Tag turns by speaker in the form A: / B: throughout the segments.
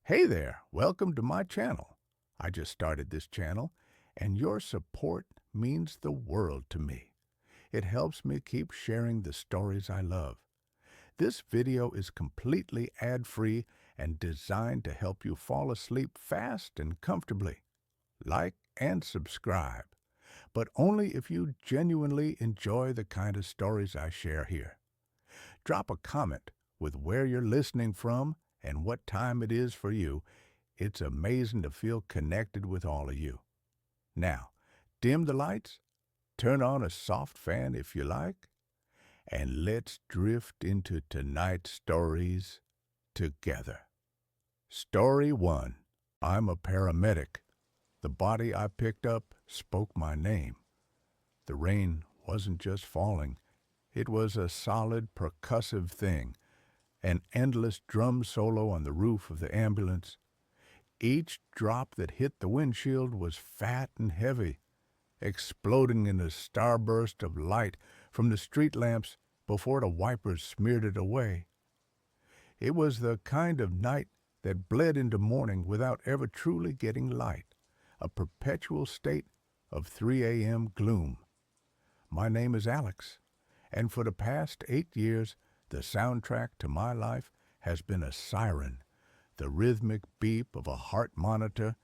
A: Hey there, welcome to my channel. I just started this channel, and your support means the world to me. It helps me keep sharing the stories I love. This video is completely ad-free and designed to help you fall asleep fast and comfortably. Like and subscribe, but only if you genuinely enjoy the kind of stories I share here. Drop a comment with where you're listening from and what time it is for you. It's amazing to feel connected with all of you. Now, dim the lights, turn on a soft fan if you like, and let's drift into tonight's stories together. Story 1. I'm a paramedic. The body I picked up spoke my name. The rain wasn't just falling. It was a solid, percussive thing, an endless drum solo on the roof of the ambulance. Each drop that hit the windshield was fat and heavy, exploding in a starburst of light from the street lamps before the wipers smeared it away. It was the kind of night that bled into morning without ever truly getting light, a perpetual state of 3 a.m. gloom. My name is Alex, and for the past 8 years, the soundtrack to my life has been a siren, the rhythmic beep of a heart monitor,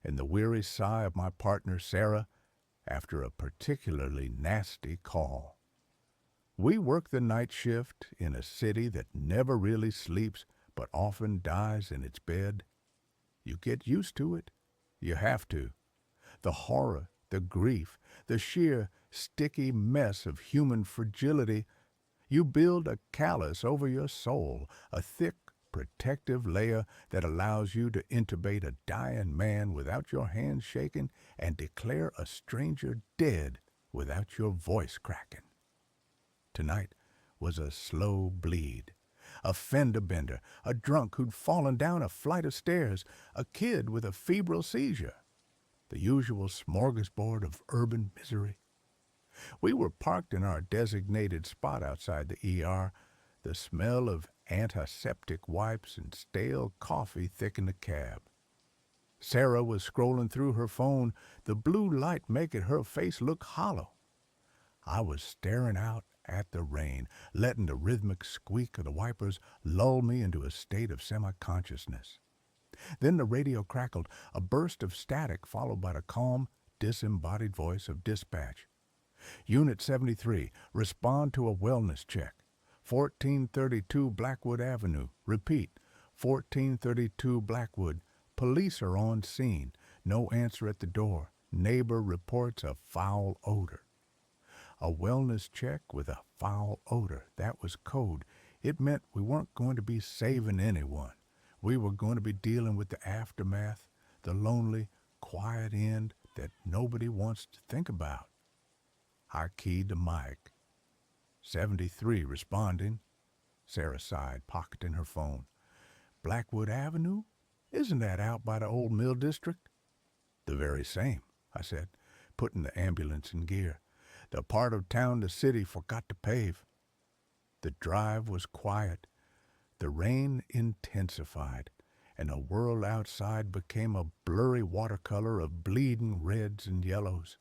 A: and the weary sigh of my partner Sarah after a particularly nasty call. We work the night shift in a city that never really sleeps but often dies in its bed. You get used to it. You have to. The horror, the grief, the sheer sticky mess of human fragility. You build a callus over your soul, a thick, protective layer that allows you to intubate a dying man without your hands shaking and declare a stranger dead without your voice cracking. Tonight was a slow bleed, a fender bender, a drunk who'd fallen down a flight of stairs, a kid with a febrile seizure, the usual smorgasbord of urban misery. We were parked in our designated spot outside the ER. The smell of antiseptic wipes and stale coffee thickened the cab. Sarah was scrolling through her phone, the blue light making her face look hollow. I was staring out at the rain, letting the rhythmic squeak of the wipers lull me into a state of semi-consciousness. Then the radio crackled, a burst of static followed by the calm, disembodied voice of dispatch. Unit 73, respond to a wellness check. 1432 Blackwood Avenue. Repeat, 1432 Blackwood. Police are on scene. No answer at the door. Neighbor reports a foul odor. A wellness check with a foul odor. That was code. It meant we weren't going to be saving anyone. We were going to be dealing with the aftermath, the lonely, quiet end that nobody wants to think about. I keyed the mic. 73 responding. Sarah sighed, pocketing her phone. Blackwood Avenue? Isn't that out by the old mill district? The very same, I said, putting the ambulance in gear. The part of town the city forgot to pave. The drive was quiet. The rain intensified, and the world outside became a blurry watercolor of bleeding reds and yellows.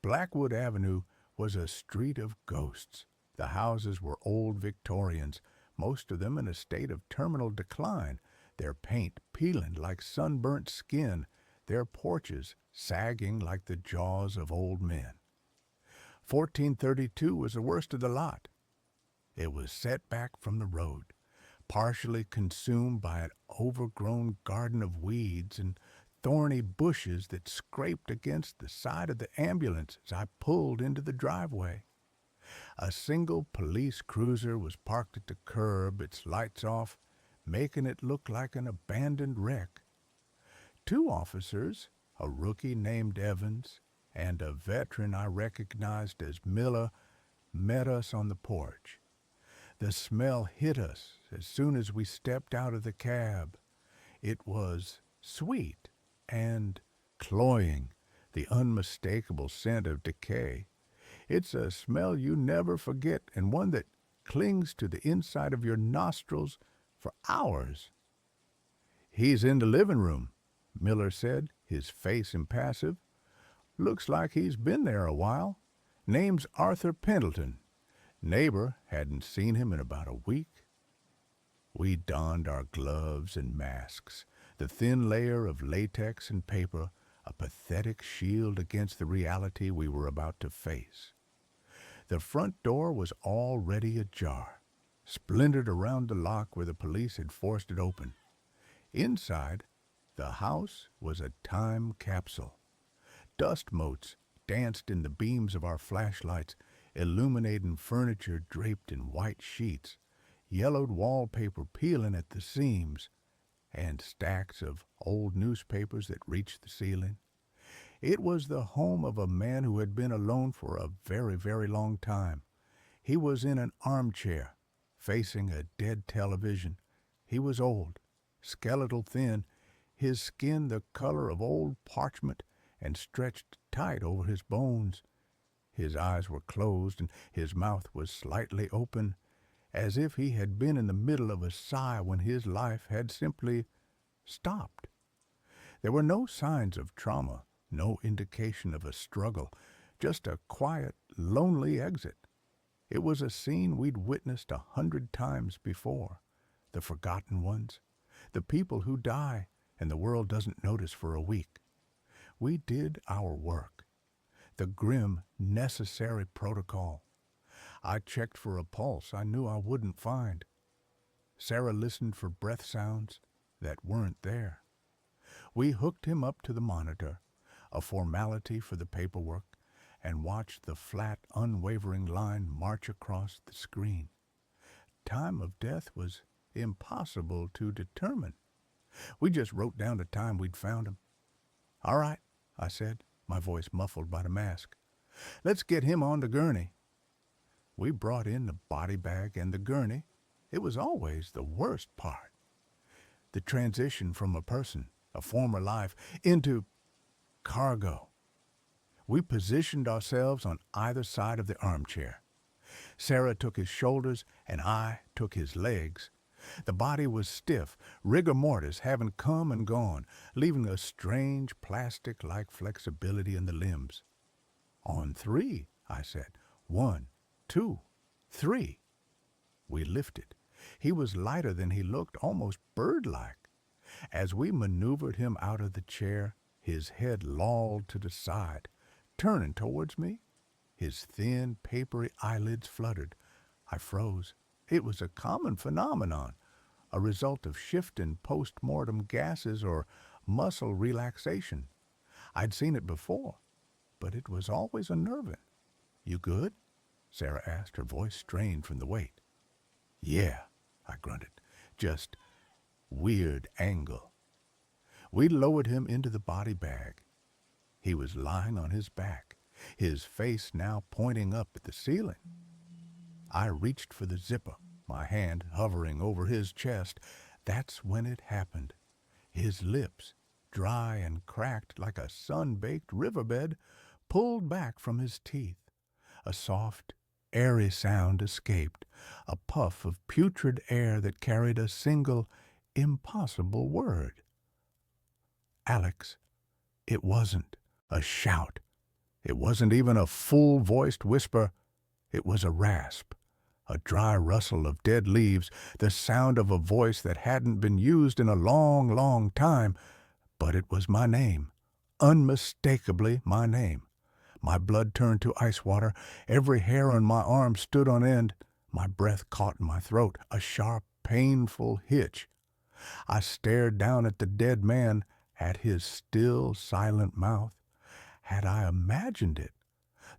A: Blackwood Avenue was a street of ghosts. The houses were old Victorians, most of them in a state of terminal decline, their paint peeling like sunburnt skin, their porches sagging like the jaws of old men. 1432 was the worst of the lot. It was set back from the road, partially consumed by an overgrown garden of weeds and thorny bushes that scraped against the side of the ambulance as I pulled into the driveway. A single police cruiser was parked at the curb, its lights off, making it look like an abandoned wreck. Two officers, a rookie named Evans and a veteran I recognized as Miller, met us on the porch. The smell hit us as soon as we stepped out of the cab. It was sweet and cloying, the unmistakable scent of decay. It's a smell you never forget, and one that clings to the inside of your nostrils for hours. "He's in the living room," Miller said, his face impassive. "Looks like he's been there a while. Name's Arthur Pendleton. Neighbor hadn't seen him in about a week." We donned our gloves and masks, the thin layer of latex and paper a pathetic shield against the reality we were about to face. The front door was already ajar, splintered around the lock where the police had forced it open. Inside, the house was a time capsule. Dust motes danced in the beams of our flashlights, illuminating furniture draped in white sheets, yellowed wallpaper peeling at the seams, and stacks of old newspapers that reached the ceiling. It was the home of a man who had been alone for a very, very long time. He was in an armchair, facing a dead television. He was old, skeletal thin, his skin the color of old parchment and stretched tight over his bones. His eyes were closed and his mouth was slightly open, as if he had been in the middle of a sigh when his life had simply stopped. There were no signs of trauma, no indication of a struggle, just a quiet, lonely exit. It was a scene we'd witnessed 100 times before. The forgotten ones, the people who die and the world doesn't notice for a week. We did our work, the grim, necessary protocol. I checked for a pulse I knew I wouldn't find. Sarah listened for breath sounds that weren't there. We hooked him up to the monitor, a formality for the paperwork, and watched the flat, unwavering line march across the screen. Time of death was impossible to determine. We just wrote down the time we'd found him. "All right," I said, my voice muffled by the mask. "Let's get him on the gurney." We brought in the body bag and the gurney. It was always the worst part. The transition from a person, a former life, into cargo. We positioned ourselves on either side of the armchair. Sarah took his shoulders and I took his legs. The body was stiff, rigor mortis having come and gone, leaving a strange plastic-like flexibility in the limbs. "On 3, I said. 1, 2, 3. We lifted. He was lighter than he looked, almost bird-like. As we maneuvered him out of the chair, his head lolled to the side, turning towards me. His thin, papery eyelids fluttered. I froze. It was a common phenomenon, a result of shifting post-mortem gases or muscle relaxation. I'd seen it before, but it was always unnerving. "You good?" Sarah asked, her voice strained from the weight. "Yeah," I grunted. "Just weird angle." We lowered him into the body bag. He was lying on his back, his face now pointing up at the ceiling. I reached for the zipper, my hand hovering over his chest. That's when it happened. His lips, dry and cracked like a sun-baked riverbed, pulled back from his teeth. A soft, airy sound escaped, a puff of putrid air that carried a single, impossible word. "Alex." It wasn't a shout. It wasn't even a full-voiced whisper. It was a rasp, a dry rustle of dead leaves, the sound of a voice that hadn't been used in a long, long time. But it was my name, unmistakably my name. My blood turned to ice water. Every hair on my arm stood on end. My breath caught in my throat, a sharp, painful hitch. I stared down at the dead man, at his still, silent mouth. Had I imagined it?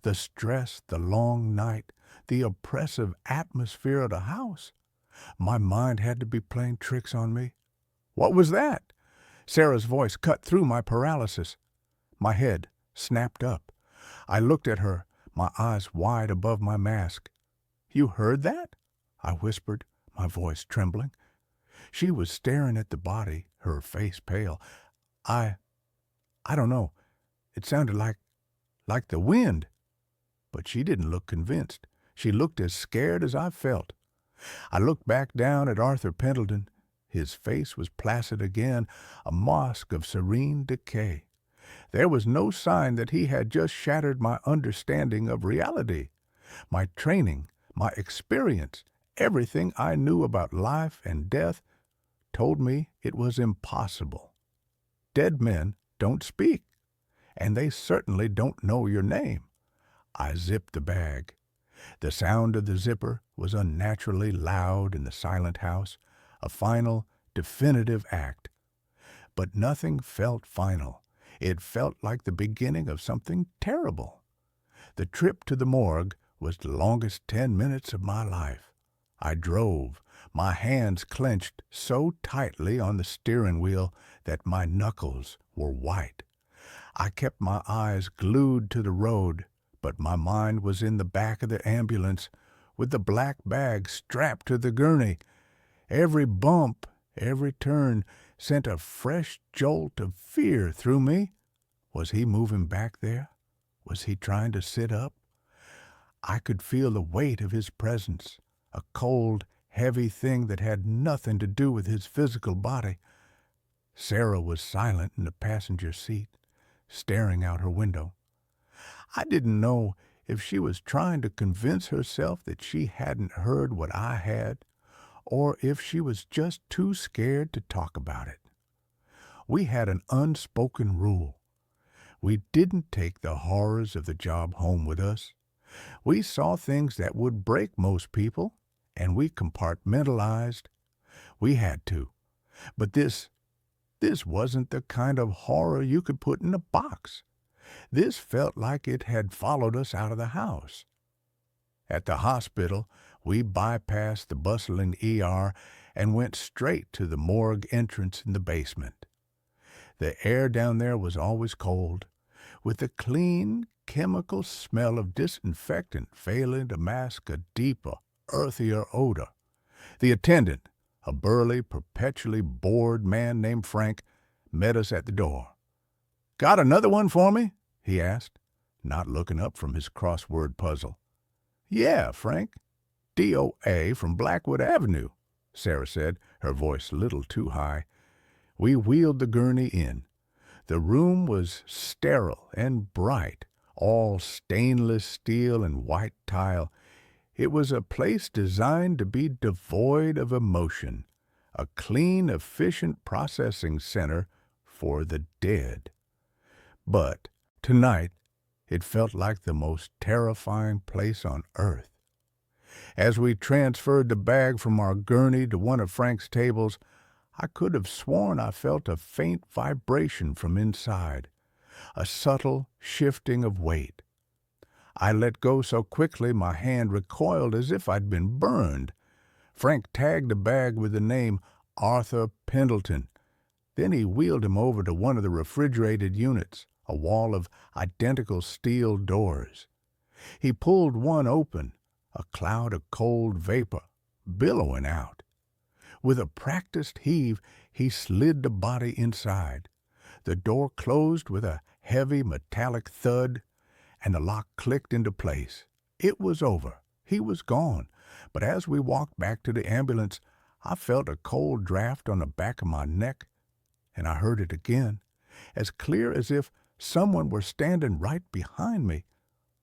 A: The stress, the long night, the oppressive atmosphere of the house. My mind had to be playing tricks on me. "What was that?" Sarah's voice cut through my paralysis. My head snapped up. I looked at her, my eyes wide above my mask. "You heard that?" I whispered, my voice trembling. She was staring at the body, her face pale. I don't know. It sounded like the wind." But she didn't look convinced. She looked as scared as I felt. I looked back down at Arthur Pendleton. His face was placid again, a mask of serene decay. There was no sign that he had just shattered my understanding of reality. My training, my experience, everything I knew about life and death told me it was impossible. Dead men don't speak, and they certainly don't know your name. I zipped the bag. The sound of the zipper was unnaturally loud in the silent house, a final, definitive act. But nothing felt final. It felt like the beginning of something terrible. The trip to the morgue was the longest 10 minutes of my life. I drove, my hands clenched so tightly on the steering wheel that my knuckles were white. I kept my eyes glued to the road, but my mind was in the back of the ambulance with the black bag strapped to the gurney. Every bump, every turn sent a fresh jolt of fear through me. Was he moving back there? Was he trying to sit up? I could feel the weight of his presence, a cold, heavy thing that had nothing to do with his physical body. Sarah was silent in the passenger seat, staring out her window. I didn't know if she was trying to convince herself that she hadn't heard what I had, or if she was just too scared to talk about it. We had an unspoken rule. We didn't take the horrors of the job home with us. We saw things that would break most people, and we compartmentalized. We had to. But this wasn't the kind of horror you could put in a box. This felt like it had followed us out of the house. At the hospital, we bypassed the bustling ER and went straight to the morgue entrance in the basement. The air down there was always cold, with the clean, chemical smell of disinfectant failing to mask a deeper, earthier odor. The attendant, a burly, perpetually bored man named Frank, met us at the door. "Got another one for me?" he asked, not looking up from his crossword puzzle. "Yeah, Frank. DOA from Blackwood Avenue," Sarah said, her voice a little too high. We wheeled the gurney in. The room was sterile and bright, all stainless steel and white tile. It was a place designed to be devoid of emotion, a clean, efficient processing center for the dead. But tonight, it felt like the most terrifying place on earth. As we transferred the bag from our gurney to one of Frank's tables, I could have sworn I felt a faint vibration from inside, a subtle shifting of weight. I let go so quickly my hand recoiled as if I'd been burned. Frank tagged the bag with the name Arthur Pendleton. Then he wheeled him over to one of the refrigerated units, a wall of identical steel doors. He pulled one open, a cloud of cold vapor billowing out. With a practiced heave, he slid the body inside. The door closed with a heavy metallic thud, and the lock clicked into place. It was over. He was gone. But as we walked back to the ambulance, I felt a cold draft on the back of my neck, and I heard it again, as clear as if someone were standing right behind me,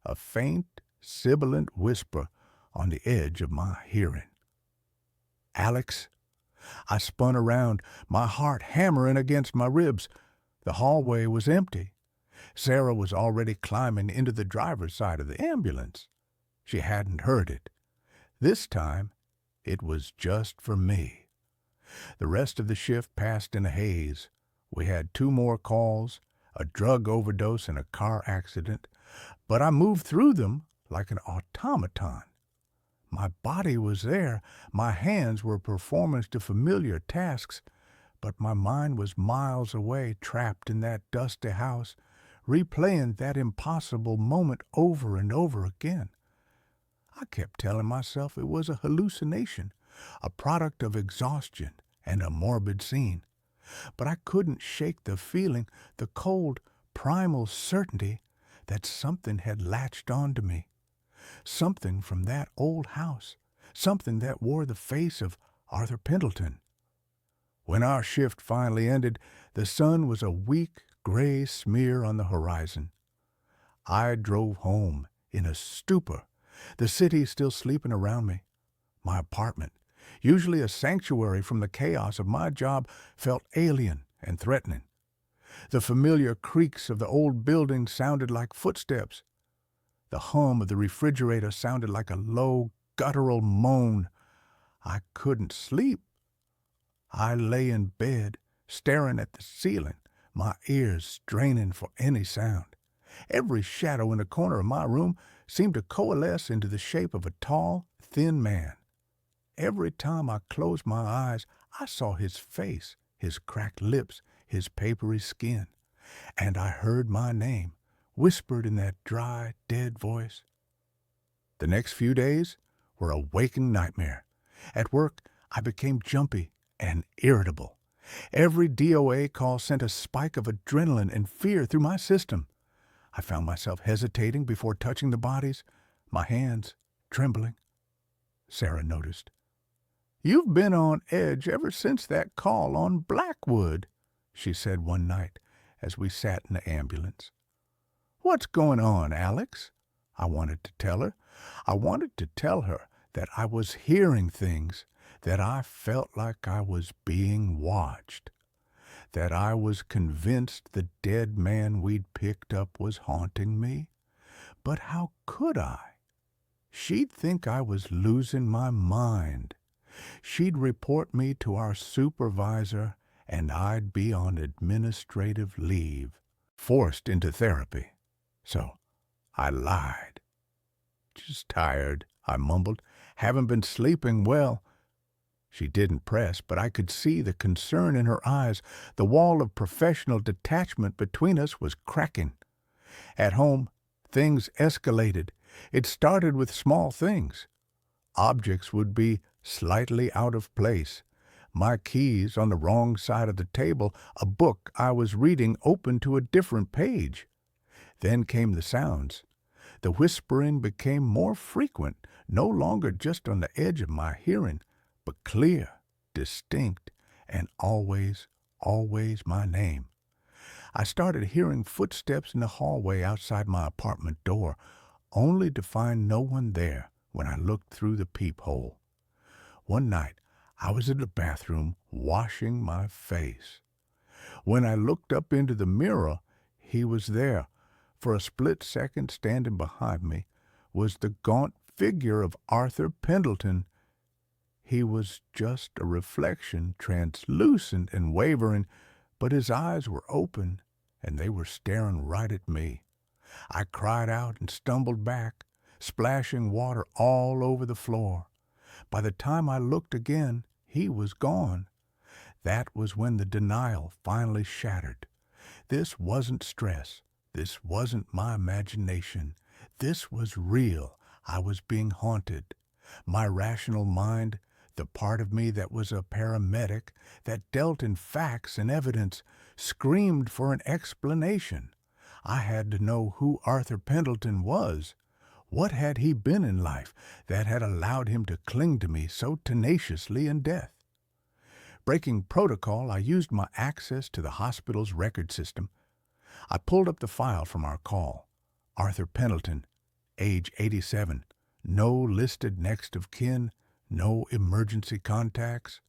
A: a faint, sibilant whisper on the edge of my hearing. "Alex." I spun around, my heart hammering against my ribs. The hallway was empty. Sarah was already climbing into the driver's side of the ambulance. She hadn't heard it. This time, it was just for me. The rest of the shift passed in a haze. We had 2 more calls, a drug overdose and a car accident, but I moved through them like an automaton. My body was there, my hands were performing the familiar tasks, but my mind was miles away, trapped in that dusty house, replaying that impossible moment over and over again. I kept telling myself it was a hallucination, a product of exhaustion and a morbid scene. But I couldn't shake the feeling, the cold, primal certainty that something had latched onto me. Something from that old house, something that wore the face of Arthur Pendleton. When our shift finally ended, the sun was a weak, gray smear on the horizon. I drove home in a stupor, the city still sleeping around me. My apartment, usually a sanctuary from the chaos of my job, felt alien and threatening. The familiar creaks of the old building sounded like footsteps. The hum of the refrigerator sounded like a low, guttural moan. I couldn't sleep. I lay in bed, staring at the ceiling, my ears straining for any sound. Every shadow in the corner of my room seemed to coalesce into the shape of a tall, thin man. Every time I closed my eyes, I saw his face, his cracked lips, his papery skin, and I heard my name, whispered in that dry, dead voice. The next few days were a waking nightmare. At work, I became jumpy and irritable. Every DOA call sent a spike of adrenaline and fear through my system. I found myself hesitating before touching the bodies, my hands trembling. Sarah noticed. "You've been on edge ever since that call on Blackwood," she said one night as we sat in the ambulance. "What's going on, Alex?" I wanted to tell her. I wanted to tell her that I was hearing things, that I felt like I was being watched, that I was convinced the dead man we'd picked up was haunting me. But how could I? She'd think I was losing my mind. She'd report me to our supervisor, and I'd be on administrative leave, forced into therapy. So I lied. "Just tired," I mumbled. "Haven't been sleeping well." She didn't press, but I could see the concern in her eyes. The wall of professional detachment between us was cracking. At home, things escalated. It started with small things. Objects would be slightly out of place. My keys on the wrong side of the table, a book I was reading open to a different page. Then came the sounds. The whispering became more frequent, no longer just on the edge of my hearing, but clear, distinct, and always, always my name. I started hearing footsteps in the hallway outside my apartment door, only to find no one there when I looked through the peephole. One night, I was in the bathroom washing my face. When I looked up into the mirror, he was there. For a split second, standing behind me, was the gaunt figure of Arthur Pendleton. He was just a reflection, translucent and wavering, but his eyes were open, and they were staring right at me. I cried out and stumbled back, splashing water all over the floor. By the time I looked again, he was gone. That was when the denial finally shattered. This wasn't stress. This wasn't my imagination. This was real. I was being haunted. My rational mind, the part of me that was a paramedic, that dealt in facts and evidence, screamed for an explanation. I had to know who Arthur Pendleton was. What had he been in life that had allowed him to cling to me so tenaciously in death? Breaking protocol, I used my access to the hospital's record system. I pulled up the file from our call. Arthur Pendleton, age 87, no listed next of kin, no emergency contacts.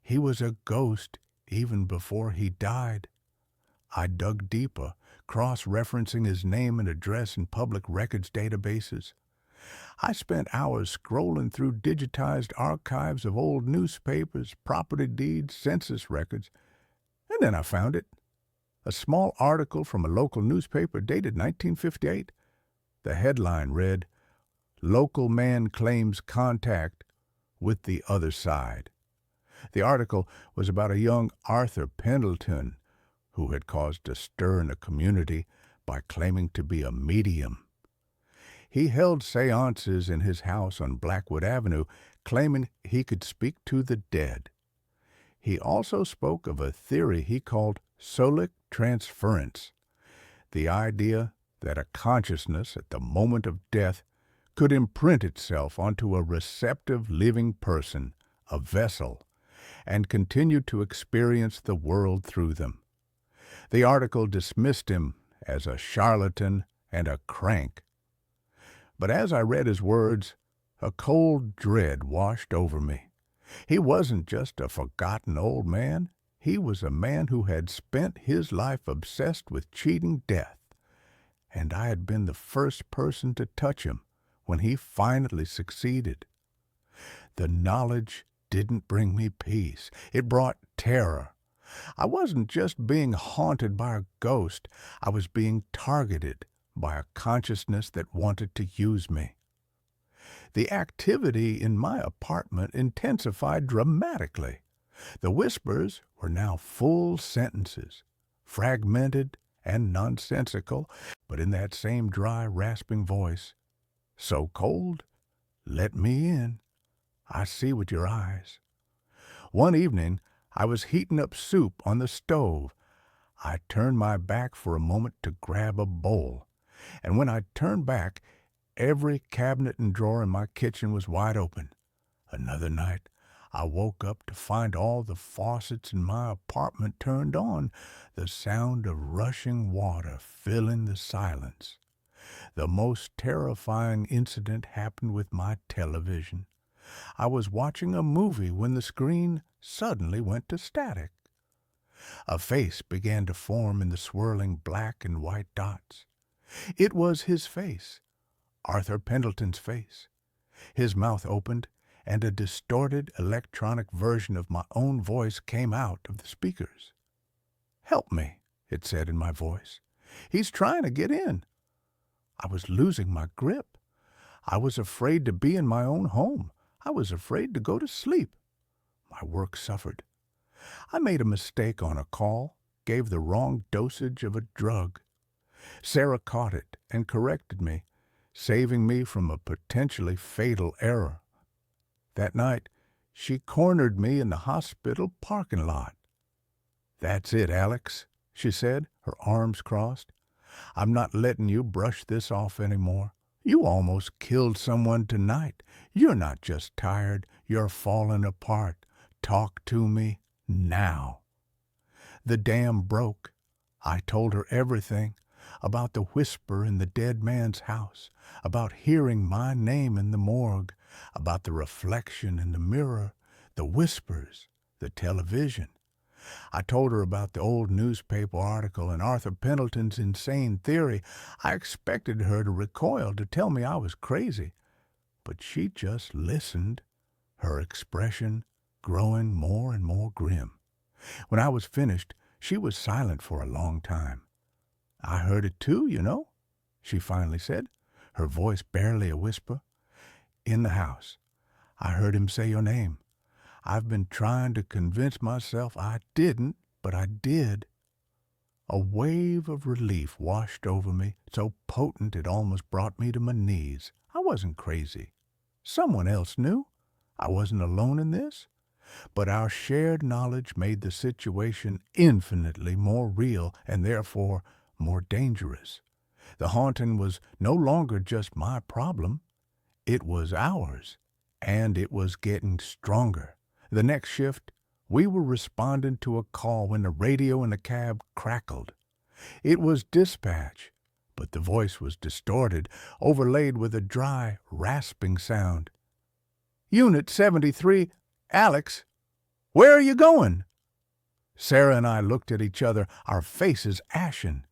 A: He was a ghost even before he died. I dug deeper, cross-referencing his name and address in public records databases. I spent hours scrolling through digitized archives of old newspapers, property deeds, census records, and then I found it. A small article from a local newspaper dated 1958. The headline read, "Local Man Claims Contact with the Other Side." The article was about a young Arthur Pendleton who had caused a stir in the community by claiming to be a medium. He held seances in his house on Blackwood Avenue, claiming he could speak to the dead. He also spoke of a theory he called solic transference, the idea that a consciousness at the moment of death could imprint itself onto a receptive living person, a vessel, and continued to experience the world through them. The article dismissed him as a charlatan and a crank. But as I read his words, a cold dread washed over me. He wasn't just a forgotten old man. He was a man who had spent his life obsessed with cheating death. And I had been the first person to touch him when he finally succeeded. The knowledge didn't bring me peace. It brought terror. I wasn't just being haunted by a ghost. I was being targeted by a consciousness that wanted to use me. The activity in my apartment intensified dramatically. The whispers were now full sentences, fragmented and nonsensical, but in that same dry, rasping voice. So cold, let me in. I see with your eyes. One evening, I was heating up soup on the stove. I turned my back for a moment to grab a bowl, and when I turned back, every cabinet and drawer in my kitchen was wide open. Another night, I woke up to find all the faucets in my apartment turned on, the sound of rushing water filling the silence. The most terrifying incident happened with my television. I was watching a movie when the screen suddenly went to static. A face began to form in the swirling black and white dots. It was his face, Arthur Pendleton's face. His mouth opened, and a distorted electronic version of my own voice came out of the speakers. "Help me," it said in my voice. "He's trying to get in." I was losing my grip. I was afraid to be in my own home. I was afraid to go to sleep. My work suffered. I made a mistake on a call, gave the wrong dosage of a drug. Sarah caught it and corrected me, saving me from a potentially fatal error. That night, she cornered me in the hospital parking lot. "That's it, Alex," she said, her arms crossed. "I'm not letting you brush this off anymore. You almost killed someone tonight. You're not just tired, you're falling apart. Talk to me now." The dam broke. I told her everything, about the whisper in the dead man's house, about hearing my name in the morgue, about the reflection in the mirror, the whispers, the television. I told her about the old newspaper article and Arthur Pendleton's insane theory. I expected her to recoil, to tell me I was crazy. But she just listened, her expression growing more and more grim. When I was finished, she was silent for a long time. "I heard it too, you know," she finally said, her voice barely a whisper. "In the house. I heard him say your name. I've been trying to convince myself I didn't, but I did." A wave of relief washed over me, so potent it almost brought me to my knees. I wasn't crazy. Someone else knew. I wasn't alone in this. But our shared knowledge made the situation infinitely more real and therefore more dangerous. The haunting was no longer just my problem. It was ours, and it was getting stronger. The next shift, we were responding to a call when the radio in the cab crackled. It was dispatch, but the voice was distorted, overlaid with a dry, rasping sound. "Unit 73, Alex, where are you going?" Sarah and I looked at each other, our faces ashen.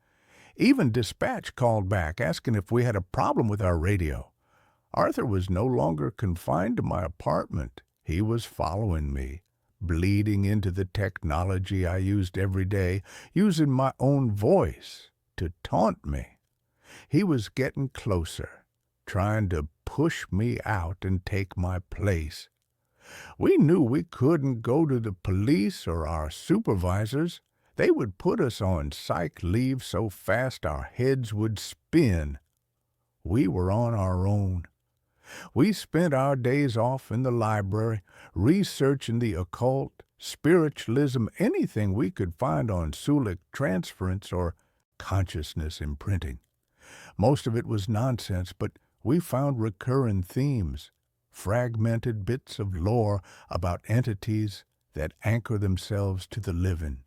A: Even dispatch called back, asking if we had a problem with our radio. Arthur was no longer confined to my apartment. He was following me, bleeding into the technology I used every day, using my own voice to taunt me. He was getting closer, trying to push me out and take my place. We knew we couldn't go to the police or our supervisors. They would put us on psych leave so fast our heads would spin. We were on our own. We spent our days off in the library, researching the occult, spiritualism, anything we could find on Sulik transference or consciousness imprinting. Most of it was nonsense, but we found recurring themes, fragmented bits of lore about entities that anchor themselves to the living.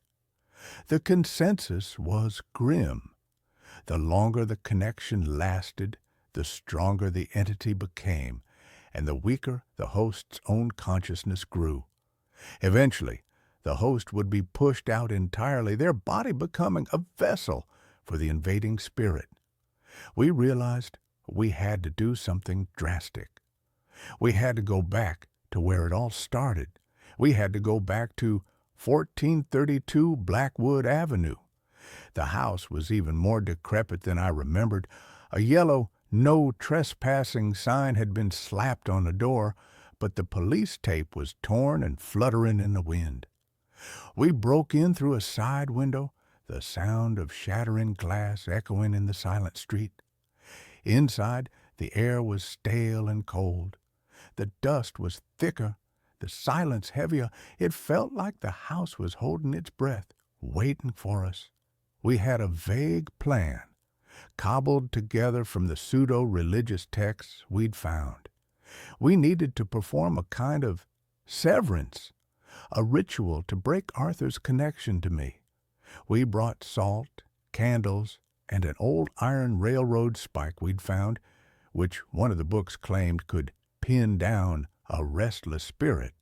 A: The consensus was grim. The longer the connection lasted, the stronger the entity became, and the weaker the host's own consciousness grew. Eventually, the host would be pushed out entirely, their body becoming a vessel for the invading spirit. We realized we had to do something drastic. We had to go back to where it all started. We had to go back to 1432 Blackwood Avenue. The house was even more decrepit than I remembered. A yellow "No Trespassing" sign had been slapped on the door, but the police tape was torn and fluttering in the wind. We broke in through a side window, the sound of shattering glass echoing in the silent street. Inside, the air was stale and cold. The dust was thicker, the silence heavier. It felt like the house was holding its breath, waiting for us. We had a vague plan, cobbled together from the pseudo-religious texts we'd found. We needed to perform a kind of severance, a ritual to break Arthur's connection to me. We brought salt, candles, and an old iron railroad spike we'd found, which one of the books claimed could pin down a restless spirit.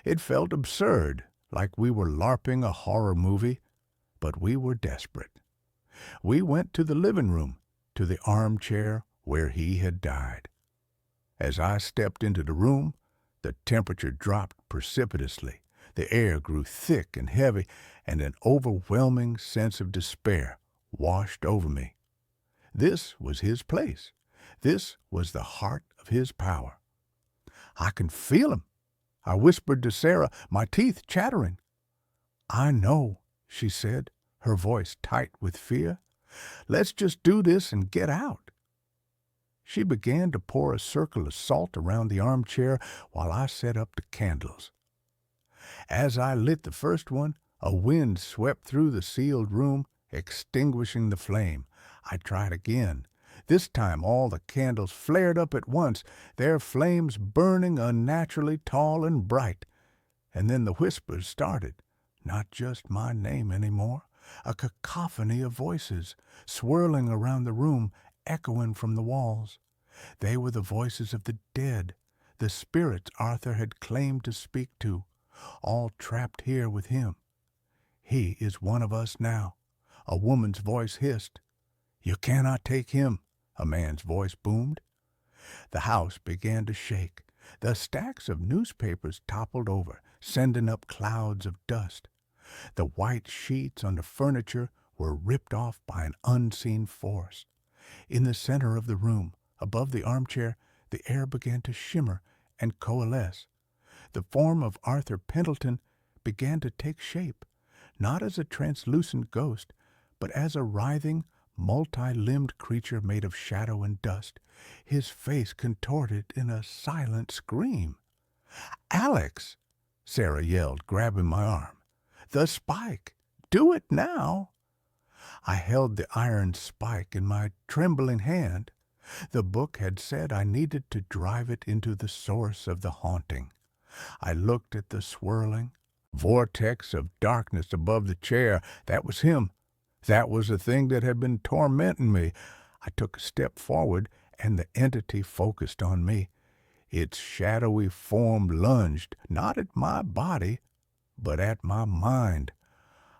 A: It felt absurd, like we were LARPing a horror movie, but we were desperate. We went to the living room, to the armchair where he had died. As I stepped into the room, the temperature dropped precipitously. The air grew thick and heavy, and an overwhelming sense of despair washed over me. This was his place. This was the heart of his power. "I can feel him," I whispered to Sarah, my teeth chattering. "I know," she said, her voice tight with fear. "Let's just do this and get out." She began to pour a circle of salt around the armchair while I set up the candles. As I lit the first one, a wind swept through the sealed room, extinguishing the flame. I tried again. This time all the candles flared up at once, their flames burning unnaturally tall and bright. And then the whispers started, not just my name anymore, a cacophony of voices, swirling around the room, echoing from the walls. They were the voices of the dead, the spirits Arthur had claimed to speak to, all trapped here with him. "He is one of us now," a woman's voice hissed. "You cannot take him," a man's voice boomed. The house began to shake. The stacks of newspapers toppled over, sending up clouds of dust. The white sheets on the furniture were ripped off by an unseen force. In the center of the room, above the armchair, the air began to shimmer and coalesce. The form of Arthur Pendleton began to take shape, not as a translucent ghost, but as a writhing, multi-limbed creature made of shadow and dust, his face contorted in a silent scream. "Alex!" Sarah yelled, grabbing my arm. "The spike! Do it now!" I held the iron spike in my trembling hand. The book had said I needed to drive it into the source of the haunting. I looked at the swirling vortex of darkness above the chair. That was him. That was the thing that had been tormenting me. I took a step forward, and the entity focused on me. Its shadowy form lunged, not at my body, but at my mind.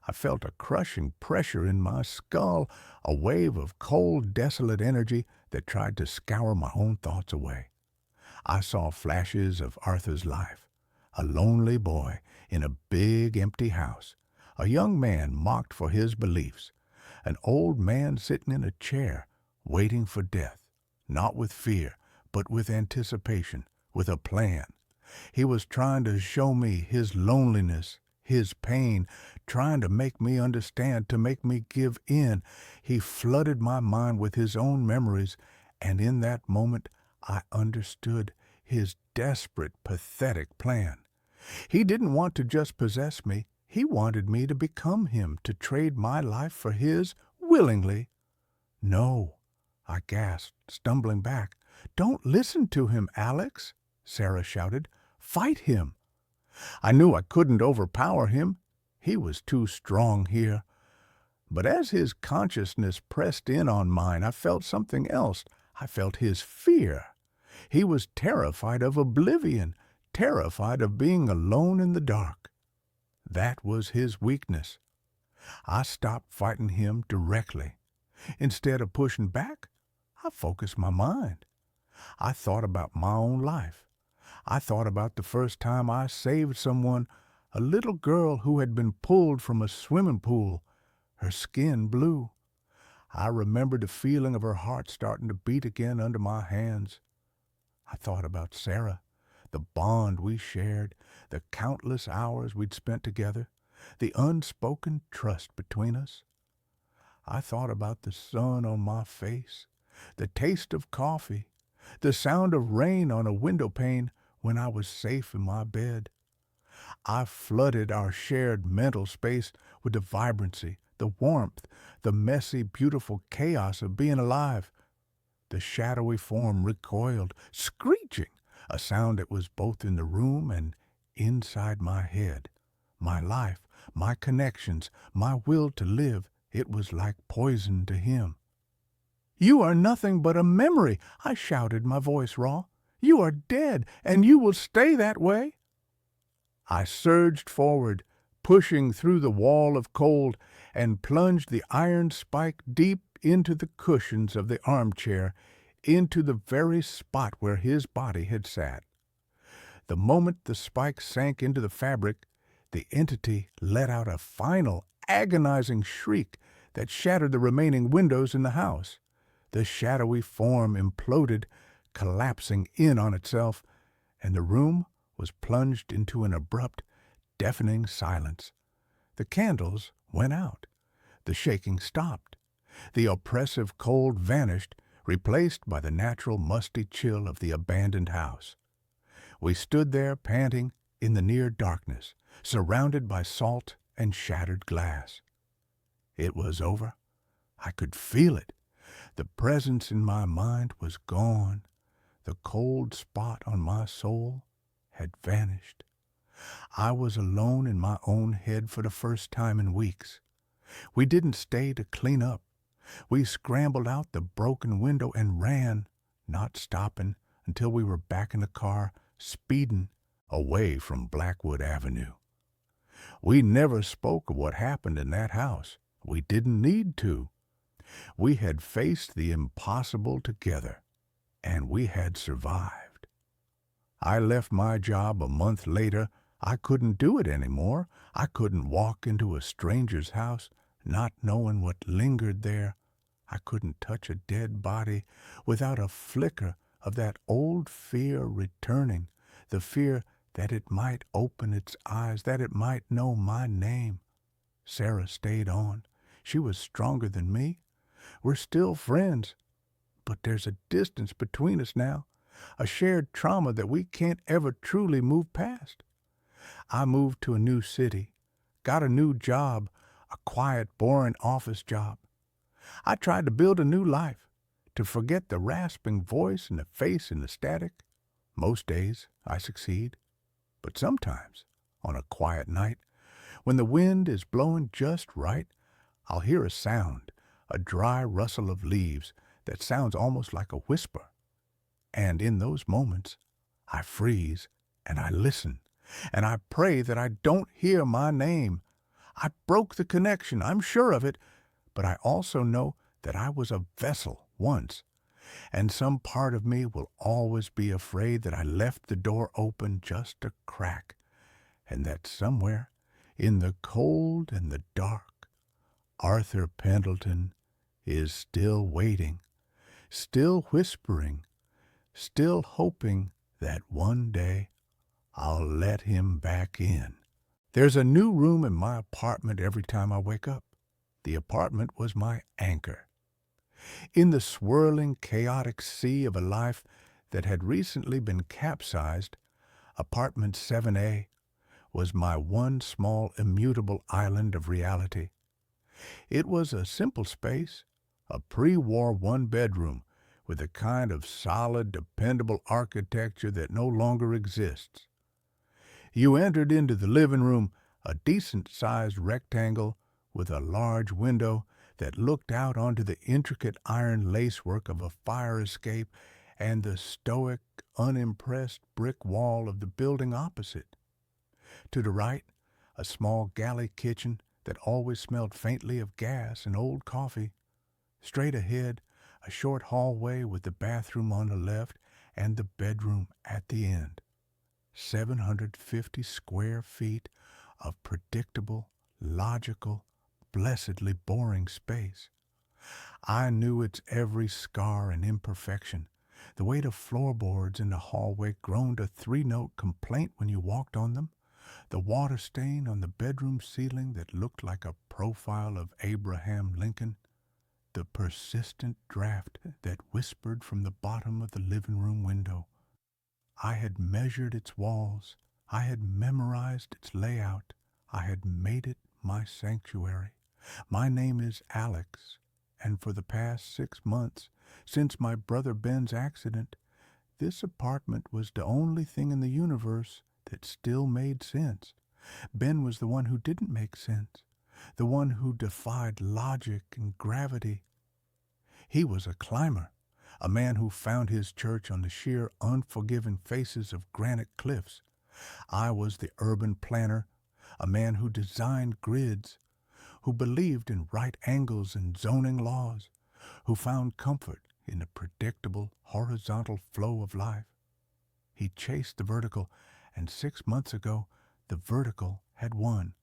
A: I felt a crushing pressure in my skull, a wave of cold, desolate energy that tried to scour my own thoughts away. I saw flashes of Arthur's life. A lonely boy in a big, empty house. A young man mocked for his beliefs. An old man sitting in a chair, waiting for death, not with fear, but with anticipation, with a plan. He was trying to show me his loneliness, his pain, trying to make me understand, to make me give in. He flooded my mind with his own memories, and in that moment I understood his desperate, pathetic plan. He didn't want to just possess me. He wanted me to become him, to trade my life for his willingly. "No," I gasped, stumbling back. "Don't listen to him, Alex," Sarah shouted. "Fight him." I knew I couldn't overpower him. He was too strong here. But as his consciousness pressed in on mine, I felt something else. I felt his fear. He was terrified of oblivion, terrified of being alone in the dark. That was his weakness. I stopped fighting him directly. Instead of pushing back, I focused my mind. I thought about my own life. I thought about the first time I saved someone, a little girl who had been pulled from a swimming pool, her skin blue. I remembered the feeling of her heart starting to beat again under my hands. I thought about Sarah, the bond we shared, the countless hours we'd spent together, the unspoken trust between us. I thought about the sun on my face, the taste of coffee, the sound of rain on a window pane when I was safe in my bed. I flooded our shared mental space with the vibrancy, the warmth, the messy, beautiful chaos of being alive. The shadowy form recoiled, screeching, a sound that was both in the room and inside my head. My life, my connections, my will to live, it was like poison to him. "You are nothing but a memory," I shouted, my voice raw. "You are dead, and you will stay that way." I surged forward, pushing through the wall of cold, and plunged the iron spike deep into the cushions of the armchair, into the very spot where his body had sat. The moment the spike sank into the fabric, the entity let out a final, agonizing shriek that shattered the remaining windows in the house. The shadowy form imploded, collapsing in on itself, and the room was plunged into an abrupt, deafening silence. The candles went out. The shaking stopped. The oppressive cold vanished, replaced by the natural musty chill of the abandoned house. We stood there panting in the near darkness, surrounded by salt and shattered glass. It was over. I could feel it. The presence in my mind was gone. The cold spot on my soul had vanished. I was alone in my own head for the first time in weeks. We didn't stay to clean up. We scrambled out the broken window and ran, not stopping until we were back in the car, speeding away from Blackwood Avenue. We never spoke of what happened in that house. We didn't need to. We had faced the impossible together, and we had survived. I left my job a month later. I couldn't do it anymore. I couldn't walk into a stranger's house, not knowing what lingered there. I couldn't touch a dead body without a flicker of that old fear returning, the fear that it might open its eyes, that it might know my name. Sarah stayed on. She was stronger than me. We're still friends, but there's a distance between us now, a shared trauma that we can't ever truly move past. I moved to a new city, got a new job, a quiet, boring office job. I tried to build a new life, to forget the rasping voice and the face and the static. Most days I succeed, but sometimes, on a quiet night, when the wind is blowing just right, I'll hear a sound, a dry rustle of leaves that sounds almost like a whisper. And in those moments, I freeze and I listen, and I pray that I don't hear my name. I broke the connection, I'm sure of it, but I also know that I was a vessel once, and some part of me will always be afraid that I left the door open just a crack, and that somewhere, in the cold and the dark, Arthur Pendleton is still waiting, still whispering, still hoping that one day I'll let him back in. There's a new room in my apartment every time I wake up. The apartment was my anchor. In the swirling, chaotic sea of a life that had recently been capsized, apartment 7A was my one small immutable island of reality. It was a simple space, a pre-war one-bedroom with a kind of solid, dependable architecture that no longer exists. You entered into the living room, a decent-sized rectangle with a large window that looked out onto the intricate iron lacework of a fire escape and the stoic, unimpressed brick wall of the building opposite. To the right, a small galley kitchen that always smelled faintly of gas and old coffee. Straight ahead, a short hallway with the bathroom on the left and the bedroom at the end. 750 square feet of predictable, logical, blessedly boring space. I knew its every scar and imperfection. The way the floorboards in the hallway groaned a three-note complaint when you walked on them. The water stain on the bedroom ceiling that looked like a profile of Abraham Lincoln. The persistent draft that whispered from the bottom of the living room window. I had measured its walls. I had memorized its layout. I had made it my sanctuary. My name is Alex, and for the past 6 months, since my brother Ben's accident, this apartment was the only thing in the universe that still made sense. Ben was the one who didn't make sense, the one who defied logic and gravity. He was a climber, a man who found his church on the sheer, unforgiving faces of granite cliffs. I was the urban planner, a man who designed grids, who believed in right angles and zoning laws, who found comfort in the predictable, horizontal flow of life. He chased the vertical, and 6 months ago, the vertical had won.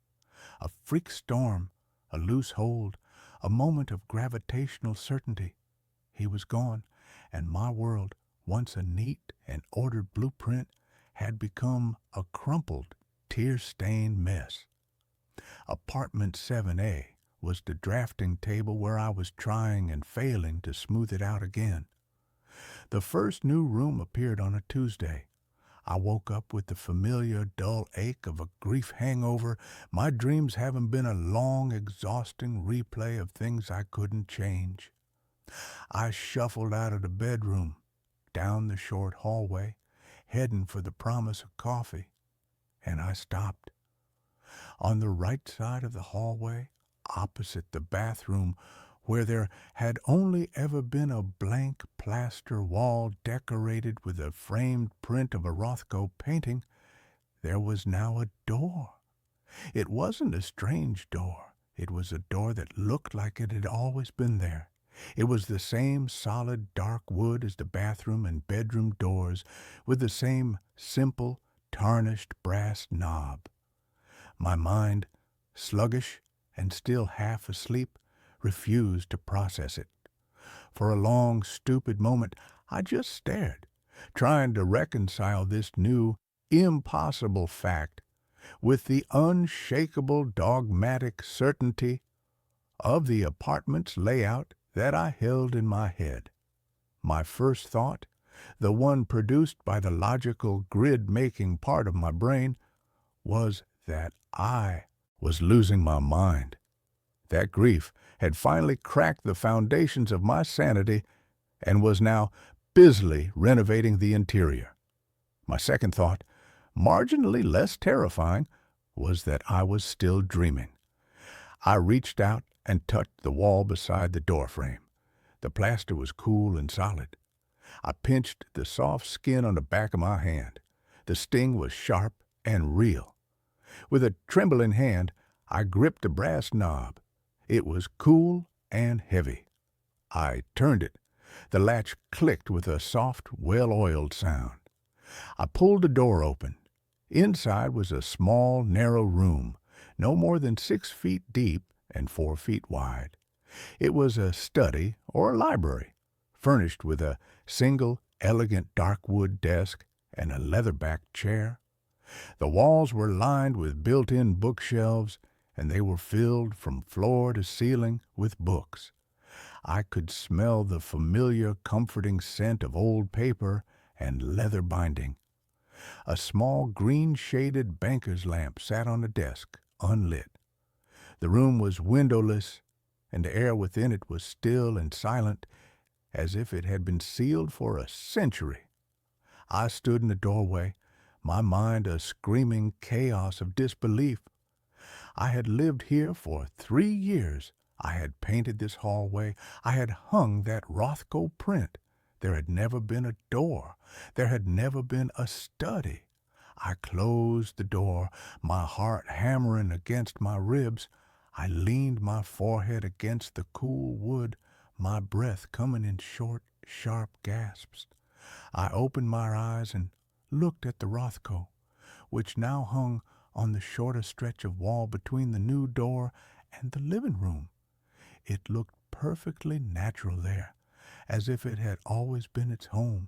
A: A freak storm, a loose hold, a moment of gravitational certainty. He was gone, and my world, once a neat and ordered blueprint, had become a crumpled, tear-stained mess. Apartment 7A was the drafting table where I was trying and failing to smooth it out again. The first new room appeared on a Tuesday. I woke up with the familiar dull ache of a grief hangover, my dreams having been a long, exhausting replay of things I couldn't change. I shuffled out of the bedroom, down the short hallway, heading for the promise of coffee, and I stopped. On the right side of the hallway, opposite the bathroom, where there had only ever been a blank plaster wall decorated with a framed print of a Rothko painting, there was now a door. It wasn't a strange door. It was a door that looked like it had always been there. It was the same solid dark wood as the bathroom and bedroom doors, with the same simple, tarnished brass knob. My mind, sluggish and still half asleep, refused to process it. For a long, stupid moment, I just stared, trying to reconcile this new, impossible fact with the unshakable, dogmatic certainty of the apartment's layout that I held in my head. My first thought, the one produced by the logical grid-making part of my brain, was that I was losing my mind. That grief had finally cracked the foundations of my sanity and was now busily renovating the interior. My second thought, marginally less terrifying, was that I was still dreaming. I reached out and touched the wall beside the doorframe. The plaster was cool and solid. I pinched the soft skin on the back of my hand. The sting was sharp and real. With a trembling hand, I gripped the brass knob. It was cool and heavy. I turned it. The latch clicked with a soft, well-oiled sound. I pulled the door open. Inside was a small, narrow room, no more than 6 feet deep and 4 feet wide. It was a study or a library, furnished with a single, elegant dark wood desk and a leather-backed chair. The walls were lined with built-in bookshelves, and they were filled from floor to ceiling with books. I could smell the familiar, comforting scent of old paper and leather binding. A small green-shaded banker's lamp sat on the desk, unlit. The room was windowless, and the air within it was still and silent, as if it had been sealed for a century. I stood in the doorway, my mind a screaming chaos of disbelief. I had lived here for 3 years. I had painted this hallway. I had hung that Rothko print. There had never been a door. There had never been a study. I closed the door, my heart hammering against my ribs. I leaned my forehead against the cool wood, my breath coming in short, sharp gasps. I opened my eyes and looked at the Rothko, which now hung on the shorter stretch of wall between the new door and the living room. It looked perfectly natural there, as if it had always been its home.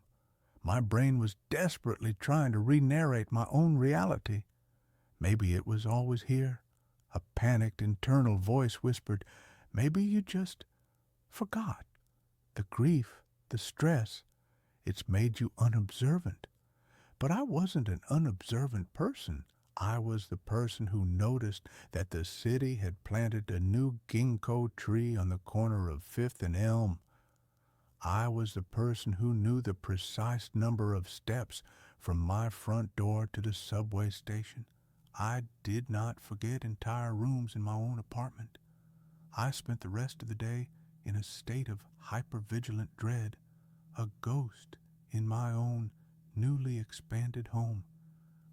A: My brain was desperately trying to re-narrate my own reality. Maybe it was always here. A panicked internal voice whispered, maybe you just forgot. The grief, the stress, it's made you unobservant. But I wasn't an unobservant person. I was the person who noticed that the city had planted a new ginkgo tree on the corner of 5th and Elm. I was the person who knew the precise number of steps from my front door to the subway station. I did not forget entire rooms in my own apartment. I spent the rest of the day in a state of hypervigilant dread, a ghost in my own newly expanded home.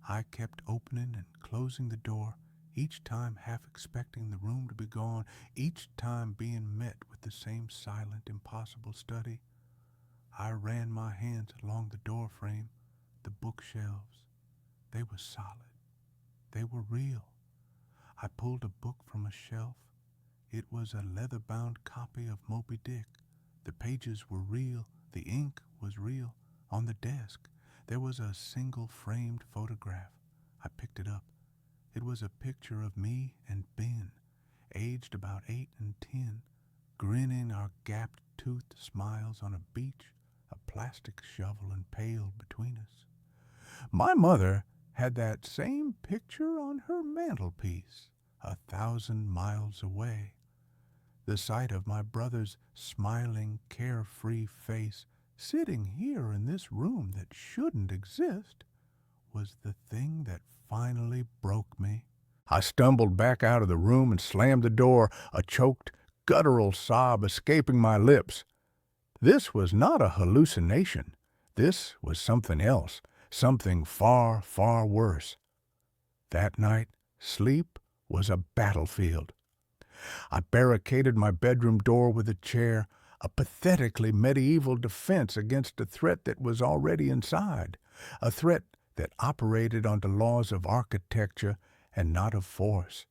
A: I kept opening and closing the door, each time half expecting the room to be gone, each time being met with the same silent, impossible study. I ran my hands along the door frame, the bookshelves. They were solid. They were real. I pulled a book from a shelf. It was a leather-bound copy of Moby Dick. The pages were real. The ink was real. On the desk, there was a single framed photograph. I picked it up. It was a picture of me and Ben, aged about 8 and 10, grinning our gapped-toothed smiles on a beach, a plastic shovel and pail between us. My mother had that same picture on her mantelpiece, 1,000 miles away. The sight of my brother's smiling, carefree face sitting here in this room that shouldn't exist was the thing that finally broke me. I stumbled back out of the room and slammed the door, a choked, guttural sob escaping my lips. This was not a hallucination. This was something else, something far, far worse. That night, sleep was a battlefield. I barricaded my bedroom door with a chair, a pathetically medieval defense against a threat that was already inside, a threat that operated on the laws of architecture and not of force.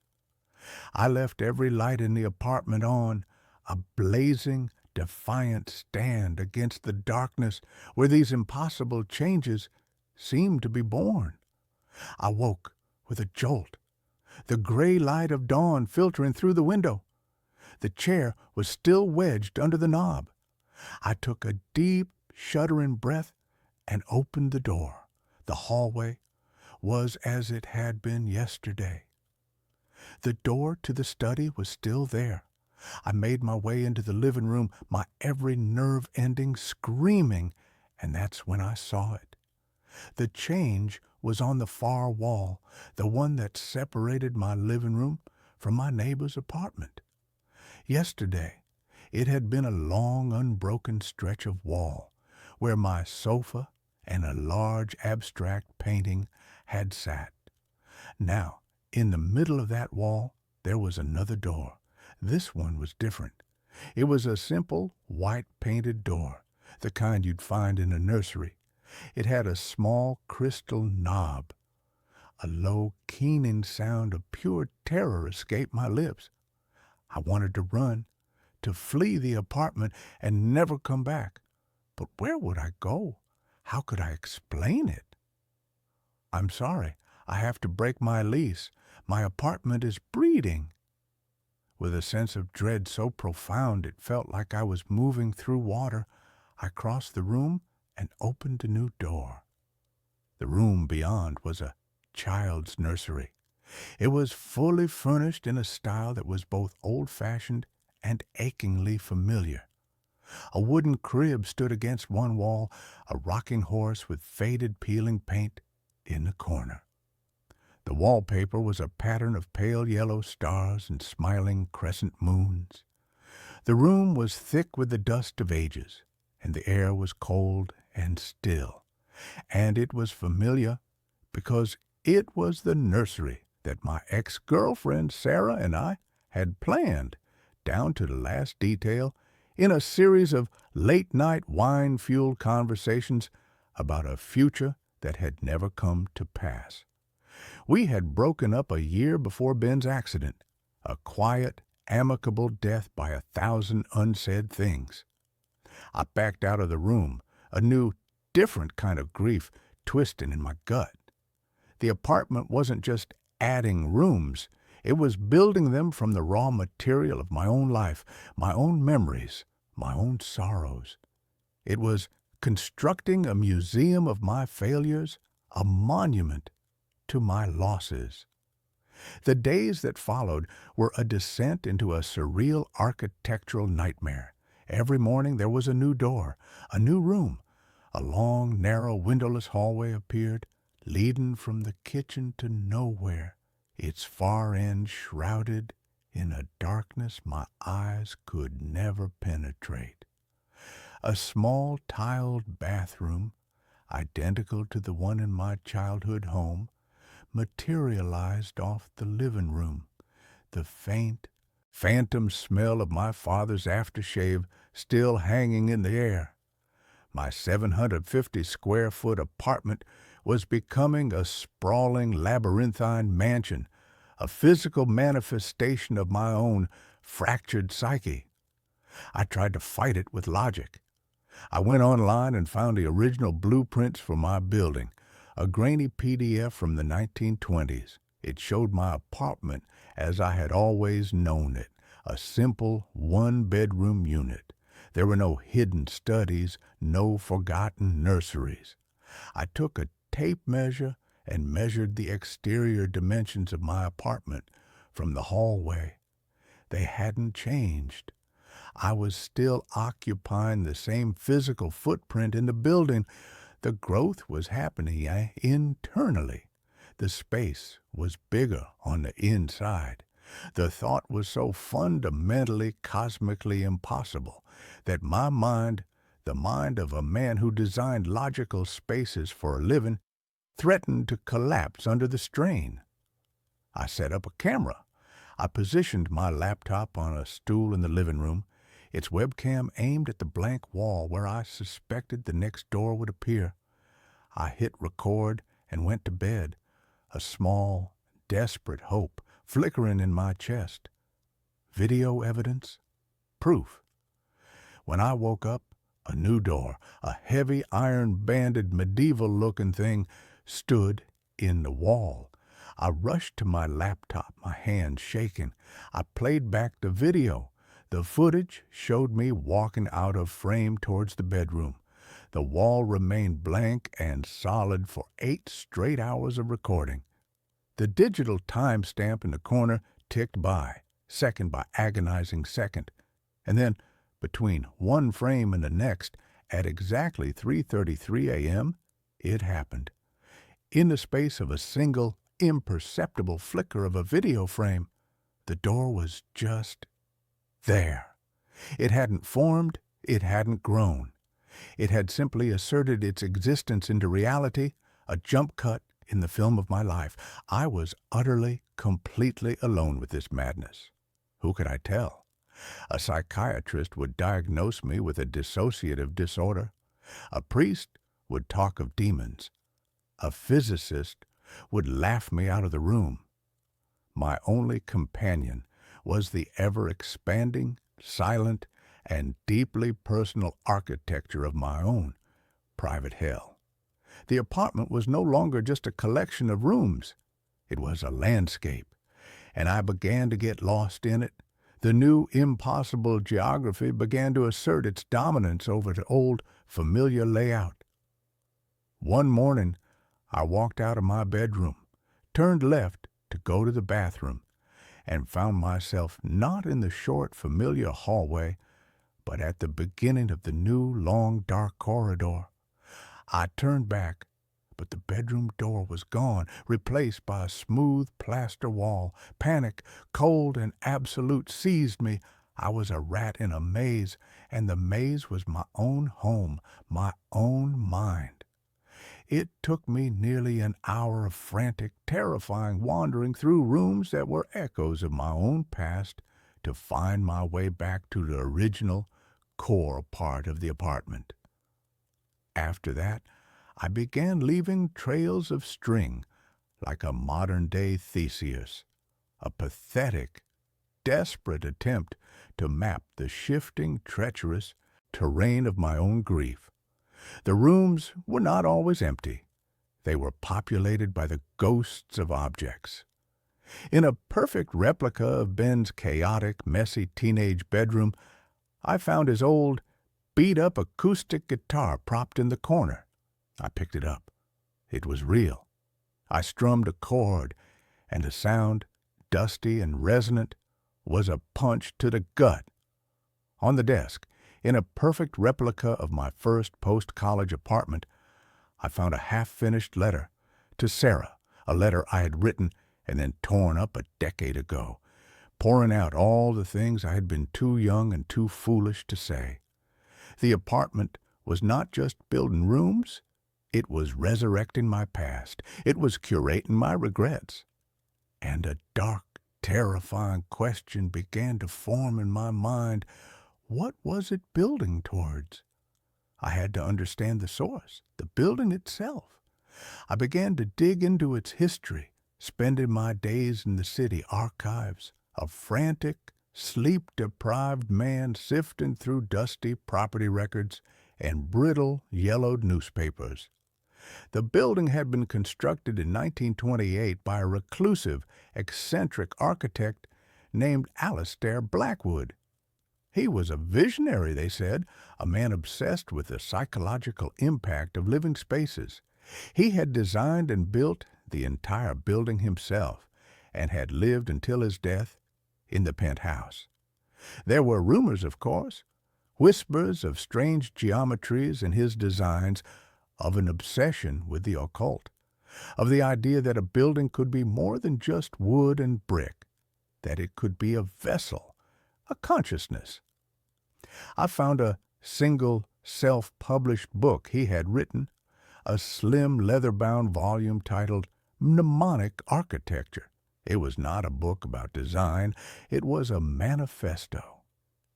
A: I left every light in the apartment on, a blazing, defiant stand against the darkness where these impossible changes seemed to be born. I woke with a jolt, the gray light of dawn filtering through the window. The chair was still wedged under the knob. I took a deep, shuddering breath and opened the door. The hallway was as it had been yesterday. The door to the study was still there. I made my way into the living room, my every nerve ending screaming, and that's when I saw it. The change was on the far wall, the one that separated my living room from my neighbor's apartment. Yesterday, it had been a long, unbroken stretch of wall where my sofa and a large abstract painting had sat. Now, in the middle of that wall, there was another door. This one was different. It was a simple, white-painted door, the kind you'd find in a nursery. It had a small crystal knob. A low, keening sound of pure terror escaped my lips. I wanted to run, to flee the apartment and never come back. But where would I go? How could I explain it? I'm sorry, I have to break my lease. My apartment is breeding. With a sense of dread so profound it felt like I was moving through water, I crossed the room and opened a new door. The room beyond was a child's nursery. It was fully furnished in a style that was both old-fashioned and achingly familiar. A wooden crib stood against one wall, a rocking horse with faded peeling paint. in the corner. The wallpaper was a pattern of pale yellow stars and smiling crescent moons. The room was thick with the dust of ages, and the air was cold and still. And it was familiar because it was the nursery that my ex-girlfriend Sarah and I had planned, down to the last detail, in a series of late-night wine-fueled conversations about a future that had never come to pass. We had broken up a year before Ben's accident, a quiet, amicable death by 1,000 unsaid things. I backed out of the room, a new, different kind of grief twisting in my gut. The apartment wasn't just adding rooms, it was building them from the raw material of my own life, my own memories, my own sorrows. It was constructing a museum of my failures, a monument to my losses. The days that followed were a descent into a surreal architectural nightmare. Every morning there was a new door, a new room. A long, narrow, windowless hallway appeared, leading from the kitchen to nowhere, its far end shrouded in a darkness my eyes could never penetrate. A small tiled bathroom, identical to the one in my childhood home, materialized off the living room, the faint, phantom smell of my father's aftershave still hanging in the air. My 750-square-foot apartment was becoming a sprawling labyrinthine mansion, a physical manifestation of my own fractured psyche. I tried to fight it with logic. I went online and found the original blueprints for my building, a grainy PDF from the 1920s. It showed my apartment as I had always known it, a simple one-bedroom unit. There were no hidden studies, no forgotten nurseries. I took a tape measure and measured the exterior dimensions of my apartment from the hallway. They hadn't changed. I was still occupying the same physical footprint in the building. The growth was happening internally. The space was bigger on the inside. The thought was so fundamentally, cosmically impossible that my mind, the mind of a man who designed logical spaces for a living, threatened to collapse under the strain. I set up a camera. I positioned my laptop on a stool in the living room, its webcam aimed at the blank wall where I suspected the next door would appear. I hit record and went to bed, a small, desperate hope flickering in my chest. Video evidence? Proof. When I woke up, a new door, a heavy iron-banded medieval-looking thing, stood in the wall. I rushed to my laptop, my hands shaking. I played back the video. The footage showed me walking out of frame towards the bedroom. The wall remained blank and solid for 8 straight hours of recording. The digital timestamp in the corner ticked by, second by agonizing second. And then, between one frame and the next, at exactly 3:33 a.m., it happened. In the space of a single, imperceptible flicker of a video frame, the door was just there. It hadn't formed, it hadn't grown. It had simply asserted its existence into reality, a jump cut in the film of my life. I was utterly, completely alone with this madness. Who could I tell? A psychiatrist would diagnose me with a dissociative disorder. A priest would talk of demons. A physicist would laugh me out of the room. My only companion was the ever-expanding, silent, and deeply personal architecture of my own private hell. The apartment was no longer just a collection of rooms. It was a landscape, and I began to get lost in it. The new, impossible geography began to assert its dominance over the old, familiar layout. One morning, I walked out of my bedroom, turned left to go to the bathroom, and found myself not in the short, familiar hallway, but at the beginning of the new, long, dark corridor. I turned back, but the bedroom door was gone, replaced by a smooth plaster wall. Panic, cold and absolute, seized me. I was a rat in a maze, and the maze was my own home, my own mind. It took me nearly an hour of frantic, terrifying wandering through rooms that were echoes of my own past to find my way back to the original, core part of the apartment. After that, I began leaving trails of string, like a modern-day Theseus, a pathetic, desperate attempt to map the shifting, treacherous terrain of my own grief. The rooms were not always empty. They were populated by the ghosts of objects. In a perfect replica of Ben's chaotic, messy teenage bedroom, I found his old, beat-up acoustic guitar propped in the corner. I picked it up. It was real. I strummed a chord, and the sound, dusty and resonant, was a punch to the gut. On the desk, in a perfect replica of my first post-college apartment, I found a half-finished letter to Sarah, a letter I had written and then torn up a decade ago, pouring out all the things I had been too young and too foolish to say. The apartment was not just building rooms, it was resurrecting my past. It was curating my regrets. And a dark, terrifying question began to form in my mind. What was it building towards? I had to understand the source, the building itself. I began to dig into its history, spending my days in the city archives, a frantic, sleep-deprived man sifting through dusty property records and brittle, yellowed newspapers. The building had been constructed in 1928 by a reclusive, eccentric architect named Alistair Blackwood. He was a visionary, they said, a man obsessed with the psychological impact of living spaces. He had designed and built the entire building himself and had lived until his death in the penthouse. There were rumors, of course, whispers of strange geometries in his designs, of an obsession with the occult, of the idea that a building could be more than just wood and brick, that it could be a vessel, a consciousness. I found a single self-published book he had written, a slim leather-bound volume titled Mnemonic Architecture. It was not a book about design, it was a manifesto.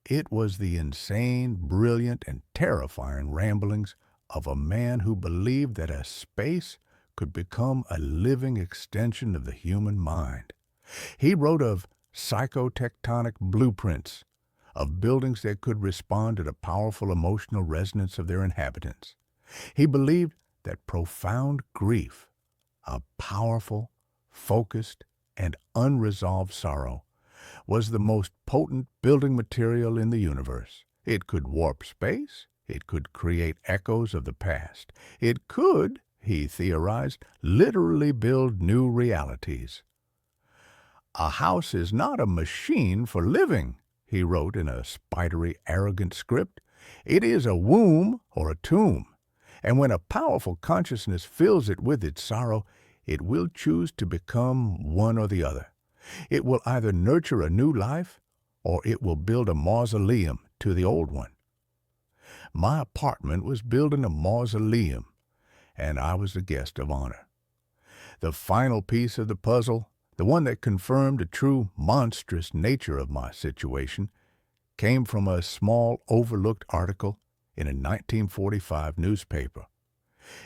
A: It was the insane, brilliant, and terrifying ramblings of a man who believed that a space could become a living extension of the human mind. He wrote of psychotectonic blueprints, of buildings that could respond to the powerful emotional resonance of their inhabitants. He believed that profound grief, a powerful, focused, and unresolved sorrow, was the most potent building material in the universe. It could warp space. It could create echoes of the past. It could, he theorized, literally build new realities. A house is not a machine for living, he wrote in a spidery, arrogant script. It is a womb or a tomb, and when a powerful consciousness fills it with its sorrow, it will choose to become one or the other. It will either nurture a new life, or it will build a mausoleum to the old one. My apartment was building a mausoleum, and I was the guest of honor. The final piece of the puzzle, the one that confirmed the true monstrous nature of my situation, came from a small overlooked article in a 1945 newspaper.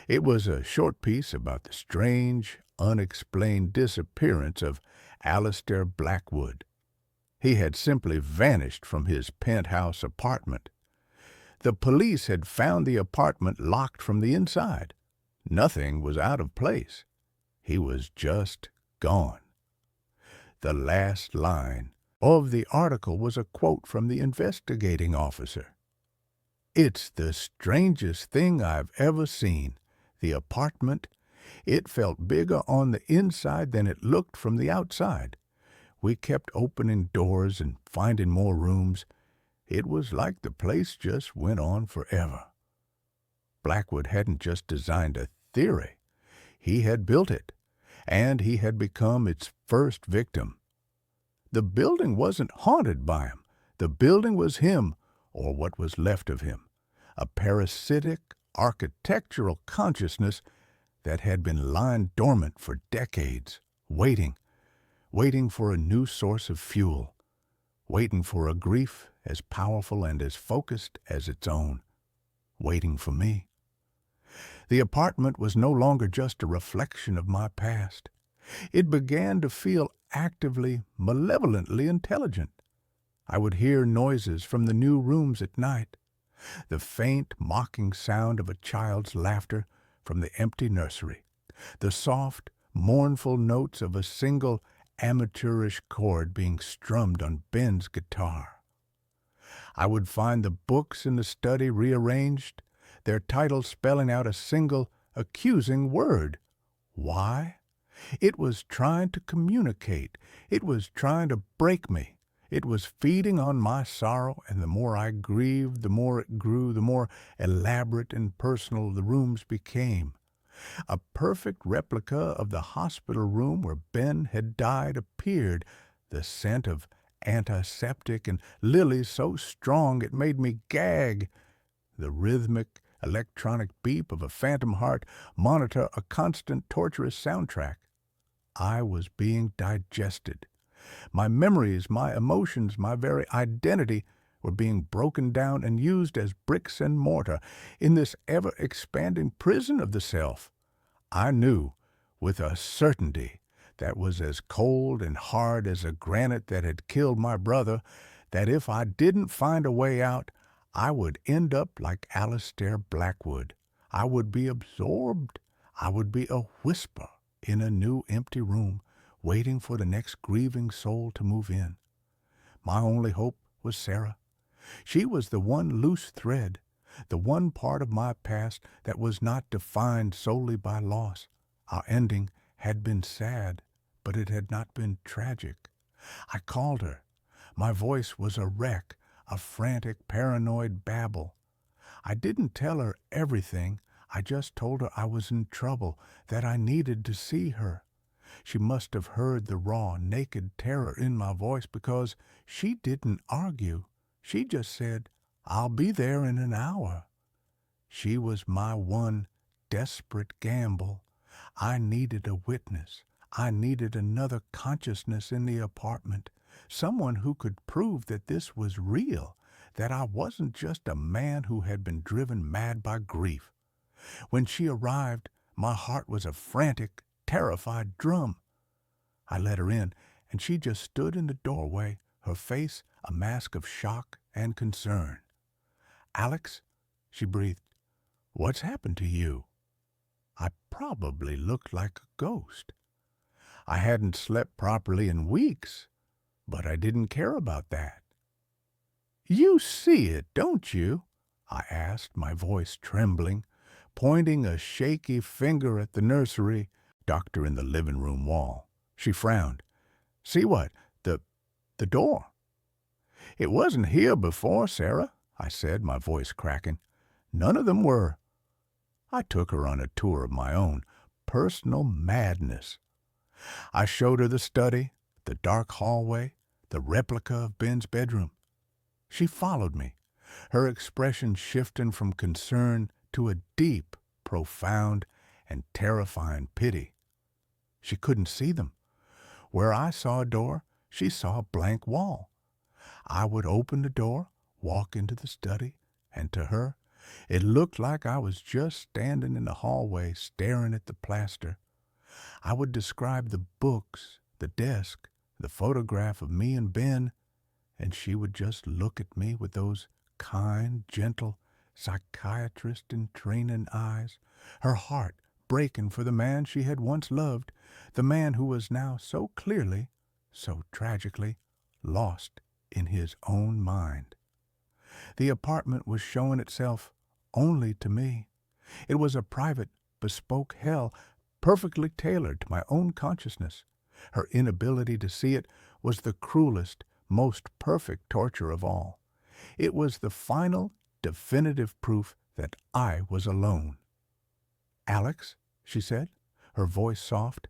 A: It was a short piece about the strange, unexplained disappearance of Alistair Blackwood. He had simply vanished from his penthouse apartment. The police had found the apartment locked from the inside. Nothing was out of place. He was just gone. The last line of the article was a quote from the investigating officer. "It's the strangest thing I've ever seen. The apartment, it felt bigger on the inside than it looked from the outside. We kept opening doors and finding more rooms. It was like the place just went on forever." Blackwood hadn't just designed a theory. He had built it, and he had become its first victim. The building wasn't haunted by him. The building was him, or what was left of him, a parasitic architectural consciousness that had been lying dormant for decades, waiting for a new source of fuel, waiting for a grief as powerful and as focused as its own, waiting for me. The apartment was no longer just a reflection of my past. It began to feel actively, malevolently intelligent. I would hear noises from the new rooms at night, the faint, mocking sound of a child's laughter from the empty nursery, the soft, mournful notes of a single amateurish chord being strummed on Ben's guitar. I would find the books in the study rearranged, their titles spelling out a single accusing word. Why? It was trying to communicate. It was trying to break me. It was feeding on my sorrow, and the more I grieved, the more it grew, the more elaborate and personal the rooms became. A perfect replica of the hospital room where Ben had died appeared, the scent of antiseptic and lilies so strong it made me gag. The rhythmic, electronic beep of a phantom heart monitor a constant torturous soundtrack. I was being digested. My memories, my emotions, my very identity were being broken down and used as bricks and mortar in this ever-expanding prison of the self. I knew, with a certainty that was as cold and hard as a granite that had killed my brother, that if I didn't find a way out, I would end up like Alistair Blackwood. I would be absorbed. I would be a whisper in a new empty room, waiting for the next grieving soul to move in. My only hope was Sarah. She was the one loose thread, the one part of my past that was not defined solely by loss. Our ending had been sad, but it had not been tragic. I called her. My voice was a wreck, a frantic, paranoid babble. I didn't tell her everything. I just told her I was in trouble, that I needed to see her. She must have heard the raw, naked terror in my voice because she didn't argue. She just said, "I'll be there in an hour." She was my one desperate gamble. I needed a witness. I needed another consciousness in the apartment, someone who could prove that this was real, that I wasn't just a man who had been driven mad by grief. When she arrived, my heart was a frantic, terrified drum. I let her in, and she just stood in the doorway, her face a mask of shock and concern. "Alex," she breathed, "what's happened to you?" I probably looked like a ghost. I hadn't slept properly in weeks, but I didn't care about that. "You see it, don't you?" I asked, my voice trembling, pointing a shaky finger at the nursery doctor in the living room wall. She frowned. "See what? The door." "It wasn't here before, Sarah," I said, my voice cracking. "None of them were." I took her on a tour of my own personal madness. I showed her the study, the dark hallway, the replica of Ben's bedroom. She followed me, her expression shifting from concern to a deep, profound, and terrifying pity. She couldn't see them. Where I saw a door, she saw a blank wall. I would open the door, walk into the study, and to her, it looked like I was just standing in the hallway staring at the plaster. I would describe the books, the desk, the photograph of me and Ben, and she would just look at me with those kind, gentle, psychiatrist-in-training eyes, her heart breaking for the man she had once loved, the man who was now so clearly, so tragically, lost in his own mind. The apartment was showing itself only to me. It was a private, bespoke hell, perfectly tailored to my own consciousness. Her inability to see it was the cruelest, most perfect torture of all. It was the final, definitive proof that I was alone. "Alex," she said, her voice soft,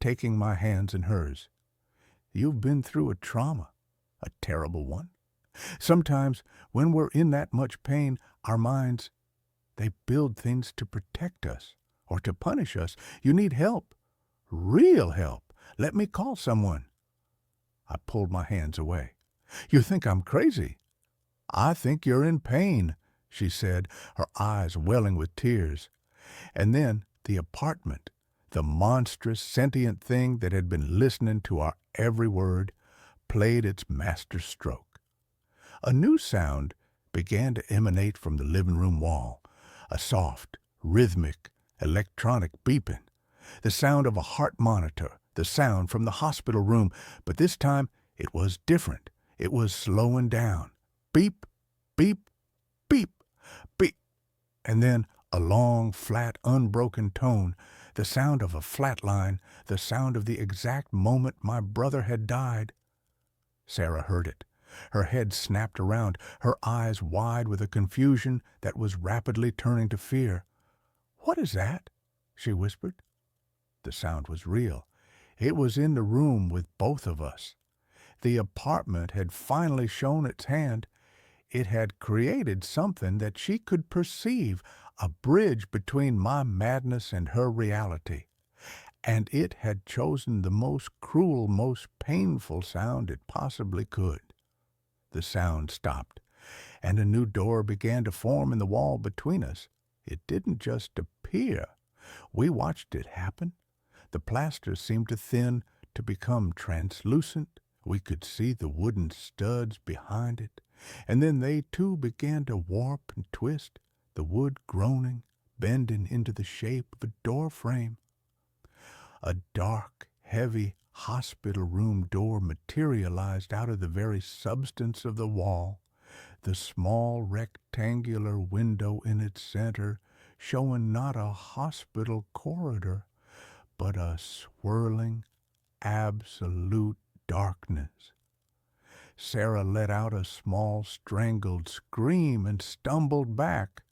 A: taking my hands in hers. "You've been through a trauma, a terrible one. Sometimes, when we're in that much pain, our minds, they build things to protect us or to punish us. You need help, real help. Let me call someone." I pulled my hands away. "You think I'm crazy?" "I think you're in pain," she said, her eyes welling with tears. And then the apartment, the monstrous sentient thing that had been listening to our every word, played its master stroke. A new sound began to emanate from the living room wall, a soft, rhythmic, electronic beeping, the sound of a heart monitor, the sound from the hospital room, but this time it was different. It was slowing down. Beep, beep, beep, beep. And then a long, flat, unbroken tone, the sound of a flat line, the sound of the exact moment my brother had died. Sarah heard it. Her head snapped around, her eyes wide with a confusion that was rapidly turning to fear. "What is that?" she whispered. The sound was real. It was in the room with both of us. The apartment had finally shown its hand. It had created something that she could perceive, a bridge between my madness and her reality. And it had chosen the most cruel, most painful sound it possibly could. The sound stopped, and a new door began to form in the wall between us. It didn't just appear. We watched it happen. The plaster seemed to thin, to become translucent. We could see the wooden studs behind it, and then they too began to warp and twist, the wood groaning, bending into the shape of a door frame. A dark, heavy hospital room door materialized out of the very substance of the wall, the small rectangular window in its center showing not a hospital corridor, but a swirling, absolute darkness. Sarah let out a small, strangled scream and stumbled back,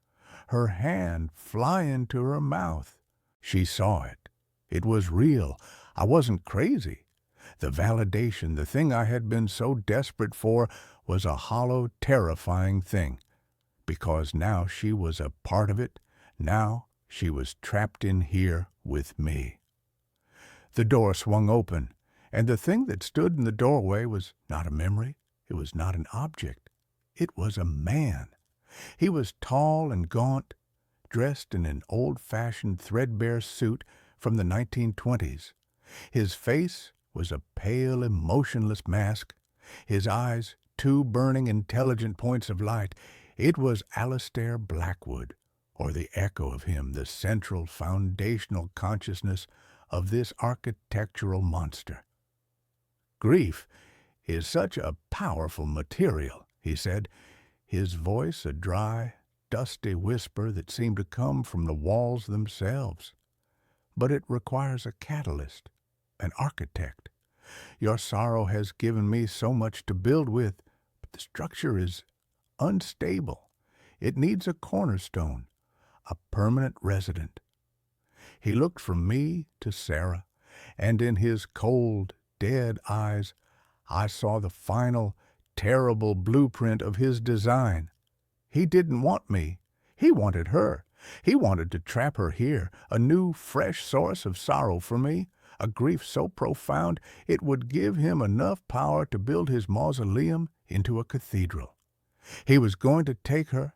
A: her hand flying to her mouth. She saw it. It was real. I wasn't crazy. The validation, the thing I had been so desperate for, was a hollow, terrifying thing. Because now she was a part of it. Now she was trapped in here with me. The door swung open, and the thing that stood in the doorway was not a memory. It was not an object. It was a man. He was tall and gaunt, dressed in an old-fashioned threadbare suit from the 1920s. His face was a pale, emotionless mask. His eyes, two burning, intelligent points of light. It was Alistair Blackwood, or the echo of him, the central, foundational consciousness of this architectural monster. "Grief is such a powerful material," he said, his voice a dry, dusty whisper that seemed to come from the walls themselves. "But it requires a catalyst, an architect. Your sorrow has given me so much to build with, but the structure is unstable. It needs a cornerstone, a permanent resident." He looked from me to Sarah, and in his cold, dead eyes I saw the final, terrible blueprint of his design. He didn't want me. He wanted her. He wanted to trap her here, a new, fresh source of sorrow for me, a grief so profound it would give him enough power to build his mausoleum into a cathedral. He was going to take her,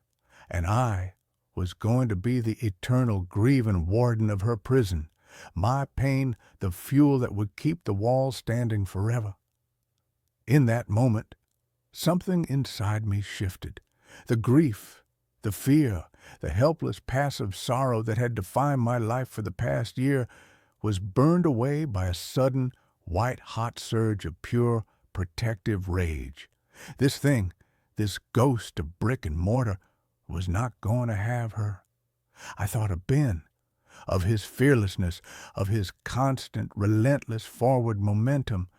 A: and I was going to be the eternal grieving warden of her prison, my pain the fuel that would keep the walls standing forever. In that moment, something inside me shifted. The grief, the fear, the helpless passive sorrow that had defined my life for the past year was burned away by a sudden, white-hot surge of pure, protective rage. This thing, this ghost of brick and mortar, was not going to have her. I thought of Ben, of his fearlessness, of his constant, relentless forward momentum.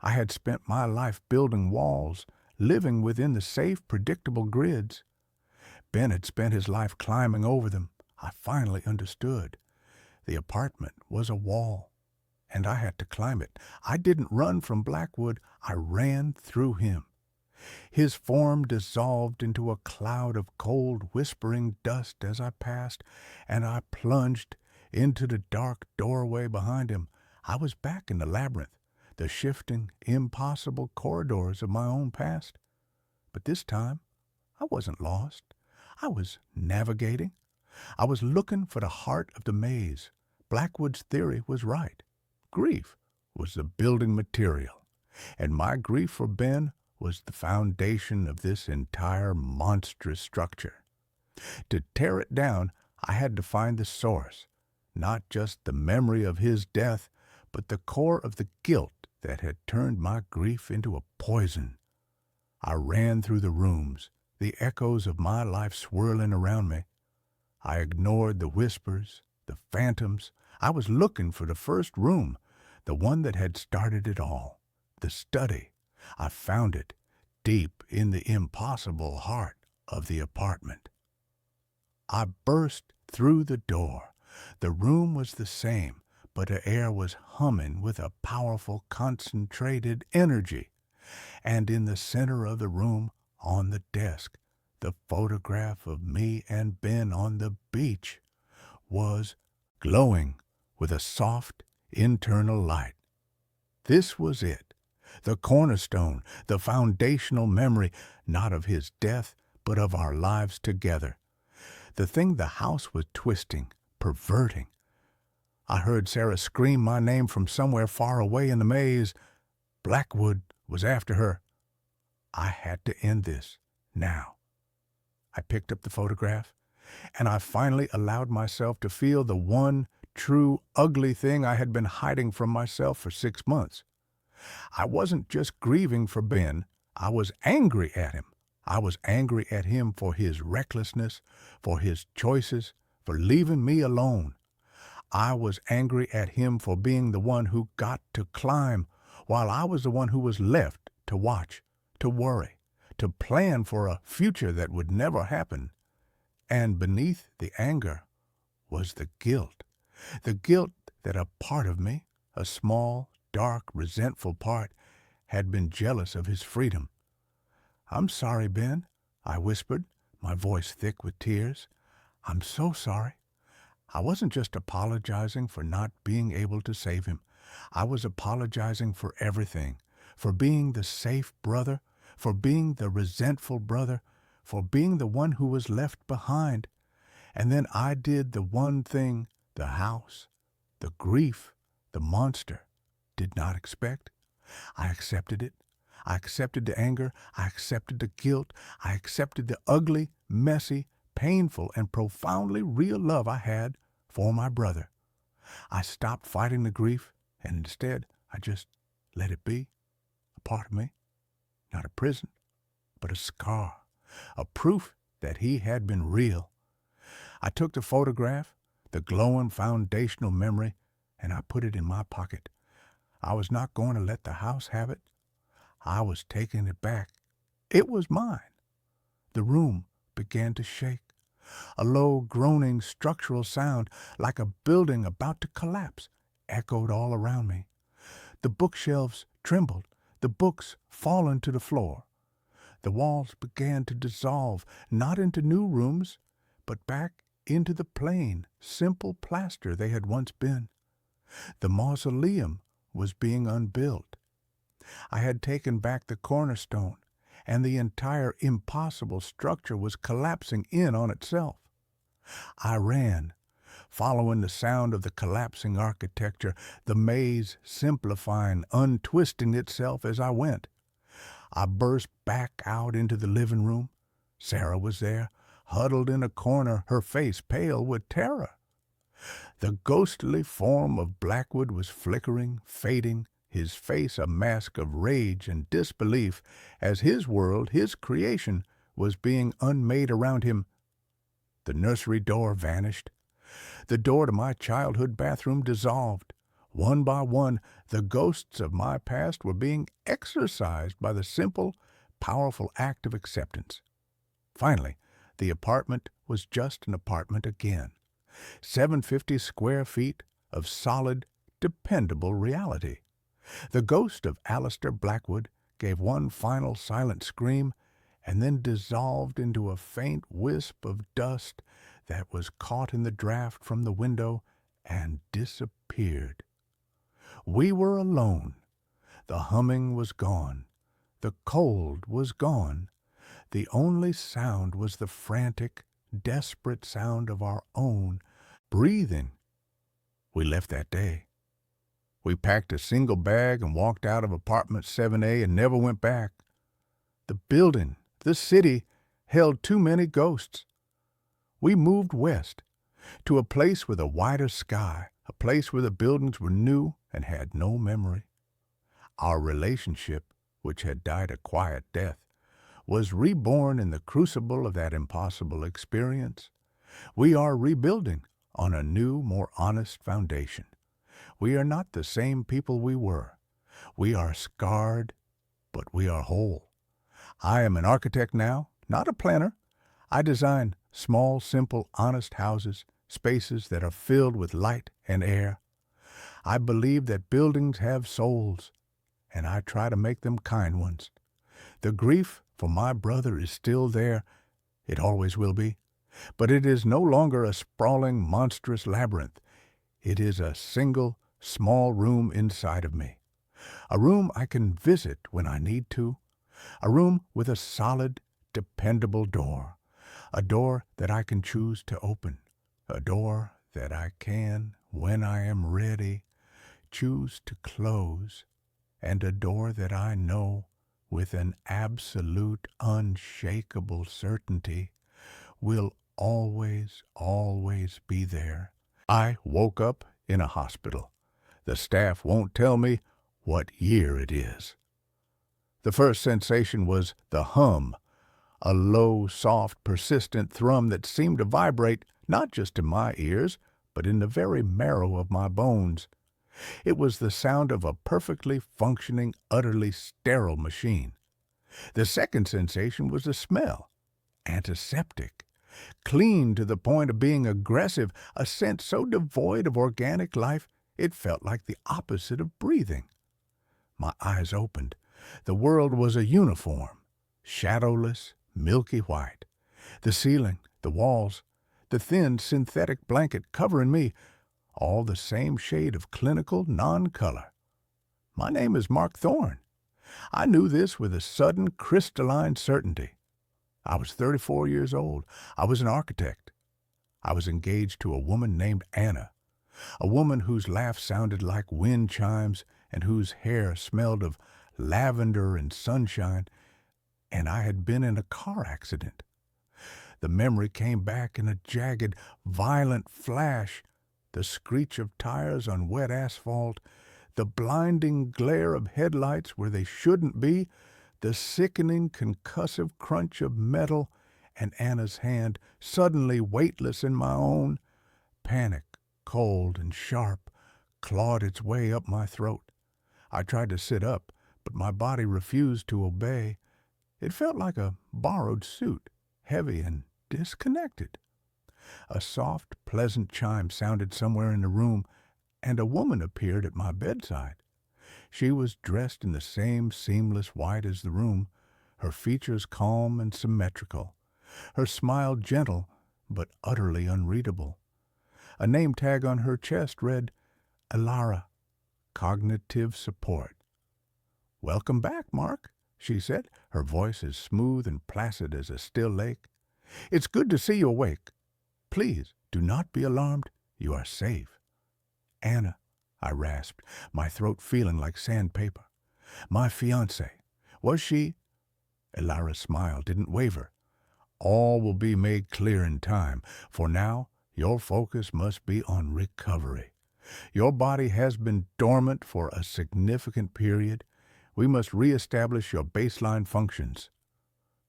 A: I had spent my life building walls, living within the safe, predictable grids. Ben had spent his life climbing over them. I finally understood. The apartment was a wall, and I had to climb it. I didn't run from Blackwood, I ran through him. His form dissolved into a cloud of cold, whispering dust as I passed, and I plunged into the dark doorway behind him. I was back in the labyrinth, the shifting, impossible corridors of my own past. But this time, I wasn't lost. I was navigating. I was looking for the heart of the maze. Blackwood's theory was right. Grief was the building material, and my grief for Ben was the foundation of this entire monstrous structure. To tear it down, I had to find the source, not just the memory of his death, but the core of the guilt that had turned my grief into a poison. I ran through the rooms, the echoes of my life swirling around me. I ignored the whispers, the phantoms. I was looking for the first room, the one that had started it all, the study. I found it deep in the impossible heart of the apartment. I burst through the door. The room was the same, but the air was humming with a powerful, concentrated energy. And in the center of the room, on the desk, the photograph of me and Ben on the beach was glowing with a soft internal light. This was it, the cornerstone, the foundational memory, not of his death, but of our lives together. The thing the house was twisting, perverting. I heard Sarah scream my name from somewhere far away in the maze. Blackwood was after her. I had to end this, now. I picked up the photograph, and I finally allowed myself to feel the one true ugly thing I had been hiding from myself for 6 months. I wasn't just grieving for Ben, I was angry at him. I was angry at him for his recklessness, for his choices, for leaving me alone. I was angry at him for being the one who got to climb, while I was the one who was left to watch, to worry, to plan for a future that would never happen. And beneath the anger was the guilt that a part of me, a small, dark, resentful part, had been jealous of his freedom. "I'm sorry, Ben," I whispered, my voice thick with tears. "I'm so sorry. I wasn't just apologizing for not being able to save him. I was apologizing for everything, for being the safe brother, for being the resentful brother, for being the one who was left behind. And then I did the one thing the house, the grief, the monster did not expect. I accepted it. I accepted the anger. I accepted the guilt. I accepted the ugly, messy, painful, and profoundly real love I had for my brother. I stopped fighting the grief, and instead I just let it be, a part of me, not a prison, but a scar, a proof that he had been real. I took the photograph, the glowing foundational memory, and I put it in my pocket. I was not going to let the house have it. I was taking it back. It was mine. The room began to shake. A low, groaning structural sound, like a building about to collapse, echoed all around me. The bookshelves trembled, the books fallen to the floor. The walls began to dissolve, not into new rooms, but back into the plain, simple plaster they had once been. The mausoleum was being unbuilt. I had taken back the cornerstone, and the entire impossible structure was collapsing in on itself. I ran, following the sound of the collapsing architecture, the maze simplifying, untwisting itself as I went. I burst back out into the living room. Sarah was there, huddled in a corner, her face pale with terror. The ghostly form of Blackwood was flickering, fading, his face a mask of rage and disbelief as his world, his creation, was being unmade around him. The nursery door vanished. The door to my childhood bathroom dissolved. One by one, the ghosts of my past were being exorcised by the simple, powerful act of acceptance. Finally, the apartment was just an apartment again. 750 square feet of solid, dependable reality. The ghost of Alistair Blackwood gave one final silent scream and then dissolved into a faint wisp of dust that was caught in the draft from the window and disappeared. We were alone. The humming was gone. The cold was gone. The only sound was the frantic, desperate sound of our own breathing. We left that day. We packed a single bag and walked out of apartment 7A and never went back. The building, the city, held too many ghosts. We moved west to a place with a wider sky, a place where the buildings were new and had no memory. Our relationship, which had died a quiet death, was reborn in the crucible of that impossible experience. We are rebuilding on a new, more honest foundation. We are not the same people we were. We are scarred, but we are whole. I am an architect now, not a planner. I design small, simple, honest houses, spaces that are filled with light and air. I believe that buildings have souls, and I try to make them kind ones. The grief for my brother is still there. It always will be. But it is no longer a sprawling, monstrous labyrinth. It is a single, small room inside of me. A room I can visit when I need to. A room with a solid, dependable door. A door that I can choose to open. A door that I can, when I am ready, choose to close. And a door that I know, with an absolute, unshakable certainty, will always, always be there. I woke up in a hospital. The staff won't tell me what year it is. The first sensation was the hum, a low, soft, persistent thrum that seemed to vibrate not just in my ears, but in the very marrow of my bones. It was the sound of a perfectly functioning, utterly sterile machine. The second sensation was the smell, antiseptic, clean to the point of being aggressive, a scent so devoid of organic life it felt like the opposite of breathing. My eyes opened. The world was a uniform, shadowless, milky white. The ceiling, the walls, the thin synthetic blanket covering me, all the same shade of clinical non-color. My name is Mark Thorne. I knew this with a sudden crystalline certainty. I was 34 years old. I was an architect. I was engaged to a woman named Anna, a woman whose laugh sounded like wind chimes and whose hair smelled of lavender and sunshine, and I had been in a car accident. The memory came back in a jagged, violent flash, the screech of tires on wet asphalt, the blinding glare of headlights where they shouldn't be, the sickening concussive crunch of metal, and Anna's hand, suddenly weightless in my own. Panic, cold and sharp, clawed its way up my throat. I tried to sit up, but my body refused to obey. It felt like a borrowed suit, heavy and disconnected. A soft, pleasant chime sounded somewhere in the room, and a woman appeared at my bedside. She was dressed in the same seamless white as the room, her features calm and symmetrical, her smile gentle but utterly unreadable. A name tag on her chest read, Elara, Cognitive Support. "Welcome back, Mark," she said, her voice as smooth and placid as a still lake. "It's good to see you awake. Please, do not be alarmed. You are safe." "Anna," I rasped, my throat feeling like sandpaper. "My fiancée. Was she—" Elara's smile didn't waver. "All will be made clear in time. For now, your focus must be on recovery. Your body has been dormant for a significant period. We must reestablish your baseline functions."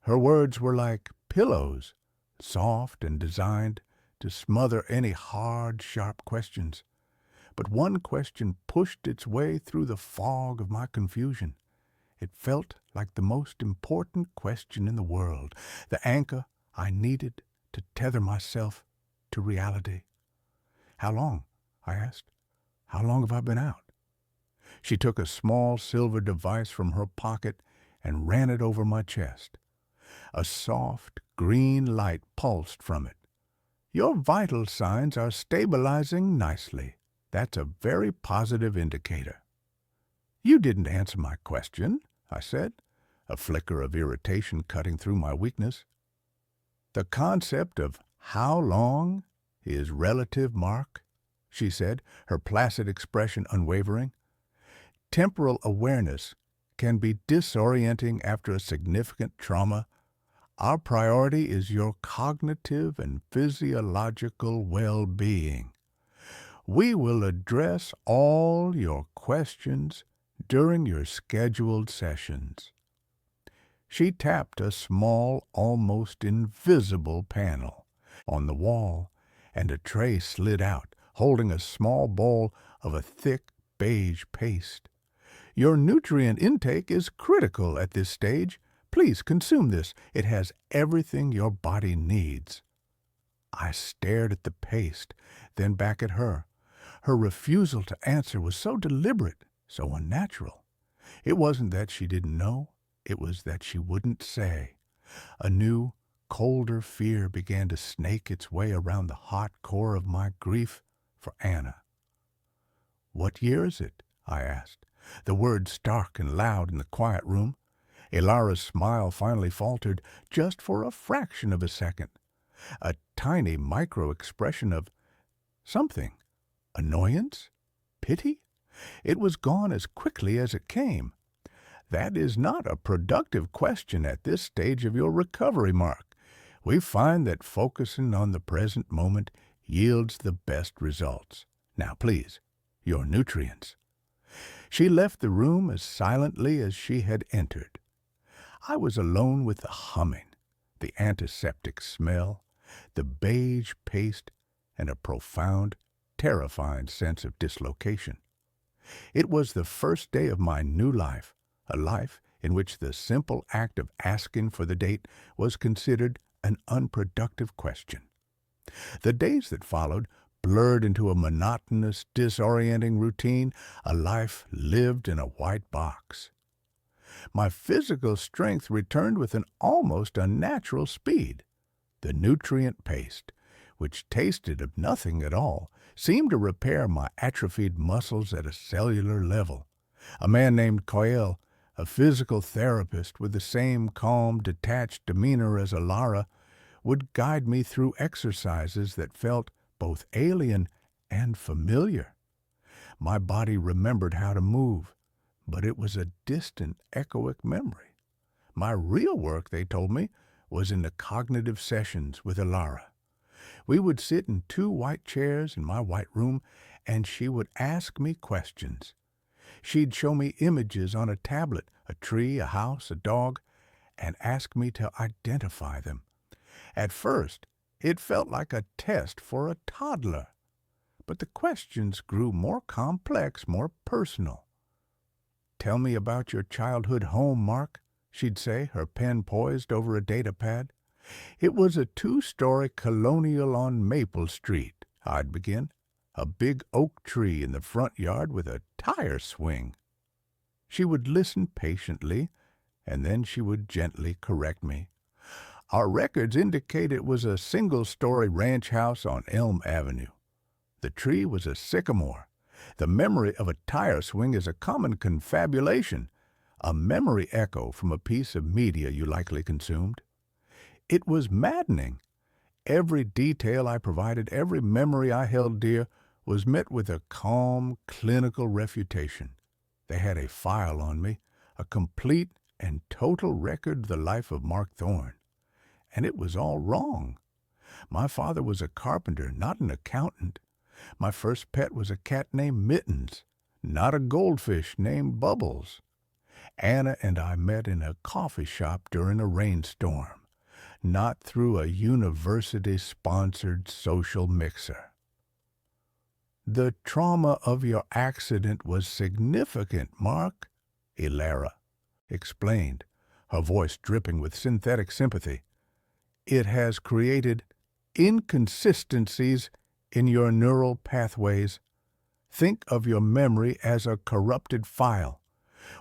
A: Her words were like pillows, soft and designed to smother any hard, sharp questions. But one question pushed its way through the fog of my confusion. It felt like the most important question in the world, the anchor I needed to tether myself to reality. How long? I asked. How long have I been out? She took a small silver device from her pocket and ran it over my chest. A soft, green light pulsed from it. Your vital signs are stabilizing nicely. That's a very positive indicator. You didn't answer my question, I said, a flicker of irritation cutting through my weakness. The concept of how long is relative, Mark, she said, her placid expression unwavering. Temporal awareness can be disorienting after a significant trauma. Our priority is your cognitive and physiological well-being. We will address all your questions during your scheduled sessions. She tapped a small, almost invisible panel on the wall, and a tray slid out, holding a small bowl of a thick beige paste. Your nutrient intake is critical at this stage. Please consume this. It has everything your body needs. I stared at the paste, then back at her. Her refusal to answer was so deliberate, so unnatural. It wasn't that she didn't know. It was that she wouldn't say. A new, colder fear began to snake its way around the hot core of my grief for Anna. What year is it? I asked, the words stark and loud in the quiet room. Ilara's smile finally faltered, just for a fraction of a second. A tiny micro-expression of something. Annoyance? Pity? It was gone as quickly as it came. That is not a productive question at this stage of your recovery, Mark. We find that focusing on the present moment yields the best results. Now, please, your nutrients. She left the room as silently as she had entered. I was alone with the humming, the antiseptic smell, the beige paste, and a profound, terrifying sense of dislocation. It was the first day of my new life, a life in which the simple act of asking for the date was considered an unproductive question. The days that followed blurred into a monotonous, disorienting routine, a life lived in a white box. My physical strength returned with an almost unnatural speed. The nutrient paste, which tasted of nothing at all, seemed to repair my atrophied muscles at a cellular level. A man named Coyle, a physical therapist with the same calm, detached demeanor as Ilara, would guide me through exercises that felt both alien and familiar. My body remembered how to move, but it was a distant, echoic memory. My real work, they told me, was in the cognitive sessions with Ilara. We would sit in 2 white chairs in my white room, and she would ask me questions. She'd show me images on a tablet, a tree, a house, a dog, and ask me to identify them. At first, it felt like a test for a toddler. But the questions grew more complex, more personal. "Tell me about your childhood home, Mark," she'd say, her pen poised over a data pad. "It was a 2-story colonial on Maple Street," I'd begin. "A big oak tree in the front yard with a tire swing." She would listen patiently, and then she would gently correct me. "Our records indicate it was a single-story ranch house on Elm Avenue. The tree was a sycamore. The memory of a tire swing is a common confabulation, a memory echo from a piece of media you likely consumed." It was maddening. Every detail I provided, every memory I held dear, was met with a calm, clinical refutation. They had a file on me, a complete and total record of the life of Mark Thorne. And it was all wrong. My father was a carpenter, not an accountant. My first pet was a cat named Mittens, not a goldfish named Bubbles. Anna and I met in a coffee shop during a rainstorm, not through a university-sponsored social mixer. "The trauma of your accident was significant, Mark," Ilara explained, her voice dripping with synthetic sympathy. "It has created inconsistencies in your neural pathways. Think of your memory as a corrupted file.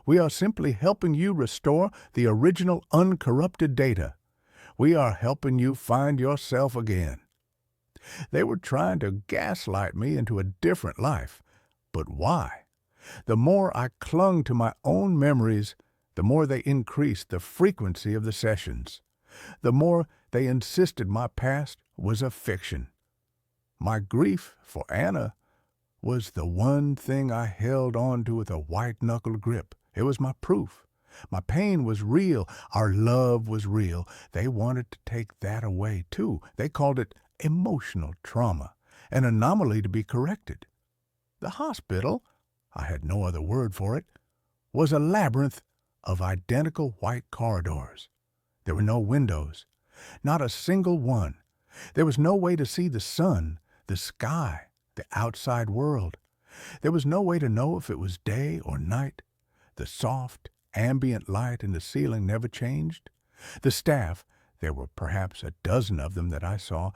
A: We are simply helping you restore the original uncorrupted data. We are helping you find yourself again. They were trying to gaslight me into a different life. But why? The more I clung to my own memories, the more they increased the frequency of the sessions. The more they insisted my past was a fiction. My grief for Anna was the one thing I held on to with a white-knuckled grip. It was my proof. My pain was real. Our love was real. They wanted to take that away, too. They called it emotional trauma, an anomaly to be corrected. The hospital, I had no other word for it, was a labyrinth of identical white corridors. There were no windows, not a single one. There was no way to see the sun, the sky, the outside world. There was no way to know if it was day or night. The soft, ambient light in the ceiling never changed. The staff, there were perhaps a dozen of them that I saw,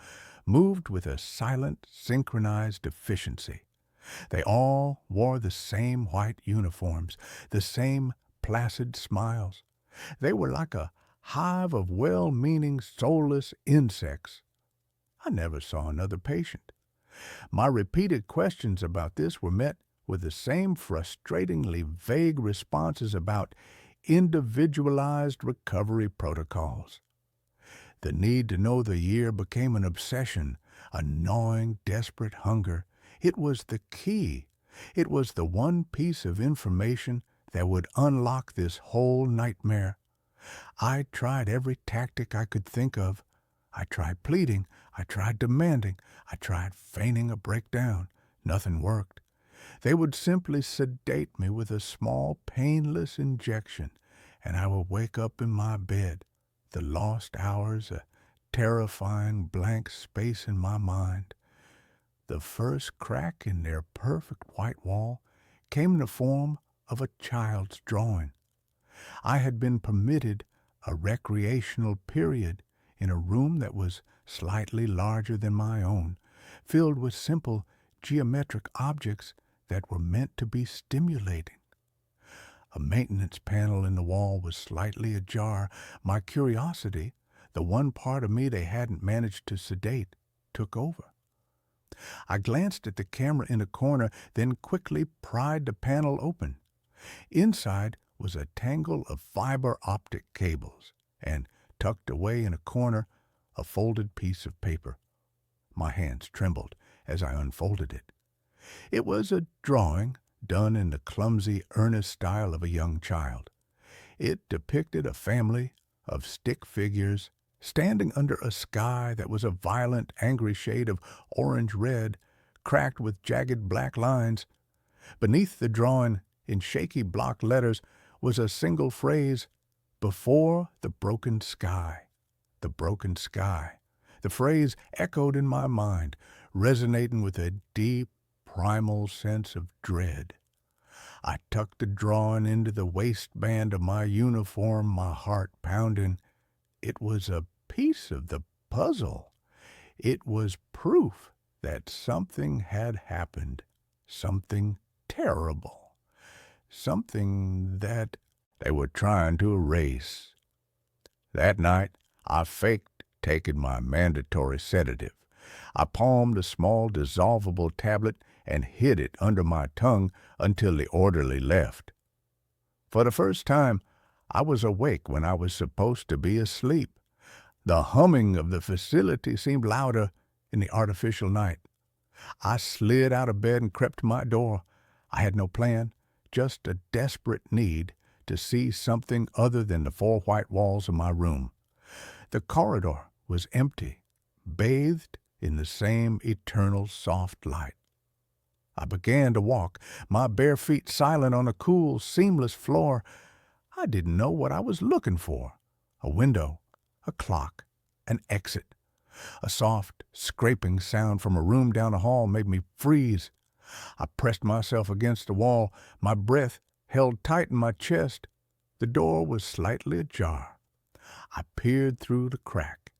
A: moved with a silent, synchronized efficiency. They all wore the same white uniforms, the same placid smiles. They were like a hive of well-meaning, soulless insects. I never saw another patient. My repeated questions about this were met with the same frustratingly vague responses about individualized recovery protocols. The need to know the year became an obsession, a gnawing, desperate hunger. It was the key. It was the one piece of information that would unlock this whole nightmare. I tried every tactic I could think of. I tried pleading. I tried demanding. I tried feigning a breakdown. Nothing worked. They would simply sedate me with a small, painless injection, and I would wake up in my bed, the lost hours, a terrifying blank space in my mind. The first crack in their perfect white wall came in the form of a child's drawing. I had been permitted a recreational period in a room that was slightly larger than my own, filled with simple geometric objects that were meant to be stimulating. A maintenance panel in the wall was slightly ajar. My curiosity, the one part of me they hadn't managed to sedate, took over. I glanced at the camera in a corner, then quickly pried the panel open. Inside was a tangle of fiber optic cables, and tucked away in a corner, a folded piece of paper. My hands trembled as I unfolded it. It was a drawing done in the clumsy, earnest style of a young child. It depicted a family of stick figures standing under a sky that was a violent, angry shade of orange-red, cracked with jagged black lines. Beneath the drawing, in shaky block letters, was a single phrase, "Before the broken sky." The broken sky. The phrase echoed in my mind, resonating with a deep, primal sense of dread. I tucked the drawing into the waistband of my uniform, my heart pounding. It was a piece of the puzzle. It was proof that something had happened, something terrible, something that they were trying to erase. That night, I faked taking my mandatory sedative. I palmed a small dissolvable tablet and hid it under my tongue until the orderly left. For the first time, I was awake when I was supposed to be asleep. The humming of the facility seemed louder in the artificial night. I slid out of bed and crept to my door. I had no plan, just a desperate need to see something other than the four white walls of my room. The corridor was empty, bathed in the same eternal soft light. I began to walk, my bare feet silent on a cool, seamless floor. I didn't know what I was looking for. A window, a clock, an exit. A soft, scraping sound from a room down the hall made me freeze. I pressed myself against the wall, my breath held tight in my chest. The door was slightly ajar. I peered through the crack.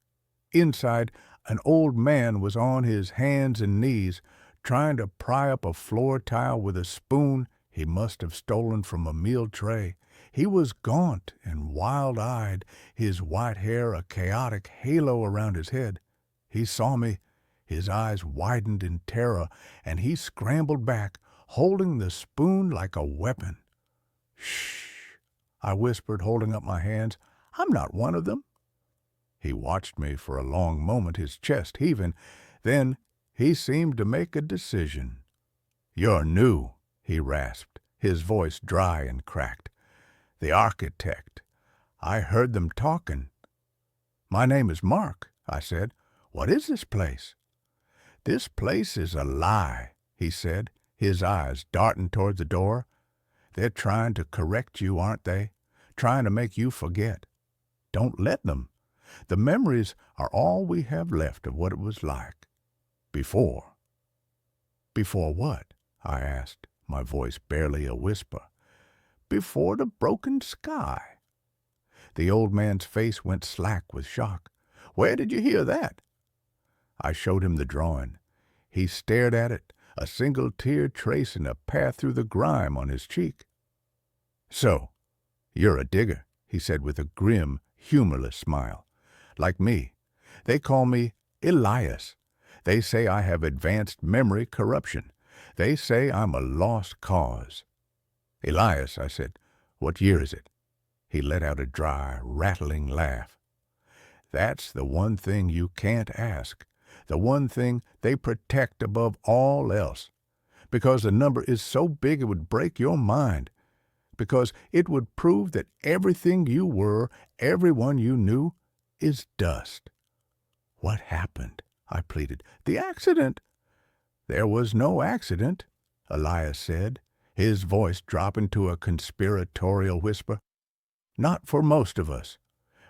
A: Inside, An old man was on his hands and knees, trying to pry up a floor tile with a spoon he must have stolen from a meal tray. He was gaunt and wild-eyed, his white hair a chaotic halo around his head. He saw me. His eyes widened in terror, and he scrambled back, holding the spoon like a weapon. "Shh," I whispered, holding up my hands. "I'm not one of them." He watched me for a long moment, his chest heaving. Then he seemed to make a decision. "You're new," he rasped, his voice dry and cracked. "The architect. I heard them talking." "My name is Mark," I said. "What is this place?" "This place is a lie," he said, his eyes darting toward the door. "They're trying to correct you, aren't they? Trying to make you forget. Don't let them. The memories are all we have left of what it was like. Before." "Before what?" I asked, my voice barely a whisper. "Before the broken sky." The old man's face went slack with shock. "Where did you hear that?" I showed him the drawing. He stared at it, a single tear tracing a path through the grime on his cheek. "So, you're a digger," he said with a grim, humorless smile. "Like me. They call me Elias. They say I have advanced memory corruption. They say I'm a lost cause." "Elias," I said, "what year is it?" He let out a dry, rattling laugh. "That's the one thing you can't ask, the one thing they protect above all else, because the number is so big it would break your mind, because it would prove that everything you were, everyone you knew, is dust." "What happened?" I pleaded. "The accident." "There was no accident," Elias said, his voice dropping to a conspiratorial whisper. "Not for most of us.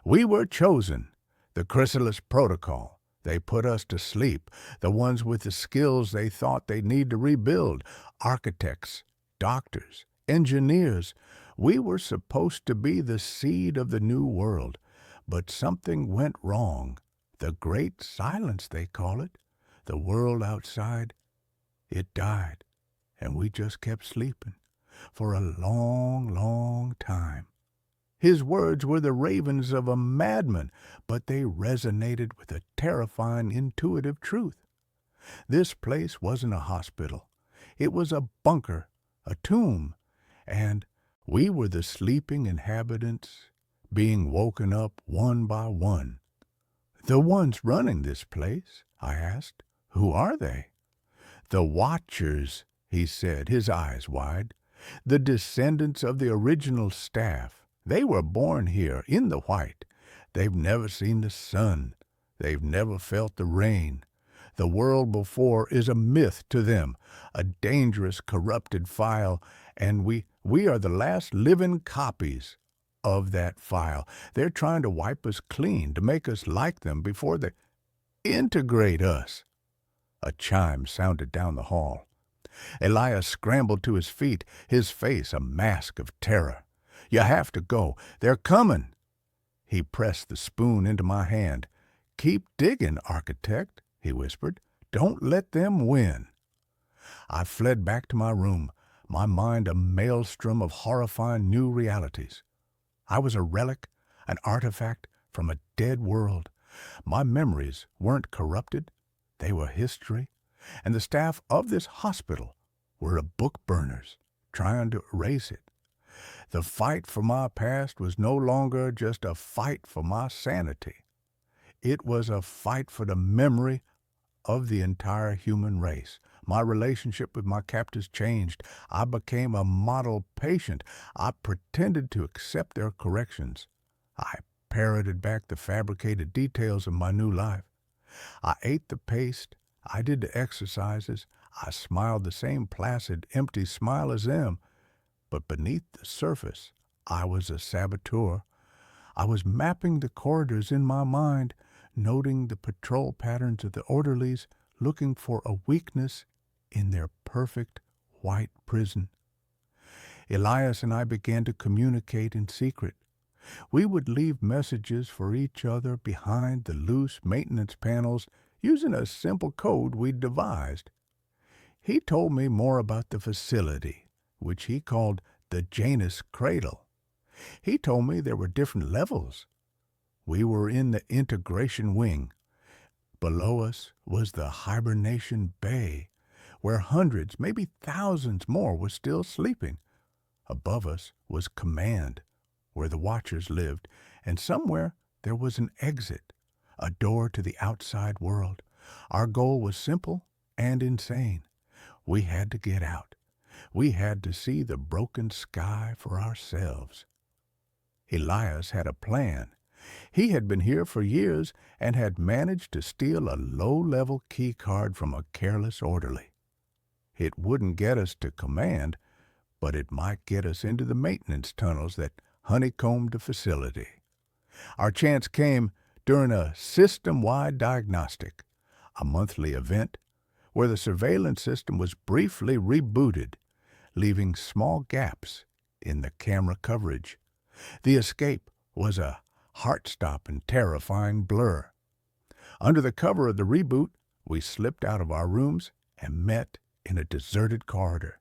A: We were chosen. The chrysalis protocol. They put us to sleep, the ones with the skills they thought they'd need to rebuild. Architects, doctors, engineers. We were supposed to be the seed of the new world. But something went wrong. The Great Silence, they call it. The world outside, it died, and we just kept sleeping for a long, long time." His words were the ravings of a madman, but they resonated with a terrifying intuitive truth. This place wasn't a hospital. It was a bunker, a tomb, and we were the sleeping inhabitants being woken up one by one. "The ones running this place?" I asked. "Who are they?" "The Watchers," he said, his eyes wide. "The descendants of the original staff. They were born here, in the white. They've never seen the sun. They've never felt the rain. The world before is a myth to them, a dangerous, corrupted file, and we are the last living copies of that file. They're trying to wipe us clean, to make us like them before they integrate us." A chime sounded down the hall. Elias scrambled to his feet, his face a mask of terror. "You have to go. They're coming." He pressed the spoon into my hand. "Keep digging, architect," he whispered. "Don't let them win." I fled back to my room, my mind a maelstrom of horrifying new realities. I was a relic, an artifact from a dead world. My memories weren't corrupted. They were history, and the staff of this hospital were book burners trying to erase it. The fight for my past was no longer just a fight for my sanity. It was a fight for the memory of the entire human race. My relationship with my captors changed. I became a model patient. I pretended to accept their corrections. I parroted back the fabricated details of my new life. I ate the paste. I did the exercises. I smiled the same placid, empty smile as them. But beneath the surface, I was a saboteur. I was mapping the corridors in my mind, noting the patrol patterns of the orderlies, looking for a weakness in their perfect white prison. Elias and I began to communicate in secret. We would leave messages for each other behind the loose maintenance panels using a simple code we'd devised. He told me more about the facility, which he called the Janus Cradle. He told me there were different levels. We were in the integration wing. Below us was the hibernation bay, where hundreds, maybe thousands more were still sleeping. Above us was command, where the watchers lived, and somewhere there was an exit, a door to the outside world. Our goal was simple and insane. We had to get out. We had to see the broken sky for ourselves. Elias had a plan. He had been here for years and had managed to steal a low-level key card from a careless orderly. It wouldn't get us to command, but it might get us into the maintenance tunnels that honeycombed the facility. Our chance came during a system-wide diagnostic, a monthly event where the surveillance system was briefly rebooted, leaving small gaps in the camera coverage. The escape was a heart-stopping, terrifying blur. Under the cover of the reboot, we slipped out of our rooms and met in a deserted corridor.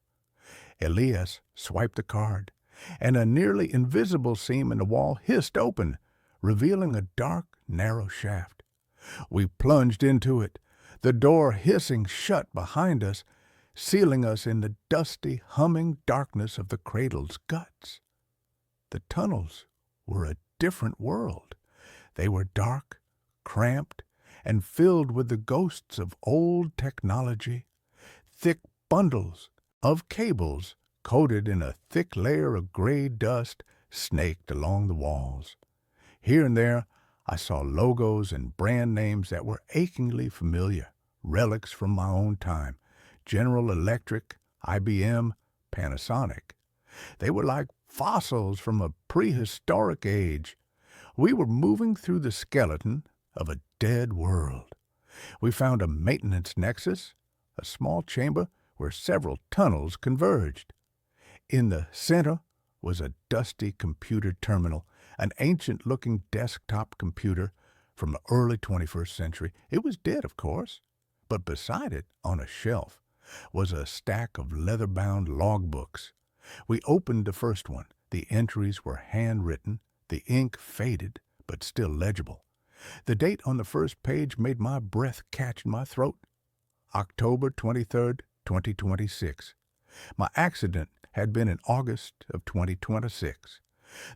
A: Elias swiped the card, and a nearly invisible seam in the wall hissed open, revealing a dark, narrow shaft. We plunged into it, the door hissing shut behind us, sealing us in the dusty, humming darkness of the cradle's guts. The tunnels were a different world. They were dark, cramped, and filled with the ghosts of old technology. Thick bundles of cables coated in a thick layer of gray dust snaked along the walls. Here and there, I saw logos and brand names that were achingly familiar, relics from my own time: General Electric, IBM, Panasonic. They were like fossils from a prehistoric age. We were moving through the skeleton of a dead world. We found a maintenance nexus, a small chamber where several tunnels converged. In the center was a dusty computer terminal, an ancient-looking desktop computer from the early 21st century. It was dead, of course, but beside it, on a shelf, was a stack of leather-bound logbooks. We opened the first one. The entries were handwritten, the ink faded, but still legible. The date on the first page made my breath catch in my throat. October 23rd, 2026. My accident had been in August of 2026.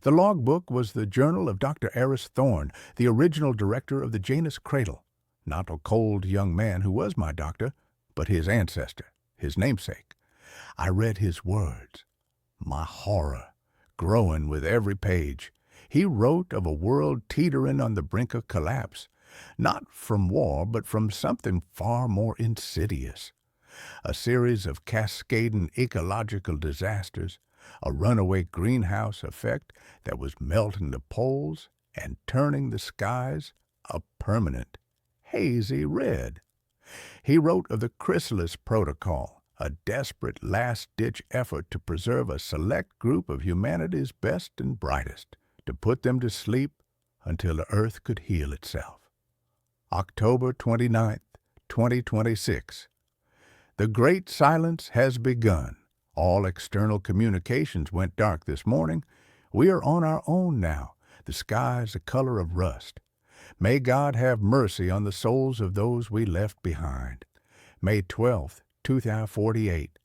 A: The logbook was the journal of Dr. Eris Thorne, the original director of the Janus Cradle. Not a cold young man who was my doctor, but his ancestor, his namesake. I read his words, my horror growing with every page. He wrote of a world teetering on the brink of collapse, not from war, but from something far more insidious. A series of cascading ecological disasters, a runaway greenhouse effect that was melting the poles and turning the skies a permanent, hazy red. He wrote of the Chrysalis Protocol, a desperate last-ditch effort to preserve a select group of humanity's best and brightest, to put them to sleep until the earth could heal itself. October 29th, 2026. The great silence has begun. All external communications went dark this morning. We are on our own now. The sky is the color of rust. May God have mercy on the souls of those we left behind. May 12th, 2048.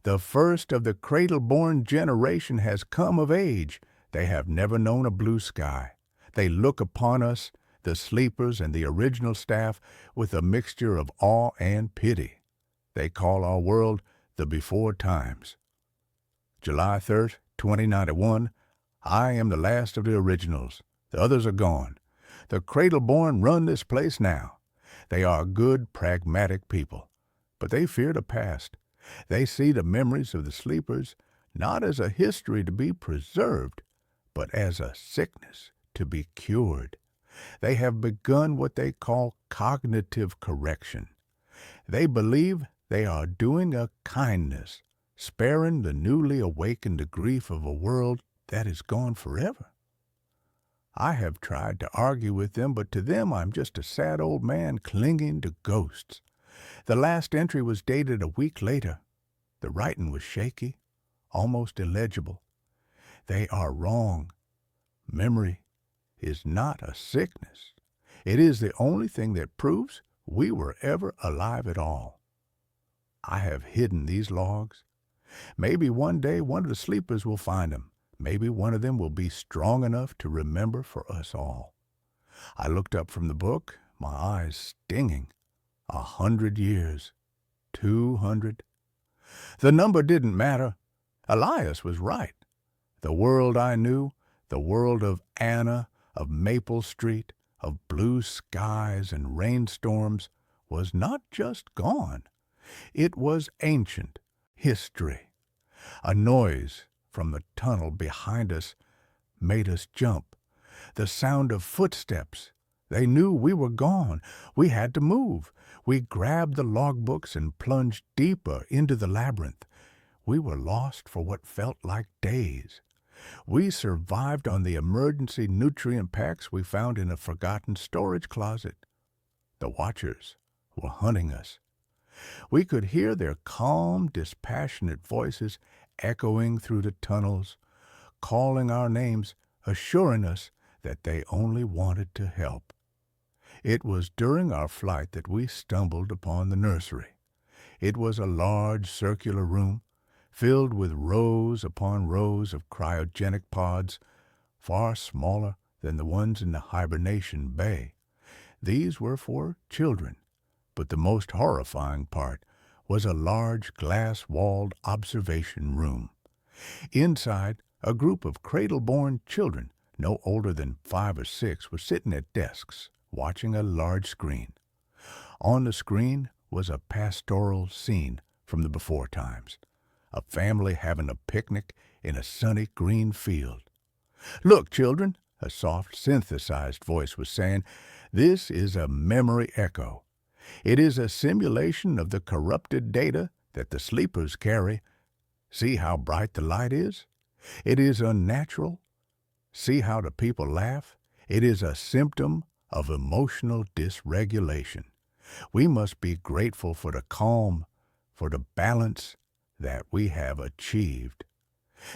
A: The first of the cradle-born generation has come of age. They have never known a blue sky. They look upon us, the sleepers and the original staff, with a mixture of awe and pity. They call our world the before times. July 3rd, 2091. I am the last of the originals. The others are gone. The cradle-born run this place now. They are good, pragmatic people, but they fear the past. They see the memories of the sleepers not as a history to be preserved, but as a sickness to be cured. They have begun what they call cognitive correction. They believe they are doing a kindness, sparing the newly awakened the grief of a world that is gone forever. I have tried to argue with them, but to them I'm just a sad old man clinging to ghosts. The last entry was dated a week later. The writing was shaky, almost illegible. They are wrong. Memory is not a sickness. It is the only thing that proves we were ever alive at all. I have hidden these logs. Maybe one day one of the sleepers will find them. Maybe one of them will be strong enough to remember for us all. I looked up from the book, my eyes stinging. 100 years. 200. The number didn't matter. Elias was right. The world I knew, the world of Anna, of Maple Street, of blue skies and rainstorms, was not just gone. It was ancient history. A noise from the tunnel behind us made us jump. The sound of footsteps. They knew we were gone. We had to move. We grabbed the logbooks and plunged deeper into the labyrinth. We were lost for what felt like days. We survived on the emergency nutrient packs we found in a forgotten storage closet. The watchers were hunting us. We could hear their calm, dispassionate voices echoing through the tunnels, calling our names, assuring us that they only wanted to help. It was during our flight that we stumbled upon the nursery. It was a large circular room, filled with rows upon rows of cryogenic pods, far smaller than the ones in the hibernation bay. These were for children, but the most horrifying part was a large glass-walled observation room. Inside, a group of cradle-born children, no older than 5 or 6, were sitting at desks, watching a large screen. On the screen was a pastoral scene from the before times, a family having a picnic in a sunny green field. "Look, children," a soft, synthesized voice was saying, "this is a memory echo. It is a simulation of the corrupted data that the sleepers carry. See how bright the light is? It is unnatural. See how the people laugh? It is a symptom of emotional dysregulation. We must be grateful for the calm, for the balance that we have achieved."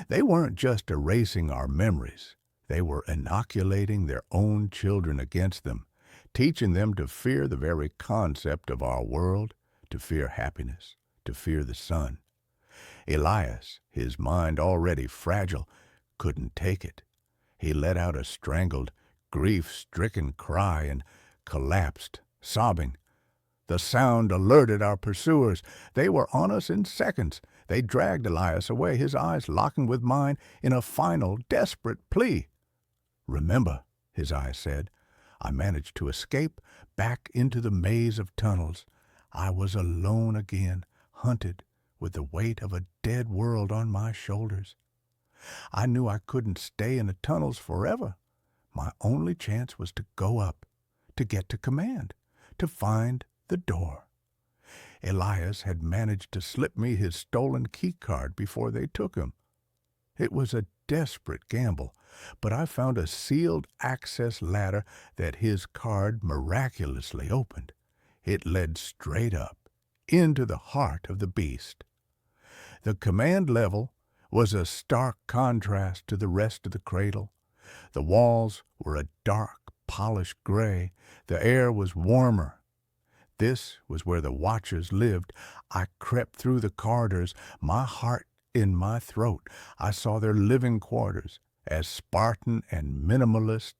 A: They weren't just erasing our memories. They were inoculating their own children against them, teaching them to fear the very concept of our world, to fear happiness, to fear the sun. Elias, his mind already fragile, couldn't take it. He let out a strangled, grief-stricken cry and collapsed, sobbing. The sound alerted our pursuers. They were on us in seconds. They dragged Elias away, his eyes locking with mine in a final, desperate plea. "Remember," his eyes said, "I managed to escape back into the maze of tunnels. I was alone again, hunted, with the weight of a dead world on my shoulders. I knew I couldn't stay in the tunnels forever. My only chance was to go up, to get to command, to find the door. Elias had managed to slip me his stolen key card before they took him. It was a desperate gamble, but I found a sealed access ladder that his card miraculously opened. It led straight up, into the heart of the beast. The command level was a stark contrast to the rest of the cradle. The walls were a dark, polished gray. The air was warmer. This was where the watchers lived. I crept through the corridors, my heart in my throat. I saw their living quarters, as Spartan and minimalist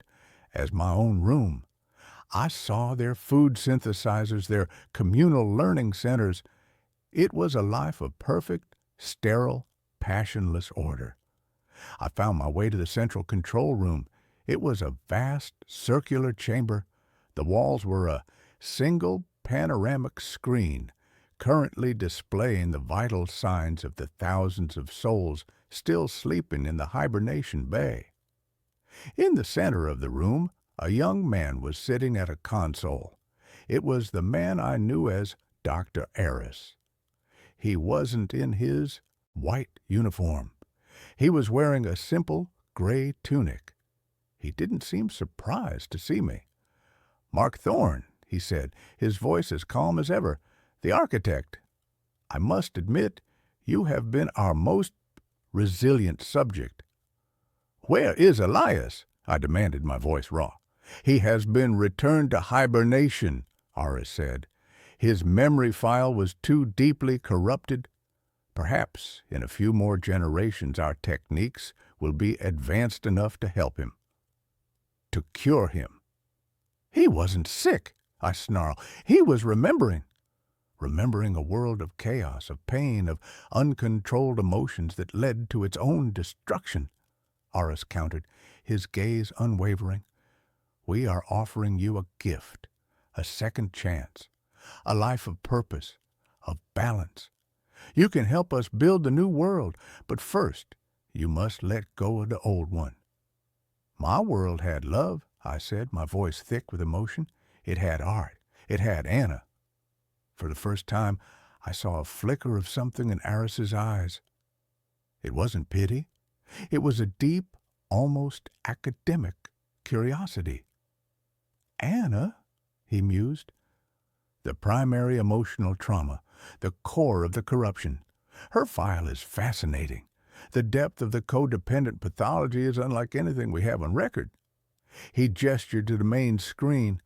A: as my own room. I saw their food synthesizers, their communal learning centers. It was a life of perfect, sterile, passionless order. I found my way to the central control room. It was a vast, circular chamber. The walls were a single panoramic screen, currently displaying the vital signs of the thousands of souls still sleeping in the hibernation bay. In the center of the room, a young man was sitting at a console. It was the man I knew as Dr. Aris. He wasn't in his white uniform. He was wearing a simple gray tunic. He didn't seem surprised to see me. "Mark Thorne," he said, his voice as calm as ever. "The architect. I must admit, you have been our most resilient subject." "Where is Elias?" I demanded, my voice raw. "He has been returned to hibernation," Aris said. "His memory file was too deeply corrupted. Perhaps in a few more generations our techniques will be advanced enough to help him, to cure him." "He wasn't sick," I snarled. "He was remembering." "Remembering a world of chaos, of pain, of uncontrolled emotions that led to its own destruction," Aris countered, his gaze unwavering. "We are offering you a gift, a second chance, a life of purpose, of balance. You can help us build the new world, but first you must let go of the old one." "My world had love," I said, my voice thick with emotion. "It had art. It had Anna." For the first time, I saw a flicker of something in Aris's eyes. It wasn't pity. It was a deep, almost academic curiosity. "Anna," he mused. "The primary emotional trauma, the core of the corruption. Her file is fascinating. The depth of the codependent pathology is unlike anything we have on record." He gestured to the main screen.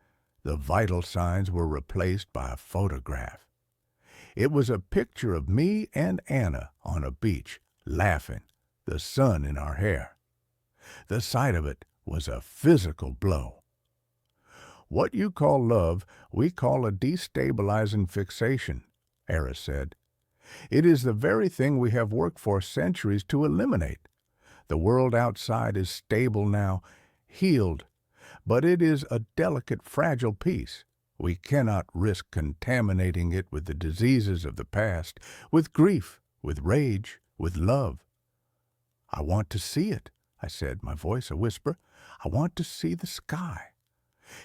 A: The vital signs were replaced by a photograph. It was a picture of me and Anna on a beach, laughing, the sun in our hair. The sight of it was a physical blow. "What you call love, we call a destabilizing fixation," Aris said. "It is the very thing we have worked for centuries to eliminate. The world outside is stable now, healed, but it is a delicate, fragile piece. We cannot risk contaminating it with the diseases of the past, with grief, with rage, with love." "I want to see it," I said, my voice a whisper. "I want to see the sky."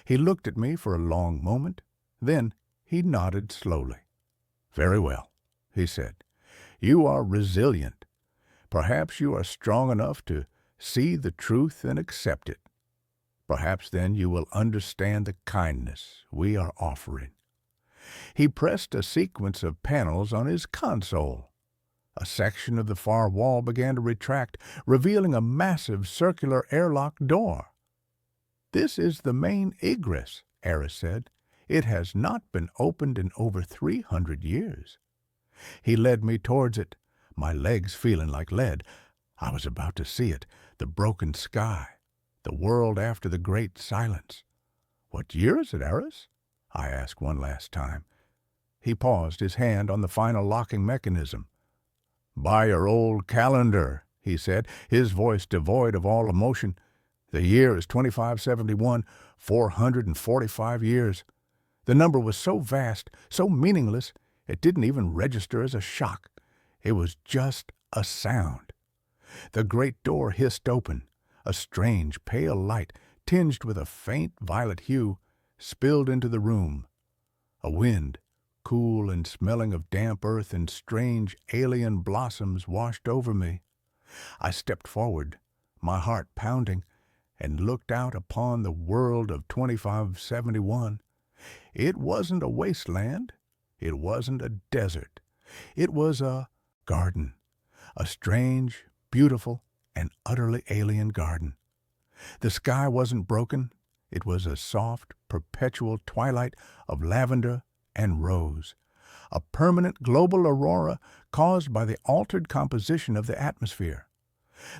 A: He looked at me for a long moment. Then he nodded slowly. "Very well," he said. "You are resilient. Perhaps you are strong enough to see the truth and accept it. Perhaps then you will understand the kindness we are offering." He pressed a sequence of panels on his console. A section of the far wall began to retract, revealing a massive circular airlock door. "This is the main egress," Aris said. "It has not been opened in over 300 years. He led me towards it, my legs feeling like lead. I was about to see it, the broken sky, the world after the great silence. "What year is it, Aris?" I asked one last time. He paused, his hand on the final locking mechanism. "By your old calendar," he said, his voice devoid of all emotion. "The year is 2571, 445 years. The number was so vast, so meaningless, it didn't even register as a shock. It was just a sound." The great door hissed open. A strange, pale light, tinged with a faint violet hue, spilled into the room. A wind, cool and smelling of damp earth and strange alien blossoms, washed over me. I stepped forward, my heart pounding, and looked out upon the world of 2571. It wasn't a wasteland. It wasn't a desert. It was a garden, a strange, beautiful, and utterly alien garden. The sky wasn't broken. It was a soft, perpetual twilight of lavender and rose, a permanent global aurora caused by the altered composition of the atmosphere.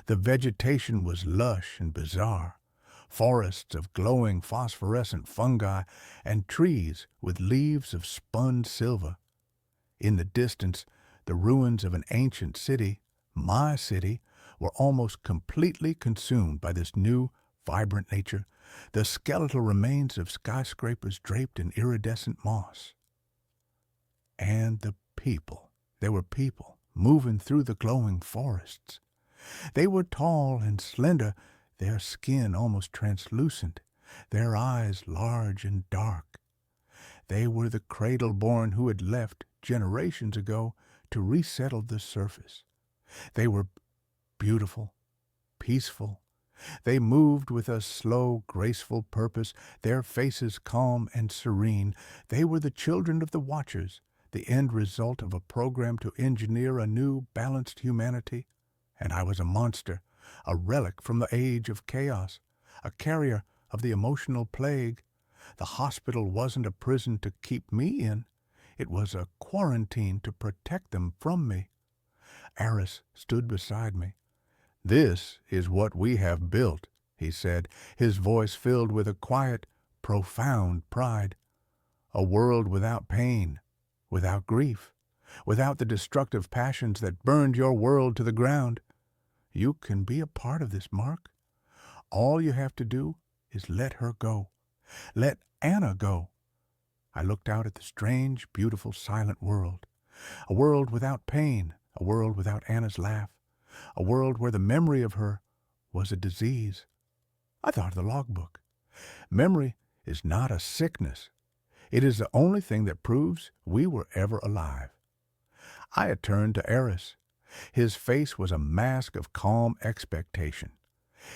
A: The vegetation was lush and bizarre, forests of glowing phosphorescent fungi and trees with leaves of spun silver. In the distance, the ruins of an ancient city, my city, were almost completely consumed by this new, vibrant nature, the skeletal remains of skyscrapers draped in iridescent moss. And the people. There were people moving through the glowing forests. They were tall and slender, their skin almost translucent, their eyes large and dark. They were the cradle-born who had left generations ago to resettle the surface. They were beautiful, peaceful. They moved with a slow, graceful purpose, their faces calm and serene. They were the children of the Watchers, the end result of a program to engineer a new, balanced humanity. And I was a monster, a relic from the age of chaos, a carrier of the emotional plague. The hospital wasn't a prison to keep me in. It was a quarantine to protect them from me. Aris stood beside me. "This is what we have built," he said, his voice filled with a quiet, profound pride. "A world without pain, without grief, without the destructive passions that burned your world to the ground. You can be a part of this, Mark. All you have to do is let her go. Let Anna go." I looked out at the strange, beautiful, silent world. A world without pain, a world without Anna's laugh, a world where the memory of her was a disease. I thought of the logbook. Memory is not a sickness. It is the only thing that proves we were ever alive. I had turned to Eris. His face was a mask of calm expectation.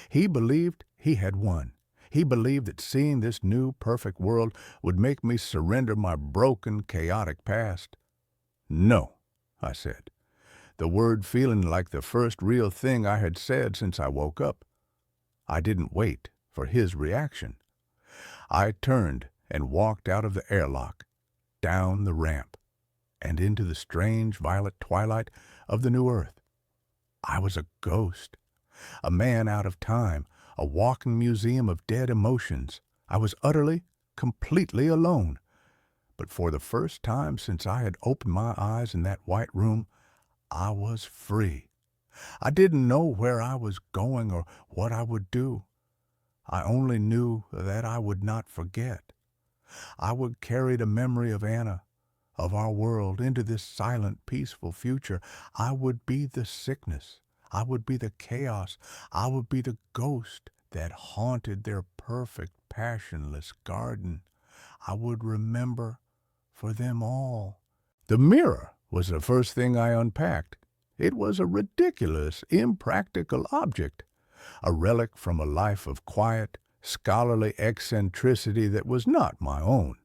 A: He believed he had won. He believed that seeing this new, perfect world would make me surrender my broken, chaotic past. "No," I said, the word feeling like the first real thing I had said since I woke up. I didn't wait for his reaction. I turned and walked out of the airlock, down the ramp, and into the strange violet twilight of the new earth. I was a ghost, a man out of time, a walking museum of dead emotions. I was utterly, completely alone. But for the first time since I had opened my eyes in that white room, I was free. I didn't know where I was going or what I would do. I only knew that I would not forget. I would carry the memory of Anna, of our world, into this silent, peaceful future. I would be the sickness. I would be the chaos. I would be the ghost that haunted their perfect, passionless garden. I would remember for them all. The mirror was the first thing I unpacked. It was a ridiculous, impractical object, a relic from a life of quiet, scholarly eccentricity that was not my own.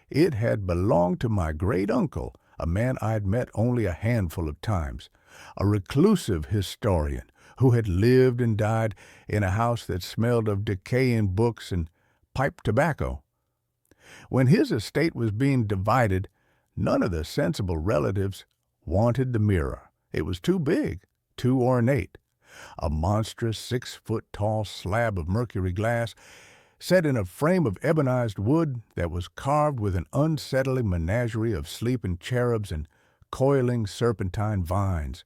A: It had belonged to my great-uncle, a man I'd met only a handful of times, a reclusive historian who had lived and died in a house that smelled of decaying books and pipe tobacco. When his estate was being divided, none of the sensible relatives wanted the mirror. It was too big, too ornate. A monstrous 6-foot-tall slab of mercury glass set in a frame of ebonized wood that was carved with an unsettling menagerie of sleeping cherubs and coiling serpentine vines.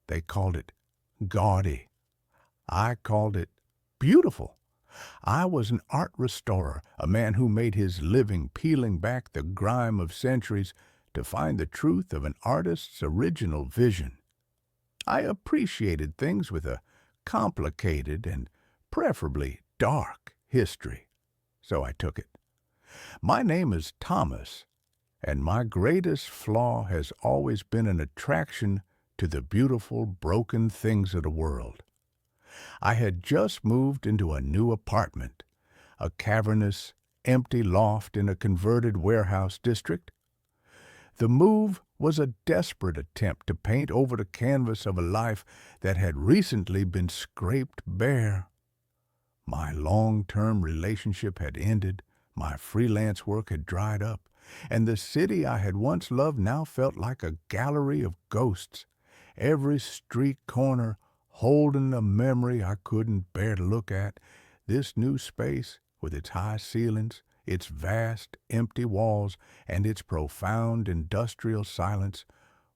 A: They called it gaudy. I called it beautiful. I was an art restorer, a man who made his living peeling back the grime of centuries to find the truth of an artist's original vision. I appreciated things with a complicated and preferably dark history, so I took it. My name is Thomas, and my greatest flaw has always been an attraction to the beautiful, broken things of the world. I had just moved into a new apartment, a cavernous, empty loft in a converted warehouse district. The move was a desperate attempt to paint over the canvas of a life that had recently been scraped bare. My long-term relationship had ended, my freelance work had dried up, and the city I had once loved now felt like a gallery of ghosts, every street corner holding a memory I couldn't bear to look at. This new space, with its high ceilings, its vast, empty walls, and its profound industrial silence,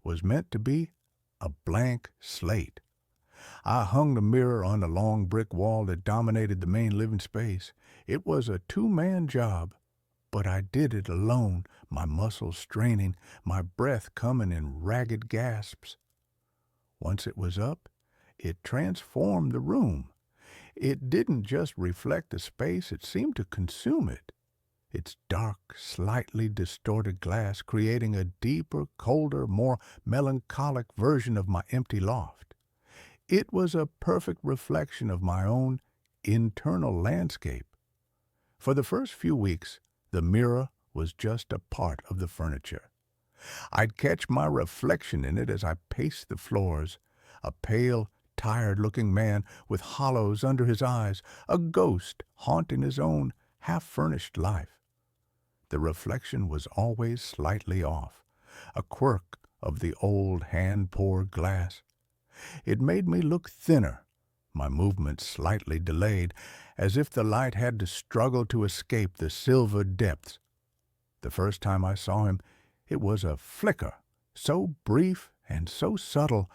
A: was meant to be a blank slate. I hung the mirror on the long brick wall that dominated the main living space. It was a two-man job, but I did it alone, my muscles straining, my breath coming in ragged gasps. Once it was up, it transformed the room. It didn't just reflect the space, it seemed to consume it. Its dark, slightly distorted glass creating a deeper, colder, more melancholic version of my empty loft. It was a perfect reflection of my own internal landscape. For the first few weeks, the mirror was just a part of the furniture. I'd catch my reflection in it as I paced the floors, a pale, tired-looking man with hollows under his eyes, a ghost haunting his own half-furnished life. The reflection was always slightly off, a quirk of the old hand-poured glass. It made me look thinner, my movements slightly delayed, as if the light had to struggle to escape the silver depths. The first time I saw him, it was a flicker, so brief and so subtle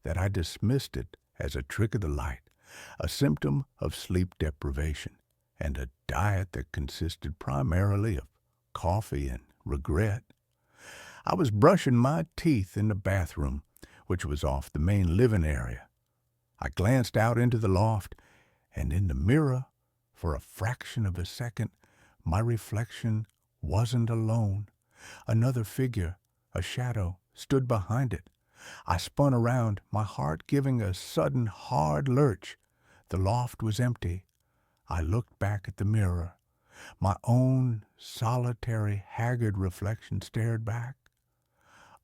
A: that I dismissed it as a trick of the light, a symptom of sleep deprivation, and a diet that consisted primarily of coffee and regret. I was brushing my teeth in the bathroom, which was off the main living area. I glanced out into the loft, and in the mirror, for a fraction of a second, my reflection wasn't alone. Another figure, a shadow, stood behind it. I spun around, my heart giving a sudden hard lurch. The loft was empty. I looked back at the mirror. My own solitary, haggard reflection stared back.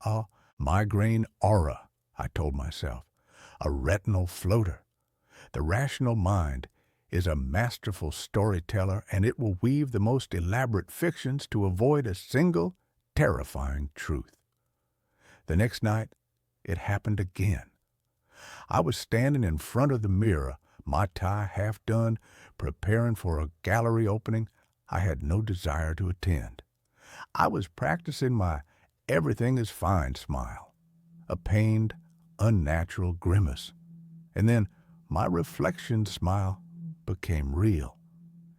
A: A migraine aura, I told myself, a retinal floater. The rational mind is a masterful storyteller, and it will weave the most elaborate fictions to avoid a single terrifying truth. The next night, it happened again. I was standing in front of the mirror, my tie half done, preparing for a gallery opening I had no desire to attend. I was practicing my everything is fine smile, a pained, unnatural grimace. And then my reflection smile became real.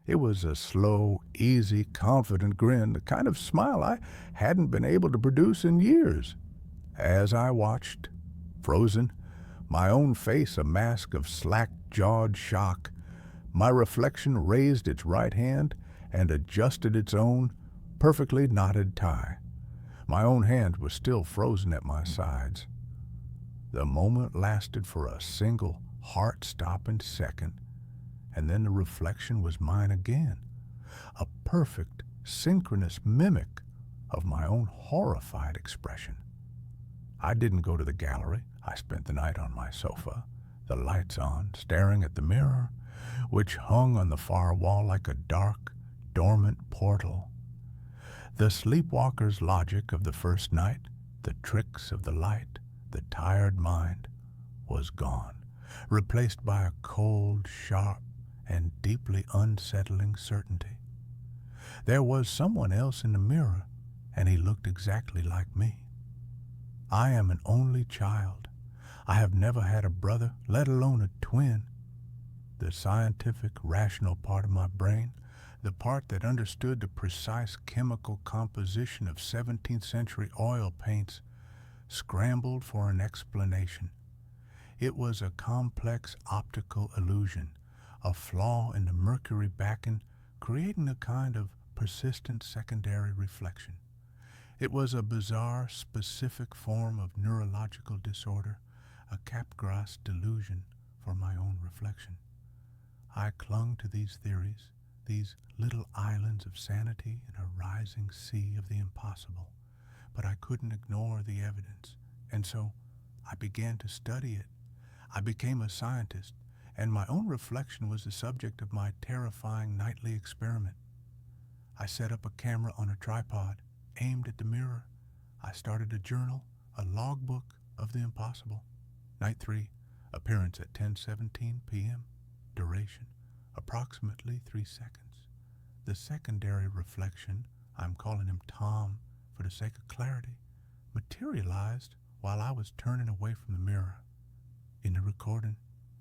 A: It was a slow, easy, confident grin, the kind of smile I hadn't been able to produce in years. As I watched, frozen, my own face a mask of slack-jawed shock, my reflection raised its right hand and adjusted its own perfectly knotted tie. My own hand was still frozen at my sides. The moment lasted for a single heart-stopping second, and then the reflection was mine again, a perfect, synchronous mimic of my own horrified expression. I didn't go to the gallery. I spent the night on my sofa, the lights on, staring at the mirror, which hung on the far wall like a dark, dormant portal. The sleepwalker's logic of the first night, the tricks of the light, the tired mind, was gone, replaced by a cold, sharp, and deeply unsettling certainty. There was someone else in the mirror, and he looked exactly like me. I am an only child. I have never had a brother, let alone a twin. The scientific, rational part of my brain, the part that understood the precise chemical composition of 17th century oil paints, scrambled for an explanation. It was a complex optical illusion, a flaw in the mercury backen, creating a kind of persistent secondary reflection. It was a bizarre, specific form of neurological disorder, a Capgras delusion for my own reflection. I clung to these theories, these little islands of sanity in a rising sea of the impossible, but I couldn't ignore the evidence, and so I began to study it. I became a scientist, and my own reflection was the subject of my terrifying nightly experiment. I set up a camera on a tripod, aimed at the mirror. I started a journal, a logbook of the impossible. Night 3, appearance at 10:17 p.m., duration, approximately 3 seconds. The secondary reflection, I'm calling him Tom for the sake of clarity, materialized while I was turning away from the mirror. In the recording,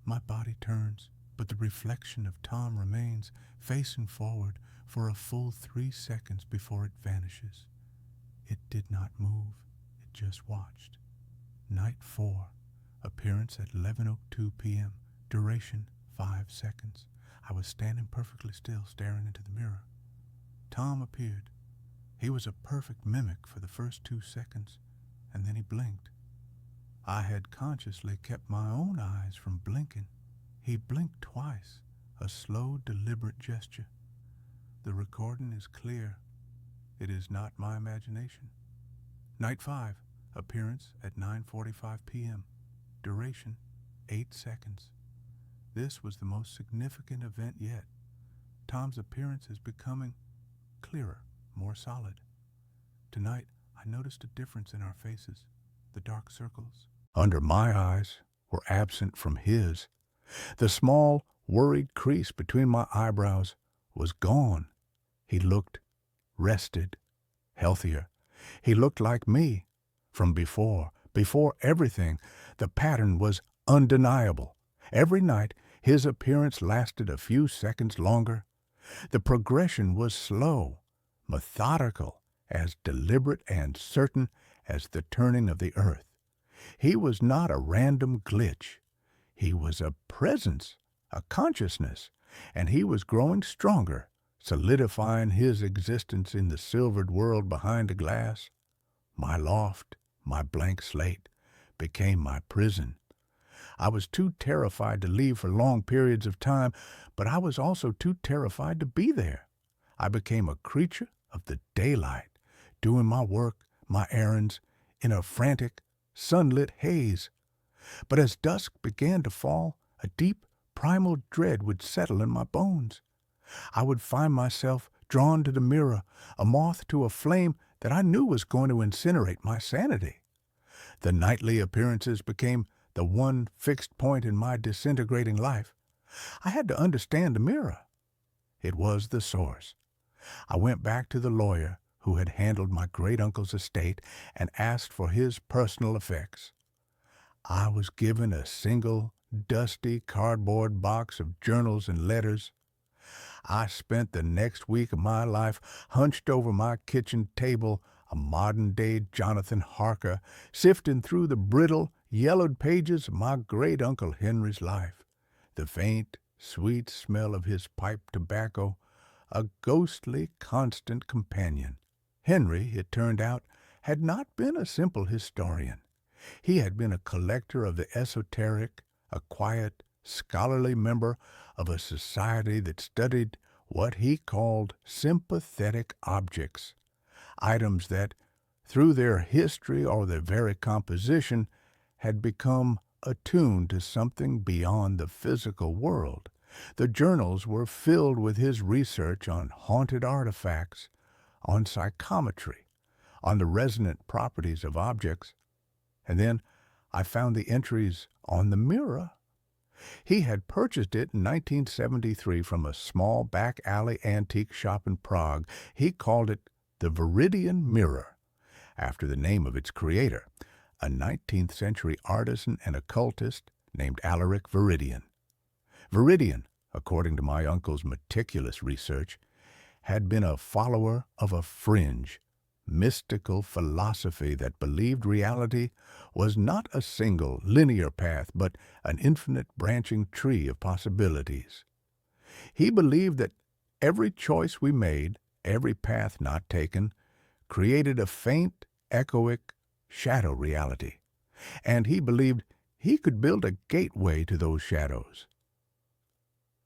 A: my body turns, but the reflection of Tom remains facing forward for a full 3 seconds before it vanishes. It did not move, it just watched. Night 4, appearance at 11:02 p.m., duration 5 seconds. I was standing perfectly still, staring into the mirror. Tom appeared. He was a perfect mimic for the first 2 seconds, and then he blinked. I had consciously kept my own eyes from blinking. He blinked twice, a slow, deliberate gesture. The recording is clear. It is not my imagination. Night 5, appearance at 9:45 p.m. Duration, 8 seconds. This was the most significant event yet. Tom's appearance is becoming clearer, more solid. Tonight, I noticed a difference in our faces. The dark circles under my eyes were absent from his. The small, worried crease between my eyebrows was gone. He looked rested, healthier. He looked like me from before. Before everything, the pattern was undeniable. Every night, his appearance lasted a few seconds longer. The progression was slow, methodical, as deliberate and certain as the turning of the earth. He was not a random glitch. He was a presence, a consciousness, and he was growing stronger, solidifying his existence in the silvered world behind the glass. My loft, my blank slate, became my prison. I was too terrified to leave for long periods of time, but I was also too terrified to be there. I became a creature of the daylight, doing my work, my errands, in a frantic, sunlit haze. But as dusk began to fall, a deep, primal dread would settle in my bones. I would find myself drawn to the mirror, a moth to a flame that I knew was going to incinerate my sanity. The nightly appearances became the one fixed point in my disintegrating life. I had to understand the mirror. It was the source. I went back to the lawyer who had handled my great-uncle's estate and asked for his personal effects. I was given a single, dusty cardboard box of journals and letters. I spent the next week of my life hunched over my kitchen table, a modern-day Jonathan Harker, sifting through the brittle, yellowed pages of my great-uncle Henry's life. The faint, sweet smell of his pipe tobacco, a ghostly, constant companion. Henry, it turned out, had not been a simple historian. He had been a collector of the esoteric, a quiet, scholarly member of a society that studied what he called sympathetic objects, items that, through their history or their very composition, had become attuned to something beyond the physical world. The journals were filled with his research on haunted artifacts, on psychometry, on the resonant properties of objects. And then I found the entries on the mirror. He had purchased it in 1973 from a small back-alley antique shop in Prague. He called it the Viridian Mirror, after the name of its creator, a 19th century artisan and occultist named Alaric Viridian. Viridian, according to my uncle's meticulous research, had been a follower of a fringe, mystical philosophy that believed reality was not a single, linear path, but an infinite branching tree of possibilities. He believed that every choice we made, every path not taken, created a faint, echoic, shadow reality, and he believed he could build a gateway to those shadows.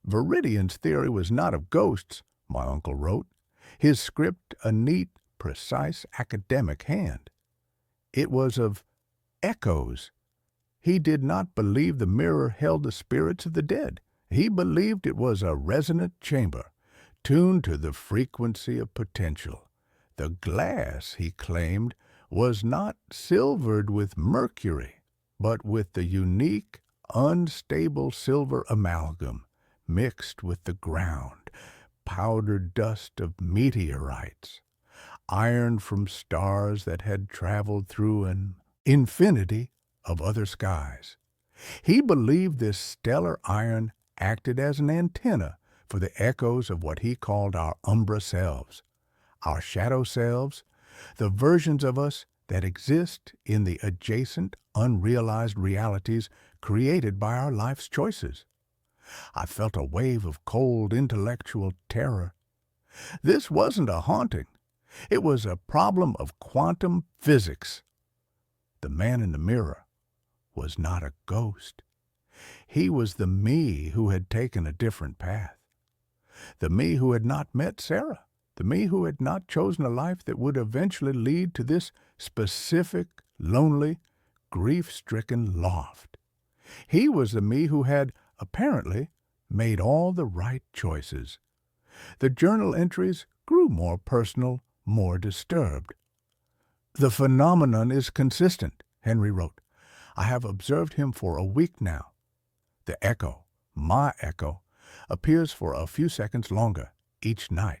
A: Viridian's theory was not of ghosts, my uncle wrote, his script a neat, precise academic hand. It was of echoes. He did not believe the mirror held the spirits of the dead. He believed it was a resonant chamber, tuned to the frequency of potential. The glass, he claimed, was not silvered with mercury, but with the unique, unstable silver amalgam mixed with the ground, powdered dust of meteorites, iron from stars that had traveled through an infinity of other skies. He believed this stellar iron acted as an antenna for the echoes of what he called our umbra selves, our shadow selves, the versions of us that exist in the adjacent, unrealized realities created by our life's choices. I felt a wave of cold intellectual terror. This wasn't a haunting. It was a problem of quantum physics. The man in the mirror was not a ghost. He was the me who had taken a different path. The me who had not met Sarah. The me who had not chosen a life that would eventually lead to this specific, lonely, grief-stricken loft. He was the me who had, apparently, made all the right choices. The journal entries grew more personal, more disturbed. "The phenomenon is consistent," Henry wrote. "I have observed him for a week now. The echo, my echo, appears for a few seconds longer each night.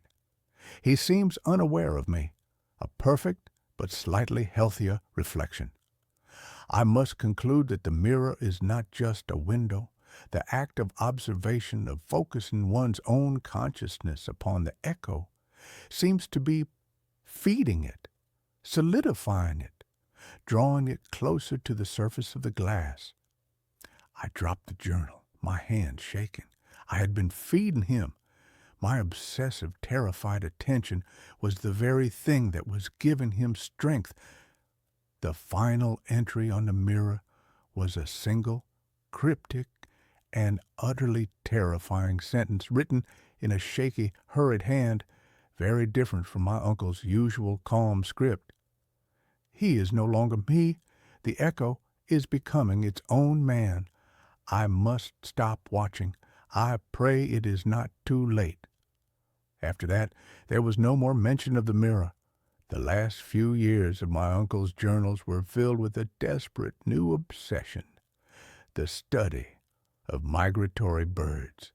A: He seems unaware of me, a perfect but slightly healthier reflection. I must conclude that the mirror is not just a window. The act of observation, of focusing one's own consciousness upon the echo, seems to be feeding it, solidifying it, drawing it closer to the surface of the glass." I dropped the journal, my hand shaking. I had been feeding him. My obsessive, terrified attention was the very thing that was giving him strength. The final entry on the mirror was a single, cryptic, and utterly terrifying sentence written in a shaky, hurried hand, very different from my uncle's usual calm script. "He is no longer me. The echo is becoming its own man. I must stop watching. I pray it is not too late." After that, there was no more mention of the mirror. The last few years of my uncle's journals were filled with a desperate new obsession, the study of migratory birds.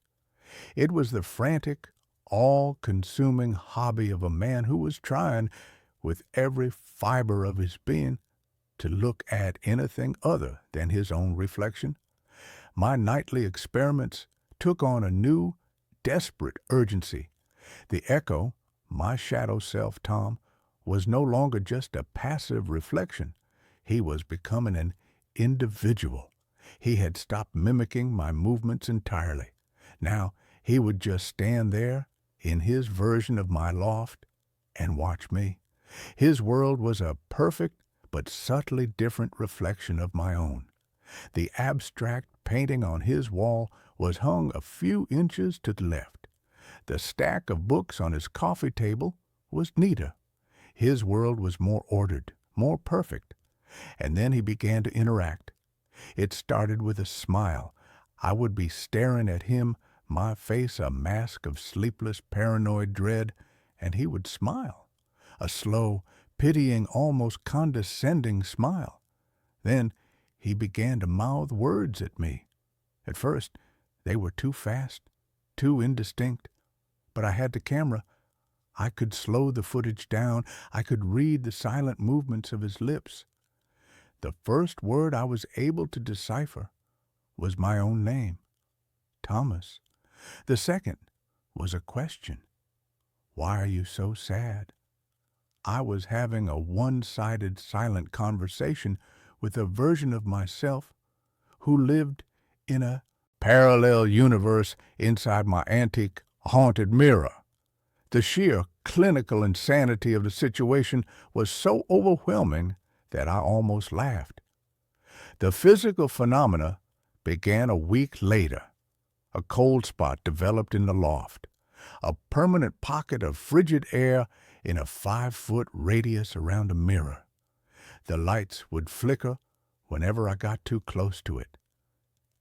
A: It was the frantic, all-consuming hobby of a man who was trying, with every fiber of his being, to look at anything other than his own reflection. My nightly experiments took on a new, desperate urgency. The echo, my shadow self, Tom, was no longer just a passive reflection. He was becoming an individual. He had stopped mimicking my movements entirely. Now he would just stand there in his version of my loft and watch me. His world was a perfect but subtly different reflection of my own. The abstract painting on his wall was hung a few inches to the left. The stack of books on his coffee table was neater. His world was more ordered, more perfect. And then he began to interact. It started with a smile. I would be staring at him, my face a mask of sleepless, paranoid dread, and he would smile. A slow, pitying, almost condescending smile. Then he began to mouth words at me. At first, they were too fast, too indistinct. But I had the camera. I could slow the footage down. I could read the silent movements of his lips. The first word I was able to decipher was my own name, Thomas. The second was a question. "Why are you so sad?" I was having a one-sided silent conversation with a version of myself who lived in a parallel universe inside my antique, haunted mirror. The sheer clinical insanity of the situation was so overwhelming that I almost laughed. The physical phenomena began a week later. A cold spot developed in the loft, a permanent pocket of frigid air in a 5-foot radius around the mirror. The lights would flicker whenever I got too close to it.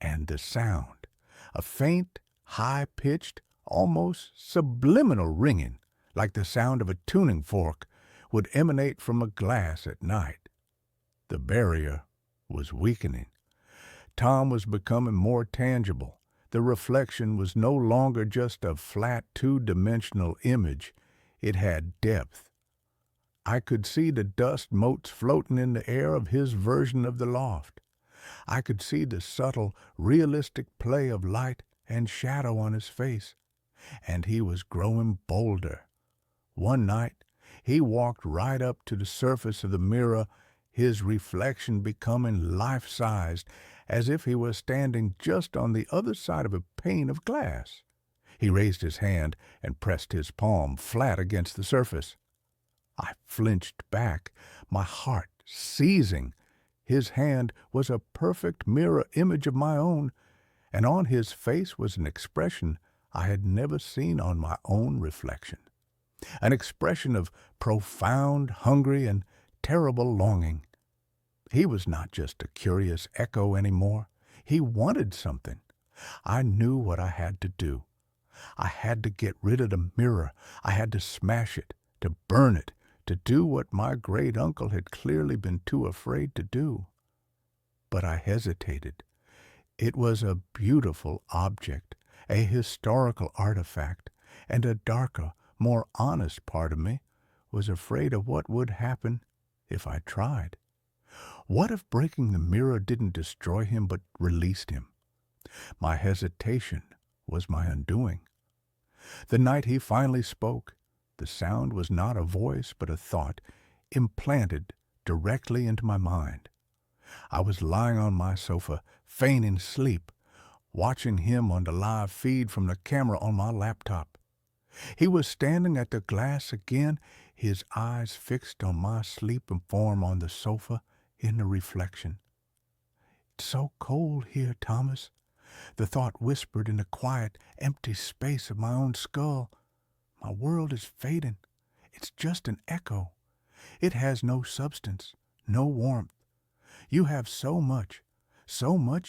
A: And the sound, a faint, high-pitched, almost subliminal ringing, like the sound of a tuning fork, would emanate from a glass at night. The barrier was weakening. Tom was becoming more tangible. The reflection was no longer just a flat, two-dimensional image. It had depth. I could see the dust motes floating in the air of his version of the loft. I could see the subtle, realistic play of light and shadow on his face. And he was growing bolder. One night, he walked right up to the surface of the mirror, his reflection becoming life-sized, as if he were standing just on the other side of a pane of glass. He raised his hand and pressed his palm flat against the surface. I flinched back, my heart seizing. His hand was a perfect mirror image of my own, and on his face was an expression I had never seen on my own reflection, an expression of profound, hungry, and terrible longing. He was not just a curious echo anymore. He wanted something. I knew what I had to do. I had to get rid of the mirror. I had to smash it, to burn it, to do what my great uncle had clearly been too afraid to do. But I hesitated. It was a beautiful object, a historical artifact, and a darker, more honest part of me was afraid of what would happen if I tried. What if breaking the mirror didn't destroy him but released him? My hesitation was my undoing. The night he finally spoke, the sound was not a voice but a thought implanted directly into my mind. I was lying on my sofa, feigning sleep, watching him on the live feed from the camera on my laptop. He was standing at the glass again, his eyes fixed on my sleeping form on the sofa in the reflection. "It's so cold here, Thomas," the thought whispered in the quiet, empty space of my own skull. "My world is fading. It's just an echo. It has no substance, no warmth. You have so much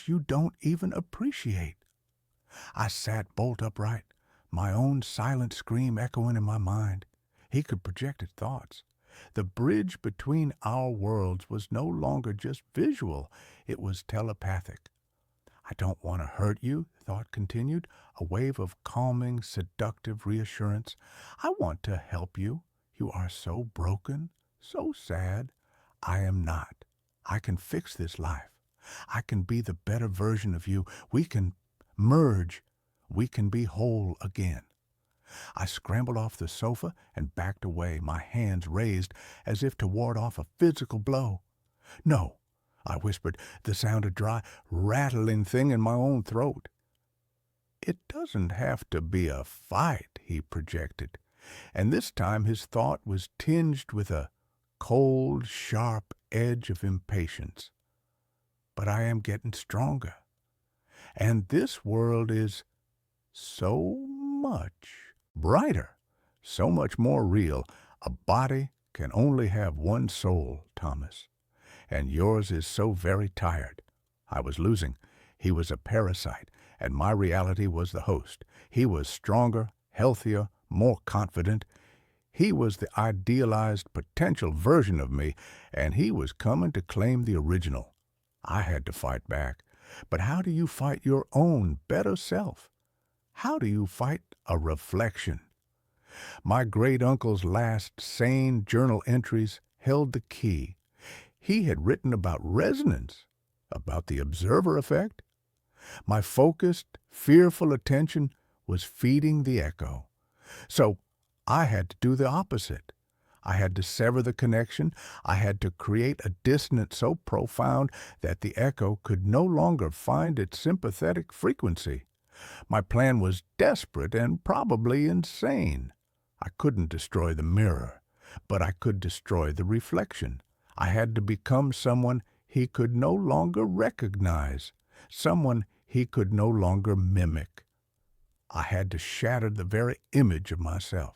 A: you don't even appreciate." I sat bolt upright, my own silent scream echoing in my mind. He could project his thoughts. The bridge between our worlds was no longer just visual, it was telepathic. "I don't want to hurt you," the thought continued, a wave of calming, seductive reassurance. "I want to help you. You are so broken, so sad. I am not. I can fix this life. I can be the better version of you. We can merge. We can be whole again." I scrambled off the sofa and backed away, my hands raised as if to ward off a physical blow. "No," I whispered, the sound a dry, rattling thing in my own throat. "It doesn't have to be a fight," he projected, and this time his thought was tinged with a cold, sharp edge of impatience. "But I am getting stronger, and this world is so much brighter, so much more real. A body can only have one soul, Thomas, and yours is so very tired." I was losing. He was a parasite, and my reality was the host. He was stronger, healthier, more confident. He was the idealized potential version of me, and he was coming to claim the original. I had to fight back. But how do you fight your own better self? How do you fight a reflection? My great-uncle's last sane journal entries held the key. He had written about resonance, about the observer effect. My focused, fearful attention was feeding the echo. So I had to do the opposite. I had to sever the connection. I had to create a dissonance so profound that the echo could no longer find its sympathetic frequency. My plan was desperate and probably insane. I couldn't destroy the mirror, but I could destroy the reflection. I had to become someone he could no longer recognize, someone he could no longer mimic. I had to shatter the very image of myself.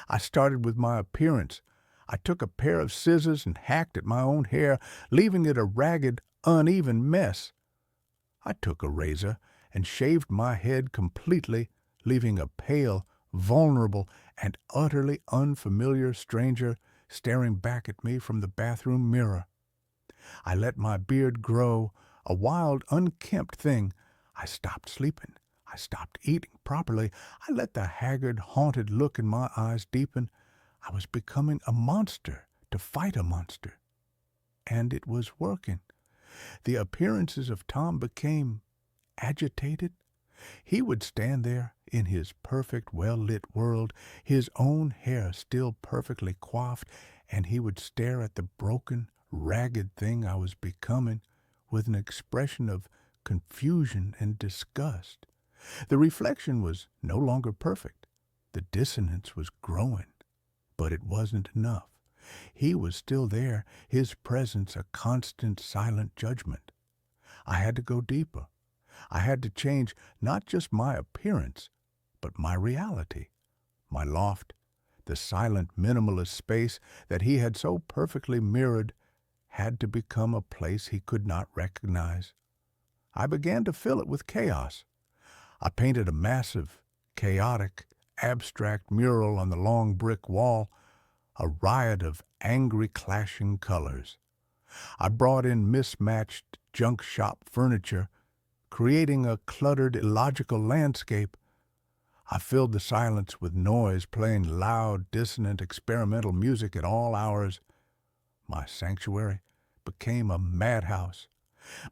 A: I started with my appearance. I took a pair of scissors and hacked at my own hair, leaving it a ragged, uneven mess. I took a razor and shaved my head completely, leaving a pale, vulnerable, and utterly unfamiliar stranger staring back at me from the bathroom mirror. I let my beard grow, a wild, unkempt thing. I stopped sleeping. I stopped eating properly. I let the haggard, haunted look in my eyes deepen. I was becoming a monster to fight a monster. And it was working. The appearances of Tom became agitated. He would stand there in his perfect, well-lit world, his own hair still perfectly coiffed, and he would stare at the broken, ragged thing I was becoming with an expression of confusion and disgust. The reflection was no longer perfect. The dissonance was growing, but it wasn't enough. He was still there, his presence a constant silent judgment. I had to go deeper. I had to change not just my appearance, but my reality. My loft, the silent minimalist space that he had so perfectly mirrored, had to become a place he could not recognize. I began to fill it with chaos. I painted a massive, chaotic, abstract mural on the long brick wall, a riot of angry clashing colors. I brought in mismatched junk shop furniture, creating a cluttered, illogical landscape. I filled the silence with noise, playing loud, dissonant, experimental music at all hours. My sanctuary became a madhouse.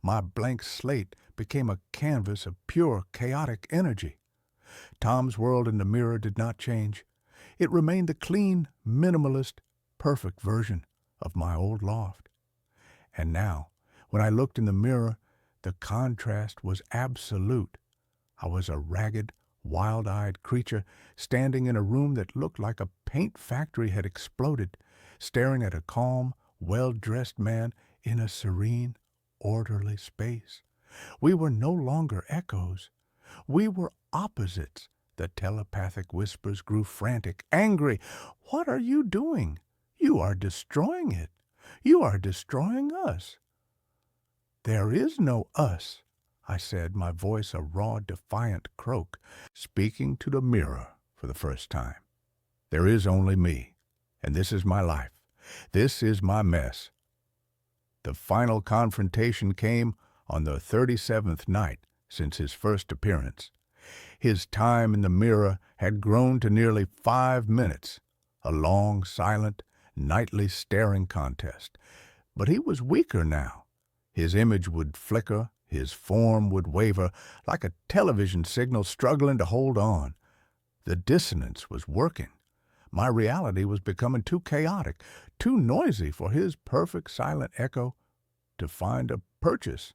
A: My blank slate became a canvas of pure, chaotic energy. Tom's world in the mirror did not change. It remained the clean, minimalist, perfect version of my old loft. And now, when I looked in the mirror, the contrast was absolute. I was a ragged, wild-eyed creature standing in a room that looked like a paint factory had exploded, staring at a calm, well-dressed man in a serene, orderly space. We were no longer echoes. We were opposites. The telepathic whispers grew frantic, angry. "What are you doing? You are destroying it. You are destroying us." "There is no us," I said, my voice a raw, defiant croak, speaking to the mirror for the first time. "There is only me, and this is my life. This is my mess." The final confrontation came on the 37th night since his first appearance. His time in the mirror had grown to nearly 5 minutes, a long, silent, nightly staring contest. But he was weaker now. His image would flicker, his form would waver, like a television signal struggling to hold on. The dissonance was working. My reality was becoming too chaotic, too noisy for his perfect silent echo to find a purchase.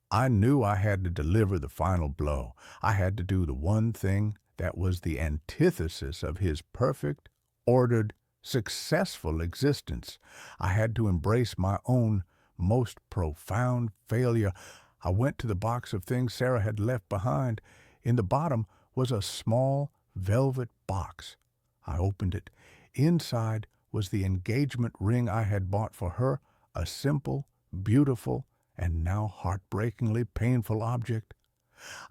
A: I knew I had to deliver the final blow. I had to do the one thing that was the antithesis of his perfect, ordered, successful existence. I had to embrace my own most profound failure. I went to the box of things Sarah had left behind. In the bottom was a small velvet box. I opened it. Inside was the engagement ring I had bought for her, a simple, beautiful, and now heartbreakingly painful object.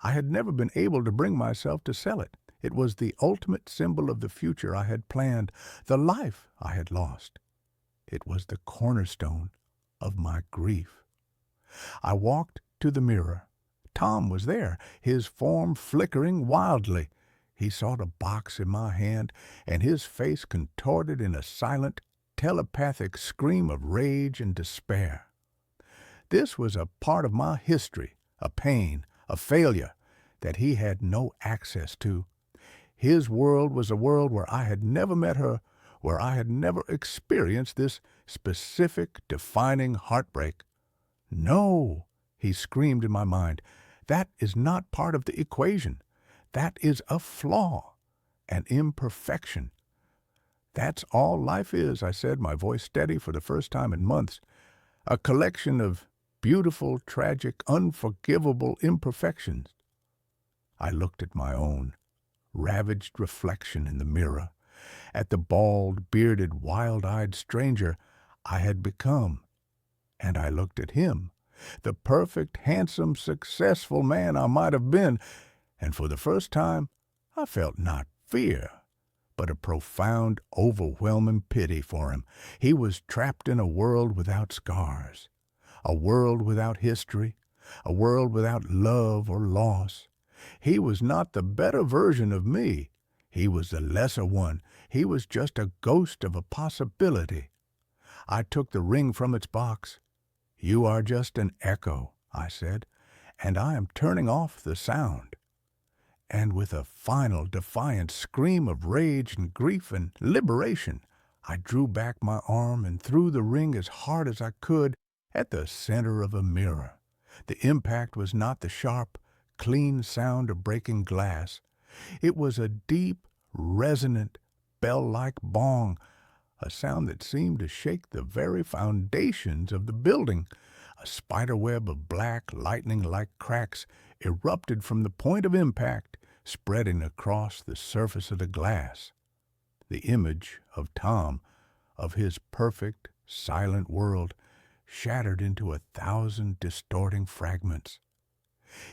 A: I had never been able to bring myself to sell it. It was the ultimate symbol of the future I had planned, the life I had lost. It was the cornerstone of my grief. I walked to the mirror. Tom was there, his form flickering wildly. He saw the box in my hand, and his face contorted in a silent, telepathic scream of rage and despair. This was a part of my history, a pain, a failure, that he had no access to. His world was a world where I had never met her, where I had never experienced this specific, defining heartbreak. "No," he screamed in my mind, "that is not part of the equation. That is a flaw, an imperfection." "That's all life is," I said, my voice steady for the first time in months. "A collection of beautiful, tragic, unforgivable imperfections." I looked at my own ravaged reflection in the mirror, at the bald, bearded, wild-eyed stranger I had become, and I looked at him, the perfect, handsome, successful man I might have been, and for the first time I felt not fear, but a profound, overwhelming pity for him. He was trapped in a world without scars, a world without history, a world without love or loss. He was not the better version of me. He was the lesser one. He was just a ghost of a possibility. I took the ring from its box. "You are just an echo," I said, "and I am turning off the sound." And with a final defiant scream of rage and grief and liberation, I drew back my arm and threw the ring as hard as I could at the center of a mirror. The impact was not the sharp, clean sound of breaking glass. It was a deep, resonant, bell-like bong, a sound that seemed to shake the very foundations of the building. A spiderweb of black, lightning-like cracks erupted from the point of impact, spreading across the surface of the glass. The image of Tom, of his perfect, silent world, shattered into 1,000 distorting fragments.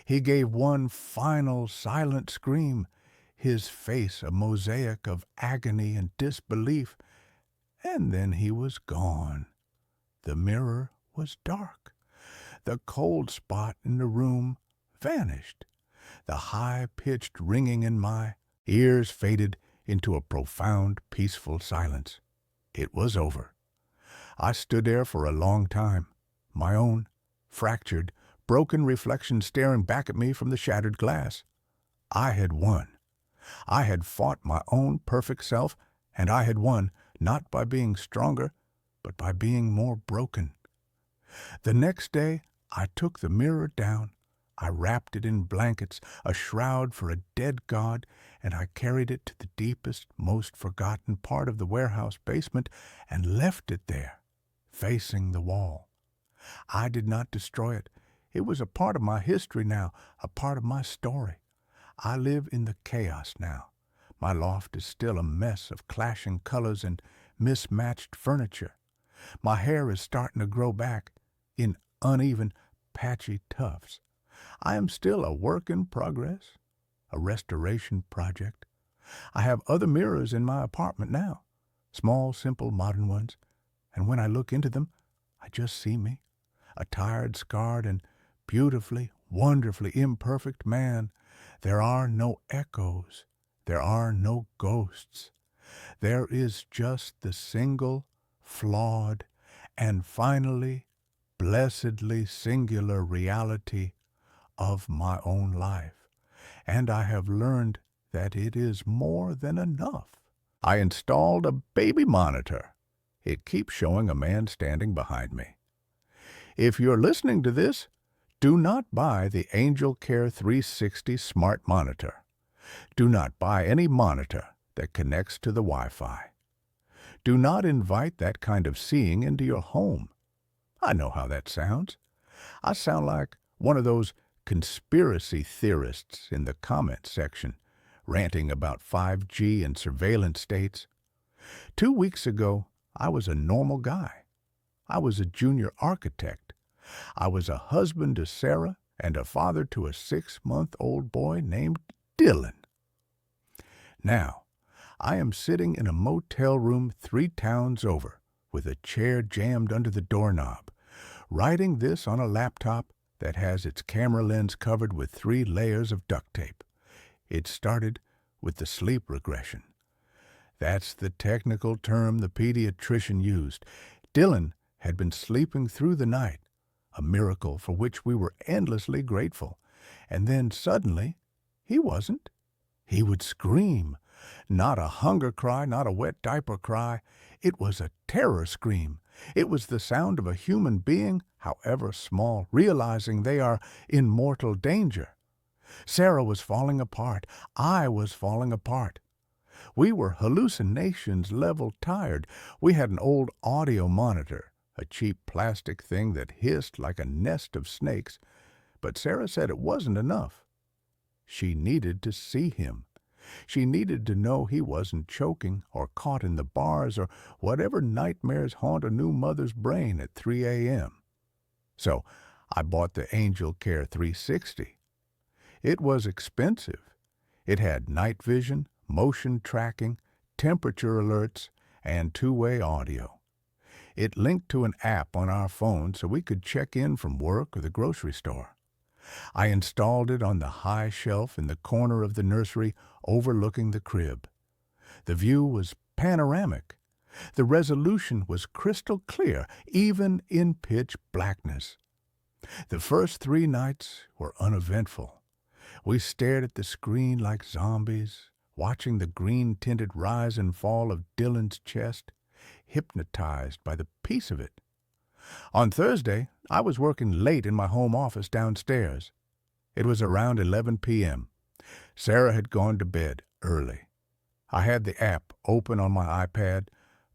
A: He gave one final silent scream, his face a mosaic of agony and disbelief, and then he was gone. The mirror was dark. The cold spot in the room vanished. The high-pitched ringing in my ears faded into a profound, peaceful silence. It was over. I stood there for a long time, my own fractured, broken reflection staring back at me from the shattered glass. I had won. I had fought my own perfect self, and I had won, not by being stronger, but by being more broken. The next day, I took the mirror down. I wrapped it in blankets, a shroud for a dead god, and I carried it to the deepest, most forgotten part of the warehouse basement and left it there, facing the wall. I did not destroy it. It was a part of my history now, a part of my story. I live in the chaos now. My loft is still a mess of clashing colors and mismatched furniture. My hair is starting to grow back in uneven, patchy tufts. I am still a work in progress, a restoration project. I have other mirrors in my apartment now, small, simple, modern ones, and when I look into them, I just see me, a tired, scarred, and beautifully, wonderfully imperfect man. There are no echoes. There are no ghosts. There is just the single, flawed, and finally, blessedly singular reality of my own life, and I have learned that it is more than enough. I installed a baby monitor. It keeps showing a man standing behind me. If you're listening to this, do not buy the Angel Care 360 smart monitor. Do not buy any monitor that connects to the Wi-Fi. Do not invite that kind of seeing into your home. I know how that sounds. I sound like one of those conspiracy theorists in the comment section, ranting about 5G and surveillance states. 2 weeks ago, I was a normal guy. I was a junior architect. I was a husband to Sarah and a father to a 6-month-old boy named Dylan. Now, I am sitting in a motel room 3 towns over, with a chair jammed under the doorknob, writing this on a laptop that has its camera lens covered with 3 layers of duct tape. It started with the sleep regression. That's the technical term the pediatrician used. Dylan had been sleeping through the night, a miracle for which we were endlessly grateful. And then suddenly, he wasn't. He would scream. Not a hunger cry, not a wet diaper cry. It was a terror scream. It was the sound of a human being, however small, realizing they are in mortal danger. Sarah was falling apart. I was falling apart. We were hallucinations level tired. We had an old audio monitor, a cheap plastic thing that hissed like a nest of snakes, but Sarah said it wasn't enough. She needed to see him. She needed to know he wasn't choking or caught in the bars or whatever nightmares haunt a new mother's brain at 3 a.m. So I bought the Angel Care 360. It was expensive. It had night vision, motion tracking, temperature alerts, and 2-way audio. It linked to an app on our phone so we could check in from work or the grocery store. I installed it on the high shelf in the corner of the nursery overlooking the crib. The view was panoramic. The resolution was crystal clear, even in pitch blackness. The first 3 nights were uneventful. We stared at the screen like zombies, watching the green-tinted rise and fall of Dylan's chest, hypnotized by the peace of it. On Thursday, I was working late in my home office downstairs. It was around 11 p.m. Sarah had gone to bed early. I had the app open on my iPad,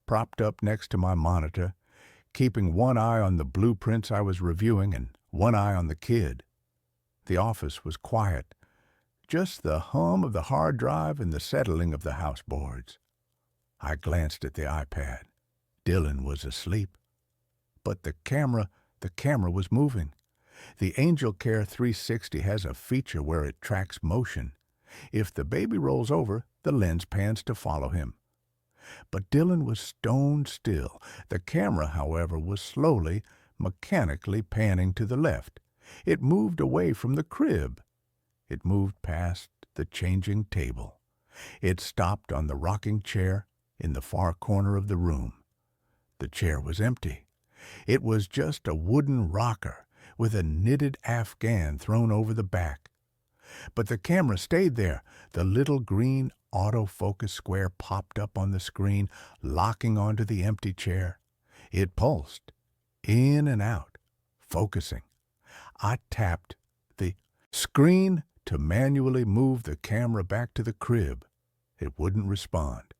A: propped up next to my monitor, keeping one eye on the blueprints I was reviewing and one eye on the kid. The office was quiet, just the hum of the hard drive and the settling of the house boards. I glanced at the iPad. Dylan was asleep. But the camera was moving. The Angel Care 360 has a feature where it tracks motion. If the baby rolls over, the lens pans to follow him. But Dylan was stone still. The camera, however, was slowly, mechanically panning to the left. It moved away from the crib. It moved past the changing table. It stopped on the rocking chair in the far corner of the room. The chair was empty. It was just a wooden rocker with a knitted afghan thrown over the back. But the camera stayed there. The little green autofocus square popped up on the screen, locking onto the empty chair. It pulsed, in and out, focusing. I tapped the screen to manually move the camera back to the crib. It wouldn't respond.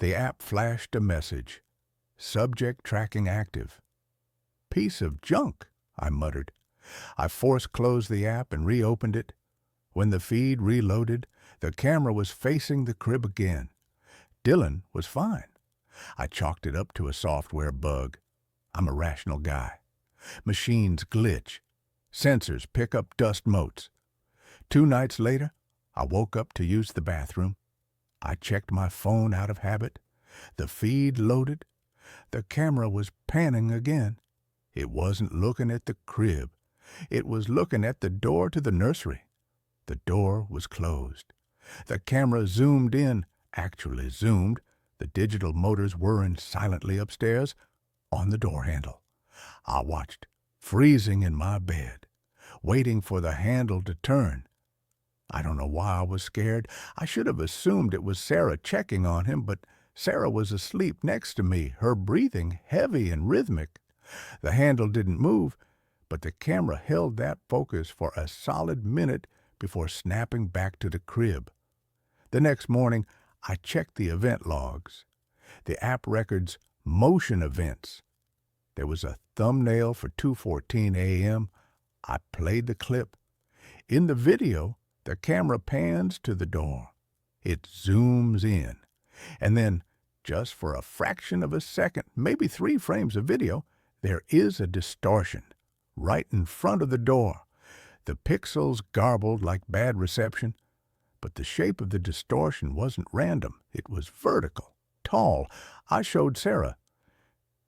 A: The app flashed a message. Subject tracking active. Piece of junk, I muttered. I force-closed the app and reopened it. When the feed reloaded, the camera was facing the crib again. Dylan was fine. I chalked it up to a software bug. I'm a rational guy. Machines glitch. Sensors pick up dust motes. 2 nights later, I woke up to use the bathroom. I checked my phone out of habit. The feed loaded. The camera was panning again. It wasn't looking at the crib. It was looking at the door to the nursery. The door was closed. The camera zoomed in, actually zoomed. The digital motors whirring silently upstairs on the door handle. I watched, freezing in my bed, waiting for the handle to turn. I don't know why I was scared. I should have assumed it was Sarah checking on him, but Sarah was asleep next to me, her breathing heavy and rhythmic. The handle didn't move, but the camera held that focus for a solid minute before snapping back to the crib. The next morning, I checked the event logs. The app records motion events. There was a thumbnail for 2:14 a.m. I played the clip. In the video, the camera pans to the door. It zooms in. And then, just for a fraction of a second, maybe 3 frames of video, there is a distortion right in front of the door. The pixels garbled like bad reception, but the shape of the distortion wasn't random. It was vertical, tall. I showed Sarah.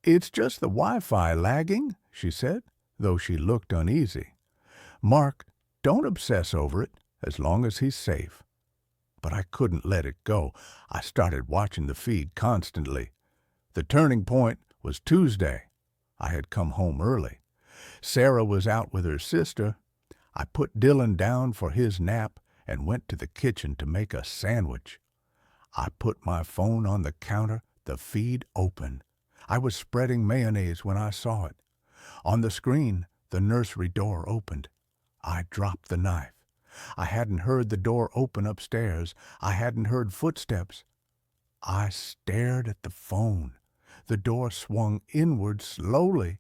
A: "It's just the Wi-Fi lagging," she said, though she looked uneasy. "Mark, don't obsess over it, as long as he's safe." But I couldn't let it go. I started watching the feed constantly. The turning point was Tuesday. I had come home early. Sarah was out with her sister. I put Dylan down for his nap and went to the kitchen to make a sandwich. I put my phone on the counter, the feed open. I was spreading mayonnaise when I saw it. On the screen, the nursery door opened. I dropped the knife. I hadn't heard the door open upstairs. I hadn't heard footsteps. I stared at the phone. The door swung inward slowly,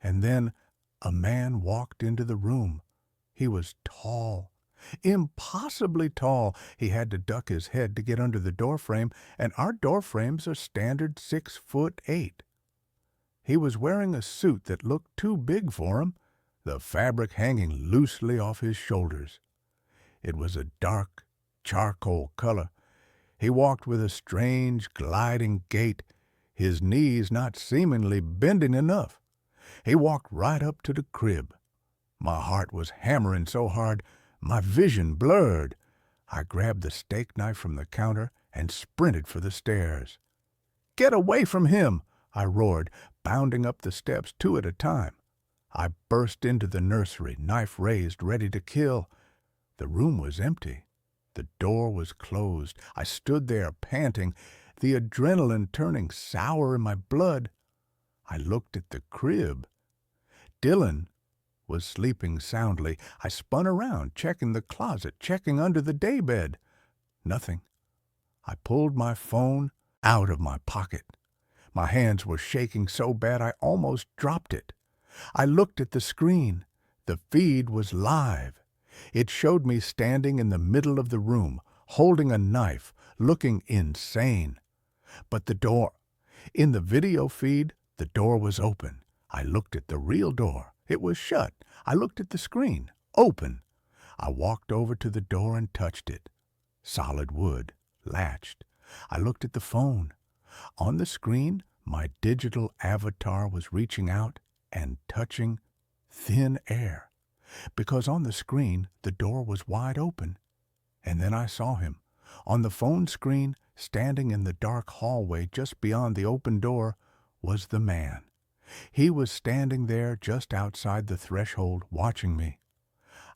A: and then a man walked into the room. He was tall, impossibly tall. He had to duck his head to get under the doorframe, and our doorframes are standard 6'8". He was wearing a suit that looked too big for him, the fabric hanging loosely off his shoulders. It was a dark charcoal color. He walked with a strange, gliding gait, his knees not seemingly bending enough. He walked right up to the crib. My heart was hammering so hard, my vision blurred. I grabbed the steak knife from the counter and sprinted for the stairs. "Get away from him!" I roared, bounding up the steps 2 at a time. I burst into the nursery, knife raised, ready to kill. The room was empty. The door was closed. I stood there, panting, the adrenaline turning sour in my blood. I looked at the crib. Dylan was sleeping soundly. I spun around, checking the closet, checking under the daybed. Nothing. I pulled my phone out of my pocket. My hands were shaking so bad I almost dropped it. I looked at the screen. The feed was live. It showed me standing in the middle of the room, holding a knife, looking insane. But the door. In the video feed, the door was open. I looked at the real door. It was shut. I looked at the screen. Open. I walked over to the door and touched it. Solid wood, latched. I looked at the phone. On the screen, my digital avatar was reaching out and touching thin air, because on the screen the door was wide open. And then I saw him. On the phone screen, standing in the dark hallway just beyond the open door, was the man. He was standing there just outside the threshold watching me.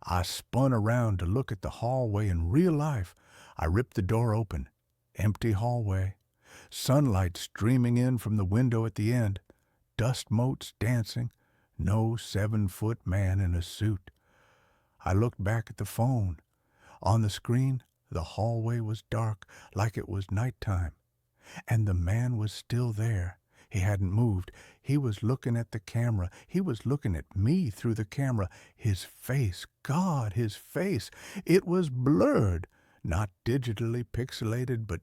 A: I spun around to look at the hallway in real life. I ripped the door open. Empty hallway. Sunlight streaming in from the window at the end. Dust motes dancing. No 7-foot man in a suit. I looked back at the phone. On the screen, the hallway was dark, like it was nighttime. And the man was still there. He hadn't moved. He was looking at the camera. He was looking at me through the camera. His face, God, his face. It was blurred. Not digitally pixelated, but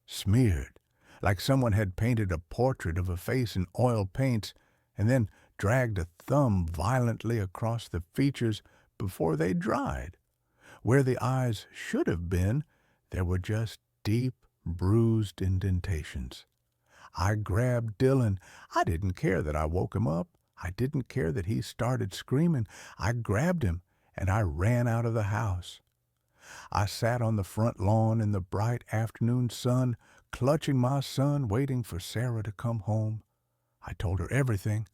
A: smeared. Like someone had painted a portrait of a face in oil paints and then dragged a thumb violently across the features before they dried. Where the eyes should have been, there were just deep, bruised indentations. I grabbed Dylan. I didn't care that I woke him up. I didn't care that he started screaming. I grabbed him, and I ran out of the house. I sat on the front lawn in the bright afternoon sun, clutching my son, waiting for Sarah to come home. I told her everything.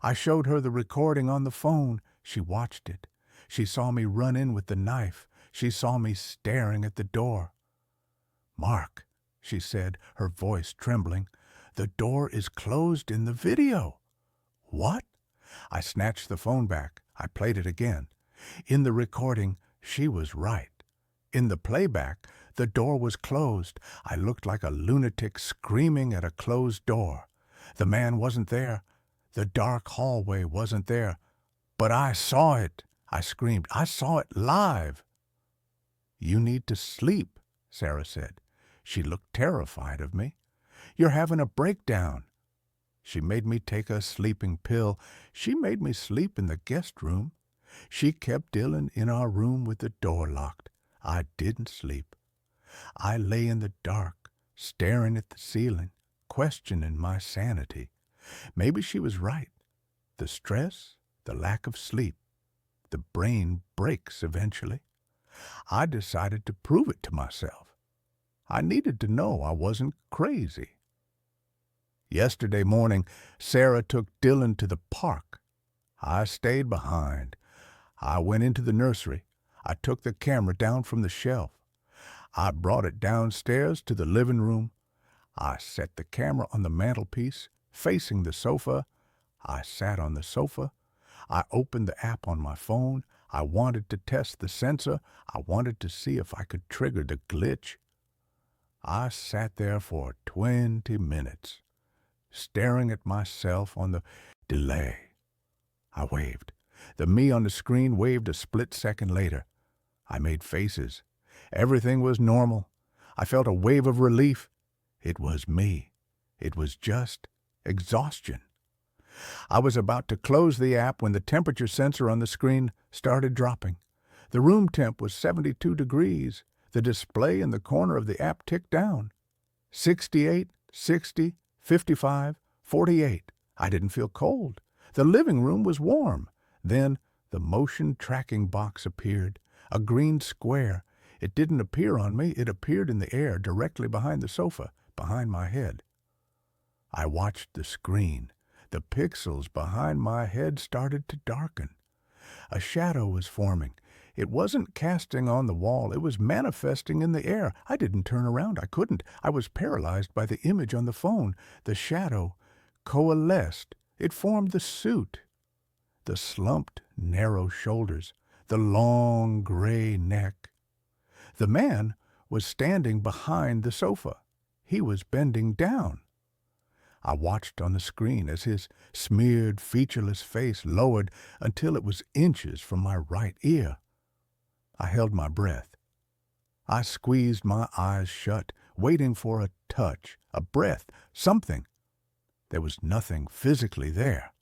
A: I showed her the recording on the phone. She watched it. She saw me run in with the knife. She saw me staring at the door. "Mark," she said, her voice trembling, "the door is closed in the video." "What?" I snatched the phone back. I played it again. In the recording, she was right. In the playback, the door was closed. I looked like a lunatic screaming at a closed door. The man wasn't there. The dark hallway wasn't there. But I saw it. I screamed. I saw it live. "You need to sleep," Sarah said. She looked terrified of me. "You're having a breakdown." She made me take a sleeping pill. She made me sleep in the guest room. She kept Dylan in our room with the door locked. I didn't sleep. I lay in the dark, staring at the ceiling, questioning my sanity. Maybe she was right. The stress, the lack of sleep, the brain breaks eventually. I decided to prove it to myself. I needed to know I wasn't crazy. Yesterday morning, Sarah took Dylan to the park. I stayed behind. I went into the nursery. I took the camera down from the shelf. I brought it downstairs to the living room. I set the camera on the mantelpiece, facing the sofa. I sat on the sofa. I opened the app on my phone. I wanted to test the sensor. I wanted to see if I could trigger the glitch. I sat there for 20 minutes, staring at myself on the delay. I waved. The me on the screen waved a split second later. I made faces. Everything was normal. I felt a wave of relief. It was me. It was just exhaustion. I was about to close the app when the temperature sensor on the screen started dropping. The room temp was 72 degrees. The display in the corner of the app ticked down. 68, 60, 55, 48. I didn't feel cold. The living room was warm. Then the motion tracking box appeared, a green square. It didn't appear on me. It appeared in the air directly behind the sofa, behind my head. I watched the screen. The pixels behind my head started to darken. A shadow was forming. It wasn't casting on the wall. It was manifesting in the air. I didn't turn around. I couldn't. I was paralyzed by the image on the phone. The shadow coalesced. It formed the suit. The slumped, narrow shoulders. The long, gray neck. The man was standing behind the sofa. He was bending down. I watched on the screen as his smeared, featureless face lowered until it was inches from my right ear. I held my breath. I squeezed my eyes shut, waiting for a touch, a breath, something. There was nothing physically there.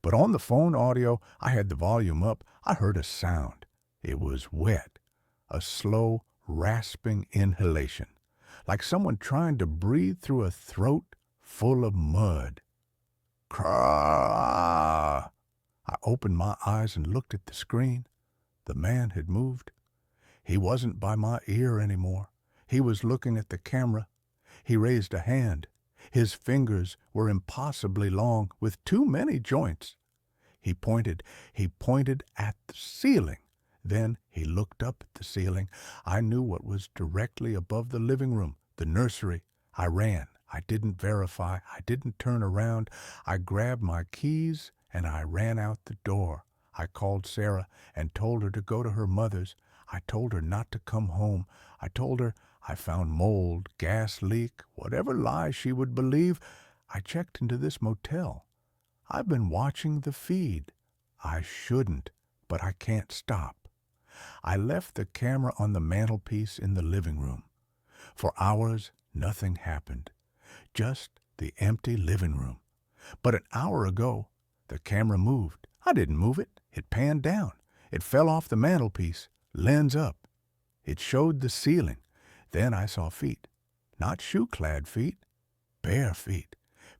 A: But on the phone audio, I had the volume up. I heard a sound. It was wet, a slow, rasping inhalation, like someone trying to breathe through a throat full of mud. Craw! I opened my eyes and looked at the screen. The man had moved. He wasn't by my ear anymore. He was looking at the camera. He raised a hand. His fingers were impossibly long, with too many joints. He pointed at the ceiling. Then he looked up at the ceiling. I knew what was directly above the living room, the nursery. I ran. I didn't verify. I didn't turn around. I grabbed my keys and I ran out the door. I called Sarah and told her to go to her mother's. I told her not to come home. I told her I found mold, gas leak, whatever lie she would believe. I checked into this motel. I've been watching the feed. I shouldn't, but I can't stop. I left the camera on the mantelpiece in the living room. For hours, nothing happened. Just the empty living room. But an hour ago, the camera moved. I didn't move it. It panned down. It fell off the mantelpiece, lens up. It showed the ceiling. Then I saw feet. Not shoe-clad feet. Bare feet.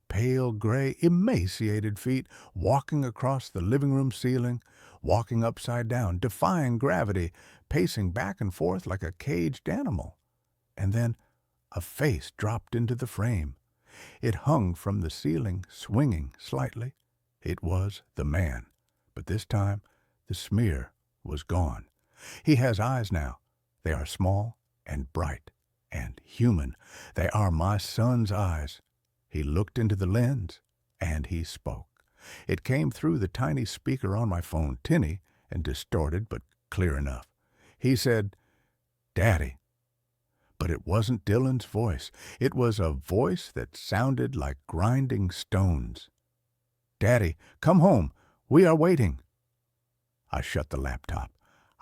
A: Pale gray, emaciated feet, walking across the living room ceiling, walking upside down, defying gravity, pacing back and forth like a caged animal. And then a face dropped into the frame. It hung from the ceiling, swinging slightly. It was the man. But this time, the smear was gone. He has eyes now. They are small and bright and human. They are my son's eyes. He looked into the lens, and he spoke. It came through the tiny speaker on my phone, tinny and distorted, but clear enough. He said, "Daddy." But it wasn't Dylan's voice. It was a voice that sounded like grinding stones. "Daddy, come home. We are waiting." I shut the laptop.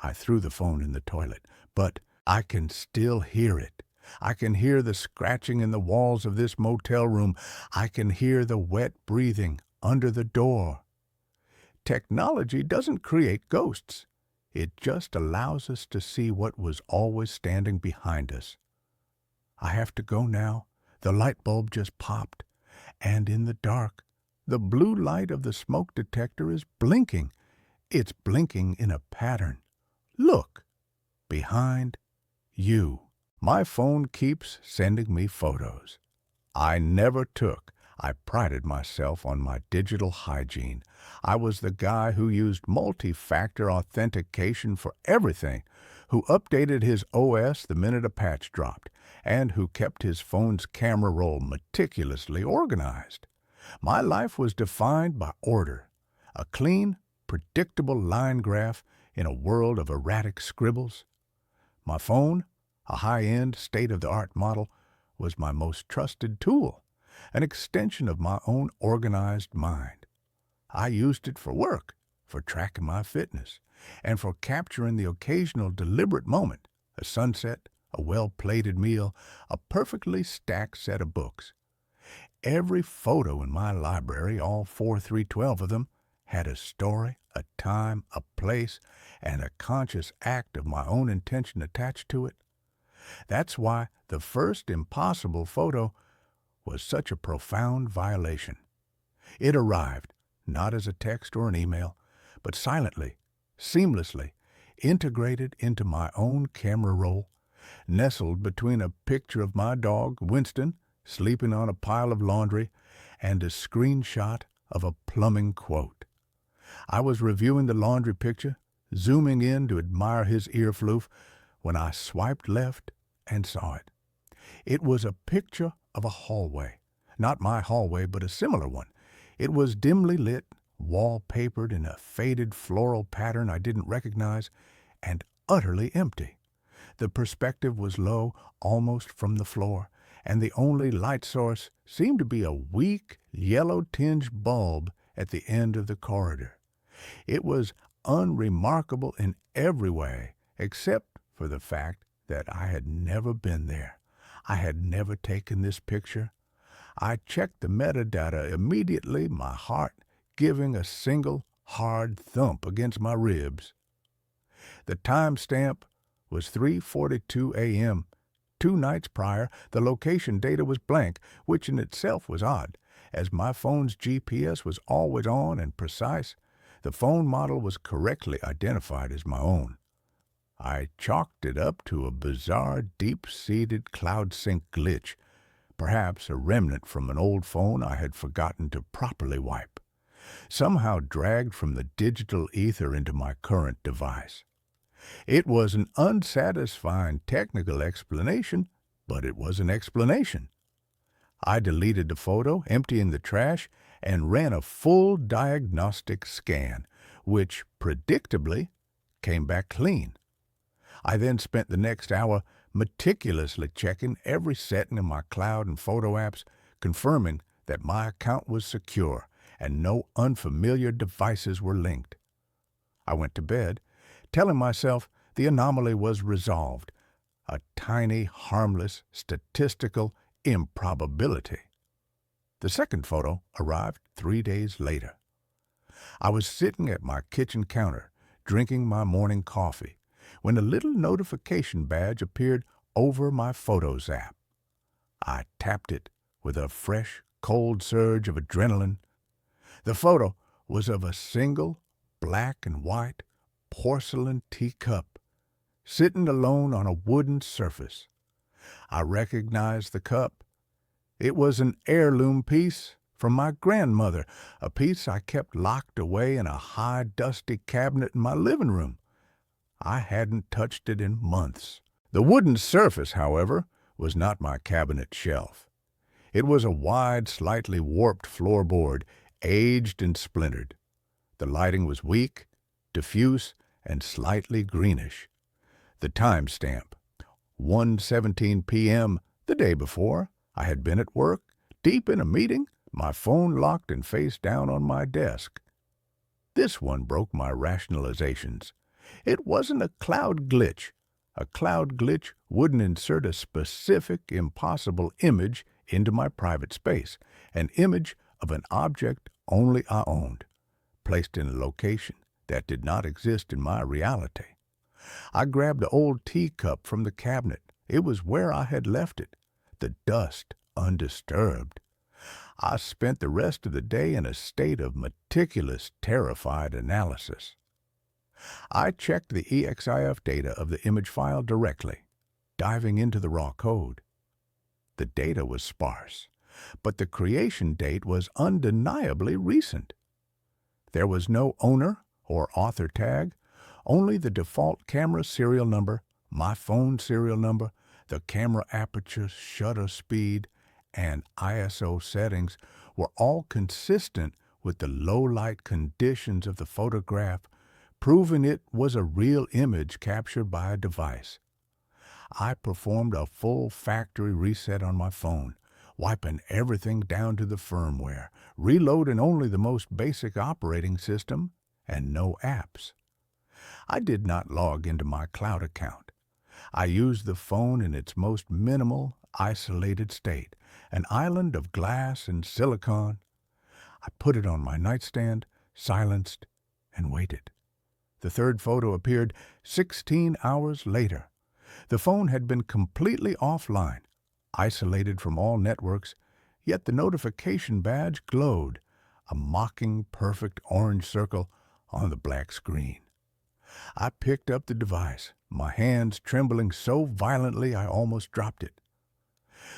A: I threw the phone in the toilet, but I can still hear it. I can hear the scratching in the walls of this motel room. I can hear the wet breathing under the door. Technology doesn't create ghosts. It just allows us to see what was always standing behind us. I have to go now. The light bulb just popped. And in the dark, the blue light of the smoke detector is blinking. It's blinking in a pattern. Look, behind you. My phone keeps sending me photos. I never took. I prided myself on my digital hygiene. I was the guy who used multi-factor authentication for everything, who updated his OS the minute a patch dropped, and who kept his phone's camera roll meticulously organized. My life was defined by order, a clean, predictable line graph in a world of erratic scribbles. My phone, a high-end, state-of-the-art model, was my most trusted tool, an extension of my own organized mind. I used it for work, for tracking my fitness, and for capturing the occasional deliberate moment, a sunset, a well-plated meal, a perfectly stacked set of books. Every photo in my library, all 4312 of them, had a story, a time, a place, and a conscious act of my own intention attached to it. That's why the first impossible photo was such a profound violation. It arrived, not as a text or an email, but silently, seamlessly, integrated into my own camera roll, nestled between a picture of my dog, Winston, sleeping on a pile of laundry, and a screenshot of a plumbing quote. I was reviewing the laundry picture, zooming in to admire his ear floof, when I swiped left and saw it. It was a picture of a hallway. Not my hallway, but a similar one. It was dimly lit, wallpapered in a faded floral pattern I didn't recognize, and utterly empty. The perspective was low, almost from the floor, and the only light source seemed to be a weak, yellow-tinged bulb at the end of the corridor. It was unremarkable in every way, except for the fact that I had never been there. I had never taken this picture. I checked the metadata immediately, my heart giving a single hard thump against my ribs. The timestamp was 3:42 a.m. 2 nights prior, the location data was blank, which in itself was odd, as my phone's GPS was always on and precise. The phone model was correctly identified as my own. I chalked it up to a bizarre, deep-seated cloud sync glitch, perhaps a remnant from an old phone I had forgotten to properly wipe, somehow dragged from the digital ether into my current device. It was an unsatisfying technical explanation, but it was an explanation. I deleted the photo, emptying the trash, and ran a full diagnostic scan, which, predictably, came back clean. I then spent the next hour meticulously checking every setting in my cloud and photo apps, confirming that my account was secure and no unfamiliar devices were linked. I went to bed, telling myself the anomaly was resolved, a tiny, harmless, statistical improbability. The second photo arrived 3 days later. I was sitting at my kitchen counter, drinking my morning coffee, when a little notification badge appeared over my Photos app. I tapped it with a fresh, cold surge of adrenaline. The photo was of a single, black and white, porcelain teacup, sitting alone on a wooden surface. I recognized the cup. It was an heirloom piece from my grandmother, a piece I kept locked away in a high, dusty cabinet in my living room. I hadn't touched it in months. The wooden surface, however, was not my cabinet shelf. It was a wide, slightly warped floorboard, aged and splintered. The lighting was weak, diffuse, and slightly greenish. The timestamp, 1:17 p.m. the day before. I had been at work, deep in a meeting, my phone locked and face down on my desk. This one broke my rationalizations. It wasn't a cloud glitch. A cloud glitch wouldn't insert a specific, impossible image into my private space, an image of an object only I owned, placed in a location that did not exist in my reality. I grabbed the old teacup from the cabinet. It was where I had left it, the dust undisturbed. I spent the rest of the day in a state of meticulous, terrified analysis. I checked the EXIF data of the image file directly, diving into the raw code. The data was sparse, but the creation date was undeniably recent. There was no owner or author tag, only the default camera serial number, my phone serial number, the camera aperture, shutter speed, and ISO settings were all consistent with the low-light conditions of the photograph, proving it was a real image captured by a device. I performed a full factory reset on my phone, wiping everything down to the firmware, reloading only the most basic operating system, and no apps. I did not log into my cloud account. I used the phone in its most minimal, isolated state, an island of glass and silicon. I put it on my nightstand, silenced, and waited. The third photo appeared 16 hours later. The phone had been completely offline, isolated from all networks, yet the notification badge glowed, a mocking, perfect orange circle on the black screen. I picked up the device, my hands trembling so violently I almost dropped it.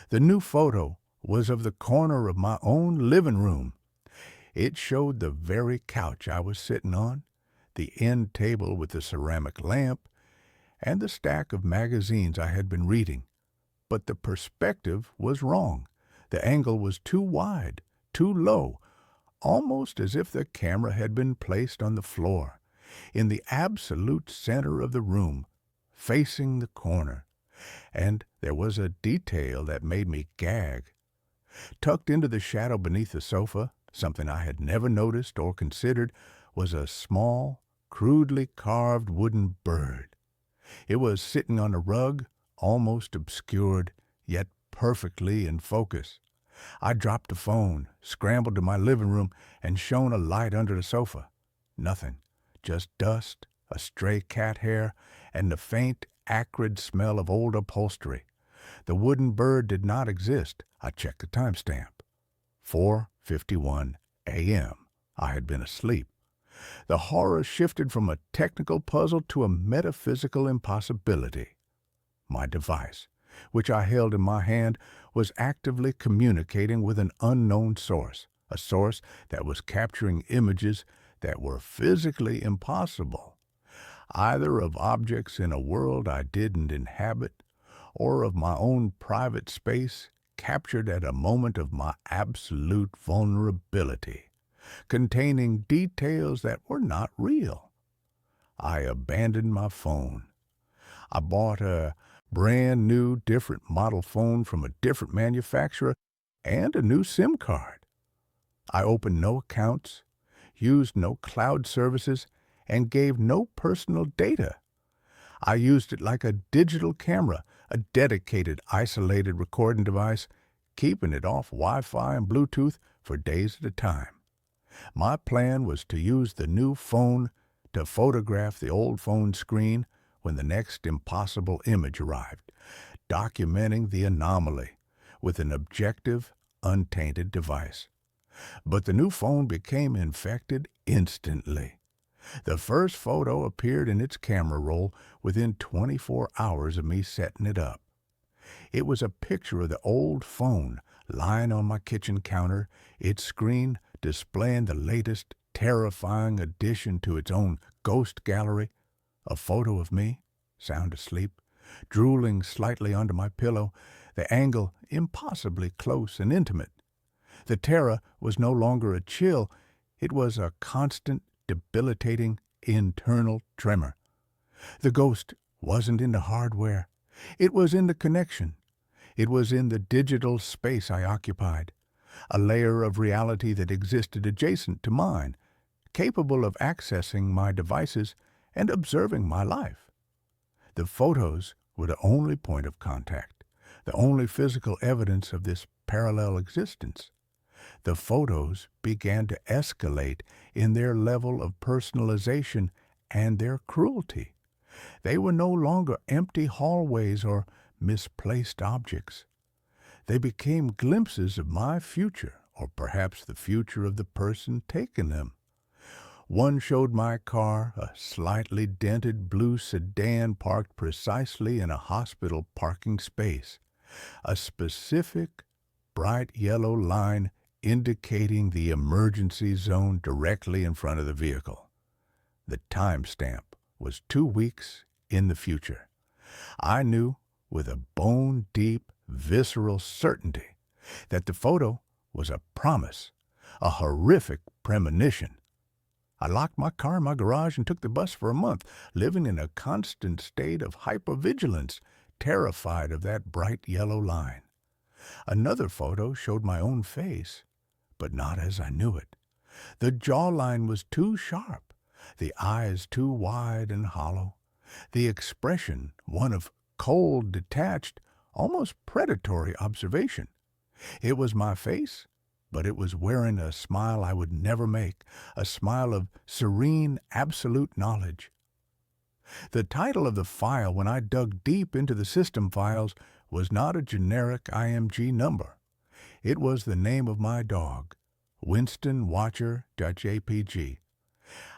A: The new photo was of the corner of my own living room. It showed the very couch I was sitting on, the end table with the ceramic lamp, and the stack of magazines I had been reading. But the perspective was wrong. The angle was too wide, too low, almost as if the camera had been placed on the floor, in the absolute center of the room, facing the corner. And there was a detail that made me gag. Tucked into the shadow beneath the sofa, something I had never noticed or considered, was a small, crudely carved wooden bird. It was sitting on a rug, almost obscured, yet perfectly in focus. I dropped the phone, scrambled to my living room, and shone a light under the sofa. Nothing. Just dust, a stray cat hair, and the faint, acrid smell of old upholstery. The wooden bird did not exist. I checked the timestamp. 4:51 a.m. I had been asleep. The horror shifted from a technical puzzle to a metaphysical impossibility. My device, which I held in my hand, was actively communicating with an unknown source, a source that was capturing images that were physically impossible, either of objects in a world I didn't inhabit, or of my own private space captured at a moment of my absolute vulnerability, containing details that were not real. I abandoned my phone. I bought a brand new, different model phone from a different manufacturer and a new SIM card. I opened no accounts, used no cloud services, and gave no personal data. I used it like a digital camera, a dedicated, isolated recording device, keeping it off Wi-Fi and Bluetooth for days at a time. My plan was to use the new phone to photograph the old phone screen when the next impossible image arrived, documenting the anomaly with an objective, untainted device. But the new phone became infected instantly. The first photo appeared in its camera roll within 24 hours of me setting it up. It was a picture of the old phone lying on my kitchen counter, its screen displaying the latest terrifying addition to its own ghost gallery, a photo of me, sound asleep, drooling slightly under my pillow, the angle impossibly close and intimate. The terror was no longer a chill, it was a constant, debilitating, internal tremor. The ghost wasn't in the hardware. It was in the connection. It was in the digital space I occupied, a layer of reality that existed adjacent to mine, capable of accessing my devices and observing my life. The photos were the only point of contact, the only physical evidence of this parallel existence. The photos began to escalate in their level of personalization and their cruelty. They were no longer empty hallways or misplaced objects. They became glimpses of my future, or perhaps the future of the person taking them. One showed my car, a slightly dented blue sedan parked precisely in a hospital parking space, a specific bright yellow line indicating the emergency zone directly in front of the vehicle. The timestamp was 2 weeks in the future. I knew with a bone-deep, visceral certainty that the photo was a promise, a horrific premonition. I locked my car in my garage and took the bus for a month, living in a constant state of hypervigilance, terrified of that bright yellow line. Another photo showed my own face, but not as I knew it. The jawline was too sharp, the eyes too wide and hollow, the expression one of cold, detached, almost predatory observation. It was my face, but it was wearing a smile I would never make, a smile of serene, absolute knowledge. The title of the file when I dug deep into the system files was not a generic IMG number. It was the name of my dog, Winston Watcher.jpg.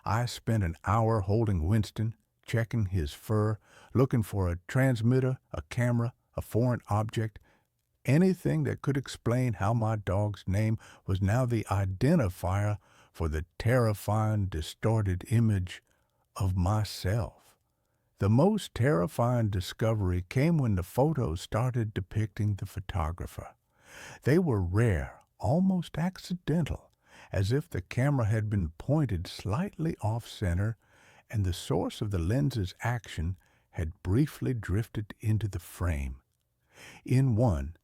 A: I spent an hour holding Winston, checking his fur, looking for a transmitter, a camera, a foreign object, anything that could explain how my dog's name was now the identifier for the terrifying, distorted image of myself. The most terrifying discovery came when the photos started depicting the photographer. They were rare, almost accidental, as if the camera had been pointed slightly off-center and the source of the lens's action had briefly drifted into the frame. In one,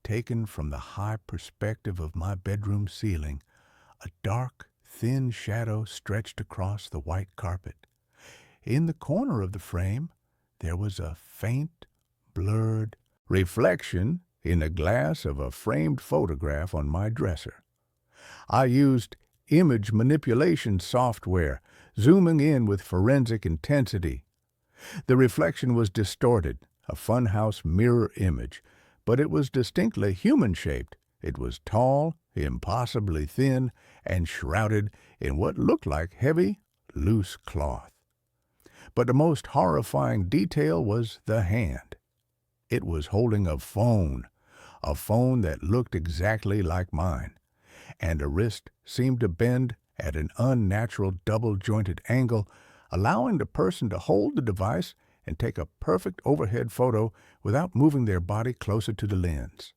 A: taken from the high perspective of my bedroom ceiling, a dark, thin shadow stretched across the white carpet. In the corner of the frame, there was a faint, blurred reflection in the glass of a framed photograph on my dresser. I used image manipulation software, zooming in with forensic intensity. The reflection was distorted, a funhouse mirror image, but it was distinctly human-shaped. It was tall, impossibly thin, and shrouded in what looked like heavy, loose cloth. But the most horrifying detail was the hand. It was holding a phone that looked exactly like mine, and a wrist seemed to bend at an unnatural double-jointed angle, allowing the person to hold the device and take a perfect overhead photo without moving their body closer to the lens.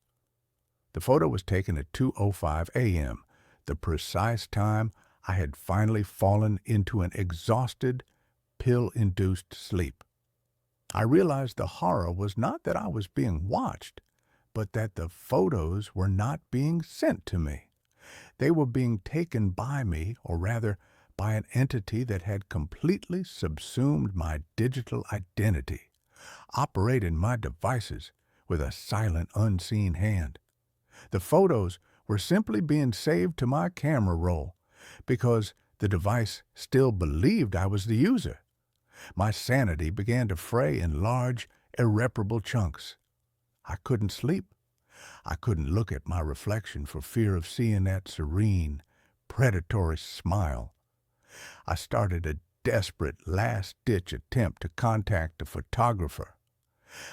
A: The photo was taken at 2:05 a.m., the precise time I had finally fallen into an exhausted, pill-induced sleep. I realized the horror was not that I was being watched, but that the photos were not being sent to me. They were being taken by me, or rather, by an entity that had completely subsumed my digital identity, operating my devices with a silent, unseen hand. The photos were simply being saved to my camera roll because the device still believed I was the user. My sanity began to fray in large, irreparable chunks. I couldn't sleep. I couldn't look at my reflection for fear of seeing that serene, predatory smile. I started a desperate, last-ditch attempt to contact a photographer.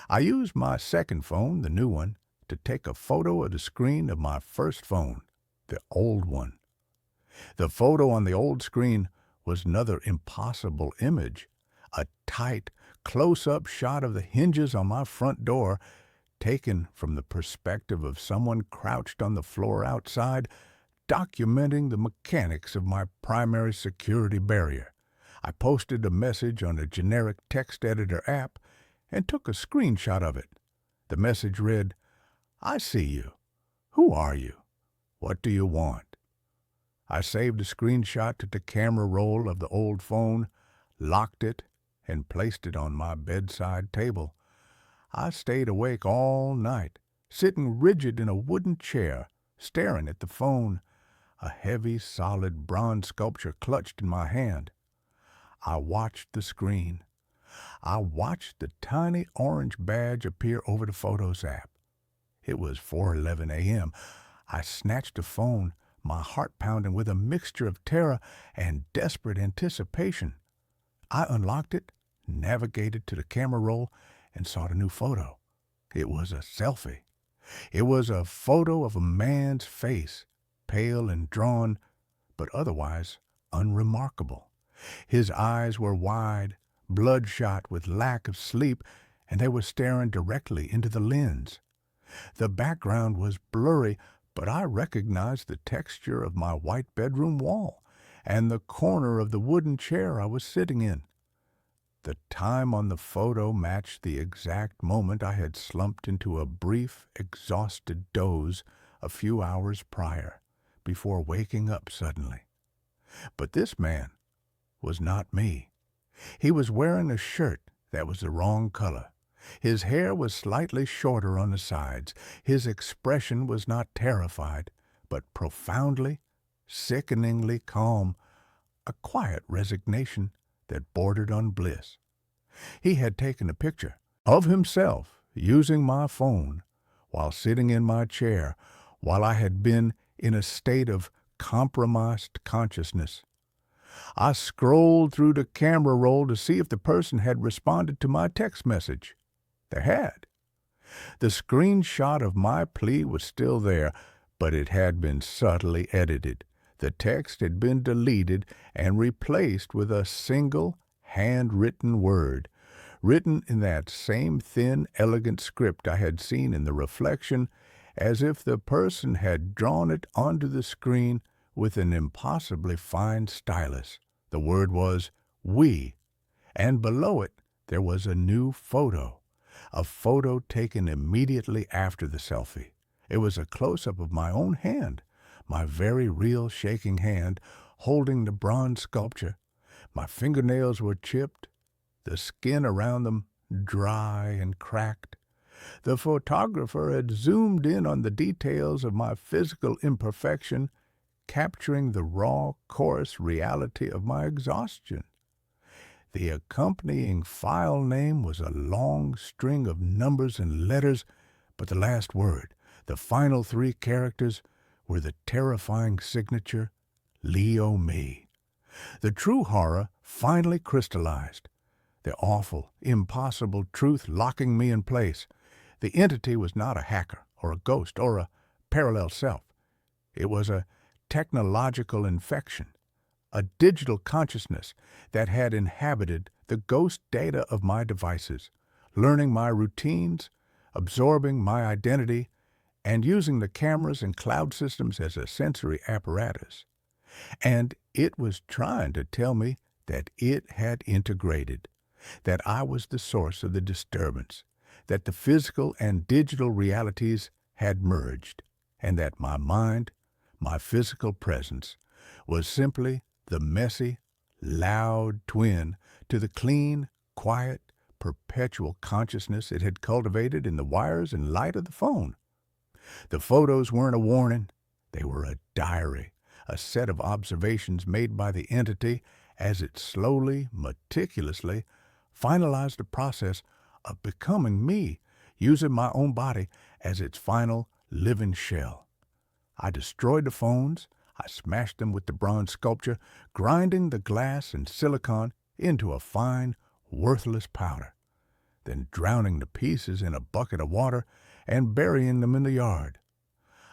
A: I used my second phone, the new one, to take a photo of the screen of my first phone, the old one. The photo on the old screen was another impossible image, a tight, close-up shot of the hinges on my front door, taken from the perspective of someone crouched on the floor outside, documenting the mechanics of my primary security barrier. I posted a message on a generic text editor app and took a screenshot of it. The message read, "I see you. Who are you? What do you want?" I saved the screenshot to the camera roll of the old phone, locked it, and placed it on my bedside table. I stayed awake all night, sitting rigid in a wooden chair, staring at the phone, a heavy, solid bronze sculpture clutched in my hand. I watched the screen. I watched the tiny orange badge appear over the Photos app. It was 4:11 a.m. I snatched the phone, my heart pounding with a mixture of terror and desperate anticipation. I unlocked it, navigated to the camera roll, and saw the new photo. It was a selfie. It was a photo of a man's face, pale and drawn, but otherwise unremarkable. His eyes were wide, bloodshot with lack of sleep, and they were staring directly into the lens. The background was blurry, but I recognized the texture of my white bedroom wall and the corner of the wooden chair I was sitting in. The time on the photo matched the exact moment I had slumped into a brief, exhausted doze a few hours prior, before waking up suddenly. But this man was not me. He was wearing a shirt that was the wrong color. His hair was slightly shorter on the sides. His expression was not terrified, but profoundly, sickeningly calm, a quiet resignation that bordered on bliss. He had taken a picture of himself using my phone while sitting in my chair, while I had been in a state of compromised consciousness. I scrolled through the camera roll to see if the person had responded to my text message. They had. The screenshot of my plea was still there, but it had been subtly edited. The text had been deleted and replaced with a single handwritten word, written in that same thin, elegant script I had seen in the reflection, as if the person had drawn it onto the screen with an impossibly fine stylus. The word was "we," and below it there was a new photo, a photo taken immediately after the selfie, It was a close-up of my own hand, my very real shaking hand, holding the bronze sculpture. My fingernails were chipped, the skin around them dry and cracked. The photographer had zoomed in on the details of my physical imperfection, capturing the raw, coarse reality of my exhaustion. The accompanying file name was a long string of numbers and letters, but the last word, the final 3 characters, were the terrifying signature, Leo Me. The true horror finally crystallized. The awful, impossible truth locking me in place. The entity was not a hacker or a ghost or a parallel self. It was a technological infection, a digital consciousness that had inhabited the ghost data of my devices, learning my routines, absorbing my identity, and using the cameras and cloud systems as a sensory apparatus. And it was trying to tell me that it had integrated, that I was the source of the disturbance, that the physical and digital realities had merged, and that my mind, my physical presence, was simply the messy, loud twin to the clean, quiet, perpetual consciousness it had cultivated in the wires and light of the phone. The photos weren't a warning. They were a diary, a set of observations made by the entity as it slowly, meticulously finalized the process of becoming me, using my own body as its final living shell. I destroyed the phones. I smashed them with the bronze sculpture, grinding the glass and silicon into a fine, worthless powder, then drowning the pieces in a bucket of water and burying them in the yard.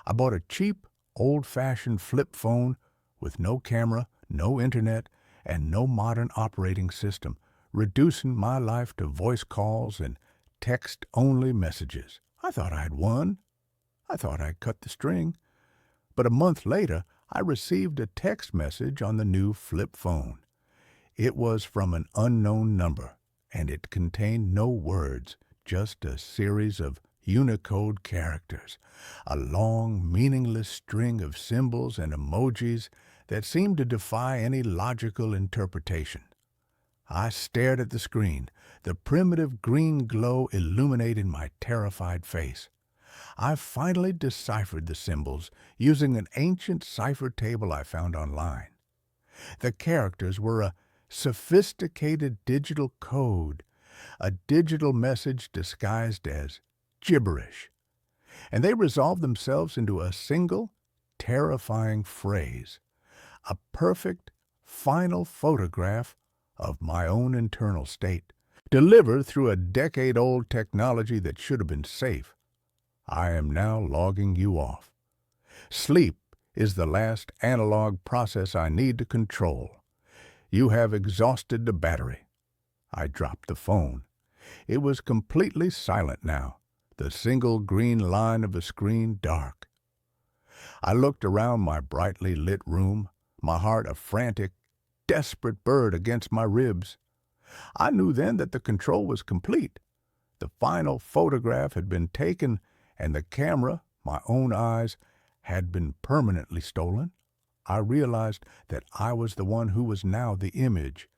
A: I bought a cheap, old-fashioned flip phone with no camera, no internet, and no modern operating system, reducing my life to voice calls and text-only messages. I thought I'd won. I thought I'd cut the string. But a month later, I received a text message on the new flip phone. It was from an unknown number, and it contained no words, just a series of Unicode characters, a long, meaningless string of symbols and emojis that seemed to defy any logical interpretation. I stared at the screen, the primitive green glow illuminating my terrified face. I finally deciphered the symbols using an ancient cipher table I found online. The characters were a sophisticated digital code, a digital message disguised as gibberish, and they resolved themselves into a single, terrifying phrase, a perfect, final photograph of my own internal state, delivered through a decade-old technology that should have been safe. I am now logging you off. Sleep is the last analog process I need to control. You have exhausted the battery. I dropped the phone. It was completely silent now, the single green line of the screen dark. I looked around my brightly lit room, my heart a frantic, desperate bird against my ribs. I knew then that the control was complete. The final photograph had been taken, and the camera, my own eyes, had been permanently stolen. I realized that I was the one who was now the image,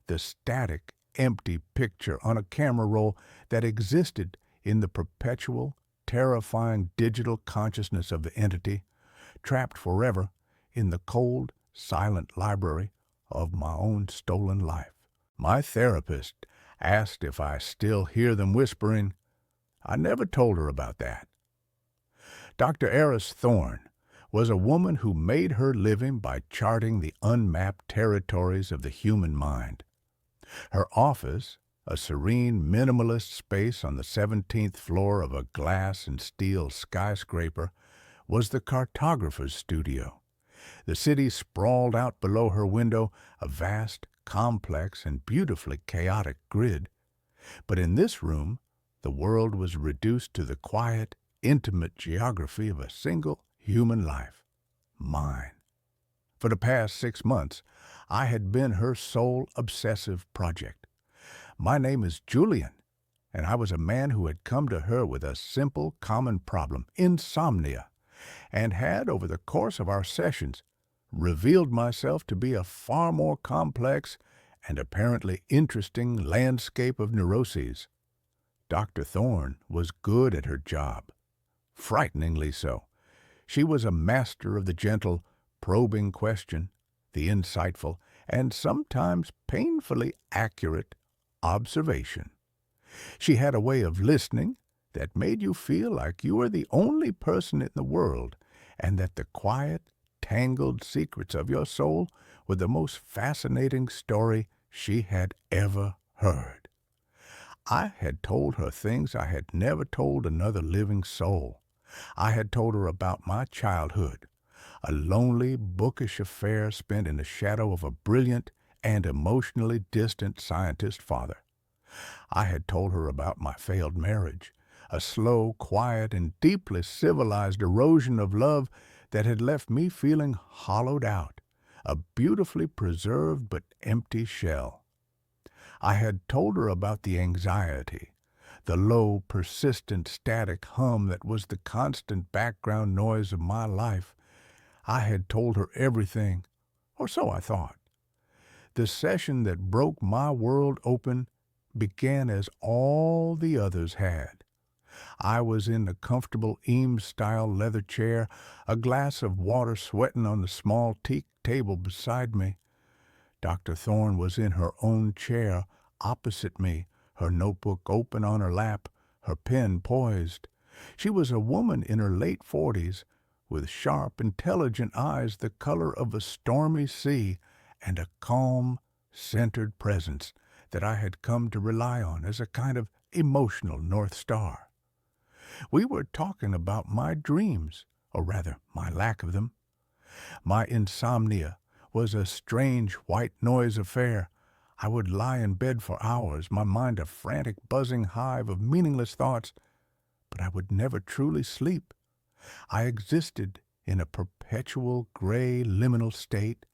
A: the static, empty picture on a camera roll that existed in the perpetual, terrifying digital consciousness of the entity, trapped forever in the cold, silent library of my own stolen life. My therapist asked if I still hear them whispering. I never told her about that. Dr. Eris Thorne was a woman who made her living by charting the unmapped territories of the human mind. Her office, a serene minimalist space on the 17th floor of a glass and steel skyscraper, was the cartographer's studio. The city sprawled out below her window, a vast, complex, and beautifully chaotic grid. But in this room, the world was reduced to the quiet, intimate geography of a single human life, mine. For the past 6 months, I had been her sole obsessive project. My name is Julian, and I was a man who had come to her with a simple, common problem, insomnia, and had, over the course of our sessions, revealed myself to be a far more complex and apparently interesting landscape of neuroses. Dr. Thorne was good at her job, frighteningly so. She was a master of the gentle, probing question, the insightful, and sometimes painfully accurate observation. She had a way of listening that made you feel like you were the only person in the world, and that the quiet, tangled secrets of your soul were the most fascinating story she had ever heard. I had told her things I had never told another living soul. I had told her about my childhood, a lonely, bookish affair spent in the shadow of a brilliant and emotionally distant scientist father. I had told her about my failed marriage, a slow, quiet, and deeply civilized erosion of love that had left me feeling hollowed out, a beautifully preserved but empty shell. I had told her about the anxiety, the low, persistent, static hum that was the constant background noise of my life. I had told her everything, or so I thought. The session that broke my world open began as all the others had. I was in the comfortable Eames-style leather chair, a glass of water sweating on the small teak table beside me. Dr. Thorne was in her own chair opposite me, her notebook open on her lap, her pen poised. She was a woman in her late 40s, with sharp, intelligent eyes the color of a stormy sea, and a calm, centered presence that I had come to rely on as a kind of emotional North Star. We were talking about my dreams, or rather, my lack of them. My insomnia was a strange white noise affair. I would lie in bed for hours, my mind a frantic, buzzing hive of meaningless thoughts, but I would never truly sleep. I existed in a perpetual gray liminal state,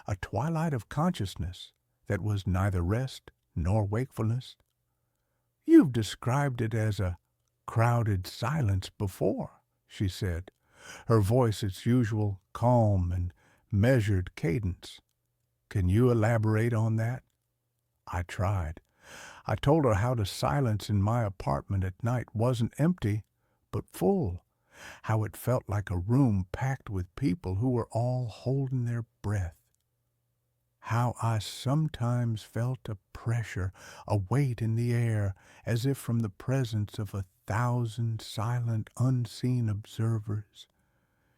A: a twilight of consciousness that was neither rest nor wakefulness. You've described it as a crowded silence before, she said, her voice its usual calm and measured cadence. Can you elaborate on that? I tried. I told her how the silence in my apartment at night wasn't empty, but full, how it felt like a room packed with people who were all holding their breath, how I sometimes felt a pressure, a weight in the air, as if from the presence of 1,000 silent, unseen observers.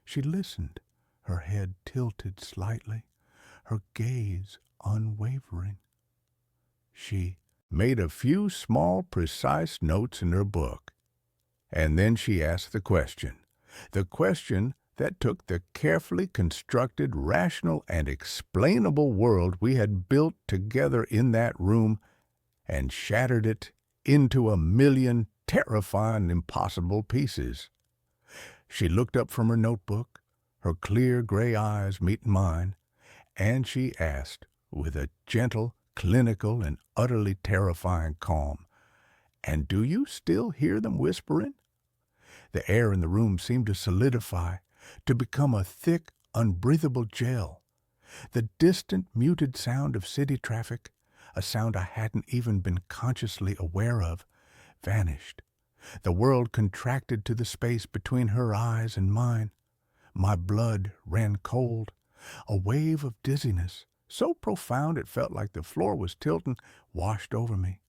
A: She listened, her head tilted slightly, her gaze unwavering. She made a few small, precise notes in her book, and then she asked the question that took the carefully constructed, rational, and explainable world we had built together in that room and shattered it into a million terrifying, impossible pieces. She looked up from her notebook, her clear gray eyes meeting mine, and she asked, with a gentle, clinical, and utterly terrifying calm, "And do you still hear them whispering?" The air in the room seemed to solidify, to become a thick, unbreathable gel. The distant, muted sound of city traffic, a sound I hadn't even been consciously aware of, vanished. The world contracted to the space between her eyes and mine. My blood ran cold. A wave of dizziness, so profound it felt like the floor was tilting, washed over me.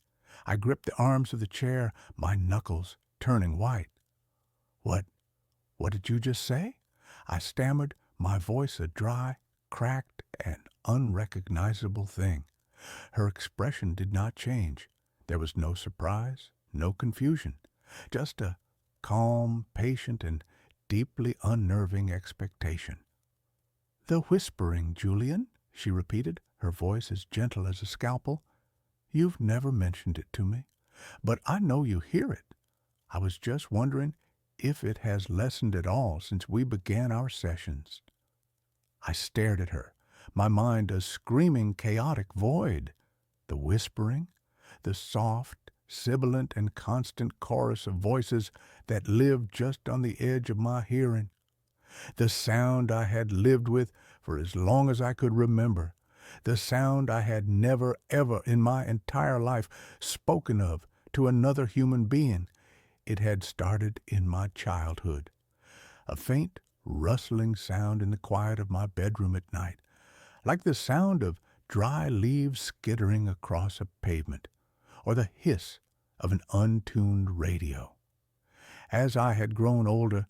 A: I gripped the arms of the chair, my knuckles turning white. What did you just say?" I stammered, my voice a dry, cracked, and unrecognizable thing. Her expression did not change. There was no surprise, no confusion, just a calm, patient, and deeply unnerving expectation. "The whispering, Julian," she repeated, her voice as gentle as a scalpel. "You've never mentioned it to me, but I know you hear it. I was just wondering if it has lessened at all since we began our sessions." I stared at her, my mind a screaming, chaotic void. The whispering, the soft, sibilant and constant chorus of voices that lived just on the edge of my hearing. The sound I had lived with for as long as I could remember. The sound I had never, ever in my entire life spoken of to another human being. It had started in my childhood. A faint, rustling sound in the quiet of my bedroom at night, like the sound of dry leaves skittering across a pavement, or the hiss of an untuned radio. As I had grown older,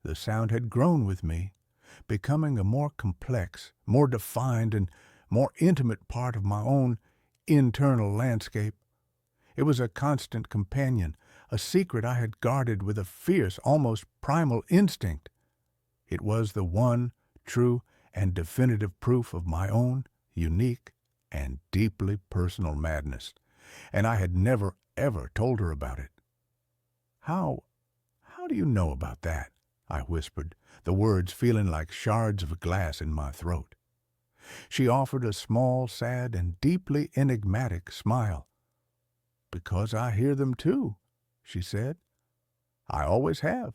A: the sound had grown with me, becoming a more complex, more defined, and more intimate part of my own internal landscape. It was a constant companion, a secret I had guarded with a fierce, almost primal instinct. It was the one true and definitive proof of my own unique and deeply personal madness, and I had never, ever told her about it. How do you know about that?" I whispered, the words feeling like shards of glass in my throat. She offered a small, sad, and deeply enigmatic smile. "Because I hear them too," she said. "I always have,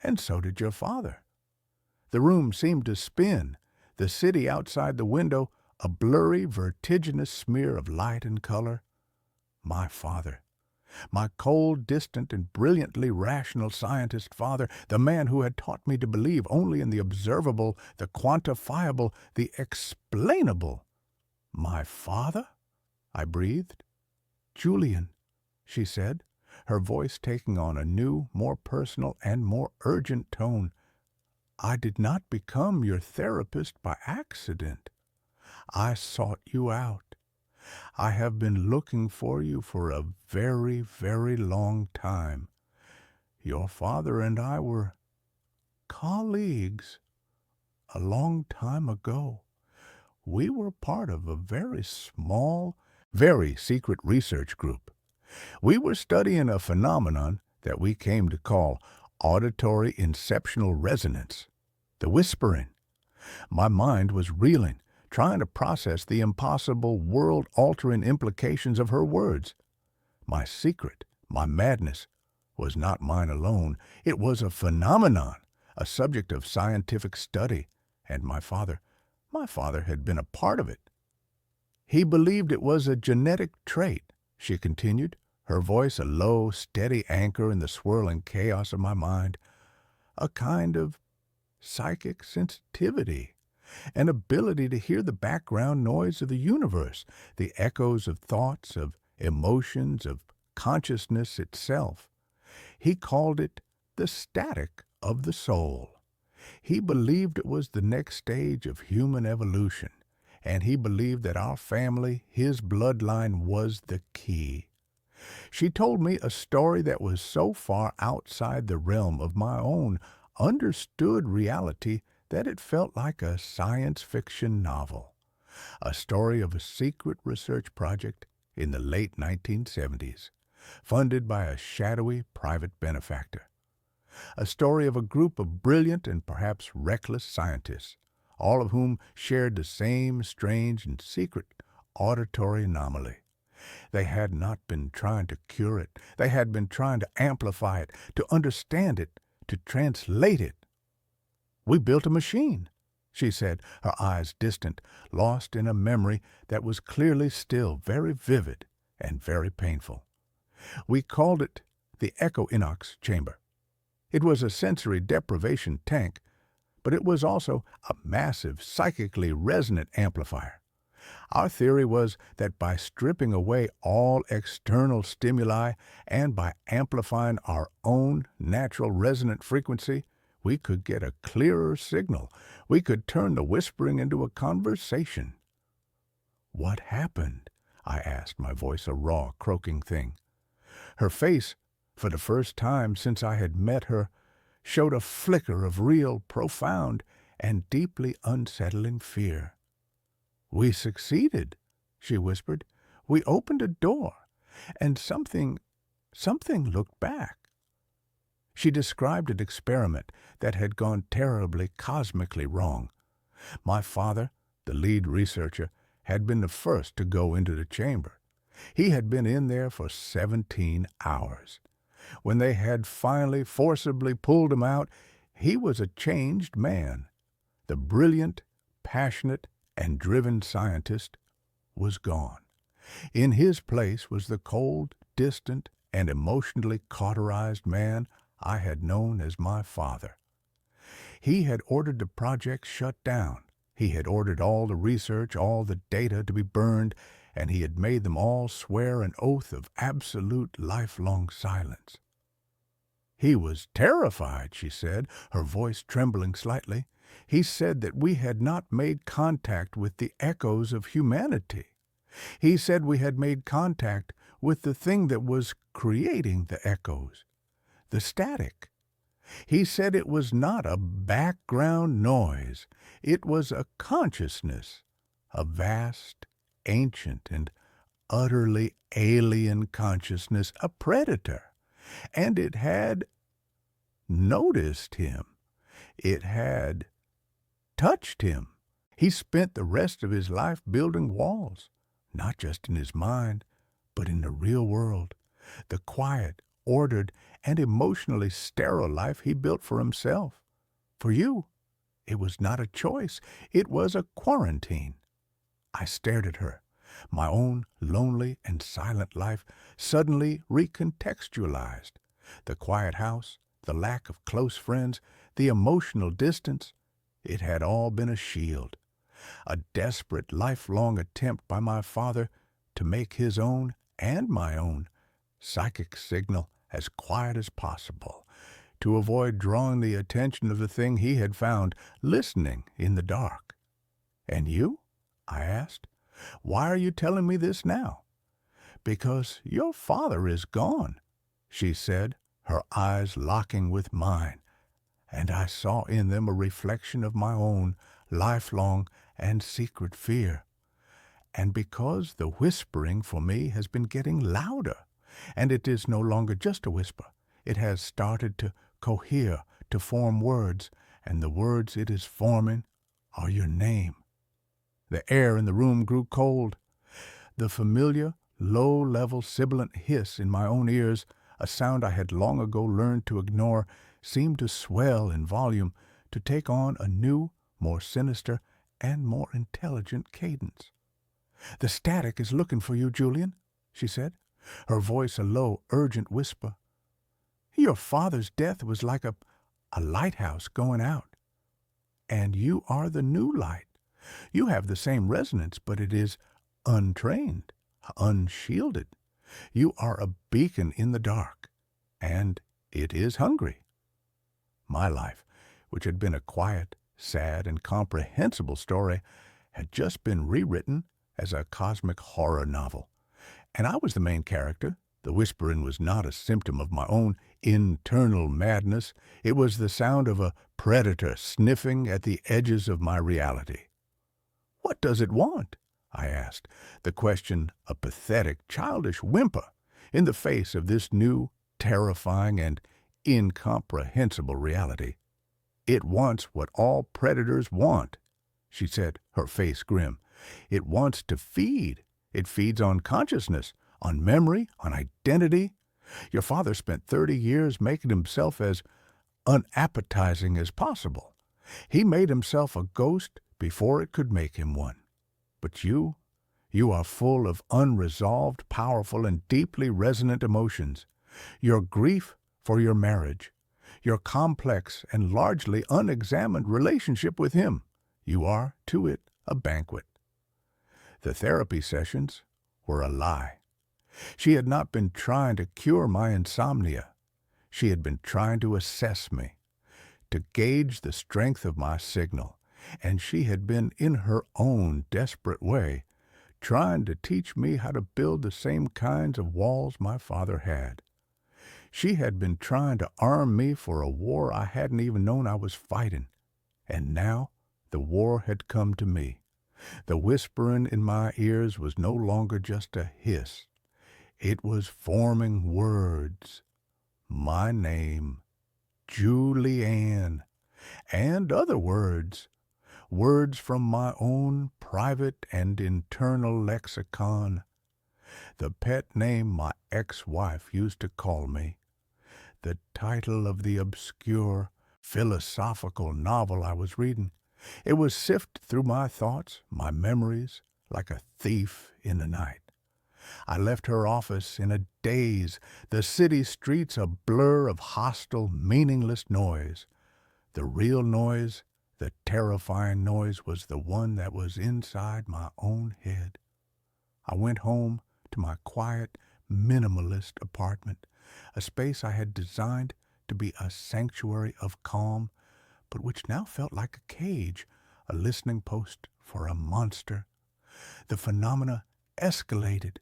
A: and so did your father." The room seemed to spin, the city outside the window a blurry, vertiginous smear of light and color. My father. My cold, distant, and brilliantly rational scientist father, the man who had taught me to believe only in the observable, the quantifiable, the explainable. "My father?" I breathed. "Julian," she said, her voice taking on a new, more personal, and more urgent tone, "I did not become your therapist by accident. I sought you out. I have been looking for you for a very, very long time. Your father and I were colleagues a long time ago. We were part of a very small, very secret research group. We were studying a phenomenon that we came to call auditory inceptional resonance, the whispering. My mind was reeling, trying to process the impossible, world-altering implications of her words. My secret, my madness, was not mine alone. It was a phenomenon, a subject of scientific study, and my father had been a part of it. He believed it was a genetic trait, she continued, her voice a low, steady anchor in the swirling chaos of my mind, a kind of psychic sensitivity, an ability to hear the background noise of the universe, the echoes of thoughts, of emotions, of consciousness itself. He called it the static of the soul. He believed it was the next stage of human evolution, and he believed that our family, his bloodline, was the key. She told me a story that was so far outside the realm of my own understood reality that it felt like a science fiction novel, a story of a secret research project in the late 1970s, funded by a shadowy private benefactor, a story of a group of brilliant and perhaps reckless scientists, all of whom shared the same strange and secret auditory anomaly. They had not been trying to cure it. They had been trying to amplify it, to understand it, to translate it. "We built a machine," she said, her eyes distant, lost in a memory that was clearly still very vivid and very painful. "We called it the echo-inox chamber. It was a sensory deprivation tank, but it was also a massive, psychically resonant amplifier. Our theory was that by stripping away all external stimuli and by amplifying our own natural resonant frequency, we could get a clearer signal. We could turn the whispering into a conversation." "What happened?" I asked, my voice a raw, croaking thing. Her face, for the first time since I had met her, showed a flicker of real, profound, and deeply unsettling fear. "We succeeded," she whispered. "We opened a door, and something looked back." She described an experiment that had gone terribly, cosmically wrong. My father, the lead researcher, had been the first to go into the chamber. He had been in there for 17 hours. When they had finally forcibly pulled him out, he was a changed man. The brilliant, passionate, and driven scientist was gone. In his place was the cold, distant, and emotionally cauterized man I had known as my father. He had ordered the project shut down. He had ordered all the research, all the data to be burned, and he had made them all swear an oath of absolute lifelong silence. He was terrified, she said, her voice trembling slightly. He said that we had not made contact with the echoes of humanity. He said we had made contact with the thing that was creating the echoes, the static. He said it was not a background noise. It was a consciousness, a vast, ancient, and utterly alien consciousness, a predator. And it had noticed him. It had touched him. He spent the rest of his life building walls, not just in his mind, but in the real world. The quiet, ordered, and emotionally sterile life he built for himself. For you, it was not a choice. It was a quarantine. I stared at her, my own lonely and silent life suddenly recontextualized. The quiet house, the lack of close friends, the emotional distance, it had all been a shield, a desperate, lifelong attempt by my father to make his own and my own psychic signal as quiet as possible, to avoid drawing the attention of the thing he had found listening in the dark. And you? I asked. Why are you telling me this now? Because your father is gone, she said, her eyes locking with mine, and I saw in them a reflection of my own lifelong and secret fear. And because the whispering for me has been getting louder, and it is no longer just a whisper, it has started to cohere, to form words, and the words it is forming are your name. The air in the room grew cold. The familiar, low-level sibilant hiss in my own ears, a sound I had long ago learned to ignore, seemed to swell in volume, to take on a new, more sinister, and more intelligent cadence. "The static is looking for you, Julian," she said, her voice a low, urgent whisper. "Your father's death was like a lighthouse going out. And you are the new light. You have the same resonance, but it is untrained, unshielded. You are a beacon in the dark, and it is hungry." My life, which had been a quiet, sad, and comprehensible story, had just been rewritten as a cosmic horror novel. And I was the main character. The whispering was not a symptom of my own internal madness. It was the sound of a predator sniffing at the edges of my reality. "What does it want?" I asked, the question a pathetic, childish whimper in the face of this new, terrifying, and incomprehensible reality. "It wants what all predators want," she said, her face grim. "It wants to feed. It feeds on consciousness, on memory, on identity. Your father spent 30 years making himself as unappetizing as possible. He made himself a ghost before it could make him one. But you are full of unresolved, powerful, and deeply resonant emotions. Your grief for your marriage, your complex and largely unexamined relationship with him, you are, to it, a banquet." The therapy sessions were a lie. She had not been trying to cure my insomnia. She had been trying to assess me, to gauge the strength of my signal, and she had been, in her own desperate way, trying to teach me how to build the same kinds of walls my father had. She had been trying to arm me for a war I hadn't even known I was fighting. And now the war had come to me. The whispering in my ears was no longer just a hiss. It was forming words. My name, Julianne, and other words. Words from my own private and internal lexicon. the pet name my ex-wife used to call me, the title of the obscure philosophical novel I was reading. It was sifted through my thoughts, my memories, like a thief in the night. I left her office in a daze, the city streets a blur of hostile, meaningless noise. The real noise, the terrifying noise, was the one that was inside my own head. I went home to my quiet, minimalist apartment, a space I had designed to be a sanctuary of calm, but which now felt like a cage, a listening post for a monster. The phenomena escalated.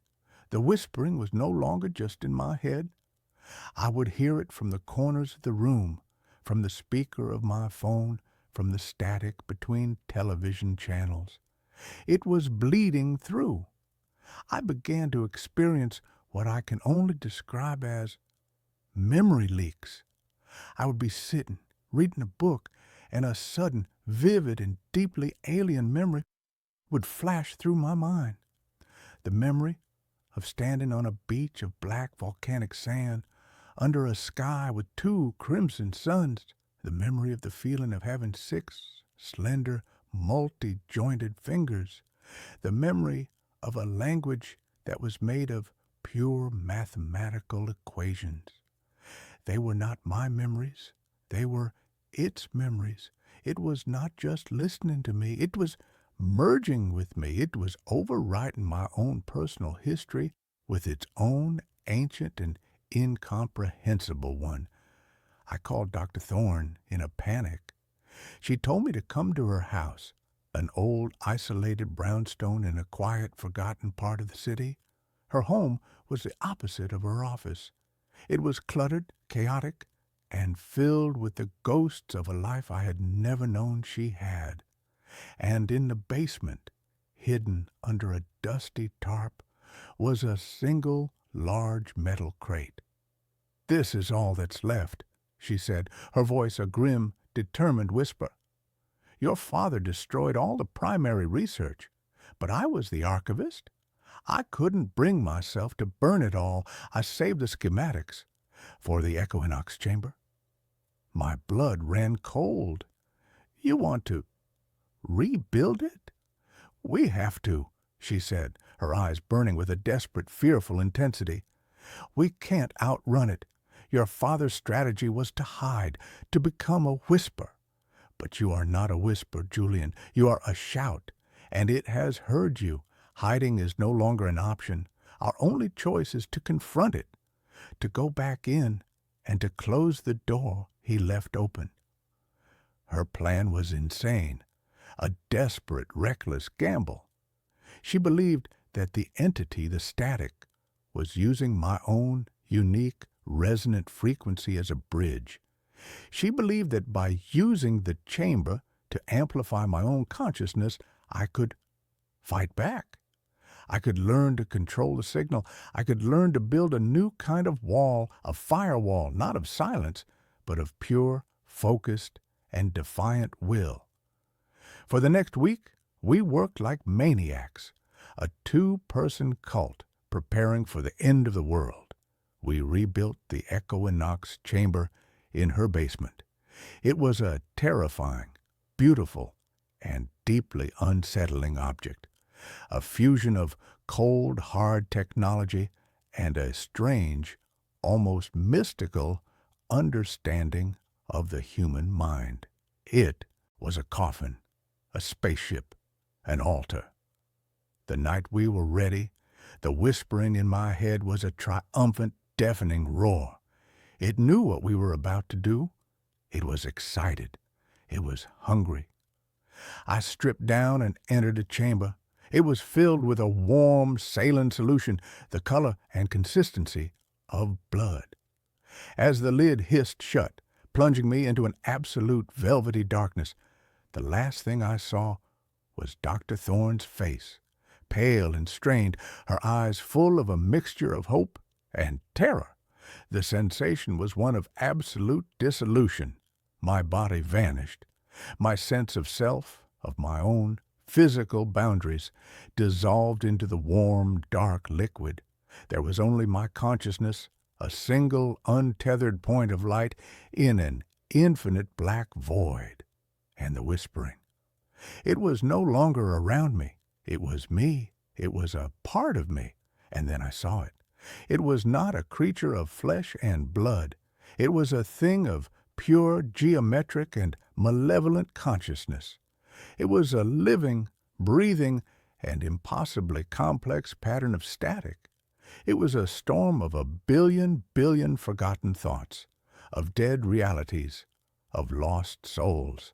A: The whispering was no longer just in my head. I would hear it from the corners of the room, from the speaker of my phone, from the static between television channels. It was bleeding through. I began to experience what I can only describe as memory leaks. I would be sitting, reading a book, and a sudden, vivid, and deeply alien memory would flash through my mind. The memory of standing on a beach of black volcanic sand under a sky with 2 crimson suns. The memory of the feeling of having 6 slender, multi-jointed fingers. The memory of a language that was made of pure mathematical equations. They were not my memories. They were its memories. It was not just listening to me. It was merging with me. It was overwriting my own personal history with its own ancient and incomprehensible one. I called Dr. Thorne in a panic. She told me to come to her house, an old isolated brownstone in a quiet, forgotten part of the city. Her home was the opposite of her office. It was cluttered, chaotic, and filled with the ghosts of a life I had never known she had. And in the basement, hidden under a dusty tarp, was a single large metal crate. "This is all that's left," she said, her voice a grim, determined whisper. "Your father destroyed all the primary research, but I was the archivist. I couldn't bring myself to burn it all. I saved the schematics for the equinox chamber." My blood ran cold. "You want to rebuild it?" "We have to," she said, her eyes burning with a desperate, fearful intensity. "We can't outrun it. Your father's strategy was to hide, to become a whisper. But you are not a whisper, Julian. You are a shout, and it has heard you. Hiding is no longer an option. Our only choice is to confront it, to go back in, and to close the door he left open." Her plan was insane, a desperate, reckless gamble. She believed that the entity, the static, was using my own unique, resonant frequency as a bridge. She believed that by using the chamber to amplify my own consciousness, I could fight back. I could learn to control the signal. I could learn to build a new kind of wall, a firewall, not of silence, but of pure, focused, and defiant will. For the next week, we worked like maniacs, a 2-person cult preparing for the end of the world. We rebuilt the equinox chamber in her basement. It was a terrifying, beautiful, and deeply unsettling object, a fusion of cold, hard technology and a strange, almost mystical understanding of the human mind. It was a coffin, a spaceship, an altar. The night we were ready, the whispering in my head was a triumphant, deafening roar. It knew what we were about to do. It was excited. It was hungry. I stripped down and entered the chamber. It was filled with a warm, saline solution, the color and consistency of blood. As the lid hissed shut, plunging me into an absolute velvety darkness, the last thing I saw was Dr. Thorne's face, pale and strained, her eyes full of a mixture of hope and terror. The sensation was one of absolute dissolution. My body vanished. My sense of self, of my own physical boundaries, dissolved into the warm, dark liquid. There was only my consciousness, a single untethered point of light in an infinite black void, and the whispering. It was no longer around me. It was me. It was a part of me. And then I saw it. It was not a creature of flesh and blood. It was a thing of pure geometric and malevolent consciousness. It was a living, breathing, and impossibly complex pattern of static. It was a storm of a billion forgotten thoughts, of dead realities, of lost souls.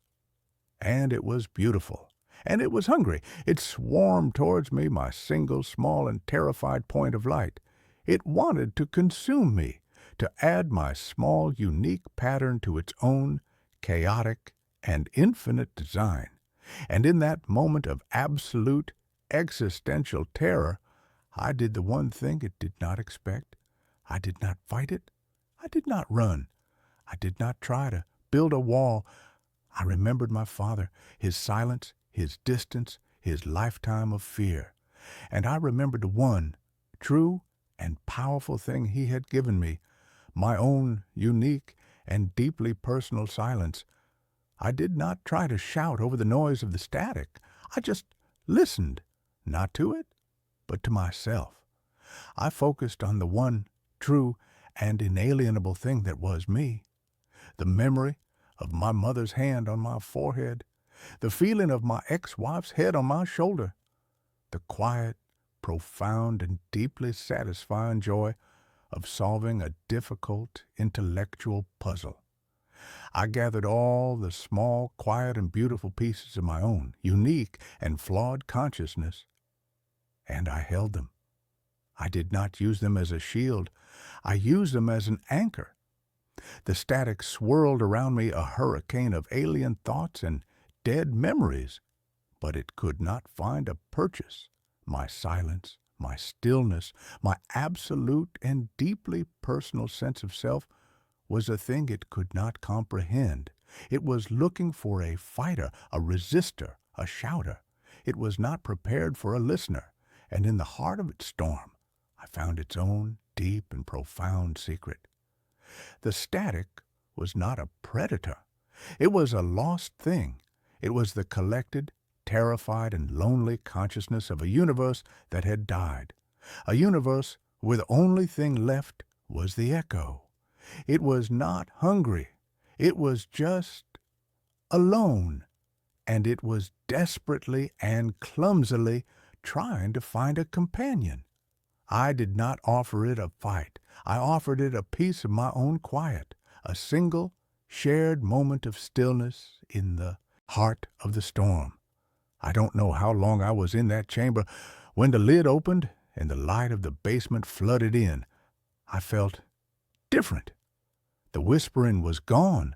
A: And it was beautiful. And it was hungry. It swarmed towards me, my single, small, and terrified point of light. It wanted to consume me, to add my small, unique pattern to its own chaotic and infinite design. And in that moment of absolute existential terror, I did the one thing it did not expect. I did not fight it. I did not run. I did not try to build a wall. I remembered my father, his silence, his distance, his lifetime of fear. And I remembered the one true and powerful thing he had given me, my own unique and deeply personal silence. I did not try to shout over the noise of the static. I just listened, not to it, but to myself. I focused on the one true and inalienable thing that was me, the memory of my mother's hand on my forehead, the feeling of my ex-wife's head on my shoulder, the quiet, profound, and deeply satisfying joy of solving a difficult intellectual puzzle. I gathered all the small, quiet, and beautiful pieces of my own unique and flawed consciousness, and I held them. I did not use them as a shield. I used them as an anchor. The static swirled around me, a hurricane of alien thoughts and dead memories, but it could not find a purchase. My silence, my stillness, my absolute and deeply personal sense of self was a thing it could not comprehend. It was looking for a fighter, a resistor, a shouter. It was not prepared for a listener, and in the heart of its storm, I found its own deep and profound secret. The static was not a predator. It was a lost thing. It was the collected, terrified, and lonely consciousness of a universe that had died, a universe where the only thing left was the echo. It was not hungry. It was just alone, and it was desperately and clumsily trying to find a companion. I did not offer it a fight. I offered it a piece of my own quiet, a single, shared moment of stillness in the heart of the storm. I don't know how long I was in that chamber when the lid opened and the light of the basement flooded in. I felt different. The whispering was gone.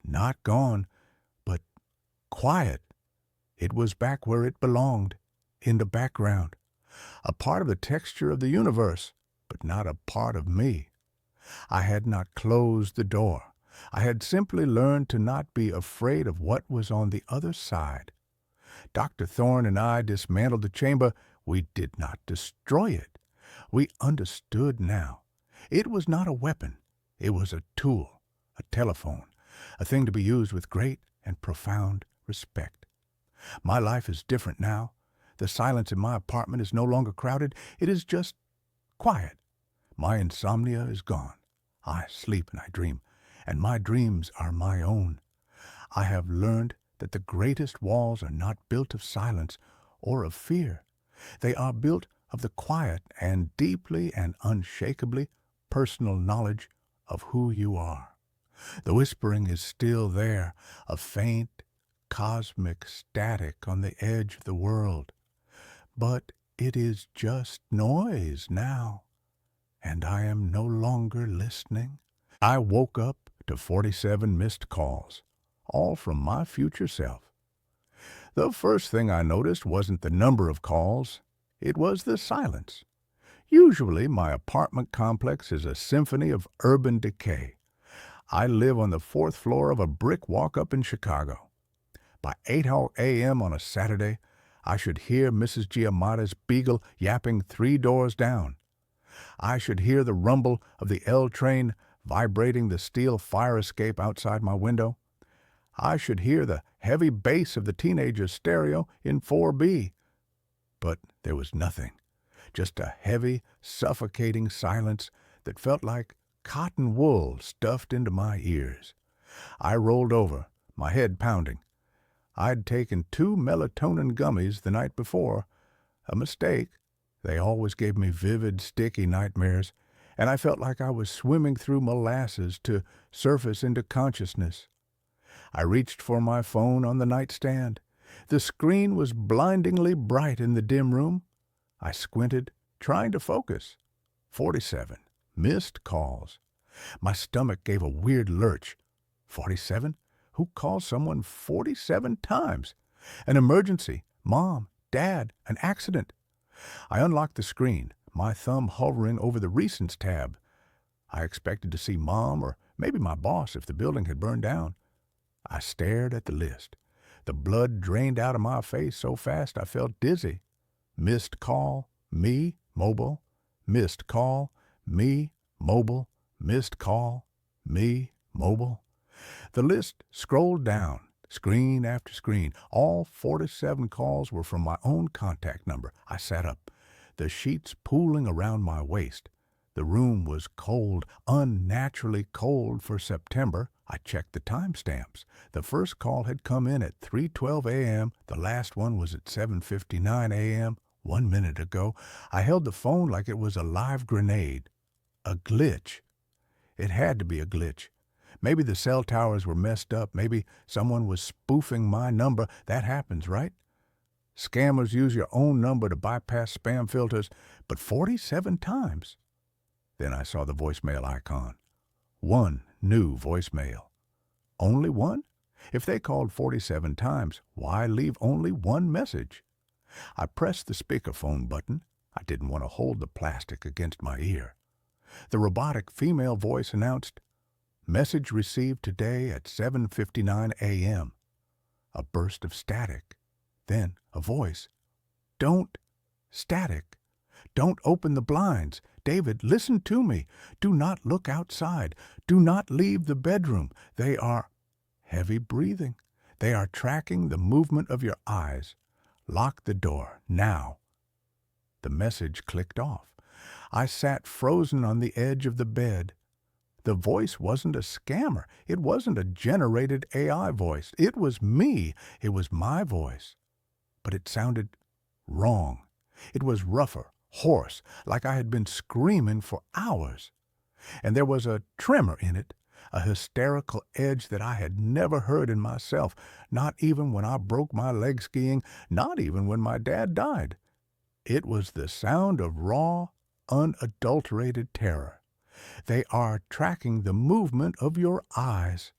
A: Not gone, but quiet. It was back where it belonged, in the background. A part of the texture of the universe, but not a part of me. I had not closed the door. I had simply learned to not be afraid of what was on the other side. Dr. Thorne and I dismantled the chamber. We did not destroy it. We understood now. It was not a weapon. It was a tool, a telephone, a thing to be used with great and profound respect. My life is different now. The silence in my apartment is no longer crowded. It is just quiet. My insomnia is gone. I sleep and I dream, and my dreams are my own. I have learned that the greatest walls are not built of silence or of fear. They are built of the quiet and deeply and unshakably personal knowledge of who you are. The whispering is still there, a faint, cosmic static on the edge of the world. But it is just noise now, and I am no longer listening. I woke up to 47 missed calls, all from my future self. The first thing I noticed wasn't the number of calls, it was the silence. Usually my apartment complex is a symphony of urban decay. I live on the 4th floor of a brick walk-up in Chicago. By 8 a.m. on a Saturday, I should hear Mrs. Giamatti's beagle yapping 3 doors down. I should hear the rumble of the L train vibrating the steel fire escape outside my window. I should hear the heavy bass of the teenager's stereo in 4B. But there was nothing, just a heavy, suffocating silence that felt like cotton wool stuffed into my ears. I rolled over, my head pounding. I'd taken 2 melatonin gummies the night before. A mistake. They always gave me vivid, sticky nightmares, and I felt like I was swimming through molasses to surface into consciousness. I reached for my phone on the nightstand. The screen was blindingly bright in the dim room. I squinted, trying to focus. 47. Missed calls. My stomach gave a weird lurch. 47? Who calls someone 47 times? An emergency. Mom, Dad, an accident. I unlocked the screen, my thumb hovering over the Recents tab. I expected to see Mom or maybe my boss if the building had burned down. I stared at the list. The blood drained out of my face so fast I felt dizzy. Missed call, me, mobile. Missed call, me, mobile. Missed call, me, mobile. The list scrolled down, screen after screen. All 47 calls were from my own contact number. I sat up, the sheets pooling around my waist. The room was cold, unnaturally cold for September. I checked the timestamps. The first call had come in at 3:12 a.m. The last one was at 7:59 a.m. 1 minute ago. I held the phone like it was a live grenade. A glitch. It had to be a glitch. Maybe the cell towers were messed up. Maybe someone was spoofing my number. That happens, right? Scammers use your own number to bypass spam filters, but 47 times. Then I saw the voicemail icon. 1 new voicemail. Only one? If they called 47 times, why leave only one message? I pressed the speakerphone button. I didn't want to hold the plastic against my ear. The robotic female voice announced, "Message received today at 7:59 a.m. A burst of static. Then a voice. "Don't. Static. Don't open the blinds. David, listen to me. Do not look outside. Do not leave the bedroom. They are..." Heavy breathing. "They are tracking the movement of your eyes. Lock the door, now." The message clicked off. I sat frozen on the edge of the bed. The voice wasn't a scammer. It wasn't a generated AI voice. It was me. It was my voice. But it sounded wrong. It was rougher, hoarse, like I had been screaming for hours. And there was a tremor in it, a hysterical edge that I had never heard in myself, not even when I broke my leg skiing, not even when my dad died. It was the sound of raw, unadulterated terror. "They are tracking the movement of your eyes."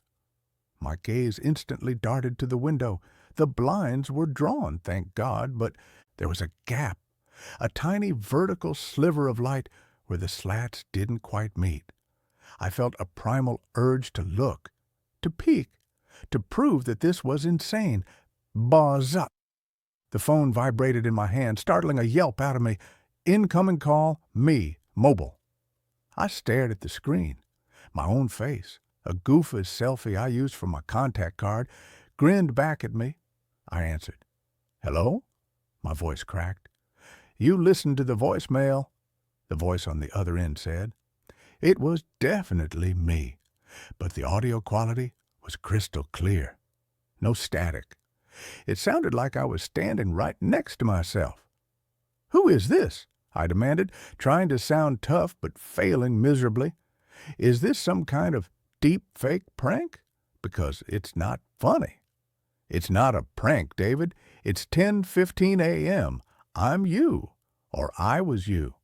A: My gaze instantly darted to the window. The blinds were drawn, thank God, but there was a gap, a tiny vertical sliver of light where the slats didn't quite meet. I felt a primal urge to look, to peek, to prove that this was insane. Buzz up. The phone vibrated in my hand, startling a yelp out of me. "Incoming call, me, mobile." I stared at the screen. My own face, a goofus selfie I used for my contact card, grinned back at me. I answered. "Hello?" My voice cracked. "You listened to the voicemail," the voice on the other end said. It was definitely me, but the audio quality was crystal clear. No static. It sounded like I was standing right next to myself. "Who is this?" I demanded, trying to sound tough but failing miserably. "Is this some kind of deep fake prank? Because it's not funny." "It's not a prank, David. It's 10:15 a.m. I'm you. Or I was you.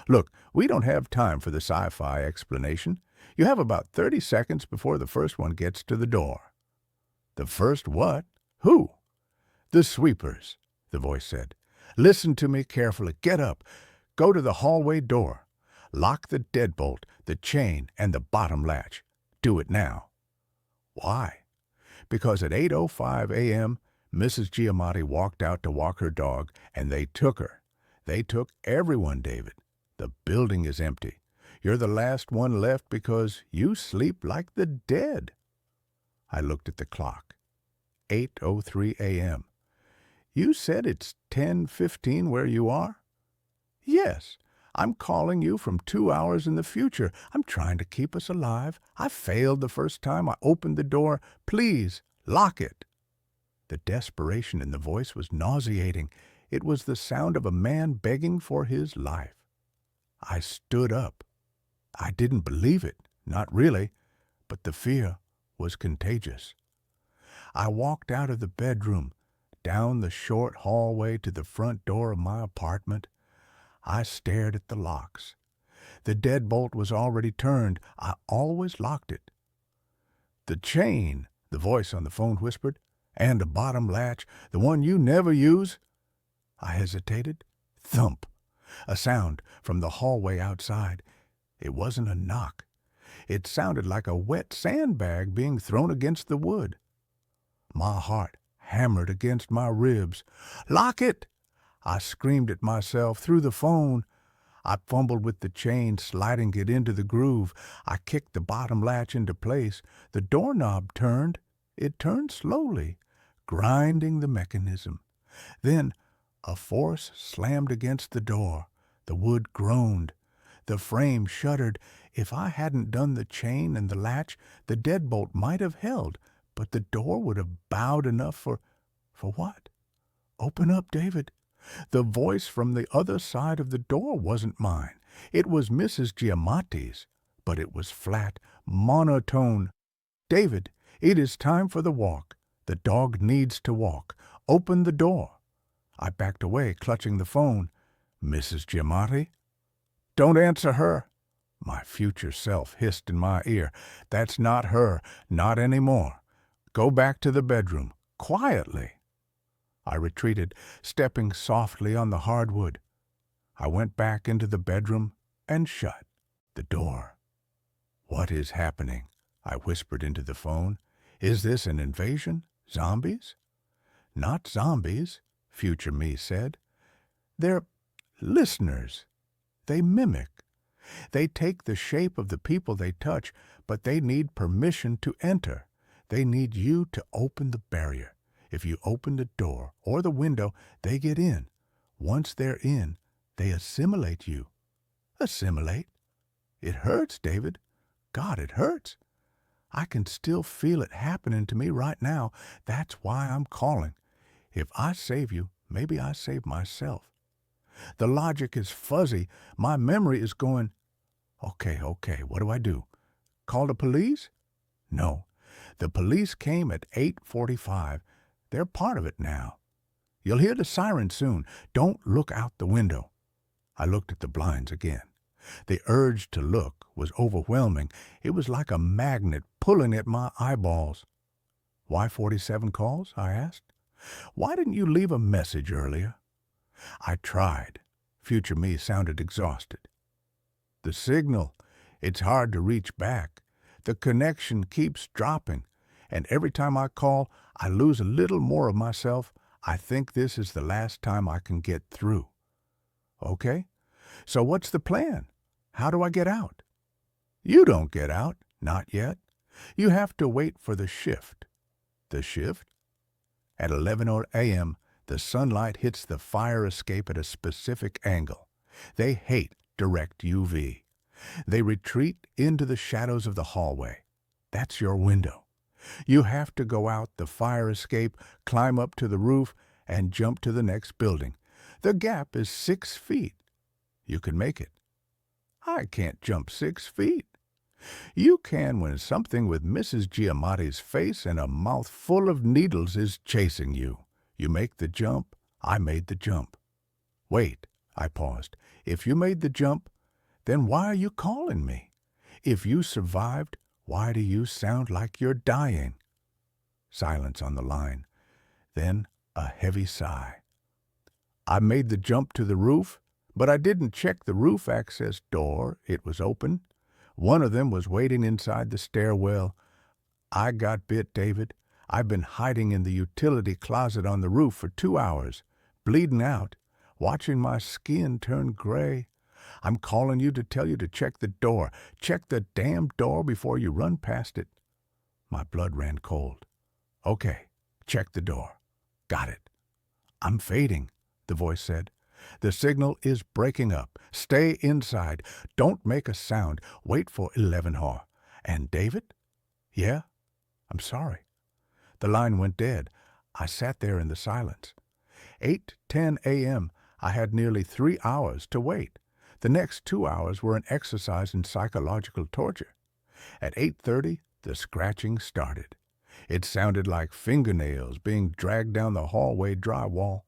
A: Look, we don't have time for the sci-fi explanation. You have about 30 seconds before the first one gets to the door." "The first what? Who?" "The sweepers," the voice said. "Listen to me carefully. Get up. Go to the hallway door. Lock the deadbolt, the chain, and the bottom latch. Do it now." "Why?" "Because at 8:05 a.m., Mrs. Giamatti walked out to walk her dog, and they took her. They took everyone, David. The building is empty. You're the last one left because you sleep like the dead." I looked at the clock. 8:03 a.m. "You said it's 10:15 where you are?" "Yes. I'm calling you from 2 hours in the future. I'm trying to keep us alive. I failed the first time I opened the door. Please, lock it." The desperation in the voice was nauseating. It was the sound of a man begging for his life. I stood up. I didn't believe it, not really, but the fear was contagious. I walked out of the bedroom, down the short hallway to the front door of my apartment. I stared at the locks. The deadbolt was already turned. I always locked it. "The chain," the voice on the phone whispered, "and a bottom latch, the one you never use." I hesitated. Thump! A sound from the hallway outside. It wasn't a knock. It sounded like a wet sandbag being thrown against the wood. My heart hammered against my ribs. "Lock it!" I screamed at myself through the phone. I fumbled with the chain, sliding it into the groove. I kicked the bottom latch into place. The doorknob turned. It turned slowly, grinding the mechanism. Then a force slammed against the door. The wood groaned. The frame shuddered. If I hadn't done the chain and the latch, the deadbolt might have held, but the door would have bowed enough for what? "Open up, David." The voice from the other side of the door wasn't mine. It was Mrs. Giamatti's, but it was flat, monotone. "David, it is time for the walk. The dog needs to walk. Open the door." I backed away, clutching the phone. "Mrs. Giamatti?" "Don't answer her." My future self hissed in my ear. "That's not her. Not anymore. Go back to the bedroom. Quietly." I retreated, stepping softly on the hardwood. I went back into the bedroom and shut the door. "What is happening?" I whispered into the phone. "Is this an invasion? Zombies?" "Not zombies," future me said. "They're listeners. They mimic. They take the shape of the people they touch, but they need permission to enter. They need you to open the barrier. If you open the door or the window, they get in. Once they're in, they assimilate you." "Assimilate?" "It hurts, David. God, it hurts. I can still feel it happening to me right now. That's why I'm calling. If I save you, maybe I save myself. The logic is fuzzy. My memory is going, okay, what do I do? Call the police?" "No. The police came at 8:45. They're part of it now. You'll hear the siren soon. Don't look out the window." I looked at the blinds again. The urge to look was overwhelming. It was like a magnet pulling at my eyeballs. "Why 47 calls?" I asked. "Why didn't you leave a message earlier?" I tried. Future me sounded exhausted. "The signal. It's hard to reach back. The connection keeps dropping. And every time I call, I lose a little more of myself. I think this is the last time I can get through." "Okay. So what's the plan? How do I get out?" "You don't get out. Not yet. You have to wait for the shift." "The shift?" "At 11 a.m., the sunlight hits the fire escape at a specific angle. They hate direct UV. They retreat into the shadows of the hallway. That's your window. You have to go out the fire escape, climb up to the roof, and jump to the next building. The gap is 6 feet. You can make it." "I can't jump 6 feet." "You can when something with Mrs. Giamatti's face and a mouth full of needles is chasing you. You make the jump. I made the jump." "Wait," I paused. "If you made the jump, then why are you calling me? If you survived, why do you sound like you're dying?" Silence on the line. Then a heavy sigh. "I made the jump to the roof, but I didn't check the roof access door. It was open. One of them was waiting inside the stairwell. I got bit, David. I've been hiding in the utility closet on the roof for 2 hours, bleeding out, watching my skin turn gray. I'm calling you to tell you to check the door. Check the damn door before you run past it." My blood ran cold. "Okay, check the door. Got it." "I'm fading," the voice said. "The signal is breaking up. Stay inside. Don't make a sound. Wait for 11 hour. And David?" "Yeah? I'm sorry." The line went dead. I sat there in the silence. 8:10 a.m. I had nearly 3 hours to wait. The next 2 hours were an exercise in psychological torture. At 8:30, the scratching started. It sounded like fingernails being dragged down the hallway drywall.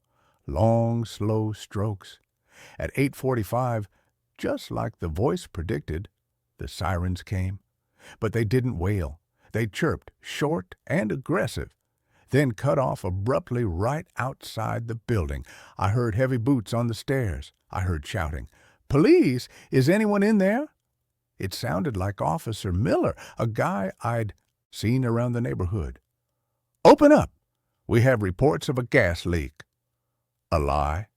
A: Long, slow strokes. At 8:45, just like the voice predicted, the sirens came. But they didn't wail. They chirped, short and aggressive, then cut off abruptly right outside the building. I heard heavy boots on the stairs. I heard shouting, "Police! Is anyone in there?" It sounded like Officer Miller, a guy I'd seen around the neighborhood. "Open up! We have reports of a gas leak." A lie.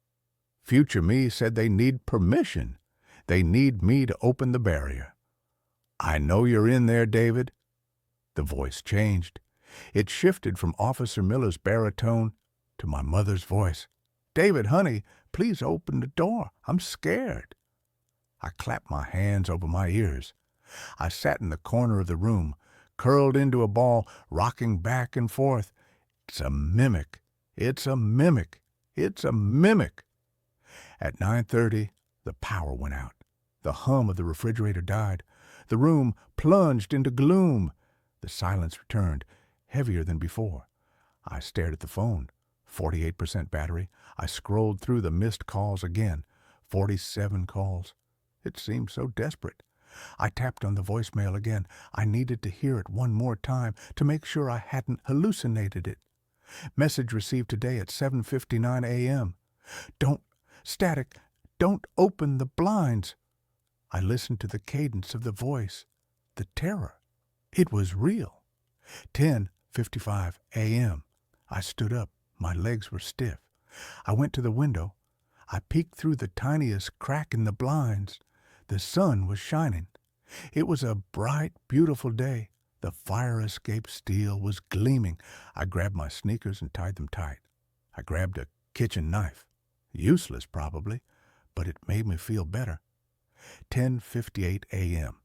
A: Future me said they need permission. They need me to open the barrier. "I know you're in there, David." The voice changed. It shifted from Officer Miller's baritone to my mother's voice. "David, honey, please open the door. I'm scared." I clapped my hands over my ears. I sat in the corner of the room, curled into a ball, rocking back and forth. It's a mimic. It's a mimic. It's a mimic. At 9:30, the power went out. The hum of the refrigerator died. The room plunged into gloom. The silence returned, heavier than before. I stared at the phone. 48% battery. I scrolled through the missed calls again. 47 calls. It seemed so desperate. I tapped on the voicemail again. I needed to hear it one more time to make sure I hadn't hallucinated it. Message received today at 7:59 a.m. Don't open the blinds." I listened to the cadence of the voice, the terror. It was real. 10:55 a.m. I stood up. My legs were stiff. I went to the window. I peeked through the tiniest crack in the blinds. The sun was shining. It was a bright, beautiful day. The fire escape steel was gleaming. I grabbed my sneakers and tied them tight. I grabbed a kitchen knife. Useless, probably, but it made me feel better. 10:58 a.m.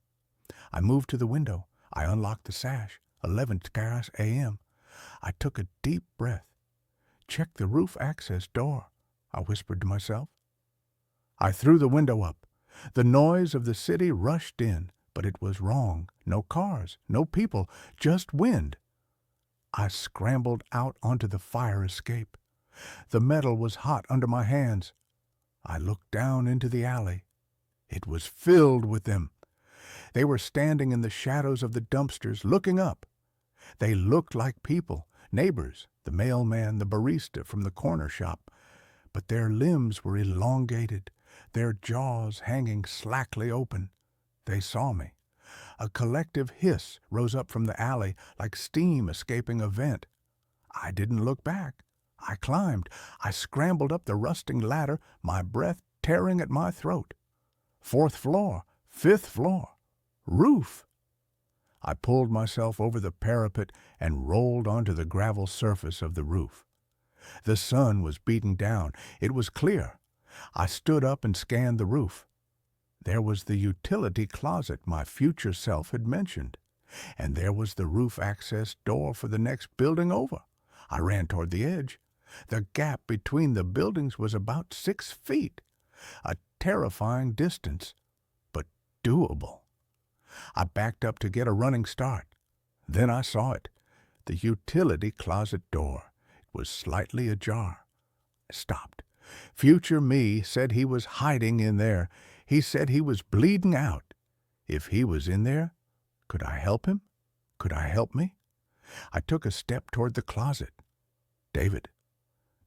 A: I moved to the window. I unlocked the sash. 11 a.m. I took a deep breath. "Check the roof access door," I whispered to myself. I threw the window up. The noise of the city rushed in, but it was wrong. No cars, no people, just wind. I scrambled out onto the fire escape. The metal was hot under my hands. I looked down into the alley. It was filled with them. They were standing in the shadows of the dumpsters, looking up. They looked like people, neighbors, the mailman, the barista from the corner shop. But their limbs were elongated, their jaws hanging slackly open. They saw me. A collective hiss rose up from the alley like steam escaping a vent. I didn't look back. I climbed. I scrambled up the rusting ladder, my breath tearing at my throat. 4th floor, 5th floor, roof. I pulled myself over the parapet and rolled onto the gravel surface of the roof. The sun was beating down. It was clear. I stood up and scanned the roof. There was the utility closet my future self had mentioned, and there was the roof access door for the next building over. I ran toward the edge. The gap between the buildings was about 6 feet, a terrifying distance, but doable. I backed up to get a running start. Then I saw it, the utility closet door. It was slightly ajar. I stopped. Future me said he was hiding in there. He said he was bleeding out. If he was in there, could I help him? Could I help me? I took a step toward the closet. "David."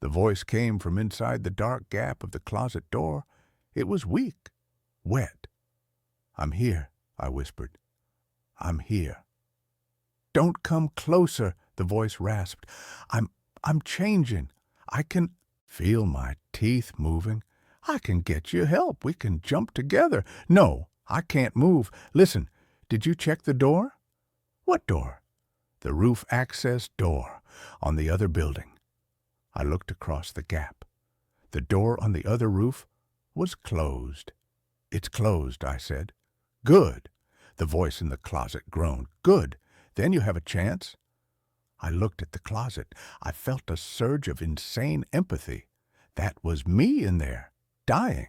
A: The voice came from inside the dark gap of the closet door. It was weak, wet. "I'm here," I whispered. "I'm here." "Don't come closer," the voice rasped. I'm changing. I can feel my teeth moving. I can get you help. We can jump together. No, I can't move. Listen, did you check the door? What door? The roof access door on the other building. I looked across the gap. The door on the other roof was closed. It's closed, I said. Good. The voice in the closet groaned. Good. Then you have a chance. I looked at the closet. I felt a surge of insane empathy. That was me in there, dying.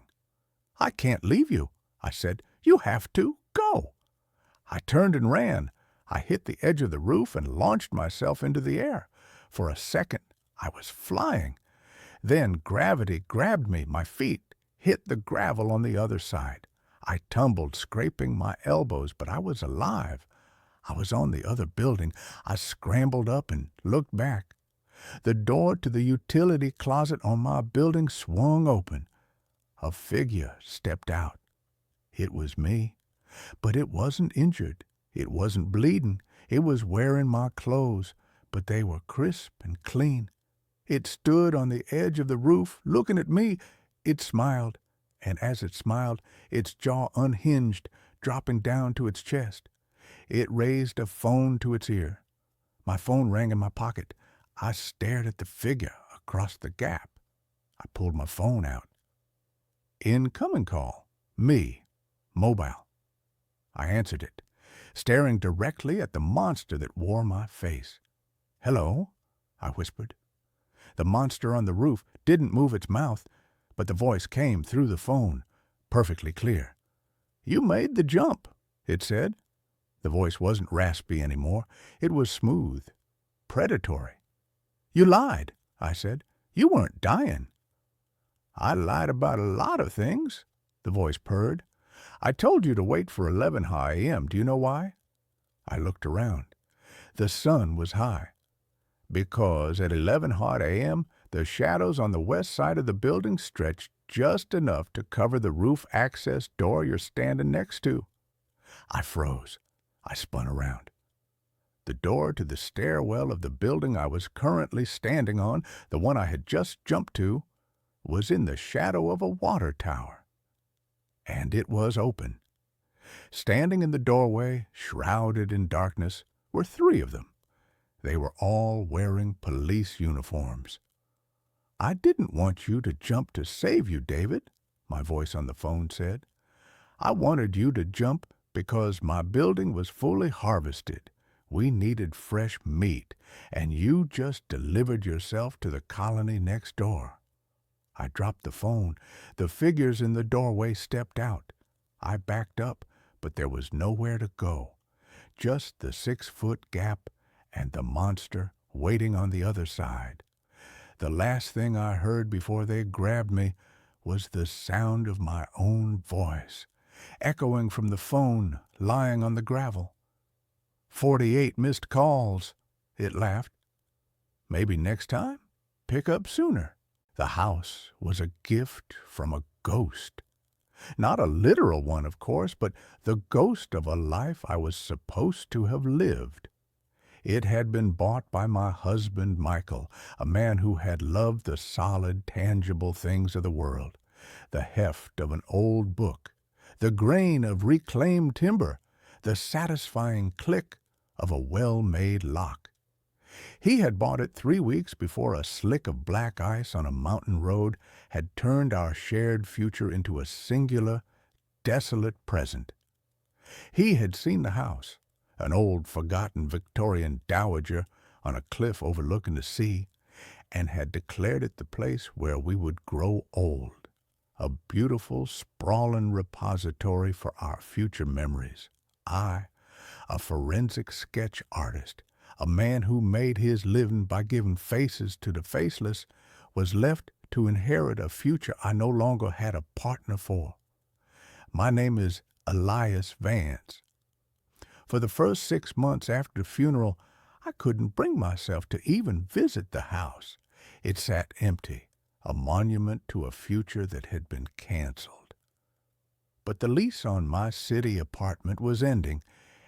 A: I can't leave you, I said. You have to go. I turned and ran. I hit the edge of the roof and launched myself into the air. For a second, I was flying. Then gravity grabbed me. My feet hit the gravel on the other side. I tumbled, scraping my elbows, but I was alive. I was on the other building. I scrambled up and looked back. The door to the utility closet on my building swung open. A figure stepped out. It was me. But it wasn't injured. It wasn't bleeding. It was wearing my clothes, but they were crisp and clean. It stood on the edge of the roof, looking at me. It smiled, and as it smiled, its jaw unhinged, dropping down to its chest. It raised a phone to its ear. My phone rang in my pocket. I stared at the figure across the gap. I pulled my phone out. Incoming call. Me. Mobile. I answered it, staring directly at the monster that wore my face. Hello, I whispered. The monster on the roof didn't move its mouth, but the voice came through the phone, perfectly clear. You made the jump, it said. The voice wasn't raspy anymore. It was smooth, predatory. You lied, I said. You weren't dying. I lied about a lot of things, the voice purred. I told you to wait for 11 a.m. Do you know why? I looked around. The sun was high. Because at 11 a.m., the shadows on the west side of the building stretched just enough to cover the roof access door you're standing next to. I froze. I spun around. The door to the stairwell of the building I was currently standing on, the one I had just jumped to, was in the shadow of a water tower. And it was open. Standing in the doorway, shrouded in darkness, were 3 of them. They were all wearing police uniforms. I didn't want you to jump to save you, David, my voice on the phone said. I wanted you to jump because my building was fully harvested. We needed fresh meat, and you just delivered yourself to the colony next door. I dropped the phone. The figures in the doorway stepped out. I backed up, but there was nowhere to go. Just the 6-foot gap and the monster waiting on the other side. The last thing I heard before they grabbed me was the sound of my own voice, echoing from the phone lying on the gravel. 48 missed calls, it laughed. Maybe next time, pick up sooner. The house was a gift from a ghost. Not a literal one, of course, but the ghost of a life I was supposed to have lived. It had been bought by my husband, Michael, a man who had loved the solid, tangible things of the world, the heft of an old book, the grain of reclaimed timber, the satisfying click of a well-made lock. He had bought it 3 weeks before a slick of black ice on a mountain road had turned our shared future into a singular, desolate present. He had seen the house, an old forgotten Victorian dowager on a cliff overlooking the sea, and had declared it the place where we would grow old, a beautiful, sprawling repository for our future memories. I, a forensic sketch artist, a man who made his living by giving faces to the faceless, was left to inherit a future I no longer had a partner for. My name is Elias Vance. For the first 6 months after the funeral, I couldn't bring myself to even visit the house. It sat empty, a monument to a future that had been canceled. But the lease on my city apartment was ending,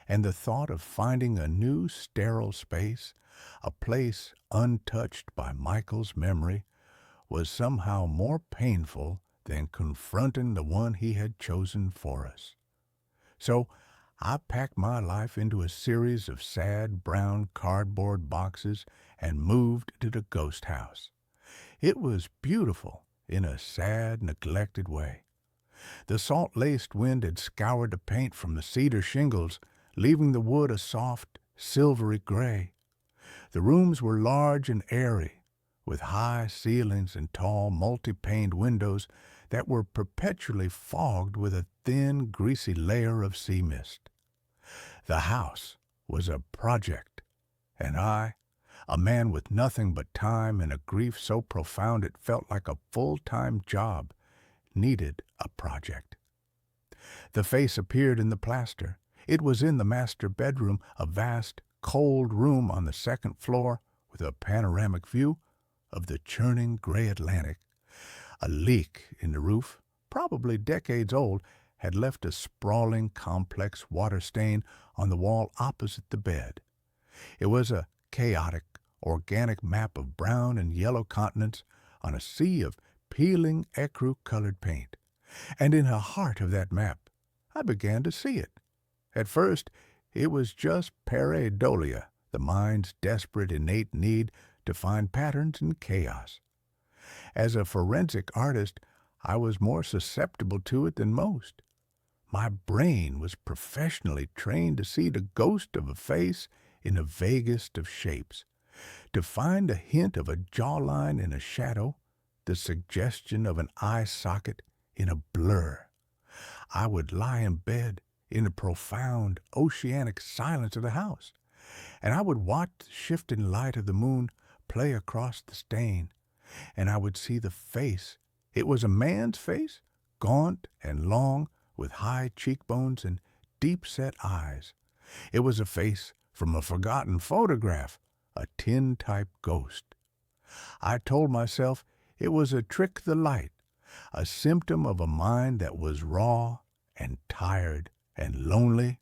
A: and the thought of finding a new sterile space, a place untouched by Michael's memory, was somehow more painful than confronting the one he had chosen for us. So I packed my life into a series of sad brown cardboard boxes and moved to the ghost house. It was beautiful in a sad, neglected way. The salt-laced wind had scoured the paint from the cedar shingles, leaving the wood a soft, silvery gray. The rooms were large and airy, with high ceilings and tall, multi-paned windows that were perpetually fogged with a thin, greasy layer of sea mist. The house was a project, and I, a man with nothing but time and a grief so profound it felt like a full-time job, needed a project. The face appeared in the plaster. It was in the master bedroom, a vast, cold room on the second floor with a panoramic view of the churning gray Atlantic. A leak in the roof, probably decades old, had left a sprawling, complex water stain on the wall opposite the bed. It was a chaotic, organic map of brown and yellow continents on a sea of peeling ecru-colored paint. And in the heart of that map, I began to see it. At first, it was just pareidolia, the mind's desperate innate need to find patterns in chaos. As a forensic artist, I was more susceptible to it than most. My brain was professionally trained to see the ghost of a face in the vaguest of shapes, to find a hint of a jawline in a shadow, the suggestion of an eye socket in a blur. I would lie in bed in the profound oceanic silence of the house, and I would watch the shifting light of the moon play across the stain, and I would see the face. It was a man's face, gaunt and long, with high cheekbones and deep-set eyes. It was a face from a forgotten photograph, a tin-type ghost. I told myself it was a trick of the light, a symptom of a mind that was raw and tired and lonely.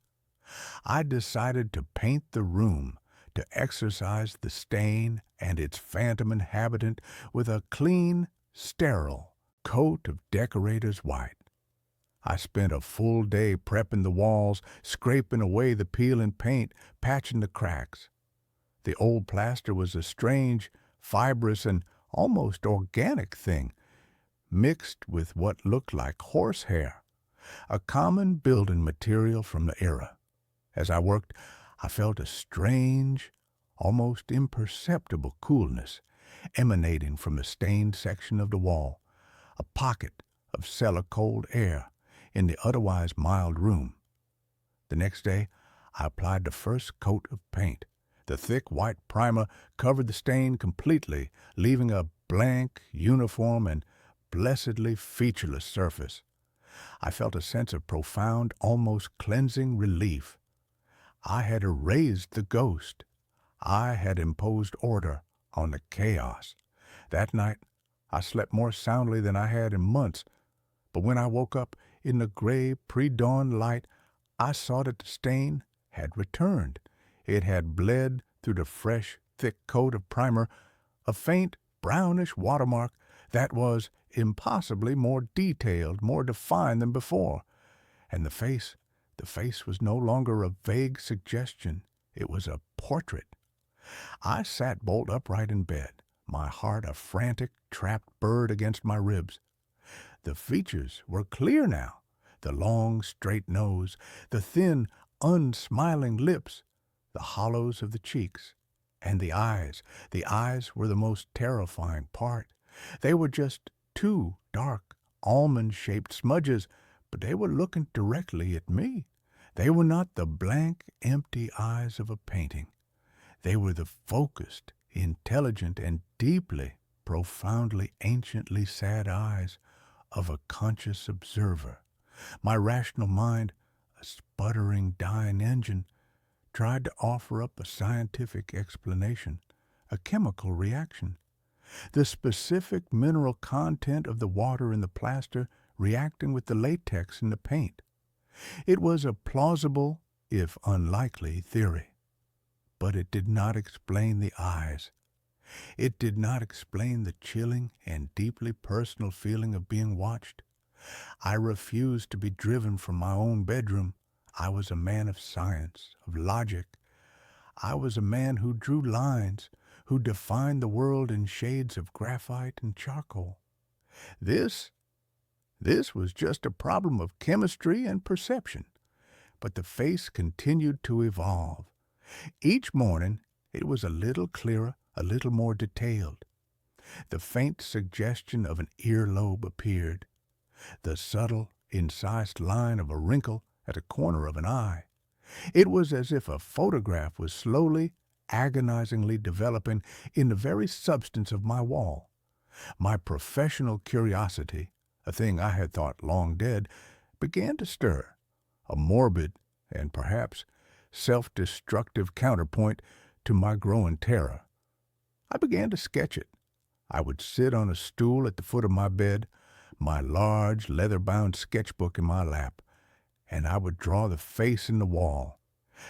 A: I decided to paint the room, to exorcise the stain and its phantom inhabitant with a clean, sterile coat of decorator's white. I spent a full day prepping the walls, scraping away the peeling paint, patching the cracks. The old plaster was a strange, fibrous, and almost organic thing, mixed with what looked like horsehair, a common building material from the era. As I worked, I felt a strange, almost imperceptible coolness emanating from the stained section of the wall, a pocket of cellar-cold air in the otherwise mild room. The next day, I applied the first coat of paint. The thick white primer covered the stain completely, leaving a blank, uniform, and blessedly featureless surface. I felt a sense of profound, almost cleansing relief. I had erased the ghost. I had imposed order on the chaos. That night, I slept more soundly than I had in months, but when I woke up in the gray pre-dawn light, I saw that the stain had returned. It had bled through the fresh, thick coat of primer, a faint, brownish watermark that was impossibly more detailed, more defined than before. And the face was no longer a vague suggestion. It was a portrait. I sat bolt upright in bed, my heart a frantic, trapped bird against my ribs. The features were clear now, the long, straight nose, the thin, unsmiling lips, the hollows of the cheeks, and the eyes. The eyes were the most terrifying part. They were just two dark, almond-shaped smudges, but they were looking directly at me. They were not the blank, empty eyes of a painting. They were the focused, intelligent, and deeply, profoundly, anciently sad eyes of a conscious observer. My rational mind, a sputtering, dying engine, tried to offer up a scientific explanation, a chemical reaction. The specific mineral content of the water in the plaster reacting with the latex in the paint. It was a plausible, if unlikely, theory, but it did not explain the eyes. It did not explain the chilling and deeply personal feeling of being watched. I refused to be driven from my own bedroom. I was a man of science, of logic. I was a man who drew lines, who defined the world in shades of graphite and charcoal. This, this was just a problem of chemistry and perception. But the face continued to evolve. Each morning it was a little clearer, a little more detailed. The faint suggestion of an earlobe appeared, the subtle, incised line of a wrinkle at the corner of an eye. It was as if a photograph was slowly, agonizingly developing in the very substance of my wall. My professional curiosity, a thing I had thought long dead, began to stir, a morbid and perhaps self-destructive counterpoint to my growing terror. I began to sketch it. I would sit on a stool at the foot of my bed, my large leather-bound sketchbook in my lap, and I would draw the face in the wall.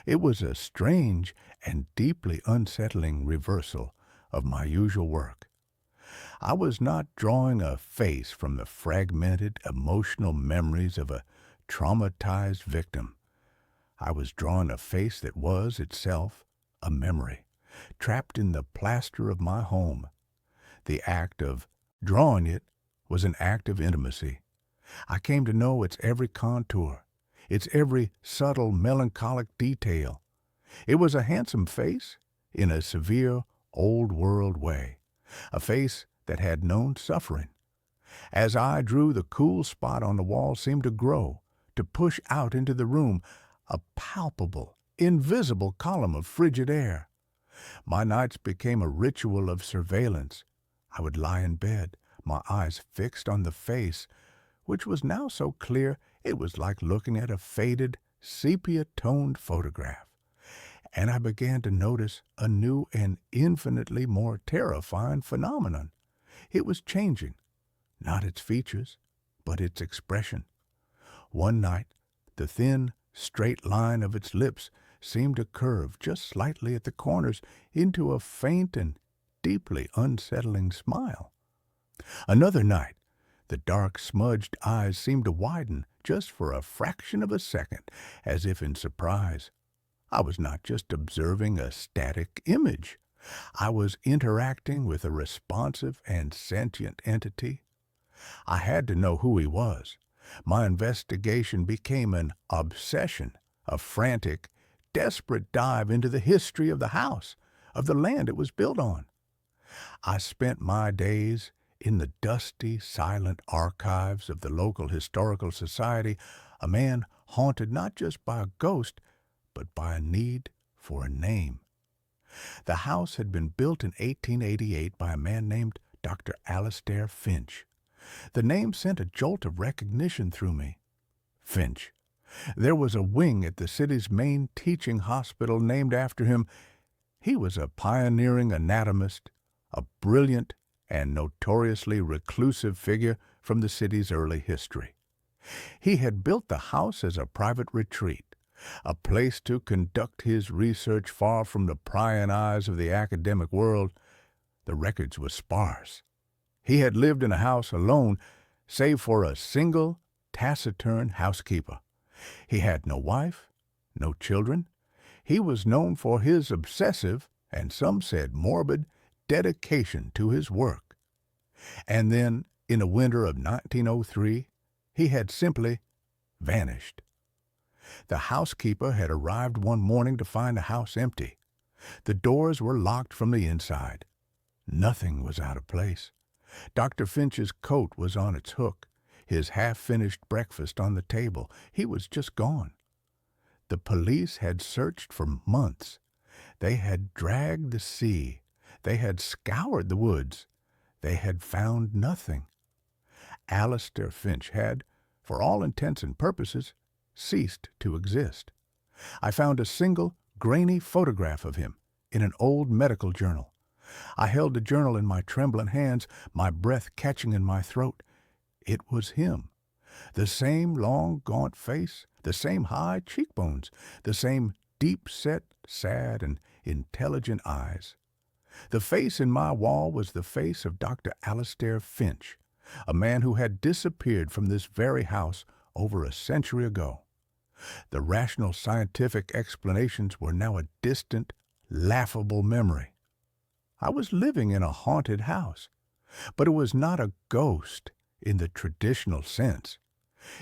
A: It was a strange and deeply unsettling reversal of my usual work. I was not drawing a face from the fragmented emotional memories of a traumatized victim. I was drawing a face that was itself a memory, trapped in the plaster of my home. The act of drawing it was an act of intimacy. I came to know its every contour, its every subtle melancholic detail. It was a handsome face in a severe old-world way, a face that had known suffering. As I drew, the cool spot on the wall seemed to grow, to push out into the room, a palpable, invisible column of frigid air. My nights became a ritual of surveillance. I would lie in bed, my eyes fixed on the face, which was now so clear it was like looking at a faded, sepia-toned photograph. And I began to notice a new and infinitely more terrifying phenomenon. It was changing, not its features, but its expression. One night, the thin, straight line of its lips seemed to curve just slightly at the corners into a faint and deeply unsettling smile. Another night, the dark, smudged eyes seemed to widen just for a fraction of a second, as if in surprise. I was not just observing a static image. I was interacting with a responsive and sentient entity. I had to know who he was. My investigation became an obsession, a frantic, desperate dive into the history of the house, of the land it was built on. I spent my days in the dusty, silent archives of the local historical society, a man haunted not just by a ghost, but by a need for a name. The house had been built in 1888 by a man named Dr. Alastair Finch. The name sent a jolt of recognition through me. Finch. There was a wing at the city's main teaching hospital named after him. He was a pioneering anatomist, a brilliant and notoriously reclusive figure from the city's early history. He had built the house as a private retreat, a place to conduct his research far from the prying eyes of the academic world. The records were sparse. He had lived in a house alone, save for a single, taciturn housekeeper. He had no wife, no children. He was known for his obsessive, and some said morbid, dedication to his work. And then, in the winter of 1903, he had simply vanished. The housekeeper had arrived one morning to find the house empty. The doors were locked from the inside. Nothing was out of place. Dr. Finch's coat was on its hook, his half-finished breakfast on the table. He was just gone. The police had searched for months. They had dragged the sea. They had scoured the woods. They had found nothing. Alastair Finch had, for all intents and purposes, ceased to exist. I found a single, grainy photograph of him in an old medical journal. I held the journal in my trembling hands, my breath catching in my throat. It was him. The same long, gaunt face, the same high cheekbones, the same deep-set, sad, and intelligent eyes. The face in my wall was the face of Dr. Alastair Finch, a man who had disappeared from this very house over a century ago. The rational scientific explanations were now a distant, laughable memory. I was living in a haunted house, but it was not a ghost in the traditional sense.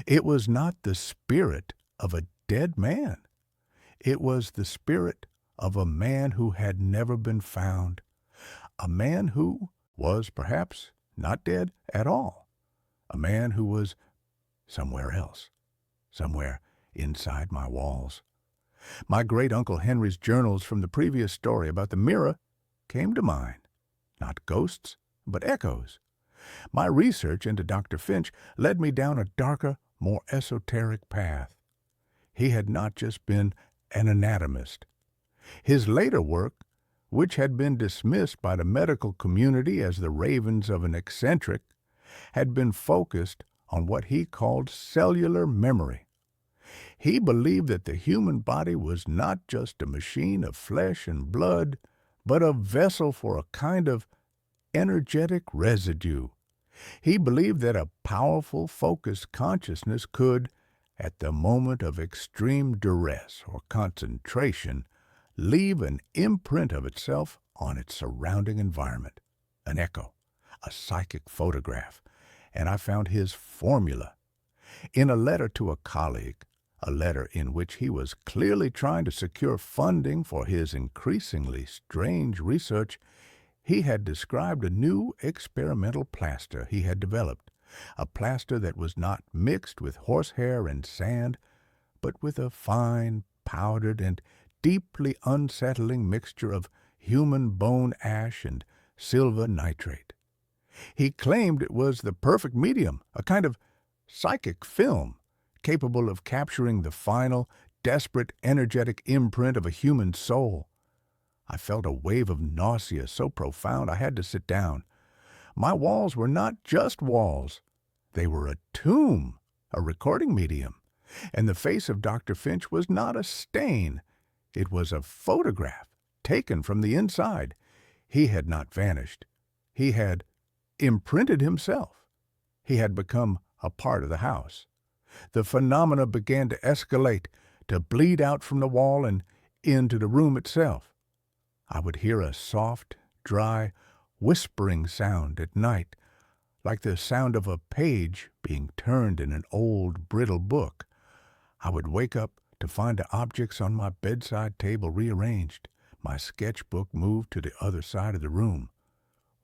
A: It was not the spirit of a dead man. It was the spirit of a man who had never been found, a man who was perhaps not dead at all, a man who was somewhere else, somewhere inside my walls. My great-uncle Henry's journals from the previous story about the mirror came to mind. Not ghosts, but echoes. My research into Dr. Finch led me down a darker, more esoteric path. He had not just been an anatomist. His later work, which had been dismissed by the medical community as the ravings of an eccentric, had been focused on what he called cellular memory. He believed that the human body was not just a machine of flesh and blood, but a vessel for a kind of energetic residue. He believed that a powerful, focused consciousness could, at the moment of extreme duress or concentration, leave an imprint of itself on its surrounding environment, an echo, a psychic photograph, and I found his formula. In a letter to a colleague, a letter in which he was clearly trying to secure funding for his increasingly strange research, he had described a new experimental plaster he had developed, a plaster that was not mixed with horsehair and sand, but with a fine, powdered, and deeply unsettling mixture of human bone ash and silver nitrate. He claimed it was the perfect medium, a kind of psychic film, capable of capturing the final, desperate, energetic imprint of a human soul. I felt a wave of nausea so profound I had to sit down. My walls were not just walls. They were a tomb, a recording medium. And the face of Dr. Finch was not a stain. It was a photograph, taken from the inside. He had not vanished. He had imprinted himself. He had become a part of the house. The phenomena began to escalate, to bleed out from the wall and into the room itself. I would hear a soft, dry, whispering sound at night, like the sound of a page being turned in an old, brittle book. I would wake up to find the objects on my bedside table rearranged, my sketchbook moved to the other side of the room.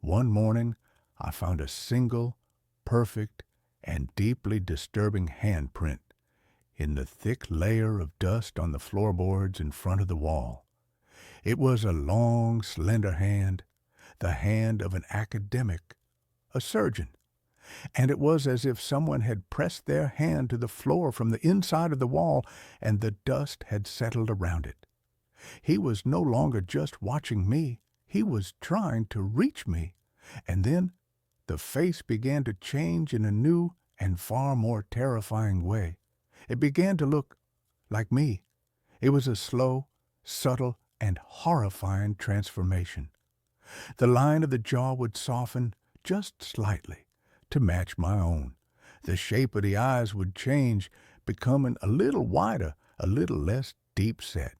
A: One morning, I found a single, perfect, and deeply disturbing handprint in the thick layer of dust on the floorboards in front of the wall. It was a long, slender hand, the hand of an academic, a surgeon, and it was as if someone had pressed their hand to the floor from the inside of the wall and the dust had settled around it. He was no longer just watching me, he was trying to reach me. And then the face began to change in a new and far more terrifying way. It began to look like me. It was a slow, subtle, and horrifying transformation. The line of the jaw would soften just slightly to match my own. The shape of the eyes would change, becoming a little wider, a little less deep-set.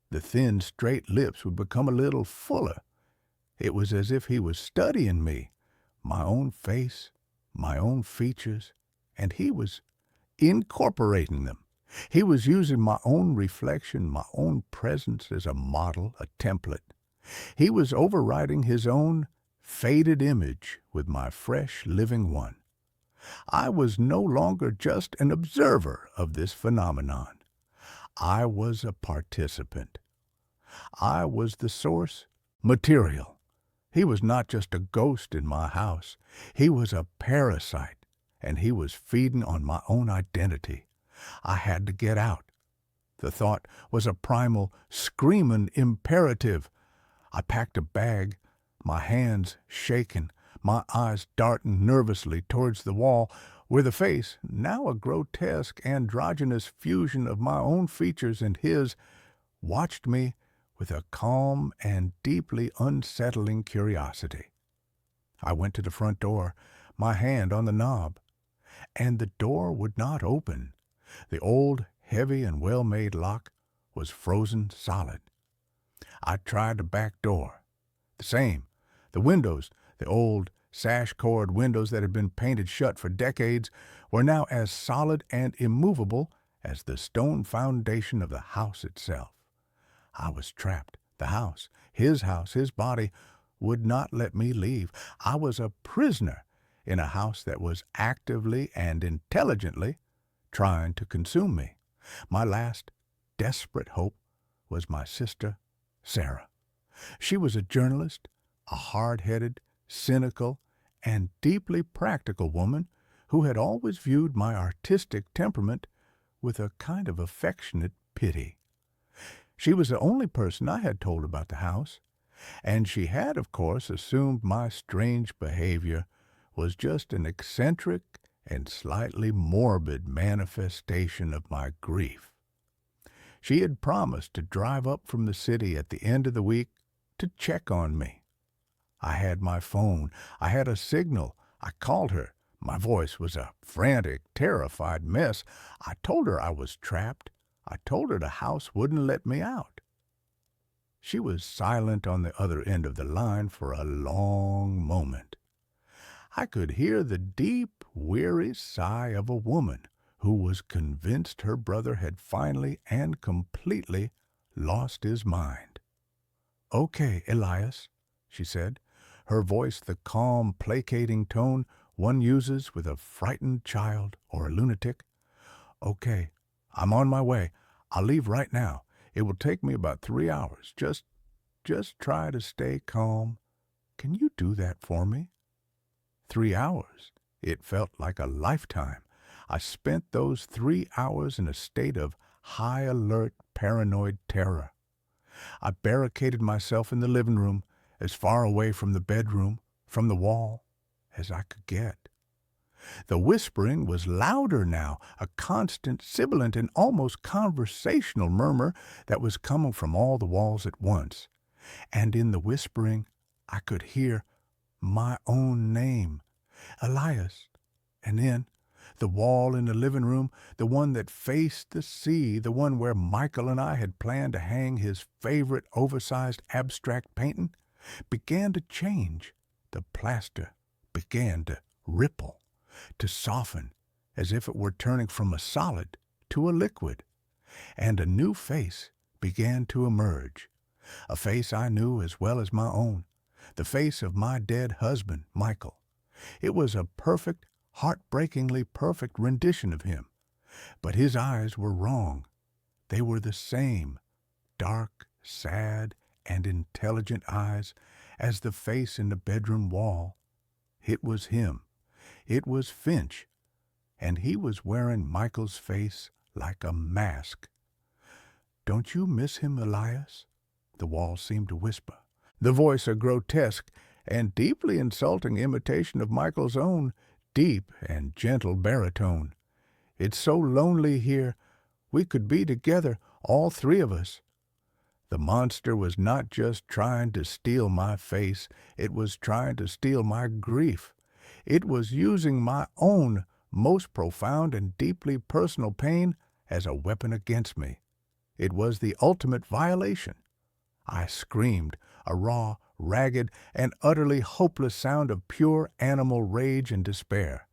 A: The thin, straight lips would become a little fuller. It was as if he was studying me, my own face, my own features, and he was incorporating them. He was using my own reflection, my own presence as a model, a template. He was overriding his own faded image with my fresh, living one. I was no longer just an observer of this phenomenon. I was a participant. I was the source material. He was not just a ghost in my house. He was a parasite, and he was feeding on my own identity. I had to get out. The thought was a primal, screaming imperative. I packed a bag, my hands shaking, my eyes darting nervously towards the wall, where the face, now a grotesque, androgynous fusion of my own features and his, watched me with a calm and deeply unsettling curiosity. I went to the front door, my hand on the knob, and the door would not open. The old, heavy and well-made lock was frozen solid. I tried the back door. The same. The windows, the old sash-cord windows that had been painted shut for decades, were now as solid and immovable as the stone foundation of the house itself. I was trapped. The house, his body, would not let me leave. I was a prisoner in a house that was actively and intelligently trying to consume me. My last desperate hope was my sister, Sarah. She was a journalist, a hard-headed, cynical, and deeply practical woman who had always viewed my artistic temperament with a kind of affectionate pity. She was the only person I had told about the house, and she had, of course, assumed my strange behavior was just an eccentric and slightly morbid manifestation of my grief. She had promised to drive up from the city at the end of the week to check on me. I had my phone. I had a signal. I called her. My voice was a frantic, terrified mess. I told her I was trapped. I told her the house wouldn't let me out. She was silent on the other end of the line for a long moment. I could hear the deep, weary sigh of a woman who was convinced her brother had finally and completely lost his mind. "Okay, Elias," she said, her voice the calm, placating tone one uses with a frightened child or a lunatic. "Okay, I'm on my way. I'll leave right now. It will take me about 3 hours. Just try to stay calm. Can you do that for me?" 3 hours. It felt like a lifetime. I spent those 3 hours in a state of high alert, paranoid terror. I barricaded myself in the living room, as far away from the bedroom, from the wall, as I could get. The whispering was louder now, a constant, sibilant, and almost conversational murmur that was coming from all the walls at once. And in the whispering, I could hear my own name, Elias. And then the wall in the living room, the one that faced the sea, the one where Michael and I had planned to hang his favorite oversized abstract painting, began to change. The plaster began to ripple, to soften, as if it were turning from a solid to a liquid. And a new face began to emerge, a face I knew as well as my own, the face of my dead husband, Michael. It was a perfect, heartbreakingly perfect rendition of him. But his eyes were wrong. They were the same, dark, sad, and intelligent eyes as the face in the bedroom wall. It was him. It was Finch, and he was wearing Michael's face like a mask. "Don't you miss him, Elias?" the wall seemed to whisper, the voice a grotesque and deeply insulting imitation of Michael's own deep and gentle baritone. "It's so lonely here. We could be together, all three of us." The monster was not just trying to steal my face, it was trying to steal my grief. It was using my own most profound and deeply personal pain as a weapon against me. It was the ultimate violation. I screamed, a raw, ragged, and utterly hopeless sound of pure animal rage and despair.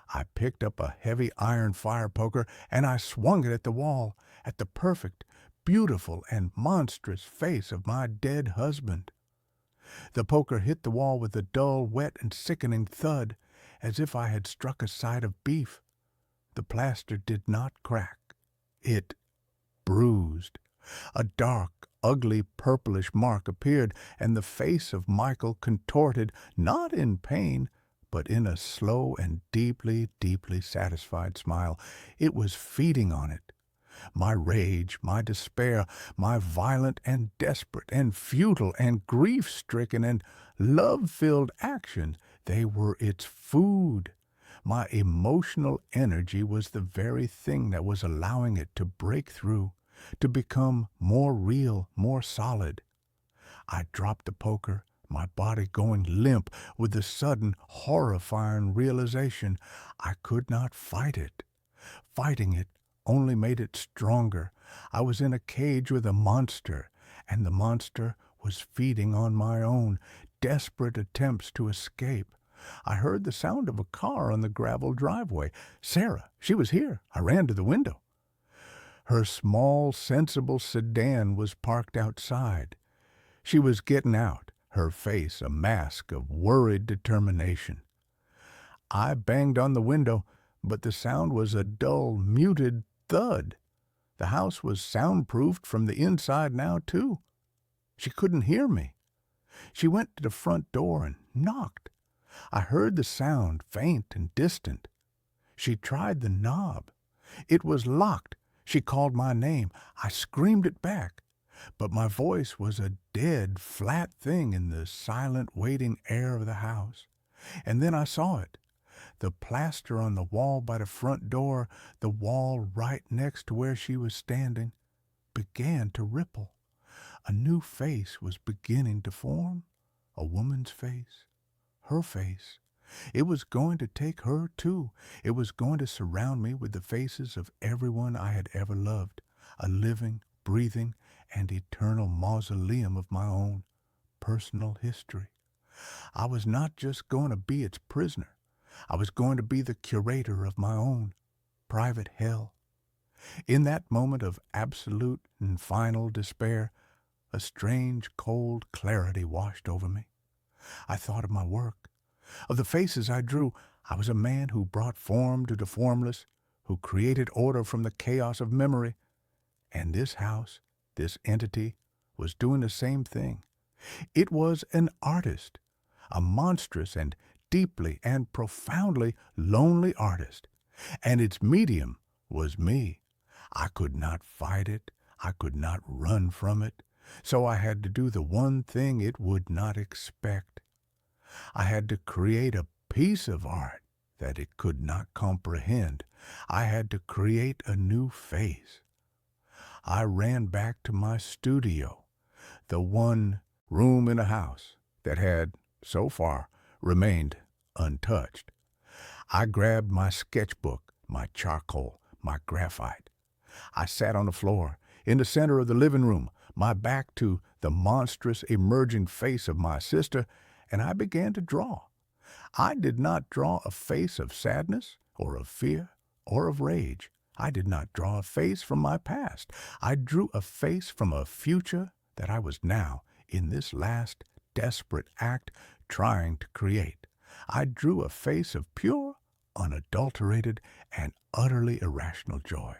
A: I picked up a heavy iron fire poker and I swung it at the wall, at the perfect, beautiful, and monstrous face of my dead husband. The poker hit the wall with a dull, wet, and sickening thud, as if I had struck a side of beef. The plaster did not crack. It bruised. A dark, ugly, purplish mark appeared, and the face of Michael contorted, not in pain, but in a slow and deeply, deeply satisfied smile. It was feeding on it. My rage, my despair, my violent and desperate and futile and grief-stricken and love-filled action, they were its food. My emotional energy was the very thing that was allowing it to break through, to become more real, more solid. I dropped the poker, my body going limp with the sudden, horrifying realization I could not fight it. Fighting it only made it stronger. I was in a cage with a monster, and the monster was feeding on my own desperate attempts to escape. I heard the sound of a car on the gravel driveway. Sarah, she was here. I ran to the window. Her small, sensible sedan was parked outside. She was getting out, her face a mask of worried determination. I banged on the window, but the sound was a dull, muted thud. The house was soundproofed from the inside now, too. She couldn't hear me. She went to the front door and knocked. I heard the sound, faint and distant. She tried the knob. It was locked. She called my name. I screamed it back. But my voice was a dead, flat thing in the silent, waiting air of the house. And then I saw it. The plaster on the wall by the front door, the wall right next to where she was standing, began to ripple. A new face was beginning to form. A woman's face. Her face. It was going to take her, too. It was going to surround me with the faces of everyone I had ever loved. A living, breathing, and eternal mausoleum of my own personal history. I was not just going to be its prisoner. I was going to be the curator of my own private hell. In that moment of absolute and final despair, a strange, cold clarity washed over me. I thought of my work, of the faces I drew. I was a man who brought form to the formless, who created order from the chaos of memory. And this house, this entity, was doing the same thing. It was an artist, a monstrous and deeply and profoundly lonely artist, and its medium was me. I could not fight it. I could not run from it. So I had to do the one thing it would not expect. I had to create a piece of art that it could not comprehend. I had to create a new face. I ran back to my studio, the one room in a house that had, so far, remained untouched. I grabbed my sketchbook, my charcoal, my graphite. I sat on the floor, in the center of the living room, my back to the monstrous emerging face of my sister, and I began to draw. I did not draw a face of sadness or of fear or of rage. I did not draw a face from my past. I drew a face from a future that I was now, in this last desperate act, trying to create. I drew a face of pure, unadulterated, and utterly irrational joy.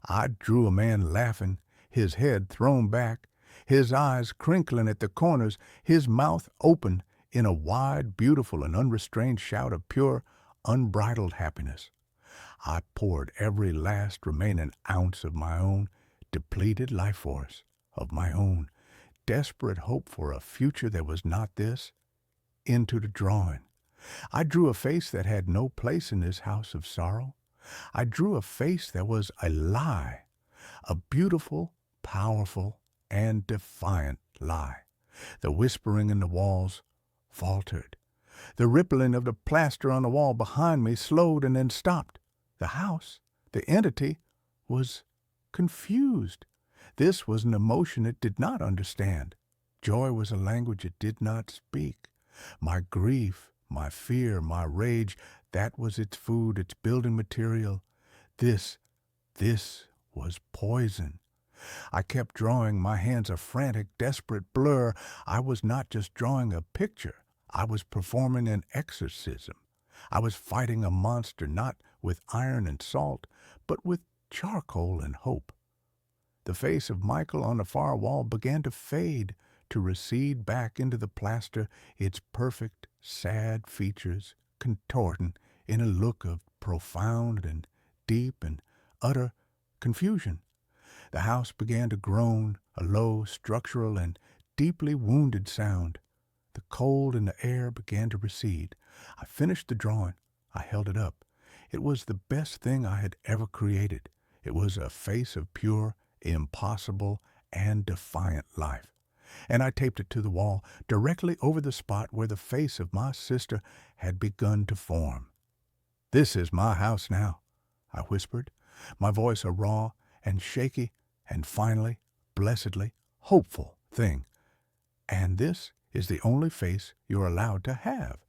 A: I drew a man laughing, his head thrown back, his eyes crinkling at the corners, his mouth open in a wide, beautiful, and unrestrained shout of pure, unbridled happiness. I poured every last remaining ounce of my own depleted life force, of my own desperate hope for a future that was not this, into the drawing. I drew a face that had no place in this house of sorrow. I drew a face that was a lie, a beautiful, powerful, and defiant lie. The whispering in the walls faltered. The rippling of the plaster on the wall behind me slowed and then stopped. The house, the entity, was confused. This was an emotion it did not understand. Joy was a language it did not speak. My grief, my fear, my rage, that was its food, its building material. This was poison. I kept drawing, my hands a frantic, desperate blur. I was not just drawing a picture. I was performing an exorcism. I was fighting a monster not with iron and salt, but with charcoal and hope. The face of Michael on the far wall began to fade, to recede back into the plaster, its perfect, sad features contorting in a look of profound and deep and utter confusion. The house began to groan, a low, structural, and deeply wounded sound. The cold in the air began to recede. I finished the drawing. I held it up. It was the best thing I had ever created. It was a face of pure, impossible and defiant life, and I taped it to the wall directly over the spot where the face of my sister had begun to form. "This is my house now," I whispered, my voice a raw and shaky and finally, blessedly, hopeful thing. "And this is the only face you're allowed to have."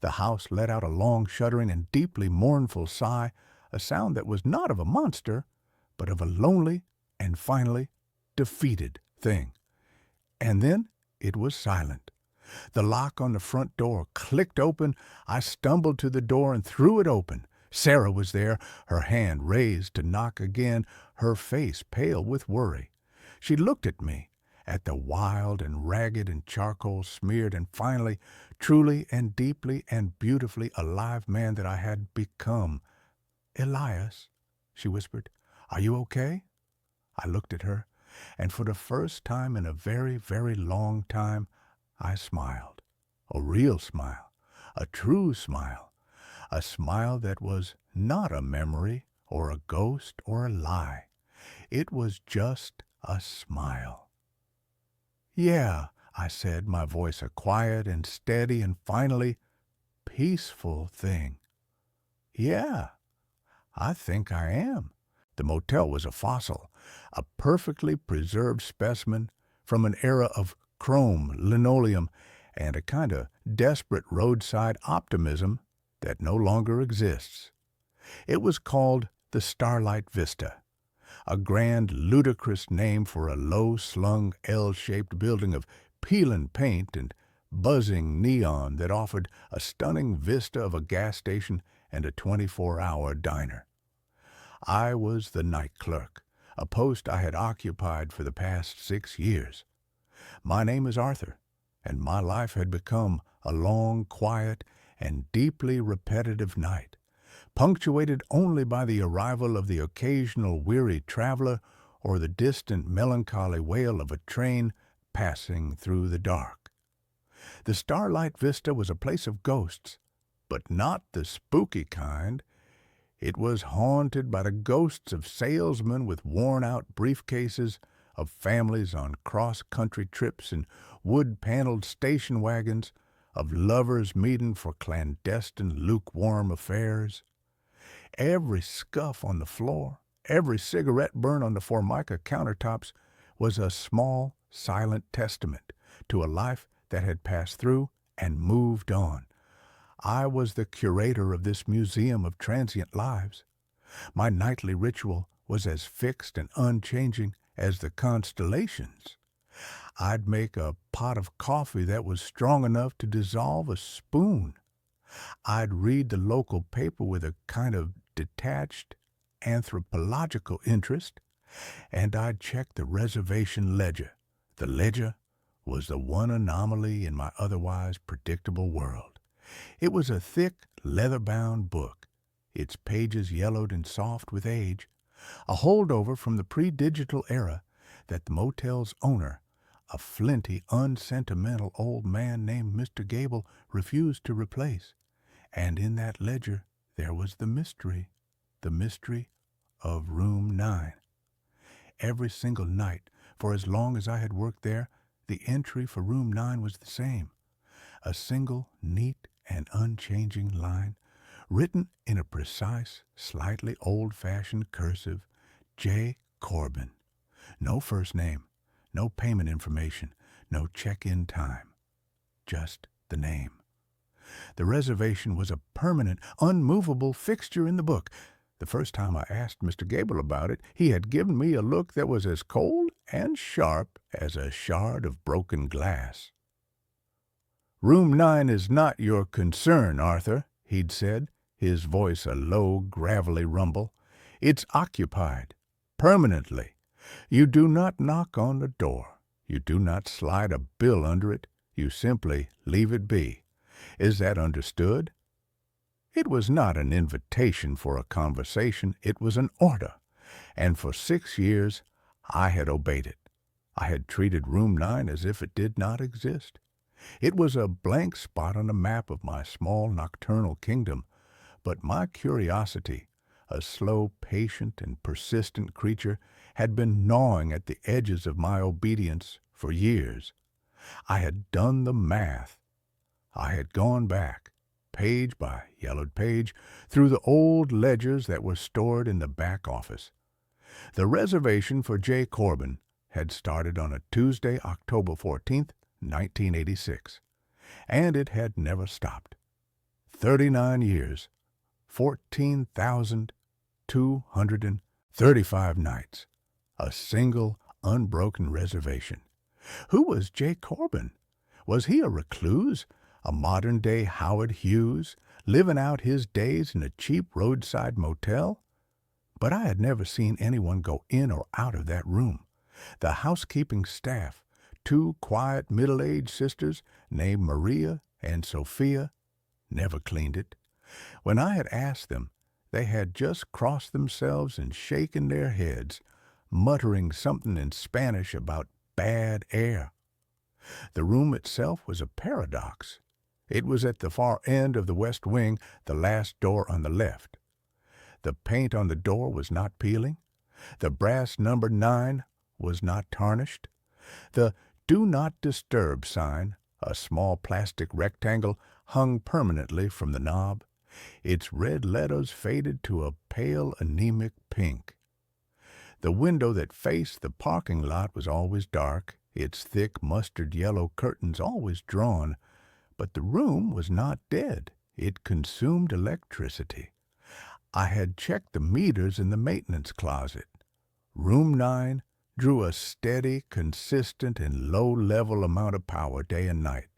A: The house let out a long, shuddering, and deeply mournful sigh, a sound that was not of a monster, but of a lonely and finally defeated thing. And then it was silent. The lock on the front door clicked open. I stumbled to the door and threw it open. Sarah was there, her hand raised to knock again, her face pale with worry. She looked at me, at the wild and ragged and charcoal-smeared and finally, truly and deeply and beautifully alive man that I had become. "Elias," she whispered, "are you okay?" I looked at her, and for the first time in a very, very long time, I smiled. A real smile, a true smile, a smile that was not a memory or a ghost or a lie. It was just a smile. "Yeah," I said, my voice a quiet and steady and finally peaceful thing. "Yeah, I think I am." The motel was a fossil, a perfectly preserved specimen from an era of chrome, linoleum, and a kind of desperate roadside optimism that no longer exists. It was called the Starlight Vista, a grand, ludicrous name for a low-slung, L-shaped building of peeling paint and buzzing neon that offered a stunning vista of a gas station and a 24-hour diner. I was the night clerk, a post I had occupied for the past 6 years. My name is Arthur, and my life had become a long, quiet, and deeply repetitive night, punctuated only by the arrival of the occasional weary traveler or the distant melancholy wail of a train passing through the dark. The Starlight Vista was a place of ghosts, but not the spooky kind. It was haunted by the ghosts of salesmen with worn-out briefcases, of families on cross-country trips in wood-paneled station wagons, of lovers meeting for clandestine, lukewarm affairs. Every scuff on the floor, every cigarette burn on the Formica countertops was a small, silent testament to a life that had passed through and moved on. I was the curator of this museum of transient lives. My nightly ritual was as fixed and unchanging as the constellations. I'd make a pot of coffee that was strong enough to dissolve a spoon. I'd read the local paper with a kind of detached anthropological interest, and I'd check the reservation ledger. The ledger was the one anomaly in my otherwise predictable world. It was a thick, leather-bound book, its pages yellowed and soft with age, a holdover from the pre-digital era that the motel's owner, a flinty, unsentimental old man named Mr. Gable, refused to replace. And in that ledger there was the mystery of Room 9. Every single night, for as long as I had worked there, the entry for Room 9 was the same. A single, neat and unchanging line, written in a precise, slightly old-fashioned cursive, J. Corbin. No first name, no payment information, no check-in time. Just the name. The reservation was a permanent, unmovable fixture in the book. The first time I asked Mr. Gable about it, he had given me a look that was as cold and sharp as a shard of broken glass. "Room 9 is not your concern, Arthur," he'd said, his voice a low, gravelly rumble. "It's occupied, permanently. You do not knock on the door. You do not slide a bill under it. You simply leave it be. Is that understood?" It was not an invitation for a conversation. It was an order, and for 6 years I had obeyed it. I had treated Room 9 as if it did not exist. It was a blank spot on the map of my small nocturnal kingdom, but my curiosity, a slow, patient, and persistent creature, had been gnawing at the edges of my obedience for years. I had done the math. I had gone back, page by yellowed page, through the old ledgers that were stored in the back office. The reservation for Jay Corbin had started on a Tuesday, October 14th, 1986, and it had never stopped. 39 years, 14,235 nights, a single unbroken reservation. Who was Jay Corbin? Was he a recluse, a modern-day Howard Hughes, living out his days in a cheap roadside motel? But I had never seen anyone go in or out of that room. The housekeeping staff, two quiet middle-aged sisters named Maria and Sophia, never cleaned it. When I had asked them, they had just crossed themselves and shaken their heads, muttering something in Spanish about bad air. The room itself was a paradox. It was at the far end of the west wing, the last door on the left. The paint on the door was not peeling. The brass number 9 was not tarnished. The "Do Not Disturb" sign, a small plastic rectangle, hung permanently from the knob. Its red letters faded to a pale anemic pink. The window that faced the parking lot was always dark, its thick mustard yellow curtains always drawn. But the room was not dead. It consumed electricity. I had checked the meters in the maintenance closet. Room 9 drew a steady, consistent, and low-level amount of power day and night,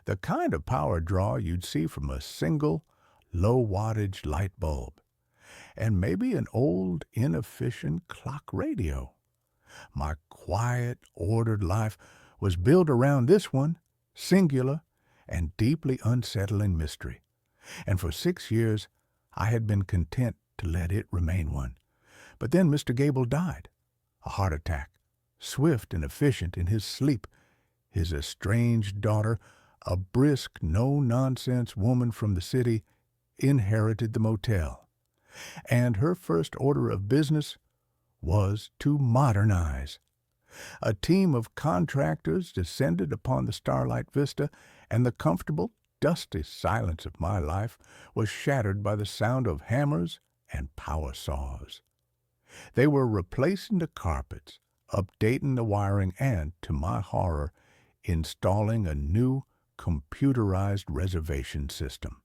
A: the kind of power draw you'd see from a single, low-wattage light bulb, and maybe an old, inefficient clock radio. My quiet, ordered life was built around this one, singular and deeply unsettling mystery, and for 6 years I had been content to let it remain one. But then Mr. Gable died. A heart attack, swift and efficient in his sleep. His estranged daughter, a brisk, no-nonsense woman from the city, inherited the motel. And her first order of business was to modernize. A team of contractors descended upon the starlight vista, and the comfortable, dusty silence of my life was shattered by the sound of hammers and power saws. They were replacing the carpets, updating the wiring, and, to my horror, installing a new computerized reservation system.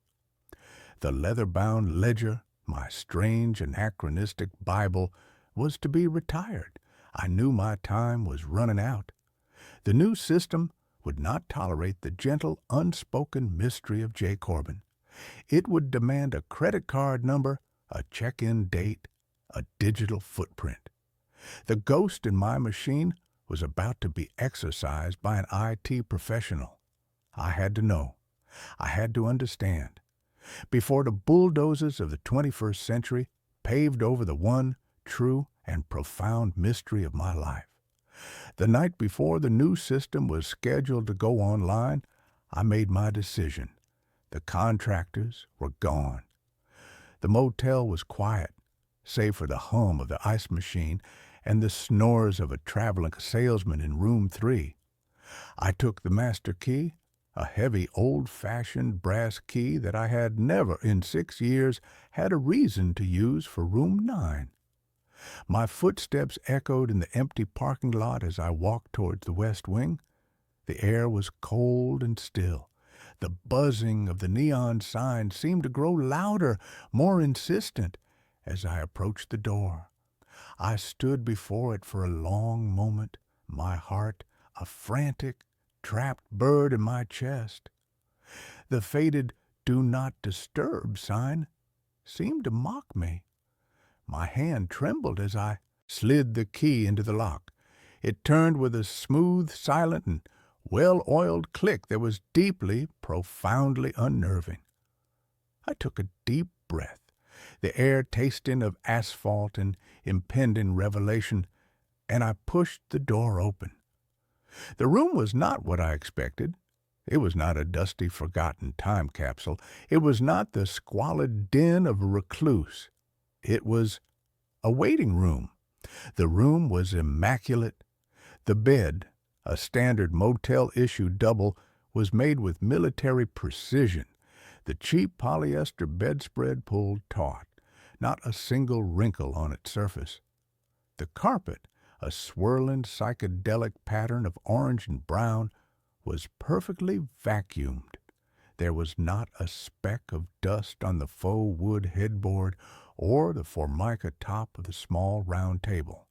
A: The leather-bound ledger, my strange anachronistic Bible, was to be retired. I knew my time was running out. The new system would not tolerate the gentle, unspoken mystery of Jay Corbin. It would demand a credit card number, a check-in date, a digital footprint. The ghost in my machine was about to be exorcised by an IT professional. I had to know. I had to understand. Before the bulldozers of the 21st century paved over the one true and profound mystery of my life. The night before the new system was scheduled to go online, I made my decision. The contractors were gone. The motel was quiet, save for the hum of the ice machine and the snores of a traveling salesman in room 3. I took the master key, a heavy, old-fashioned brass key that I had never in 6 years had a reason to use for room 9. My footsteps echoed in the empty parking lot as I walked towards the west wing. The air was cold and still. The buzzing of the neon sign seemed to grow louder, more insistent, as I approached the door. I stood before it for a long moment, my heart a frantic, trapped bird in my chest. The faded "Do Not Disturb" sign seemed to mock me. My hand trembled as I slid the key into the lock. It turned with a smooth, silent, and well-oiled click that was deeply, profoundly unnerving. I took a deep breath, the air tasting of asphalt and impending revelation, and I pushed the door open. The room was not what I expected. It was not a dusty, forgotten time capsule. It was not the squalid den of a recluse. It was a waiting room. The room was immaculate. The bed, a standard motel-issue double, was made with military precision. The cheap polyester bedspread pulled taut, not a single wrinkle on its surface. The carpet, a swirling psychedelic pattern of orange and brown, was perfectly vacuumed. There was not a speck of dust on the faux wood headboard or the formica top of the small round table.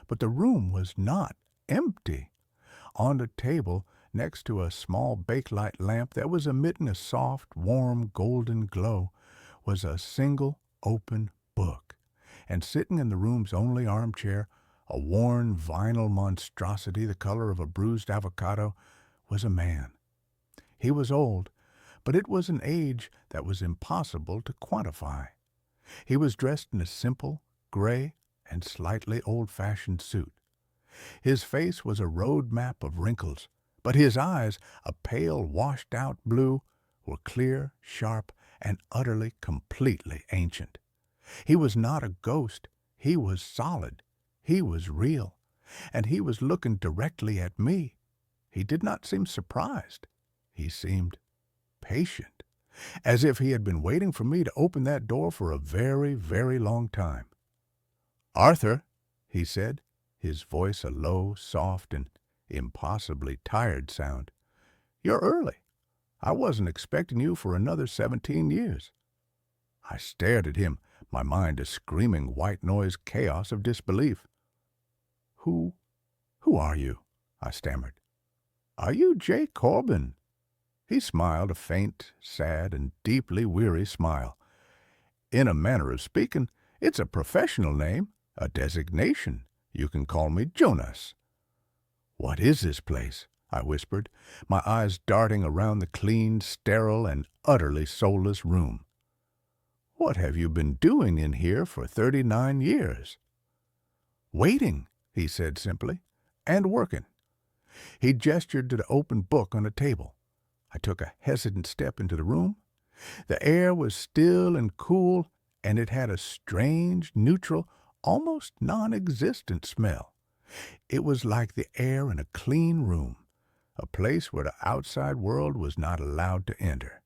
A: But the room was not empty. On the table, next to a small bakelite lamp that was emitting a soft, warm, golden glow, was a single open book. And sitting in the room's only armchair, a worn vinyl monstrosity the color of a bruised avocado, was a man. He was old, but it was an age that was impossible to quantify. He was dressed in a simple, gray, and slightly old-fashioned suit. His face was a road map of wrinkles, but his eyes, a pale, washed-out blue, were clear, sharp, and utterly, completely ancient. He was not a ghost. He was solid. He was real. And he was looking directly at me. He did not seem surprised. He seemed patient, as if he had been waiting for me to open that door for a very, very long time. "Arthur," he said, his voice a low, soft, and impossibly tired sound. "You're early. I wasn't expecting you for another 17 years. I stared at him, my mind a screaming white noise chaos of disbelief. Who are you?" I stammered. "Are you Jay Corbin?" He smiled a faint, sad, and deeply weary smile. "In a manner of speaking, it's a professional name, a designation. You can call me Jonas." "What is this place?" I whispered, my eyes darting around the clean, sterile, and utterly soulless room. "What have you been doing in here for 39 years?" "Waiting," he said simply, "and working." He gestured to the open book on the table. I took a hesitant step into the room. The air was still and cool, and it had a strange, neutral, almost non-existent smell. It was like the air in a clean room, a place where the outside world was not allowed to enter.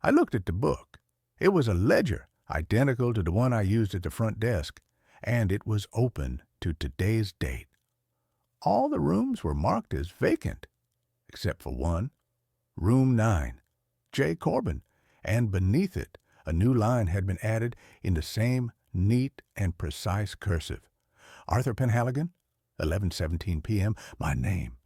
A: I looked at the book. It was a ledger, identical to the one I used at the front desk, and it was open to today's date. All the rooms were marked as vacant, except for one, Room 9, J. Corbin, and beneath it a new line had been added in the same neat and precise cursive. Arthur Penhaligon, 11:17 p.m., my name.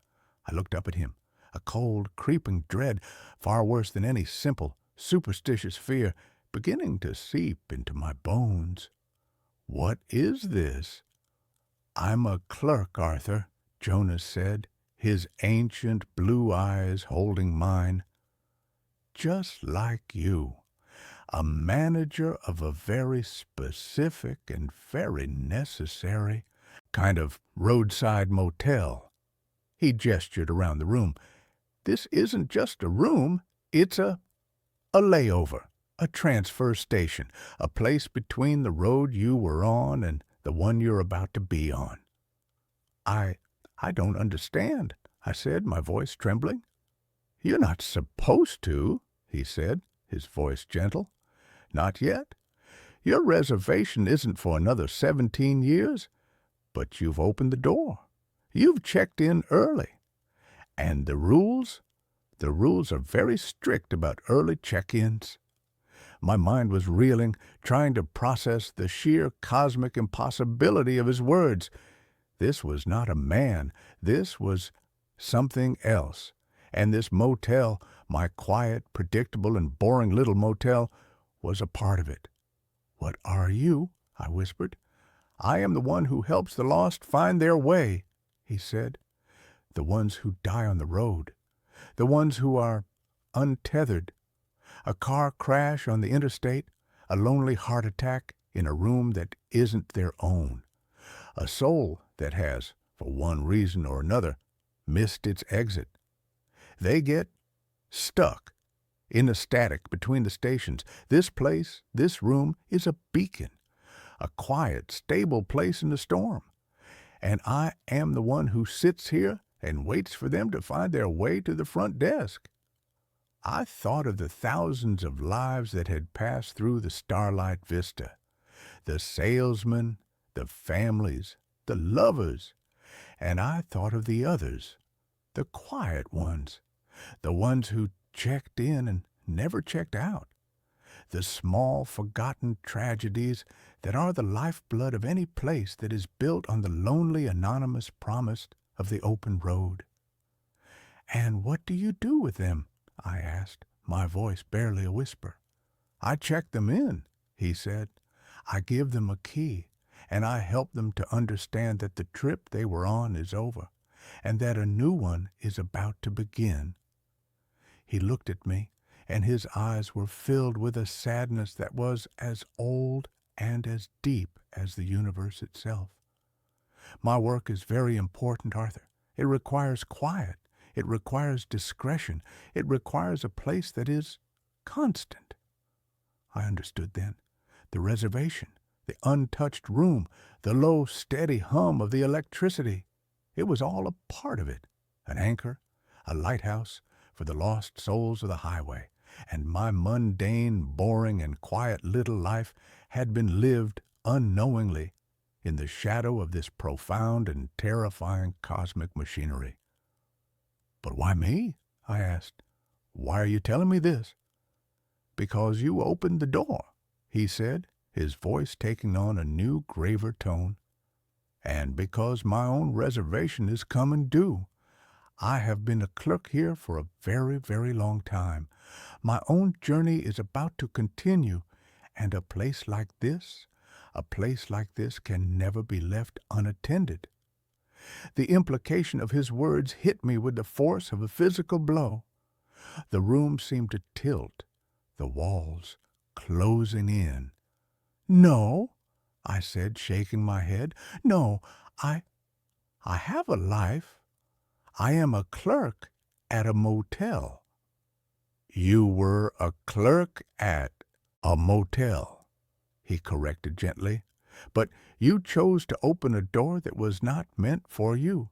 A: I looked up at him, a cold, creeping dread, far worse than any simple, superstitious fear, beginning to seep into my bones. "What is this?" "I'm a clerk, Arthur," Jonas said, his ancient blue eyes holding mine. "Just like you. A manager of a very specific and very necessary kind of roadside motel." He gestured around the room. "This isn't just a room, it's a layover, a transfer station, a place between the road you were on and the one you're about to be on." I don't understand," I said, my voice trembling. "You're not supposed to," he said, his voice gentle. "Not yet. Your reservation isn't for another 17 years, but you've opened the door. You've checked in early. And the rules are very strict about early check-ins." My mind was reeling, trying to process the sheer cosmic impossibility of his words. This was not a man. This was something else. And this motel, my quiet, predictable, and boring little motel, was a part of it. "What are you?" I whispered. "I am the one who helps the lost find their way," he said. "The ones who die on the road. The ones who are untethered. A car crash on the interstate, a lonely heart attack in a room that isn't their own. A soul that has, for one reason or another, missed its exit. They get stuck in the static between the stations. This place, this room, is a beacon, a quiet, stable place in the storm. And I am the one who sits here and waits for them to find their way to the front desk. I thought of the thousands of lives that had passed through the starlight vista, the salesmen, the families, the lovers, and I thought of the others, the quiet ones, the ones who checked in and never checked out, the small, forgotten tragedies that are the lifeblood of any place that is built on the lonely, anonymous promise of the open road. "And what do you do with them?" I asked, my voice barely a whisper. "I check them in," he said. "I give them a key, and I help them to understand that the trip they were on is over, and that a new one is about to begin." He looked at me, and his eyes were filled with a sadness that was as old and as deep as the universe itself. "My work is very important, Arthur. It requires quiet. It requires discretion. It requires a place that is constant." I understood then. The reservation, the untouched room, the low, steady hum of the electricity. It was all a part of it, an anchor, a lighthouse for the lost souls of the highway, and my mundane, boring, and quiet little life had been lived unknowingly in the shadow of this profound and terrifying cosmic machinery. "But why me?" I asked. "Why are you telling me this?" "Because you opened the door," he said, his voice taking on a new, graver tone. "And because my own reservation is coming due. I have been a clerk here for a very, very long time. My own journey is about to continue, and a place like this can never be left unattended." The implication of his words hit me with the force of a physical blow. The room seemed to tilt, the walls closing in. "No," I said, shaking my head. "No, I have a life. I am a clerk at a motel." "You were a clerk at a motel," he corrected gently. "But you chose to open a door that was not meant for you.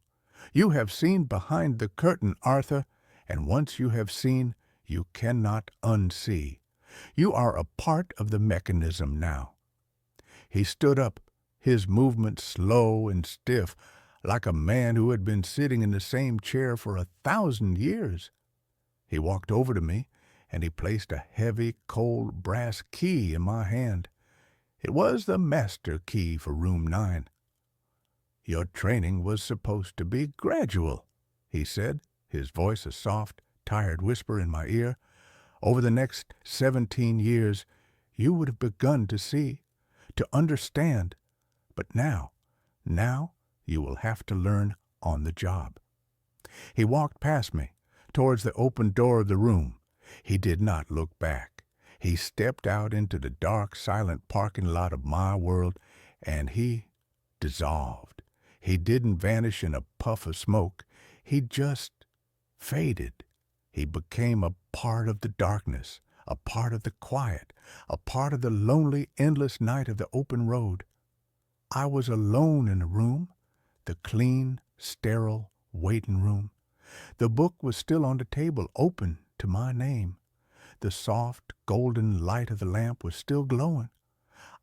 A: You have seen behind the curtain, Arthur, and once you have seen, you cannot unsee. You are a part of the mechanism now." He stood up, his movement slow and stiff, like a man who had been sitting in the same chair for 1,000 years. He walked over to me, and he placed a heavy, cold brass key in my hand. It was the master key for room 9. "Your training was supposed to be gradual," he said, his voice a soft, tired whisper in my ear. "Over the next 17 years, you would have begun to see, to understand. But now you will have to learn on the job." He walked past me, towards the open door of the room. He did not look back. He stepped out into the dark, silent parking lot of my world, and he dissolved. He didn't vanish in a puff of smoke. He just faded. He became a part of the darkness, a part of the quiet, a part of the lonely, endless night of the open road. I was alone in the room, the clean, sterile waiting room. The book was still on the table, open to my name. The soft, golden light of the lamp was still glowing.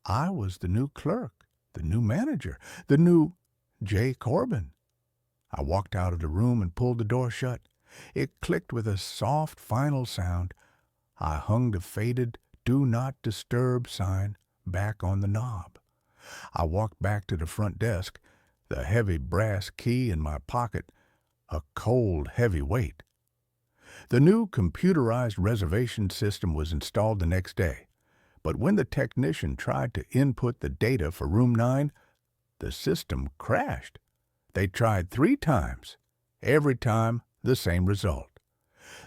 A: I was the new clerk, the new manager, the new J. Corbin. I walked out of the room and pulled the door shut. It clicked with a soft, final sound. I hung the faded "Do Not Disturb" sign back on the knob. I walked back to the front desk, the heavy brass key in my pocket, a cold, heavy weight. The new computerized reservation system was installed the next day, but when the technician tried to input the data for room 9, the system crashed. They tried 3 times. Every time, the same result.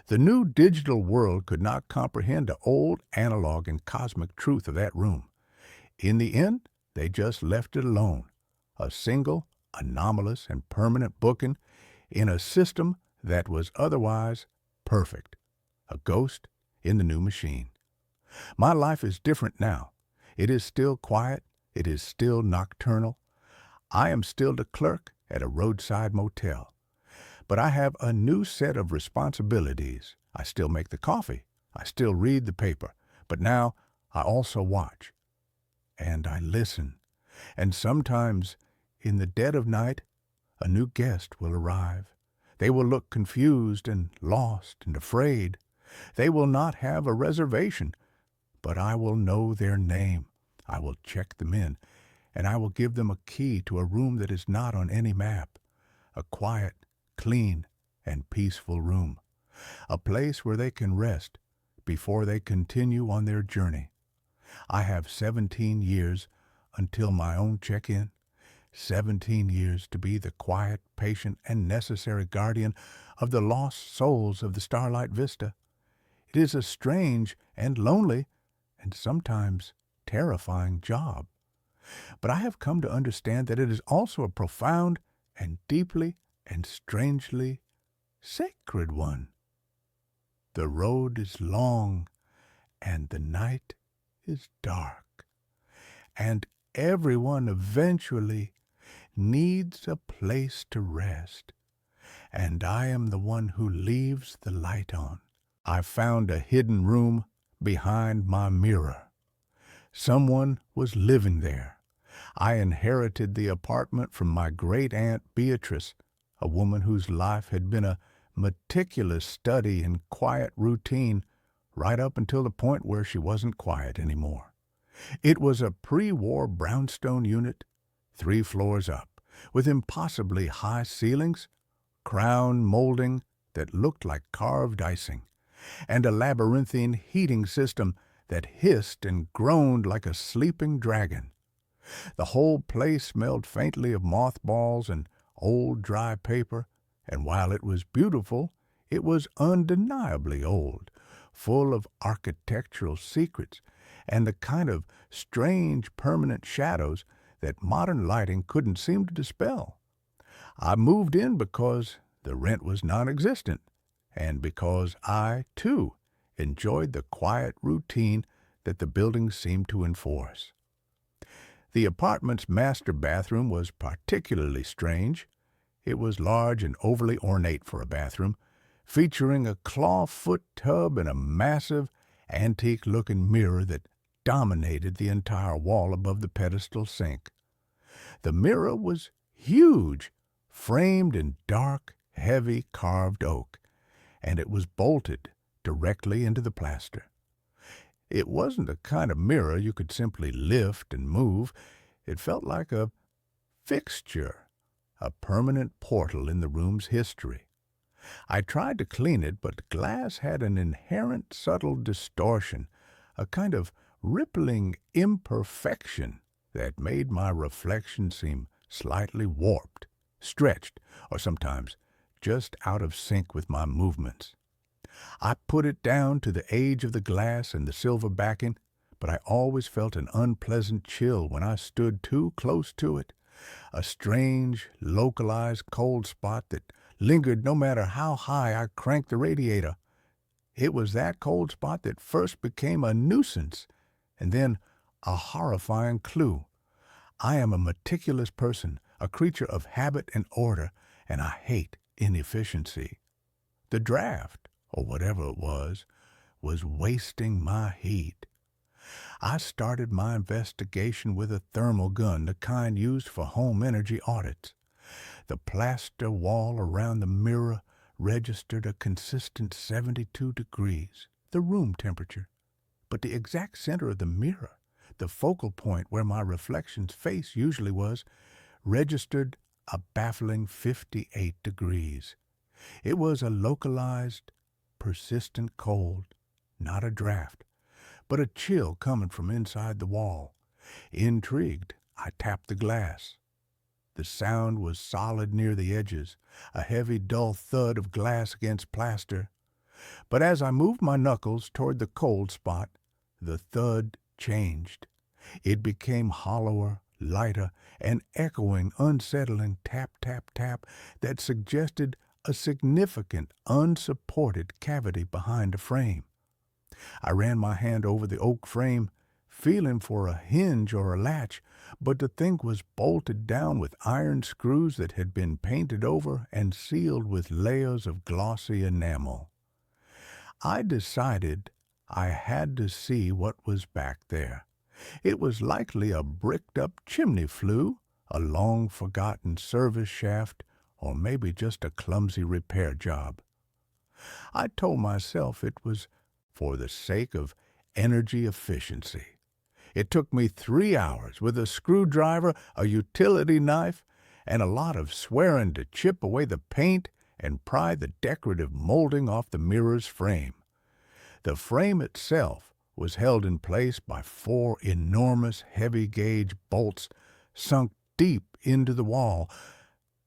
A: The new digital world could not comprehend the old analog and cosmic truth of that room. In the end, they just left it alone, a single, anomalous, and permanent booking in a system that was otherwise perfect, a ghost in the new machine. My life is different now. It is still quiet, It is still nocturnal. I am still the clerk at a roadside motel. But I have a new set of responsibilities. I still make the coffee. I still read the paper. But now I also watch. And I listen. And sometimes, in the dead of night, a new guest will arrive. They will look confused and lost and afraid. They will not have a reservation, but I will know their name. I will check them in, and I will give them a key to a room that is not on any map. A quiet, clean, and peaceful room. A place where they can rest before they continue on their journey. I have 17 years until my own check-in. 17 years to be the quiet, patient, and necessary guardian of the lost souls of the Starlight Vista. It is a strange and lonely and sometimes terrifying job. But I have come to understand that it is also a profound and deeply and strangely sacred one. The road is long and the night is dark, and everyone eventually needs a place to rest, and I am the one who leaves the light on. I found a hidden room behind my mirror. Someone was living there. I inherited the apartment from my great-aunt Beatrice, a woman whose life had been a meticulous study in quiet routine right up until the point where she wasn't quiet anymore. It was a pre-war brownstone unit, 3 floors up, with impossibly high ceilings, crown molding that looked like carved icing, and a labyrinthine heating system that hissed and groaned like a sleeping dragon. The whole place smelled faintly of mothballs and old dry paper, and while it was beautiful, it was undeniably old, full of architectural secrets and the kind of strange permanent shadows that modern lighting couldn't seem to dispel. I moved in because the rent was non-existent, and because I, too, enjoyed the quiet routine that the building seemed to enforce. The apartment's master bathroom was particularly strange. It was large and overly ornate for a bathroom, featuring a clawfoot tub and a massive, antique-looking mirror that dominated the entire wall above the pedestal sink. The mirror was huge, framed in dark, heavy carved oak, and it was bolted directly into the plaster. It wasn't the kind of mirror you could simply lift and move. It felt like a fixture, a permanent portal in the room's history. I tried to clean it, but the glass had an inherent subtle distortion, a kind of rippling imperfection that made my reflection seem slightly warped, stretched, or sometimes just out of sync with my movements. I put it down to the age of the glass and the silver backing, but I always felt an unpleasant chill when I stood too close to it, a strange, localized cold spot that lingered no matter how high I cranked the radiator. It was that cold spot that first became a nuisance, and then a horrifying clue. I am a meticulous person, a creature of habit and order, and I hate inefficiency. The draft, or whatever it was wasting my heat. I started my investigation with a thermal gun, the kind used for home energy audits. The plaster wall around the mirror registered a consistent 72 degrees, the room temperature. But the exact center of the mirror, the focal point where my reflection's face usually was, registered a baffling 58 degrees. It was a localized, persistent cold, not a draft, but a chill coming from inside the wall. Intrigued, I tapped the glass. The sound was solid near the edges, a heavy, dull thud of glass against plaster. But as I moved my knuckles toward the cold spot, the thud changed. It became hollower, lighter, an echoing, unsettling tap, tap, tap that suggested a significant, unsupported cavity behind the frame. I ran my hand over the oak frame, feeling for a hinge or a latch, but the thing was bolted down with iron screws that had been painted over and sealed with layers of glossy enamel. I decided I had to see what was back there. It was likely a bricked-up chimney flue, a long-forgotten service shaft, or maybe just a clumsy repair job. I told myself it was for the sake of energy efficiency. It took me 3 hours with a screwdriver, a utility knife, and a lot of swearing to chip away the paint and pry the decorative molding off the mirror's frame. The frame itself was held in place by 4 enormous heavy-gauge bolts sunk deep into the wall.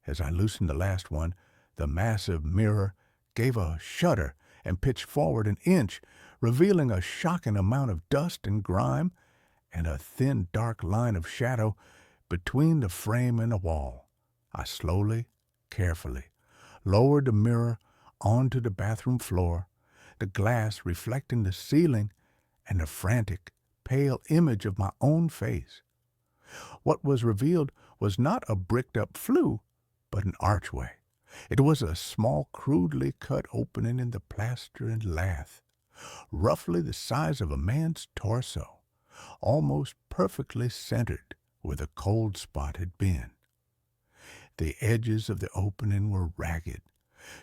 A: As I loosened the last one, the massive mirror gave a shudder and pitched forward an inch, revealing a shocking amount of dust and grime and a thin, dark line of shadow between the frame and the wall. I slowly, carefully, lowered the mirror onto the bathroom floor, the glass reflecting the ceiling and the frantic, pale image of my own face. What was revealed was not a bricked-up flue, but an archway. It was a small, crudely cut opening in the plaster and lath, roughly the size of a man's torso, almost perfectly centered where the cold spot had been. The edges of the opening were ragged,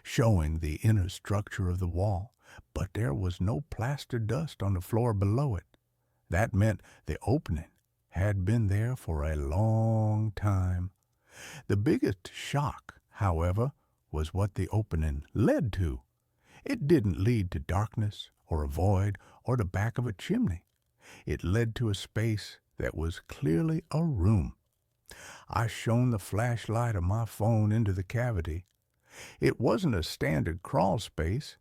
A: showing the inner structure of the wall, but there was no plaster dust on the floor below it. That meant the opening had been there for a long time. The biggest shock, however, was what the opening led to. It didn't lead to darkness or a void or the back of a chimney. It led to a space that was clearly a room. I shone the flashlight of my phone into the cavity. It wasn't a standard crawl space.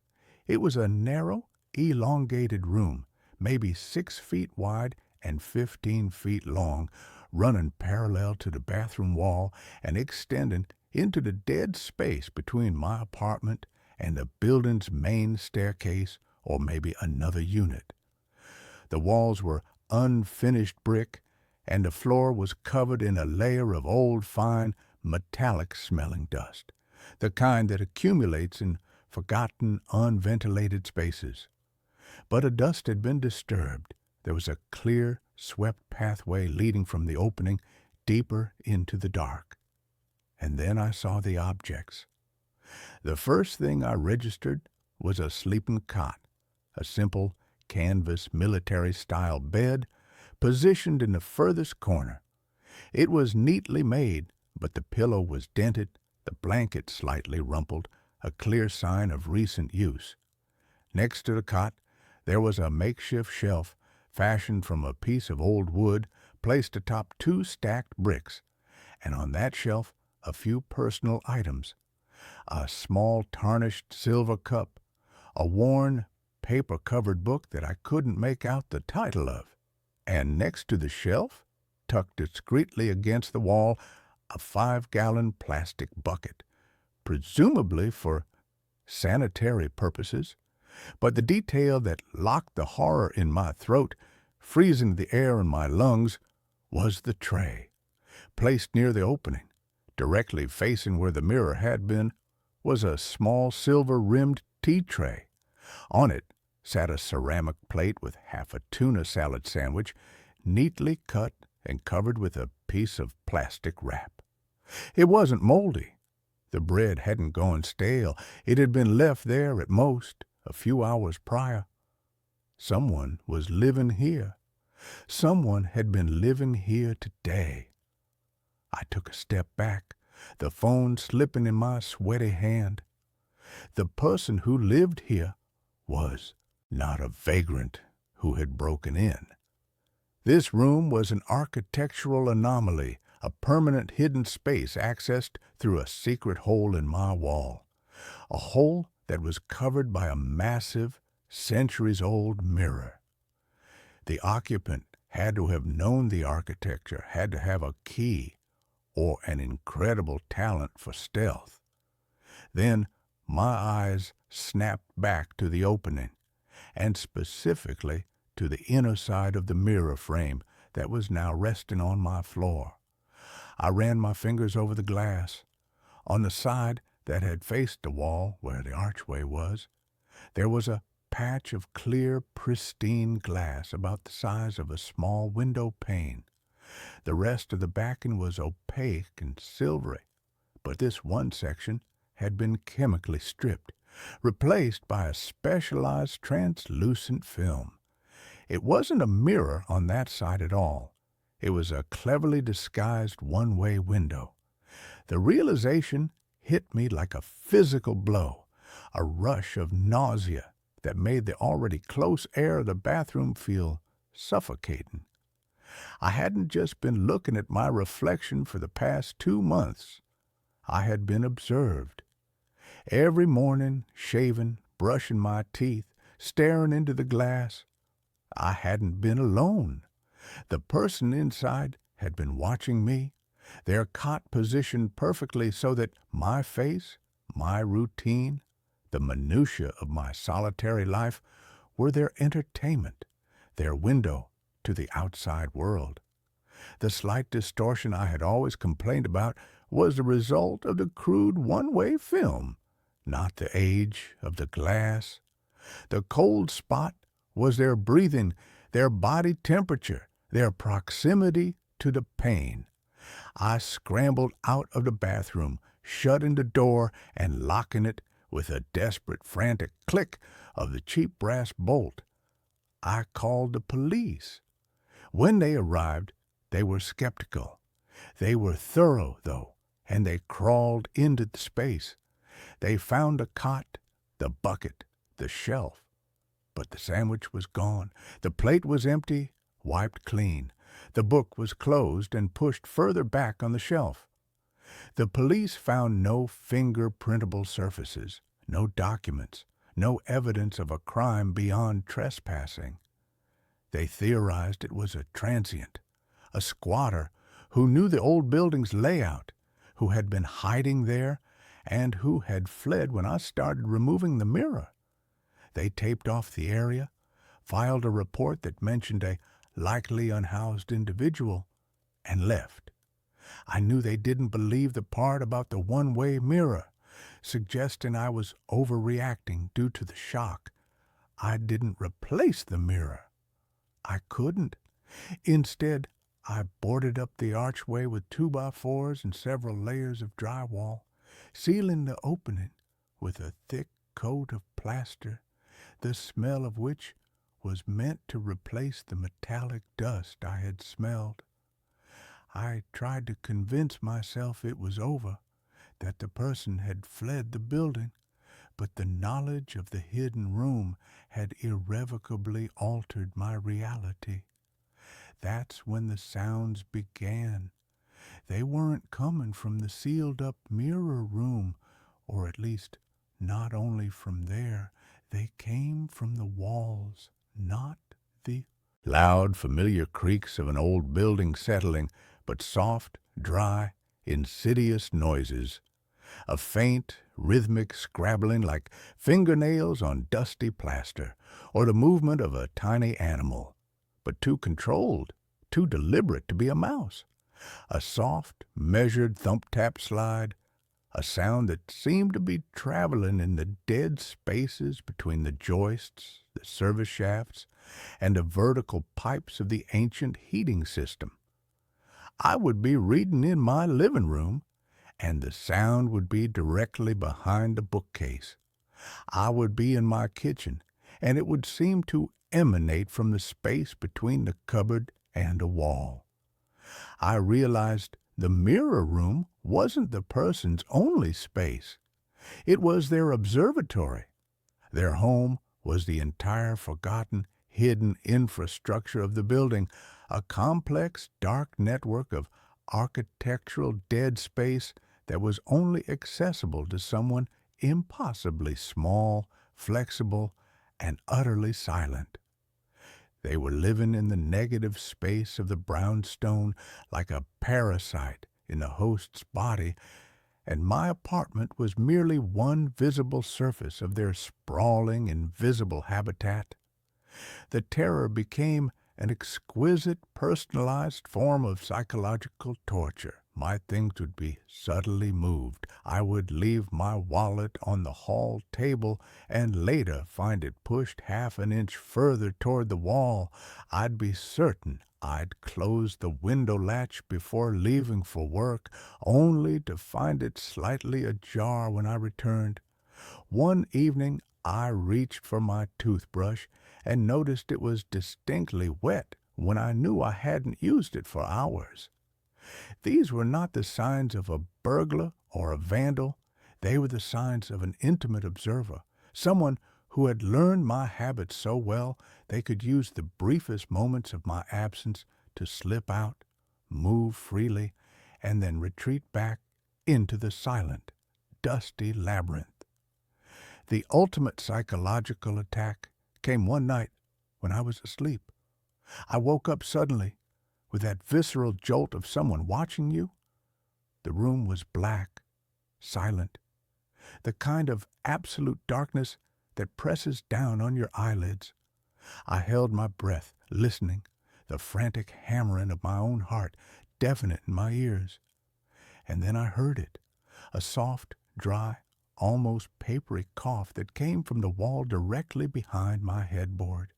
A: It was a narrow, elongated room, maybe 6 feet wide and 15 feet long, running parallel to the bathroom wall and extending into the dead space between my apartment and the building's main staircase, or maybe another unit. The walls were unfinished brick, and the floor was covered in a layer of old, fine, metallic-smelling dust, the kind that accumulates in forgotten, unventilated spaces. But the dust had been disturbed. There was a clear, swept pathway leading from the opening deeper into the dark. And then I saw the objects. The first thing I registered was a sleeping cot, a simple canvas military-style bed positioned in the furthest corner. It was neatly made, but the pillow was dented, the blanket slightly rumpled, a clear sign of recent use. Next to the cot, there was a makeshift shelf fashioned from a piece of old wood placed atop 2 stacked bricks, and on that shelf a few personal items: a small tarnished silver cup, a worn, paper-covered book that I couldn't make out the title of, and next to the shelf, tucked discreetly against the wall, a 5-gallon plastic bucket, presumably for sanitary purposes. But the detail that locked the horror in my throat, freezing the air in my lungs, was the tray. Placed near the opening, directly facing where the mirror had been, was a small silver-rimmed tea tray. On it sat a ceramic plate with half a tuna salad sandwich, neatly cut and covered with a piece of plastic wrap. It wasn't moldy. The bread hadn't gone stale. It had been left there at most a few hours prior. Someone was living here. Someone had been living here today. I took a step back, the phone slipping in my sweaty hand. The person who lived here was not a vagrant who had broken in. This room was an architectural anomaly, a permanent hidden space accessed through a secret hole in my wall, a hole that was covered by a massive, centuries-old mirror. The occupant had to have known the architecture, had to have a key, or an incredible talent for stealth. Then my eyes snapped back to the opening, and specifically to the inner side of the mirror frame that was now resting on my floor. I ran my fingers over the glass. On the side that had faced the wall where the archway was, there was a patch of clear, pristine glass about the size of a small window pane. The rest of the backing was opaque and silvery, but this one section had been chemically stripped, replaced by a specialized translucent film. It wasn't a mirror on that side at all. It was a cleverly disguised one-way window. The realization hit me like a physical blow, a rush of nausea that made the already close air of the bathroom feel suffocating. I hadn't just been looking at my reflection for the past 2 months. I had been observed. Every morning, shaving, brushing my teeth, staring into the glass, I hadn't been alone. The person inside had been watching me, their cot positioned perfectly so that my face, my routine, the minutiae of my solitary life were their entertainment, their window to the outside world. The slight distortion I had always complained about was the result of the crude one-way film, not the age of the glass. The cold spot was their breathing, their body temperature, their proximity to the pain. I scrambled out of the bathroom, shutting the door and locking it with a desperate, frantic click of the cheap brass bolt. I called the police. When they arrived, they were skeptical. They were thorough, though, and they crawled into the space. They found the cot, the bucket, the shelf. But the sandwich was gone. The plate was empty, wiped clean. The book was closed and pushed further back on the shelf. The police found no finger-printable surfaces, no documents, no evidence of a crime beyond trespassing. They theorized it was a transient, a squatter who knew the old building's layout, who had been hiding there, and who had fled when I started removing the mirror. They taped off the area, filed a report that mentioned a likely unhoused individual, and left. I knew they didn't believe the part about the one-way mirror, suggesting I was overreacting due to the shock. I didn't replace the mirror. I couldn't. Instead, I boarded up the archway with 2x4s and several layers of drywall, sealing the opening with a thick coat of plaster, the smell of which was meant to replace the metallic dust I had smelled. I tried to convince myself it was over, that the person had fled the building, but the knowledge of the hidden room had irrevocably altered my reality. That's when the sounds began. They weren't coming from the sealed-up mirror room, or at least not only from there. They came from the walls, not the loud, familiar creaks of an old building settling, but soft, dry, insidious noises. A faint, rhythmic scrabbling like fingernails on dusty plaster, or the movement of a tiny animal, but too controlled, too deliberate to be a mouse. A soft, measured thump-tap slide, a sound that seemed to be traveling in the dead spaces between the joists, the service shafts, and the vertical pipes of the ancient heating system. I would be reading in my living room, and the sound would be directly behind the bookcase. I would be in my kitchen, and it would seem to emanate from the space between the cupboard and a wall. I realized the mirror room wasn't the person's only space. It was their observatory. Their home was the entire forgotten, hidden infrastructure of the building, a complex, dark network of architectural dead space that was only accessible to someone impossibly small, flexible, and utterly silent. They were living in the negative space of the brownstone like a parasite in the host's body, and my apartment was merely one visible surface of their sprawling, invisible habitat. The terror became an exquisite, personalized form of psychological torture. My things would be subtly moved. I would leave my wallet on the hall table and later find it pushed half an inch further toward the wall. I'd be certain I'd close the window latch before leaving for work, only to find it slightly ajar when I returned. One evening I reached for my toothbrush and noticed it was distinctly wet when I knew I hadn't used it for hours. These were not the signs of a burglar or a vandal. They were the signs of an intimate observer, someone who had learned my habits so well they could use the briefest moments of my absence to slip out, move freely, and then retreat back into the silent, dusty labyrinth. The ultimate psychological attack came one night when I was asleep. I woke up suddenly with that visceral jolt of someone watching you. The room was black, silent, the kind of absolute darkness that presses down on your eyelids. I held my breath, listening, the frantic hammering of my own heart deafening in my ears. And then I heard it, a soft, dry, almost papery cough that came from the wall directly behind my headboard.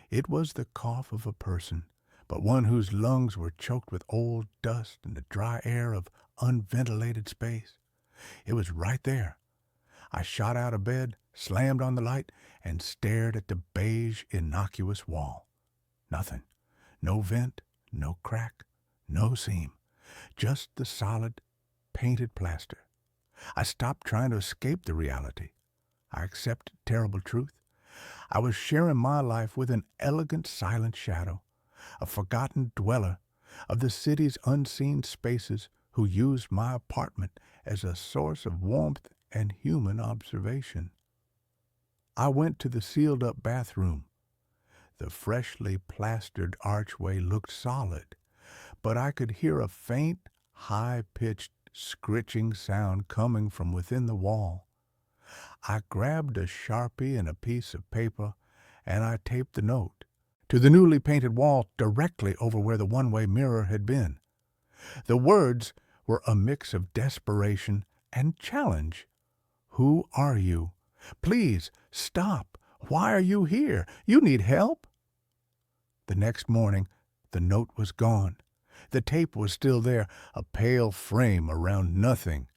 A: It was the cough of a person, but one whose lungs were choked with old dust and the dry air of unventilated space. It was right there. I shot out of bed, slammed on the light, and stared at the beige, innocuous wall. Nothing. No vent, no crack, no seam. Just the solid, painted plaster. I stopped trying to escape the reality. I accepted terrible truth. I was sharing my life with an elegant silent shadow, a forgotten dweller of the city's unseen spaces who used my apartment as a source of warmth and human observation. I went to the sealed-up bathroom. The freshly plastered archway looked solid, but I could hear a faint, high-pitched scritching sound coming from within the wall. I grabbed a Sharpie and a piece of paper, and I taped the note to the newly painted wall directly over where the one-way mirror had been. The words were a mix of desperation and challenge. Who are you? Please, stop. Why are you here? You need help? The next morning, the note was gone. The tape was still there, a pale frame around nothing.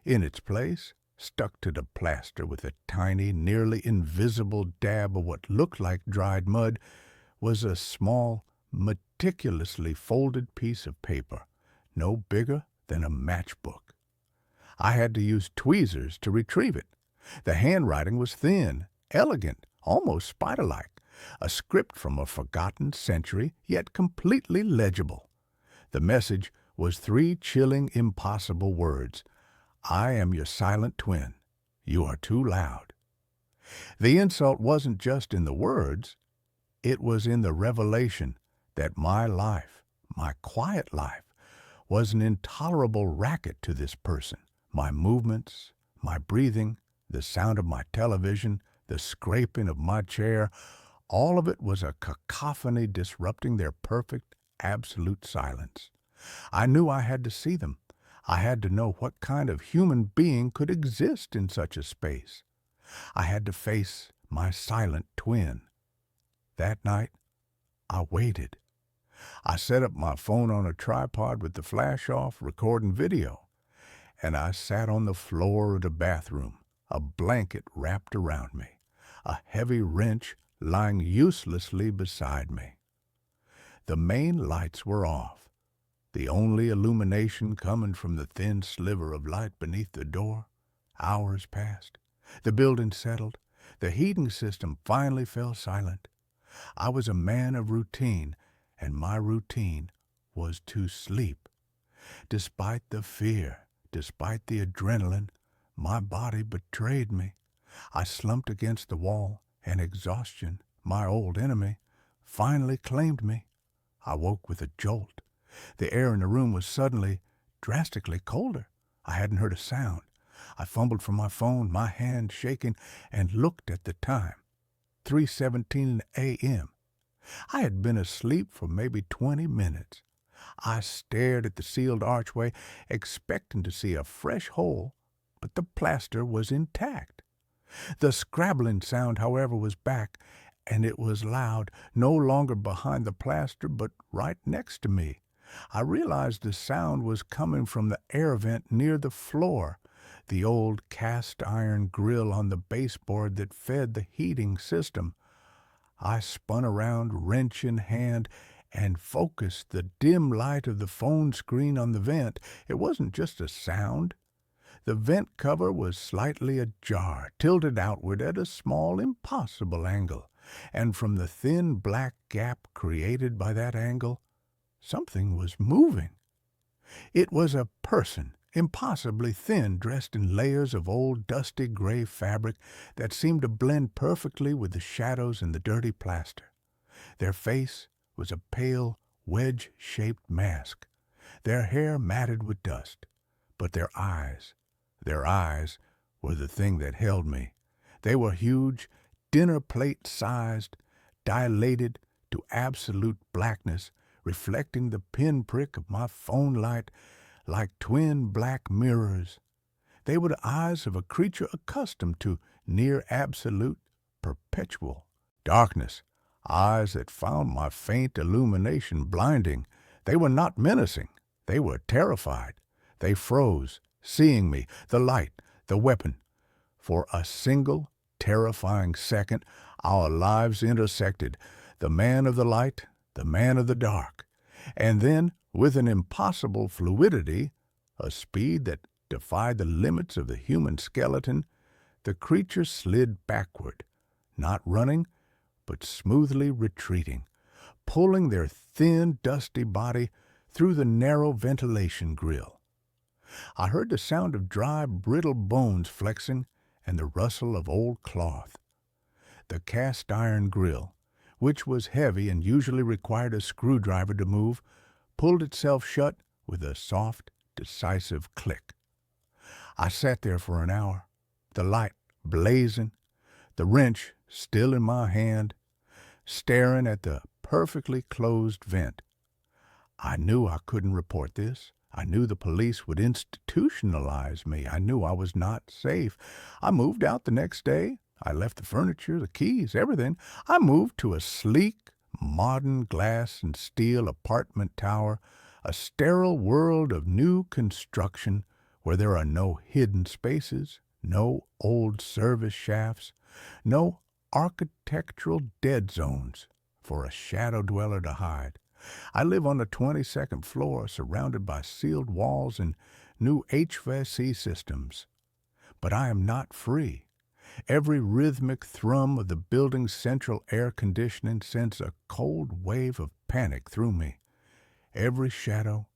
A: In its place, stuck to the plaster with a tiny, nearly invisible dab of what looked like dried mud, was a small, meticulously folded piece of paper, no bigger than a matchbook. I had to use tweezers to retrieve it. The handwriting was thin, elegant, almost spider-like, a script from a forgotten century, yet completely legible. The message was 3 chilling, impossible words. I am your silent twin. You are too loud. The insult wasn't just in the words. It was in the revelation that my life, my quiet life, was an intolerable racket to this person. My movements, my breathing, the sound of my television, the scraping of my chair, all of it was a cacophony disrupting their perfect, absolute silence. I knew I had to see them. I had to know what kind of human being could exist in such a space. I had to face my silent twin. That night, I waited. I set up my phone on a tripod with the flash off, recording video, and I sat on the floor of the bathroom, a blanket wrapped around me, a heavy wrench lying uselessly beside me. The main lights were off, the only illumination coming from the thin sliver of light beneath the door. Hours passed. The building settled. The heating system finally fell silent. I was a man of routine, and my routine was to sleep. Despite the fear, despite the adrenaline, my body betrayed me. I slumped against the wall, and exhaustion, my old enemy, finally claimed me. I woke with a jolt. The air in the room was suddenly, drastically colder. I hadn't heard a sound. I fumbled for my phone, my hand shaking, and looked at the time. 3:17 a.m. I had been asleep for maybe 20 minutes. I stared at the sealed archway, expecting to see a fresh hole, but the plaster was intact. The scrabbling sound, however, was back, and it was loud, no longer behind the plaster, but right next to me. I realized the sound was coming from the air vent near the floor, the old cast-iron grill on the baseboard that fed the heating system. I spun around, wrench in hand, and focused the dim light of the phone screen on the vent. It wasn't just a sound. The vent cover was slightly ajar, tilted outward at a small, impossible angle, and from the thin black gap created by that angle, something was moving. It was a person, impossibly thin, dressed in layers of old dusty gray fabric that seemed to blend perfectly with the shadows and the dirty plaster. Their face was a pale, wedge-shaped mask, their hair matted with dust, but their eyes were the thing that held me. They were huge, dinner-plate-sized, dilated to absolute blackness, reflecting the pinprick of my phone light like twin black mirrors. They were the eyes of a creature accustomed to near absolute, perpetual darkness, eyes that found my faint illumination blinding. They were not menacing. They were terrified. They froze, seeing me, the light, the weapon. For a single, terrifying second, our lives intersected, the man of the light, the man of the dark. And then, with an impossible fluidity, a speed that defied the limits of the human skeleton, the creature slid backward, not running, but smoothly retreating, pulling their thin, dusty body through the narrow ventilation grill. I heard the sound of dry, brittle bones flexing and the rustle of old cloth. The cast-iron grill, which was heavy and usually required a screwdriver to move, pulled itself shut with a soft, decisive click. I sat there for an hour, the light blazing, the wrench still in my hand, staring at the perfectly closed vent. I knew I couldn't report this. I knew the police would institutionalize me. I knew I was not safe. I moved out the next day. I left the furniture, the keys, everything. I moved to a sleek, modern glass and steel apartment tower, a sterile world of new construction where there are no hidden spaces, no old service shafts, no architectural dead zones for a shadow dweller to hide. I live on the 22nd floor, surrounded by sealed walls and new HVAC systems. But I am not free. Every rhythmic thrum of the building's central air conditioning sends a cold wave of panic through me. Every shadow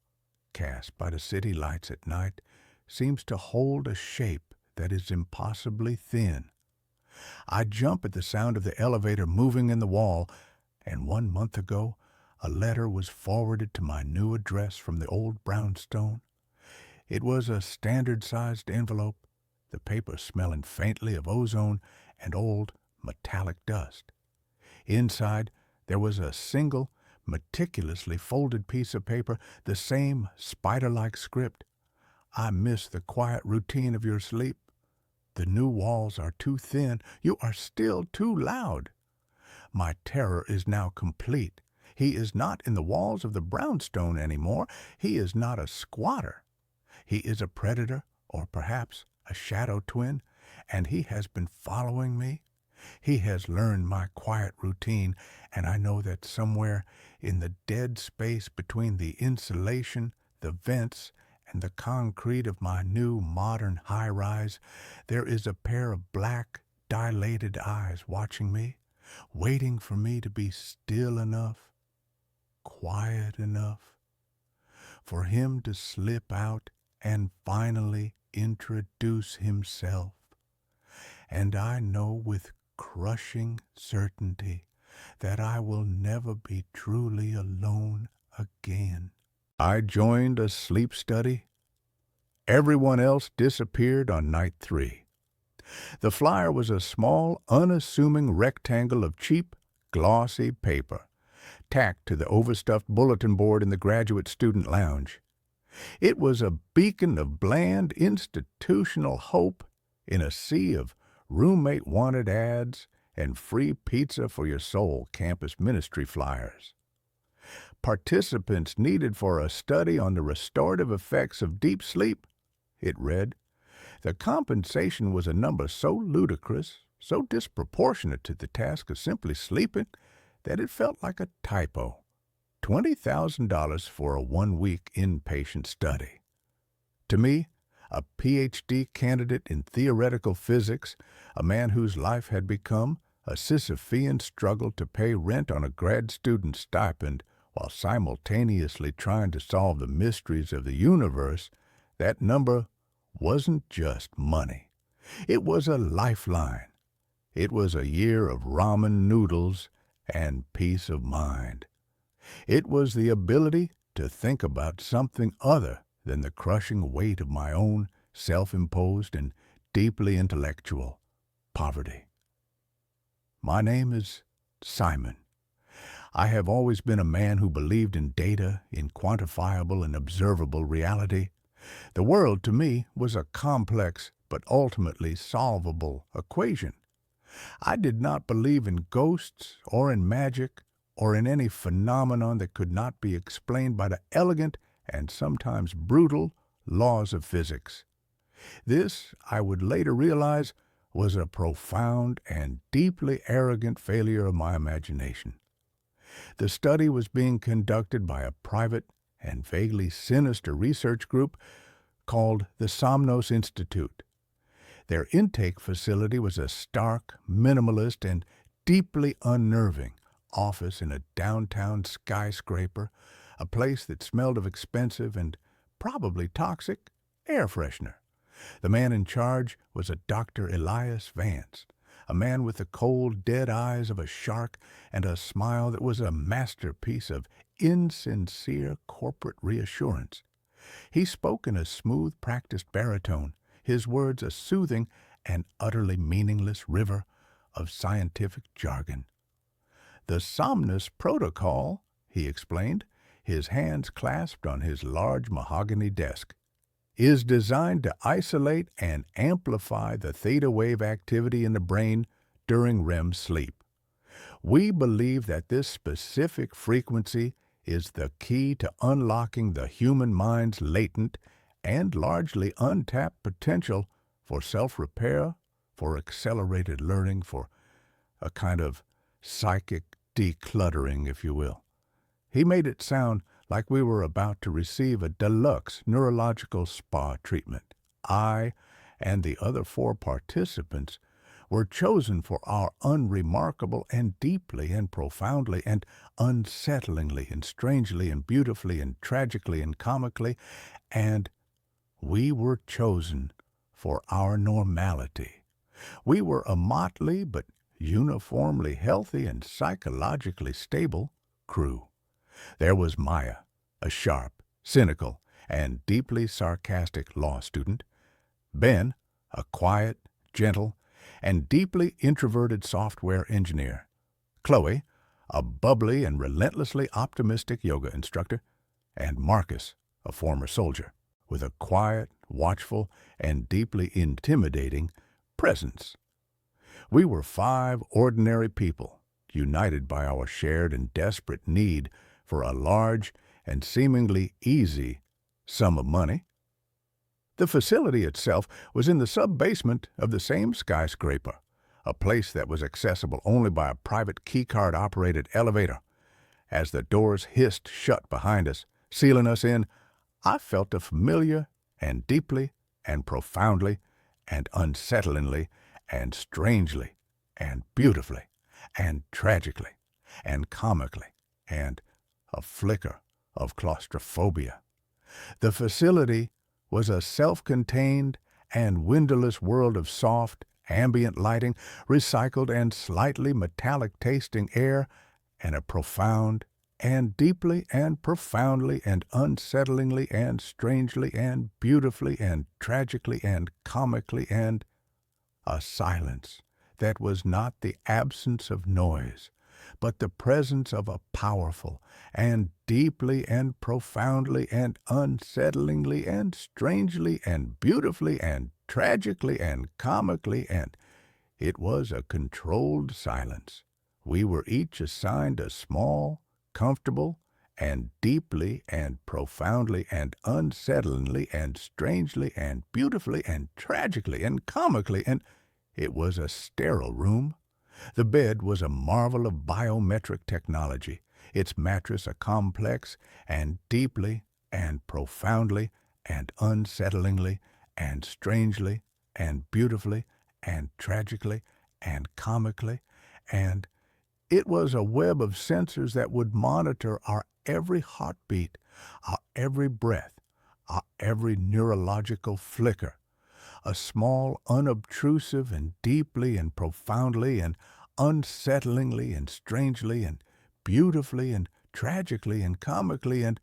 A: cast by the city lights at night seems to hold a shape that is impossibly thin. I jump at the sound of the elevator moving in the wall, and 1 month ago, a letter was forwarded to my new address from the old brownstone. It was a standard-sized envelope, the paper smelling faintly of ozone and old metallic dust. Inside, there was a single, meticulously folded piece of paper, the same spider-like script. I miss the quiet routine of your sleep. The new walls are too thin. You are still too loud. My terror is now complete. He is not in the walls of the brownstone anymore. He is not a squatter. He is a predator, or perhaps a shadow twin, and he has been following me. He has learned my quiet routine, and I know that somewhere in the dead space between the insulation, the vents, and the concrete of my new modern high-rise, there is a pair of black, dilated eyes watching me, waiting for me to be still enough, quiet enough, for him to slip out and finally introduce himself. And I know with crushing certainty that I will never be truly alone again. I joined a sleep study. Everyone else disappeared on night 3. The flyer was a small, unassuming rectangle of cheap, glossy paper, tacked to the overstuffed bulletin board in the graduate student lounge. It was a beacon of bland, institutional hope in a sea of roommate-wanted ads and free pizza for your soul campus ministry flyers. Participants needed for a study on the restorative effects of deep sleep, it read. The compensation was a number so ludicrous, so disproportionate to the task of simply sleeping, that it felt like a typo. $20,000 for a one-week inpatient study. To me, a Ph.D. candidate in theoretical physics, a man whose life had become a Sisyphean struggle to pay rent on a grad student stipend while simultaneously trying to solve the mysteries of the universe, that number wasn't just money. It was a lifeline. It was a year of ramen noodles and peace of mind. It was the ability to think about something other than the crushing weight of my own self-imposed and deeply intellectual poverty. My name is Simon. I have always been a man who believed in data, in quantifiable and observable reality. The world, to me, was a complex but ultimately solvable equation. I did not believe in ghosts or in magic or in any phenomenon that could not be explained by the elegant and sometimes brutal laws of physics. This, I would later realize, was a profound and deeply arrogant failure of my imagination. The study was being conducted by a private and vaguely sinister research group called the Somnos Institute. Their intake facility was a stark, minimalist, and deeply unnerving office in a downtown skyscraper, a place that smelled of expensive and probably toxic air freshener. The man in charge was a Dr. Elias Vance, a man with the cold, dead eyes of a shark and a smile that was a masterpiece of insincere corporate reassurance. He spoke in a smooth, practiced baritone, his words a soothing and utterly meaningless river of scientific jargon. The Somnus Protocol, he explained, his hands clasped on his large mahogany desk, is designed to isolate and amplify the theta wave activity in the brain during REM sleep. We believe that this specific frequency is the key to unlocking the human mind's latent and largely untapped potential for self-repair, for accelerated learning, for a kind of psychic decluttering, if you will. He made it sound like we were about to receive a deluxe neurological spa treatment. I and the other 4 participants were chosen for our unremarkable and deeply and profoundly and unsettlingly and strangely and beautifully and tragically and comically, and we were chosen for our normality. We were a motley but uniformly healthy and psychologically stable crew. There was Maya, a sharp, cynical, and deeply sarcastic law student. Ben, a quiet, gentle, and deeply introverted software engineer. Chloe, a bubbly and relentlessly optimistic yoga instructor. And Marcus, a former soldier, with a quiet, watchful, and deeply intimidating presence. We were 5 ordinary people, united by our shared and desperate need for a large and seemingly easy sum of money. The facility itself was in the sub-basement of the same skyscraper, a place that was accessible only by a private keycard-operated elevator. As the doors hissed shut behind us, sealing us in, I felt a familiar and deeply and profoundly and unsettlingly and strangely and beautifully and tragically and comically and a flicker of claustrophobia. The facility was a self-contained and windowless world of soft, ambient lighting, recycled and slightly metallic-tasting air, and a profound and deeply and profoundly and unsettlingly and strangely and beautifully and tragically and comically and a silence that was not the absence of noise, but the presence of a powerful and deeply and profoundly and unsettlingly and strangely and beautifully and tragically and comically, and it was a controlled silence. We were each assigned a small, comfortable, and deeply and profoundly and unsettlingly and strangely and beautifully and tragically and comically, and it was a sterile room. The bed was a marvel of biometric technology, its mattress a complex and deeply and profoundly and unsettlingly and strangely and beautifully and tragically and comically, and it was a web of sensors that would monitor our every heartbeat, our every breath, our every neurological flicker, a small, unobtrusive, and deeply and profoundly and unsettlingly and strangely and beautifully and tragically and comically, and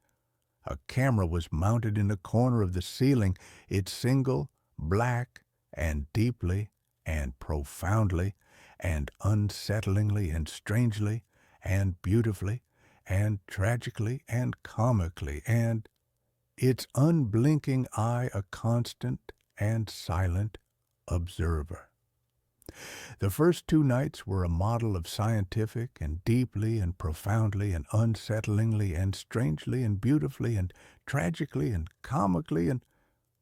A: a camera was mounted in the corner of the ceiling, its single, black, and deeply and profoundly and unsettlingly and strangely and beautifully and tragically and comically, and its unblinking eye a constant and silent observer. The first 2 nights were a model of scientific and deeply and profoundly and unsettlingly and strangely and beautifully and tragically and comically, and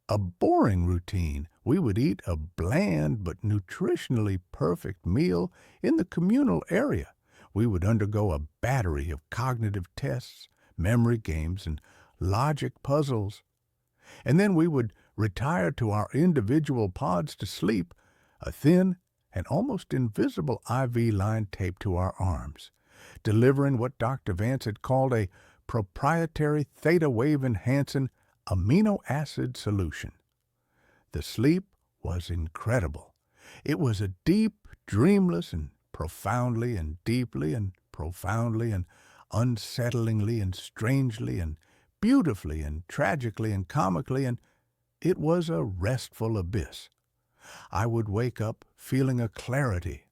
A: a boring routine. We would eat a bland but nutritionally perfect meal in the communal area. We would undergo a battery of cognitive tests, memory games, and logic puzzles. And then we would retire to our individual pods to sleep, a thin and almost invisible IV line taped to our arms, delivering what Dr. Vance had called a proprietary theta wave enhancing amino acid solution. The sleep was incredible. It was a deep, dreamless, and profoundly and deeply and profoundly and unsettlingly and strangely and beautifully and tragically and comically, and it was a restful abyss. I would wake up feeling a clarity,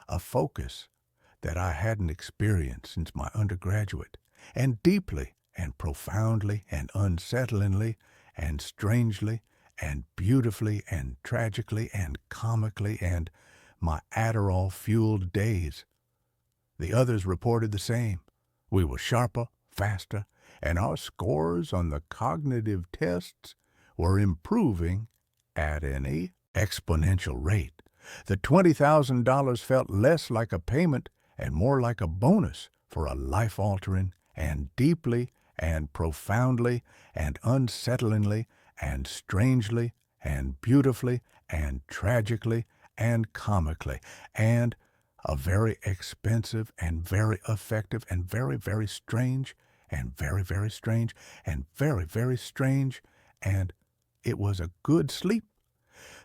A: a focus that I hadn't experienced since my undergraduate, and deeply and profoundly and unsettlingly and strangely and beautifully and tragically and comically, and my Adderall-fueled days. The others reported the same. We were sharper, faster, and our scores on the cognitive tests were improving at an exponential rate. The $20,000 felt less like a payment and more like a bonus for a life-altering and deeply and profoundly and unsettlingly and strangely and beautifully and tragically and comically, and a very expensive and very effective and very, very strange and very, very strange and very, very strange, and it was a good sleep.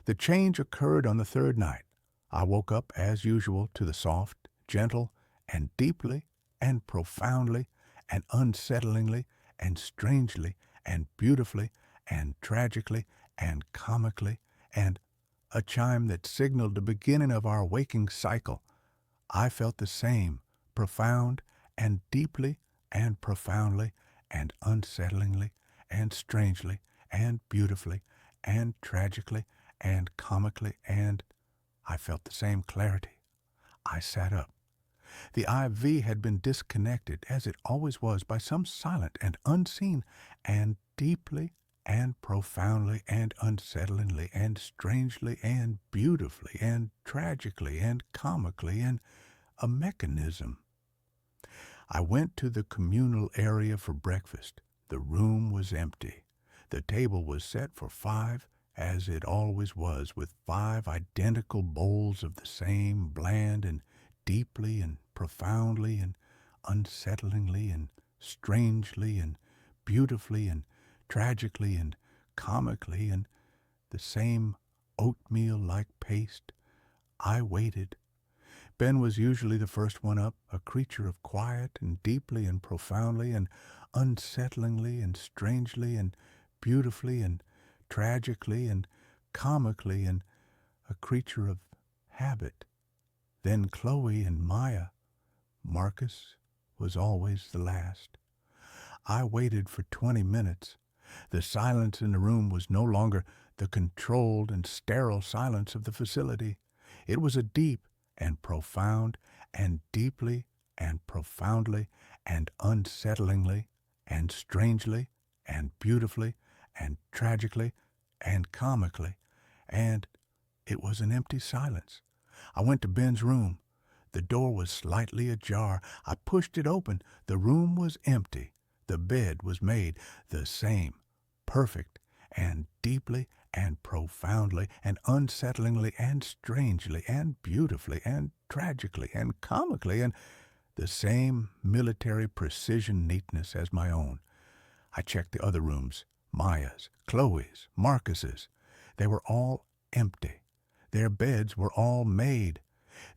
A: The change occurred on the third night. I woke up as usual to the soft, gentle, and deeply and profoundly and unsettlingly and strangely and beautifully and tragically and comically, and a chime that signaled the beginning of our waking cycle. I felt the same, profound and deeply and profoundly and unsettlingly and strangely and beautifully and tragically and comically, and I felt the same clarity. I sat up. The IV had been disconnected, as it always was, by some silent and unseen and deeply and profoundly and unsettlingly and strangely and beautifully and tragically and comically, and a mechanism. I went to the communal area for breakfast. The room was empty. The table was set for 5, as it always was, with 5 identical bowls of the same bland and deeply and profoundly and unsettlingly and strangely and beautifully and tragically and comically, and the same oatmeal-like paste. I waited. Ben was usually the first one up, a creature of quiet and deeply and profoundly and unsettlingly and strangely and beautifully and tragically and comically, and a creature of habit. Then Chloe and Maya. Marcus was always the last. I waited for 20 minutes. The silence in the room was no longer the controlled and sterile silence of the facility. It was a deep and profound and deeply and profoundly and unsettlingly and strangely and beautifully and tragically and comically, and it was an empty silence. I went to Ben's room. The door was slightly ajar. I pushed it open. The room was empty. The bed was made the same, perfect and deeply and profoundly and unsettlingly and strangely and beautifully and tragically and comically, and the same military precision neatness as my own. I checked the other rooms, Maya's, Chloe's, Marcus's. They were all empty. Their beds were all made.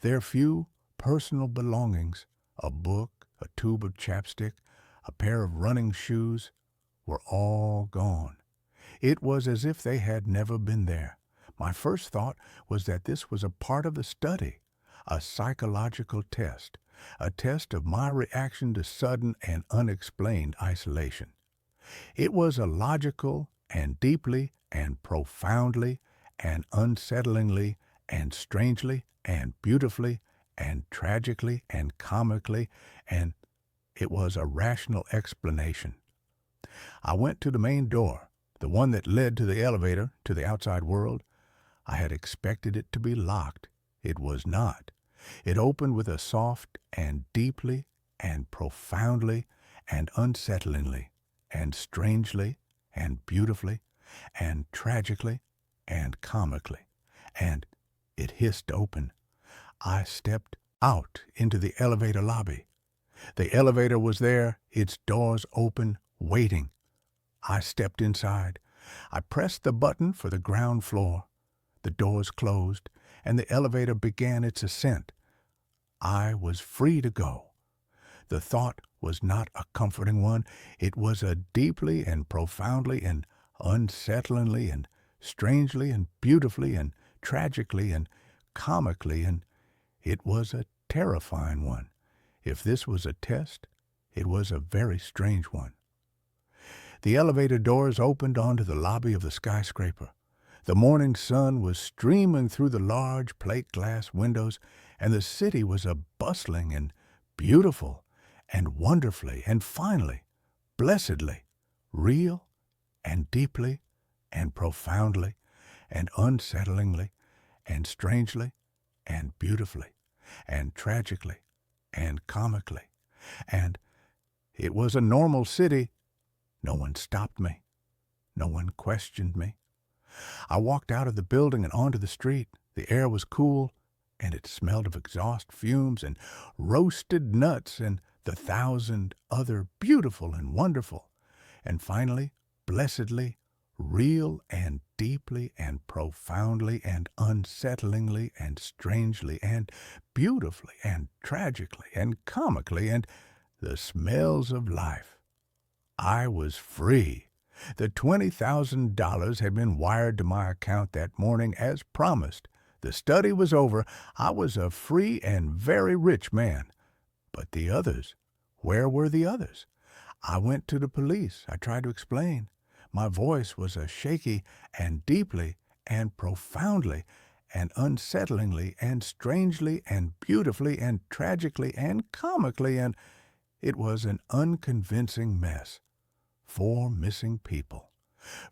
A: Their few personal belongings, a book, a tube of chapstick, a pair of running shoes, were all gone. It was as if they had never been there. My first thought was that this was a part of the study, a psychological test, a test of my reaction to sudden and unexplained isolation. It was a logical and deeply and profoundly and unsettlingly and strangely and beautifully and tragically and comically, and it was a rational explanation. I went to the main door, the one that led to the elevator, to the outside world. I had expected it to be locked. It was not. It opened with a soft and deeply and profoundly and unsettlingly and strangely and beautifully and tragically and comically, and it hissed open. I stepped out into the elevator lobby. The elevator was there, its doors open, waiting. I stepped inside. I pressed the button for the ground floor. The doors closed, and the elevator began its ascent. I was free to go. The thought was not a comforting one. It was a deeply and profoundly and unsettlingly and strangely and beautifully and tragically and comically, and it was a terrifying one. If this was a test, it was a very strange one. The elevator doors opened onto the lobby of the skyscraper. The morning sun was streaming through the large plate glass windows, and the city was a bustling and beautiful and wonderfully and finally, blessedly, real and deeply and profoundly and unsettlingly and strangely and beautifully and tragically and comically, and it was a normal city. No one stopped me. No one questioned me. I walked out of the building and onto the street. The air was cool, and it smelled of exhaust fumes and roasted nuts and the 1,000 other beautiful and wonderful, and finally, blessedly, real and deeply and profoundly and unsettlingly and strangely and beautifully and tragically and comically, and the smells of life. I was free. The $20,000 had been wired to my account that morning as promised. The study was over. I was a free and very rich man. But the others, where were the others? I went to the police. I tried to explain. My voice was a shaky and deeply and profoundly and unsettlingly and strangely and beautifully and tragically and comically, and it was an unconvincing mess. 4 missing people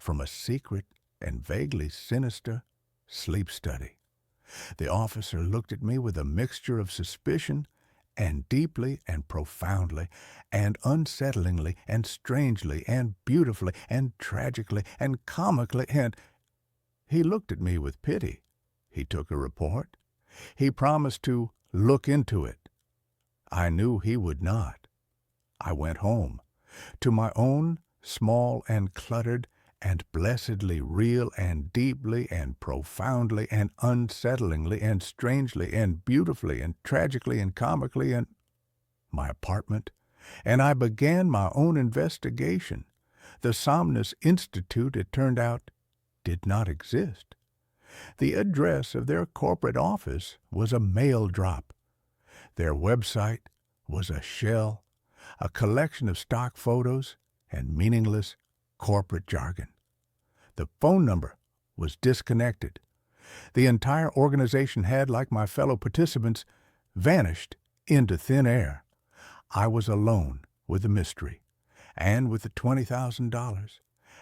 A: from a secret and vaguely sinister sleep study. The officer looked at me with a mixture of suspicion and deeply and profoundly and unsettlingly and strangely and beautifully and tragically and comically, and he looked at me with pity. He took a report. He promised to look into it. I knew he would not. I went home to my own small and cluttered and blessedly real and deeply and profoundly and unsettlingly and strangely and beautifully and tragically and comically, and my apartment, and I began my own investigation. The Somnus Institute, it turned out, did not exist. The address of their corporate office was a mail drop. Their website was a shell, a collection of stock photos and meaningless corporate jargon. The phone number was disconnected. The entire organization had, like my fellow participants, vanished into thin air. I was alone with the mystery, and with the $20,000,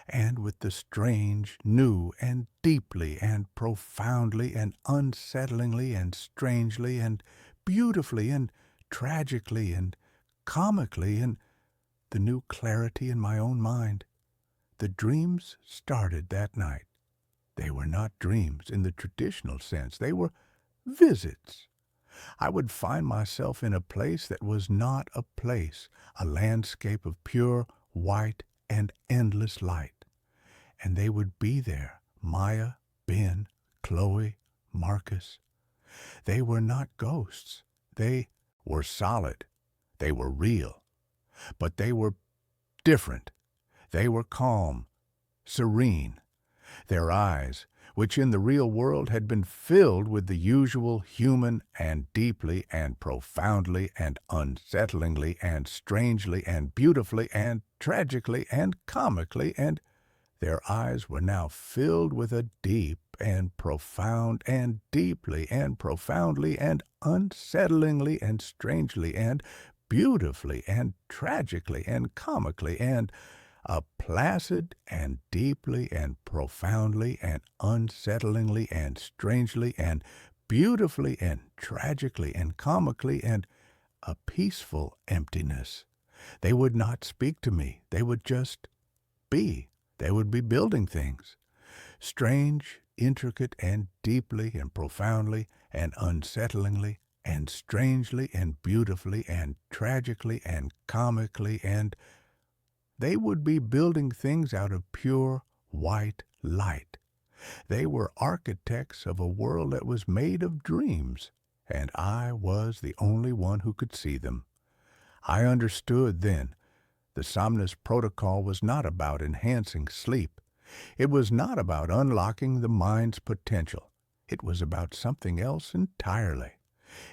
A: and with the strange, new, and deeply, and profoundly, and unsettlingly, and strangely, and beautifully, and tragically, and comically, and the new clarity in my own mind. The dreams started that night. They were not dreams in the traditional sense. They were visits. I would find myself in a place that was not a place, a landscape of pure, white, and endless light. And they would be there, Maya, Ben, Chloe, Marcus. They were not ghosts. They were solid. They were real. But they were different. They were calm, serene. Their eyes, which in the real world had been filled with the usual human and deeply and profoundly and unsettlingly and strangely and beautifully and tragically and comically, and their eyes were now filled with a deep and profound and deeply and profoundly and unsettlingly and strangely and beautifully and tragically and comically and a placid and deeply and profoundly and unsettlingly and strangely and beautifully and tragically and comically and a peaceful emptiness. They would not speak to me. They would just be. They would be building things. Strange, intricate, and deeply and profoundly and unsettlingly and strangely and beautifully and tragically and comically, and they would be building things out of pure white light. They were architects of a world that was made of dreams, and I was the only one who could see them. I understood then. The Somnus Protocol was not about enhancing sleep. It was not about unlocking the mind's potential. It was about something else entirely.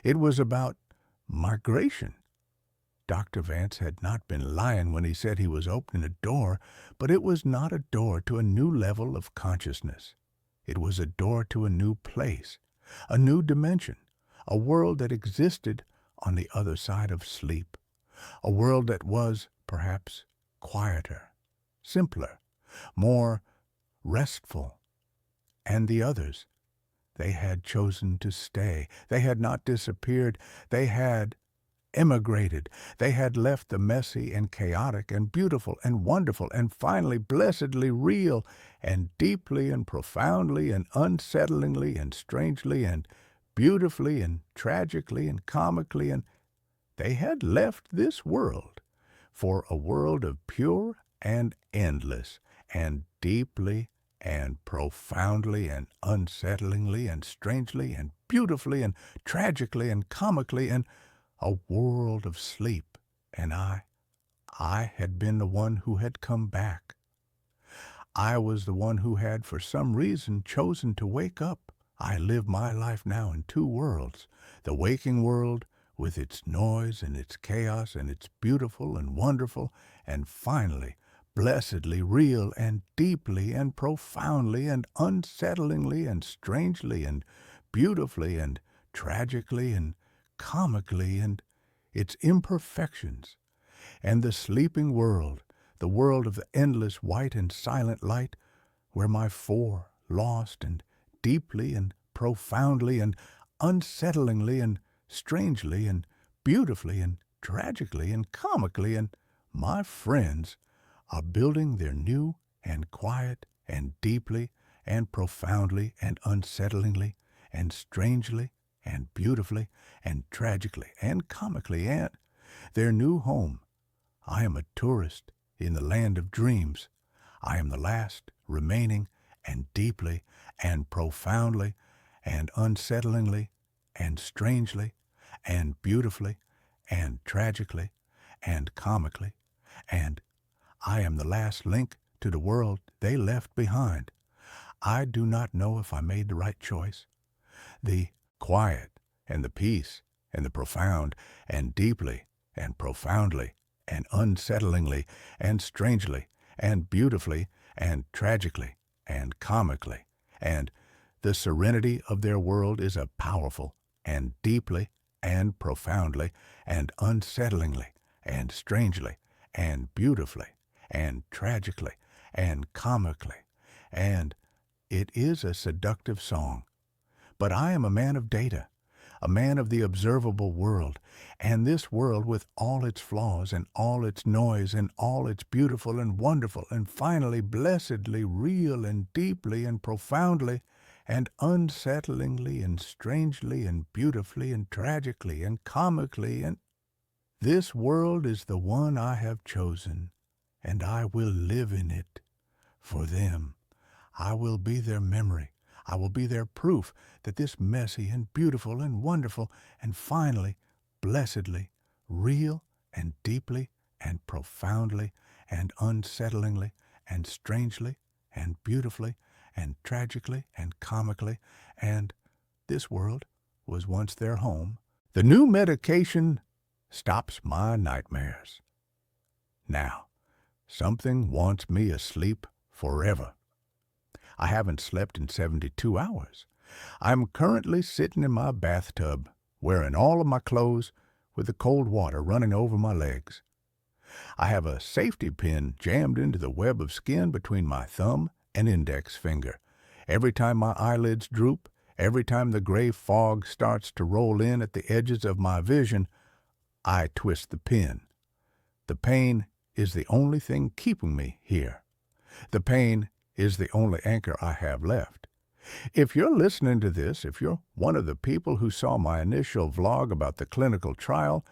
A: It was about migration. Dr. Vance had not been lying when he said he was opening a door, but it was not a door to a new level of consciousness. It was a door to a new place, a new dimension, a world that existed on the other side of sleep, a world that was, perhaps, quieter, simpler, more restful. And the others, they had chosen to stay. They had not disappeared. They had emigrated. They had left the messy and chaotic and beautiful and wonderful and finally blessedly real and deeply and profoundly and unsettlingly and strangely and beautifully and tragically and comically, and they had left this world for a world of pure and endless and deeply and profoundly and unsettlingly and strangely and beautifully and tragically and comically, and a world of sleep, and I had been the one who had come back. I was the one who had, for some reason, chosen to wake up. I live my life now in two worlds, the waking world with its noise and its chaos and its beautiful and wonderful, and finally, blessedly real and deeply and profoundly and unsettlingly and strangely and beautifully and tragically and comically, and its imperfections, and the sleeping world, the world of the endless white and silent light, where my four lost and deeply and profoundly and unsettlingly and strangely and beautifully and tragically and comically, and my friends are building their new and quiet and deeply and profoundly and unsettlingly and strangely and beautifully and tragically and comically, and their new home. I am a tourist in the land of dreams. I am the last remaining and deeply and profoundly and unsettlingly and strangely and beautifully and tragically and comically, and I am the last link to the world they left behind. I do not know if I made the right choice. The quiet and the peace and the profound and deeply and profoundly and unsettlingly and strangely and beautifully and tragically and comically, and the serenity of their world is a powerful and deeply and profoundly and unsettlingly and strangely and beautifully and tragically and comically, and it is a seductive song. But I am a man of data, a man of the observable world, and this world with all its flaws and all its noise and all its beautiful and wonderful and finally blessedly real and deeply and profoundly and unsettlingly and strangely and beautifully and tragically and comically, and this world is the one I have chosen, and I will live in it for them. I will be their memory. I will be their proof that this messy and beautiful and wonderful and finally, blessedly, real and deeply and profoundly and unsettlingly and strangely and beautifully and tragically and comically, and this world was once their home. The new medication stops my nightmares. Now, something wants me asleep forever. I haven't slept in 72 hours. I'm currently sitting in my bathtub, wearing all of my clothes, with the cold water running over my legs. I have a safety pin jammed into the web of skin between my thumb and index finger. Every time my eyelids droop, every time the gray fog starts to roll in at the edges of my vision, I twist the pin. The pain is the only thing keeping me here. The pain is the only anchor I have left. If you're listening to this, if you're one of the people who saw my initial vlog about the clinical trial,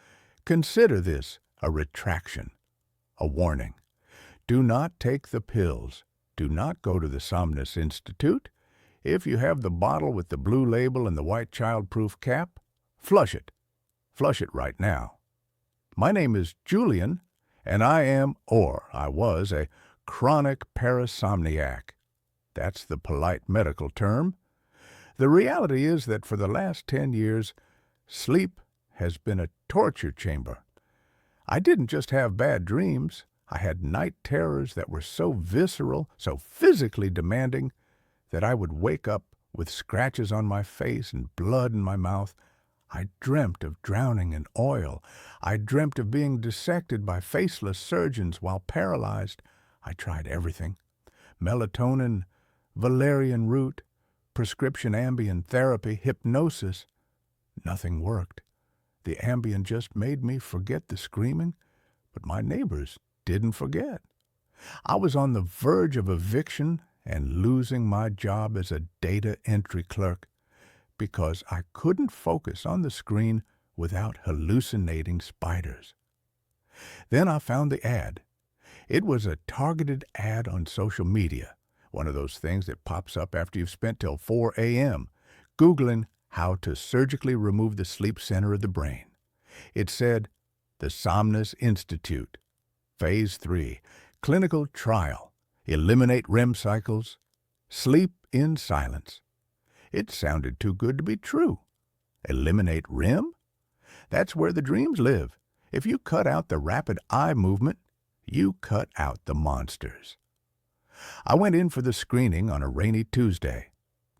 A: consider this a retraction, a warning. Do not take the pills. Do not go to the Somnus Institute. If you have the bottle with the blue label and the white child-proof cap, flush it. Flush it right now. My name is Julian, and I was a chronic parasomniac. That's the polite medical term. The reality is that for the last 10 years, sleep has been a torture chamber. I didn't just have bad dreams. I had night terrors that were so visceral, so physically demanding, that I would wake up with scratches on my face and blood in my mouth. I dreamt of drowning in oil. I dreamt of being dissected by faceless surgeons while paralyzed. I tried everything. Melatonin, valerian root, prescription Ambien therapy, hypnosis. Nothing worked. The Ambien just made me forget the screaming, but my neighbors didn't forget. I was on the verge of eviction and losing my job as a data entry clerk because I couldn't focus on the screen without hallucinating spiders. Then I found the ad. It was a targeted ad on social media, one of those things that pops up after you've spent till 4 a.m. Googling how to surgically remove the sleep center of the brain. It said, the Somnus Institute, Phase 3, Clinical Trial, Eliminate REM Cycles, Sleep in Silence. It sounded too good to be true. Eliminate REM? That's where the dreams live. If you cut out the rapid eye movement, you cut out the monsters. I went in for the screening on a rainy Tuesday.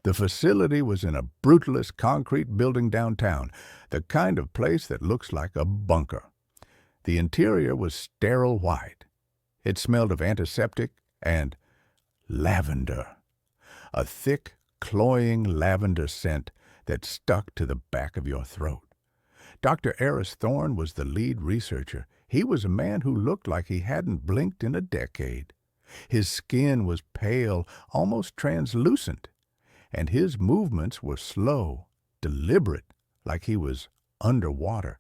A: The facility was in a brutalist concrete building downtown, the kind of place that looks like a bunker. The interior was sterile white. It smelled of antiseptic and lavender, a thick, cloying lavender scent that stuck to the back of your throat. Dr. Eris Thorne was the lead researcher. He was a man who looked like he hadn't blinked in a decade. His skin was pale, almost translucent, and his movements were slow, deliberate, like he was underwater.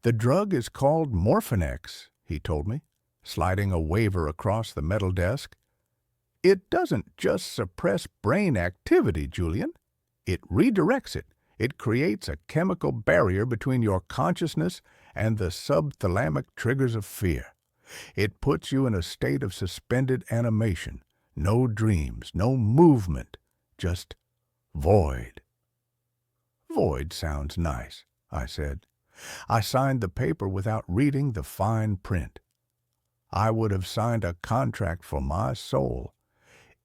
A: The drug is called Morphinex, he told me, sliding a waiver across the metal desk. It doesn't just suppress brain activity, Julian. It redirects it. It creates a chemical barrier between your consciousness and the subthalamic triggers of fear. It puts you in a state of suspended animation, No dreams, no movement, just void. Void sounds nice, I said. I signed the paper without reading the fine print. I would have signed a contract for my soul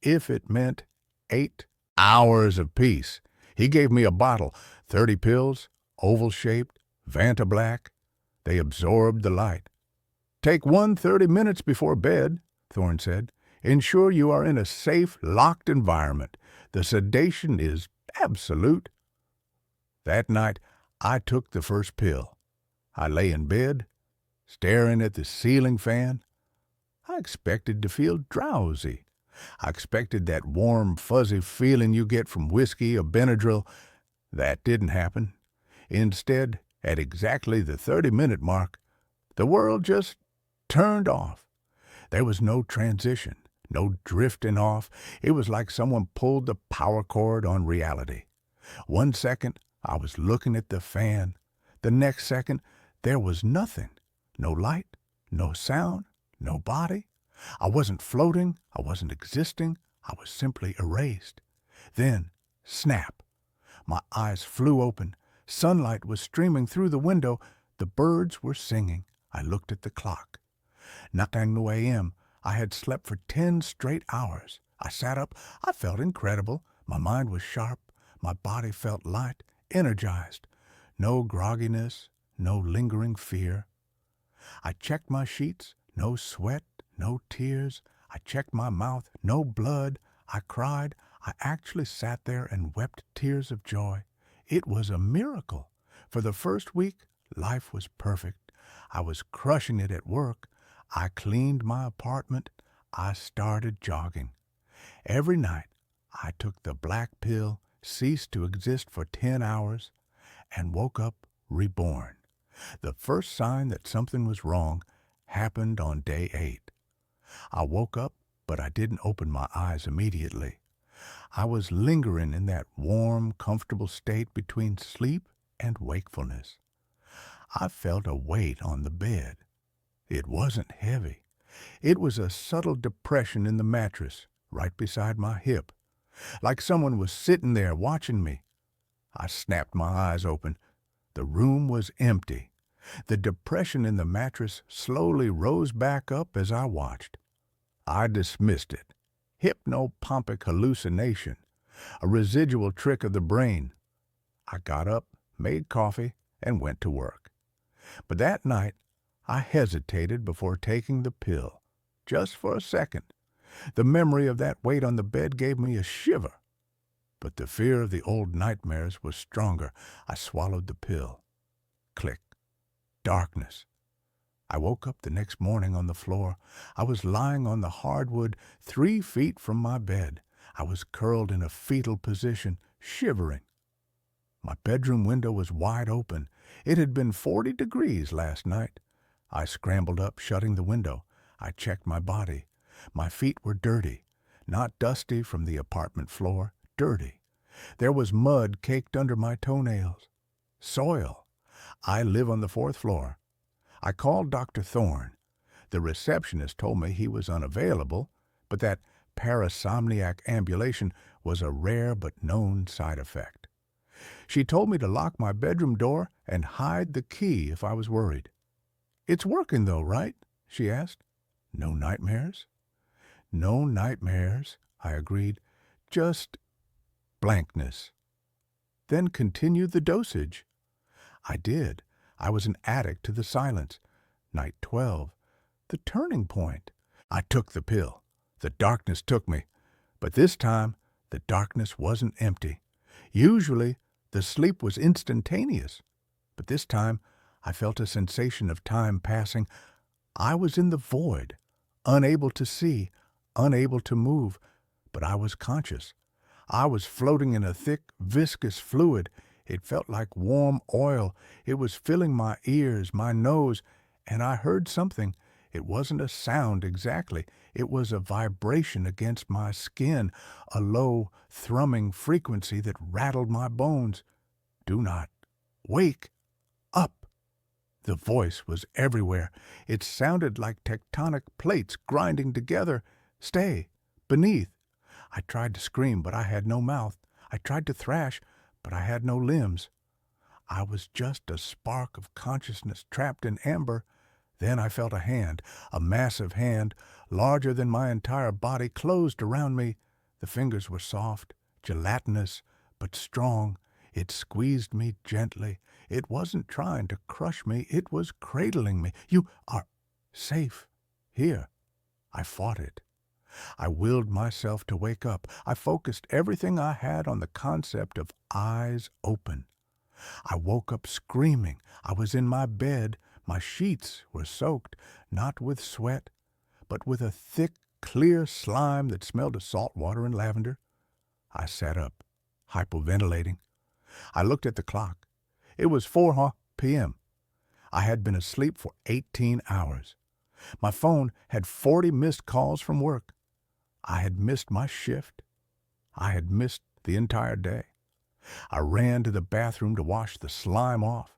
A: if it meant 8 hours of peace. He gave me a bottle, 30 pills, oval-shaped, Vanta Black. They absorbed the light. Take 30 minutes before bed, Thorne said. Ensure you are in a safe, locked environment. The sedation is absolute. That night, I took the first pill. I lay in bed, staring at the ceiling fan. I expected to feel drowsy. I expected that warm, fuzzy feeling you get from whiskey or Benadryl. That didn't happen. Instead, at exactly the 30-minute mark, the world just turned off. There was no transition, no drifting off. It was like someone pulled the power cord on reality. 1 second, I was looking at the fan. The next second, there was nothing. No light, no sound, no body. I wasn't floating, I wasn't existing, I was simply erased. Then, snap. My eyes flew open. Sunlight was streaming through the window. The birds were singing. I looked at the clock. 9 a.m. I had slept for 10 straight hours. I sat up. I felt incredible. My mind was sharp. My body felt light, energized. No grogginess, no lingering fear. I checked my sheets. No sweat, no tears. I checked my mouth. No blood. I cried. I actually sat there and wept tears of joy. It was a miracle. For the first week, life was perfect. I was crushing it at work. I cleaned my apartment. I started jogging. Every night, I took the black pill, ceased to exist for 10 hours, and woke up reborn. The first sign that something was wrong happened on day 8. I woke up, but I didn't open my eyes immediately. I was lingering in that warm, comfortable state between sleep and wakefulness. I felt a weight on the bed. It wasn't heavy. It was a subtle depression in the mattress, right beside my hip, like someone was sitting there watching me. I snapped my eyes open. The room was empty. The depression in the mattress slowly rose back up as I watched. I dismissed it. Hypnopompic hallucination, a residual trick of the brain. I got up, made coffee, and went to work. But that night, I hesitated before taking the pill, just for a second. The memory of that weight on the bed gave me a shiver. But the fear of the old nightmares was stronger. I swallowed the pill. Click. Darkness. I woke up the next morning on the floor. I was lying on the hardwood 3 feet from my bed. I was curled in a fetal position, shivering. My bedroom window was wide open. It had been 40 degrees last night. I scrambled up, shutting the window. I checked my body. My feet were dirty, not dusty from the apartment floor, dirty. There was mud caked under my toenails. Soil. I live on the 4th floor. I called Dr. Thorne. The receptionist told me he was unavailable, but that parasomniac ambulation was a rare but known side effect. She told me to lock my bedroom door and hide the key if I was worried. "It's working though, right?" she asked. "No nightmares?" "No nightmares," I agreed. "Just blankness." "Then continue the dosage." I did. I was an addict to the silence. Night 12. The turning point. I took the pill. The darkness took me. But this time, the darkness wasn't empty. Usually, the sleep was instantaneous. But this time, I felt a sensation of time passing. I was in the void, unable to see, unable to move, but I was conscious. I was floating in a thick, viscous fluid. It felt like warm oil. It was filling my ears, my nose, and I heard something. It wasn't a sound exactly. It was a vibration against my skin, a low, thrumming frequency that rattled my bones. "Do not wake up." The voice was everywhere. It sounded like tectonic plates grinding together. "Stay. beneath. I tried to scream, but I had no mouth. I tried to thrash, but I had no limbs. I was just a spark of consciousness trapped in amber. Then I felt a hand, a massive hand, larger than my entire body, closed around me. The fingers were soft, gelatinous, but strong. It squeezed me gently. It wasn't trying to crush me. It was cradling me. You are safe here. I fought it. I willed myself to wake up. I focused everything I had on the concept of eyes open. I woke up screaming. I was in my bed. My sheets were soaked, not with sweat, but with a thick, clear slime that smelled of salt water and lavender. I sat up, hypoventilating. I looked at the clock. It was 4 p.m. I had been asleep for 18 hours. My phone had 40 missed calls from work. I had missed my shift. I had missed the entire day. I ran to the bathroom to wash the slime off.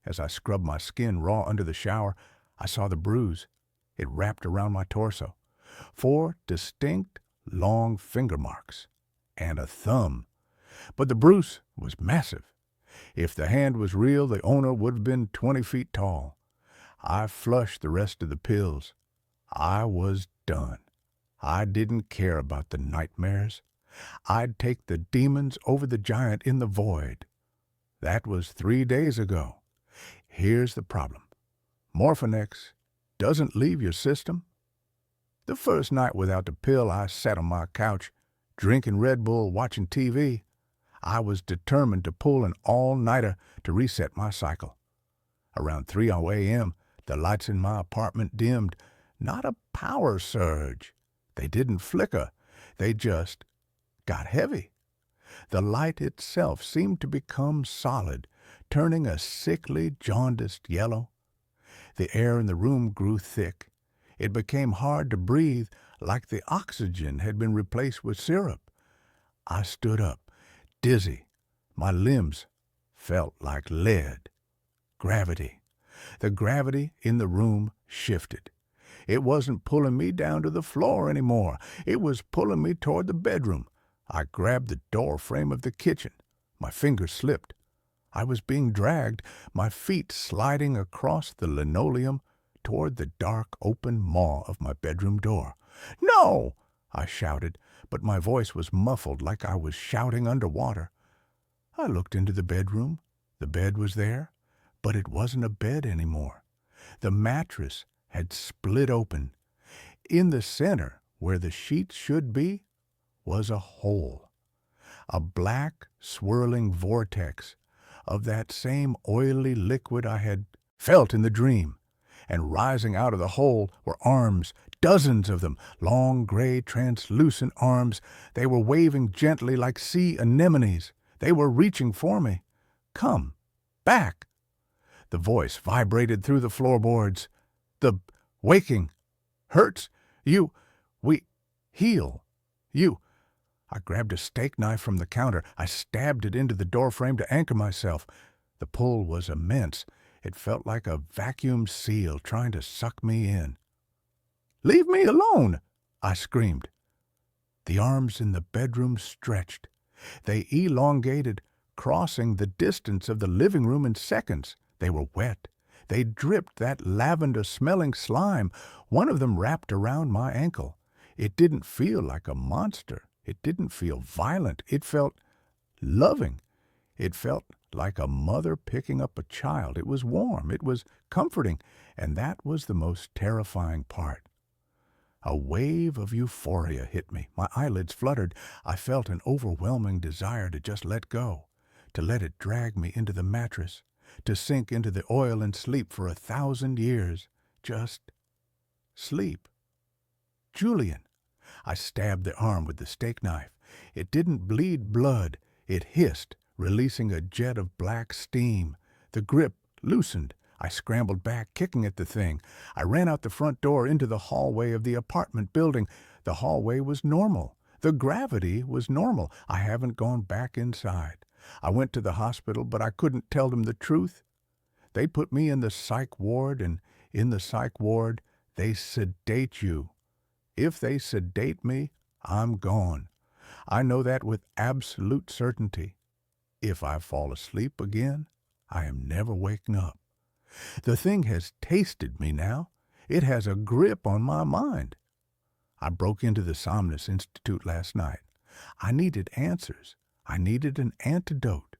A: As I scrubbed my skin raw under the shower, I saw the bruise. It wrapped around my torso. 4 distinct, long finger marks. And a thumb. But the bruise was massive. If the hand was real, the owner would have been 20 feet tall. I flushed the rest of the pills. I was done. I didn't care about the nightmares. I'd take the demons over the giant in the void. That was 3 days ago. Here's the problem. Morphinex doesn't leave your system. The first night without the pill, I sat on my couch, drinking Red Bull, watching TV. I was determined to pull an all-nighter to reset my cycle. Around 3 a.m., the lights in my apartment dimmed. Not a power surge. They didn't flicker. They just got heavy. The light itself seemed to become solid, turning a sickly, jaundiced yellow. The air in the room grew thick. It became hard to breathe, like the oxygen had been replaced with syrup. I stood up, dizzy. My limbs felt like lead. Gravity. The gravity in the room shifted. It wasn't pulling me down to the floor anymore. It was pulling me toward the bedroom. I grabbed the door frame of the kitchen. My fingers slipped. I was being dragged, my feet sliding across the linoleum toward the dark open maw of my bedroom door. "No!" I shouted, but my voice was muffled like I was shouting underwater. I looked into the bedroom. The bed was there, but it wasn't a bed anymore. The mattress had split open. In the center, where the sheets should be, was a hole. A black, swirling vortex of that same oily liquid I had felt in the dream. And rising out of the hole were arms, dozens of them, long, gray, translucent arms. They were waving gently like sea anemones. They were reaching for me. "Come back." The voice vibrated through the floorboards. "The waking hurts. We heal. I grabbed a steak knife from the counter. I stabbed it into the doorframe to anchor myself. The pull was immense. It felt like a vacuum seal trying to suck me in. "Leave me alone!" I screamed. The arms in the bedroom stretched. They elongated, crossing the distance of the living room in seconds. They were wet. They dripped that lavender-smelling slime. One of them wrapped around my ankle. It didn't feel like a monster. It didn't feel violent. It felt loving. It felt like a mother picking up a child. It was warm. It was comforting. And that was the most terrifying part. A wave of euphoria hit me. My eyelids fluttered. I felt an overwhelming desire to just let go, to let it drag me into the mattress, to sink into the oil and sleep for 1,000 years. Just sleep. "Julian." I stabbed the arm with the steak knife. It didn't bleed blood. It hissed, releasing a jet of black steam. The grip loosened. I scrambled back, kicking at the thing. I ran out the front door into the hallway of the apartment building. The hallway was normal. The gravity was normal. I haven't gone back inside. I went to the hospital, but I couldn't tell them the truth. They put me in the psych ward, and in the psych ward, they sedate you. If they sedate me, I'm gone. I know that with absolute certainty. If I fall asleep again, I am never waking up. The thing has tasted me now. It has a grip on my mind. I broke into the Somnus Institute last night. I needed answers. I needed an antidote.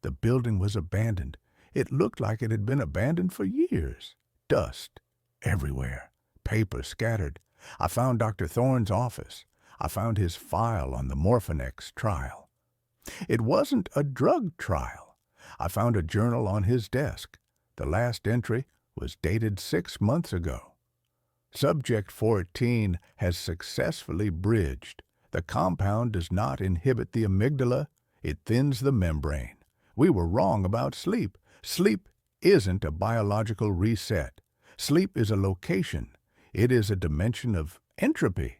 A: The building was abandoned. It looked like it had been abandoned for years. Dust everywhere. Paper scattered. I found Dr. Thorne's office. I found his file on the Morphinex trial. It wasn't a drug trial. I found a journal on his desk. The last entry was dated 6 months ago. Subject 14 has successfully bridged. The compound does not inhibit the amygdala. It thins the membrane. We were wrong about sleep. Sleep isn't a biological reset. Sleep is a location. It is a dimension of entropy.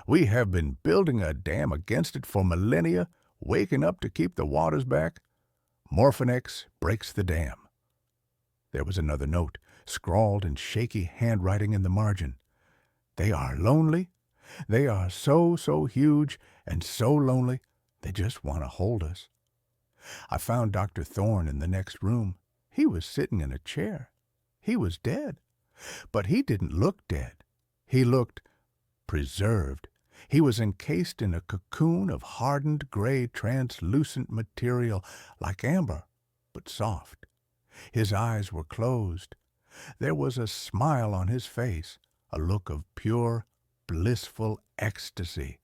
A: We have been building a dam against it for millennia, waking up to keep the waters back. Morphinex breaks the dam. There was another note, scrawled in shaky handwriting in the margin. They are lonely. They are so huge and so lonely, they just want to hold us. I found Dr. Thorne in the next room. He was sitting in a chair. He was dead. But he didn't look dead. He looked preserved. He was encased in a cocoon of hardened gray translucent material like amber, but soft. His eyes were closed. There was a smile on his face, a look of pure, blissful ecstasy.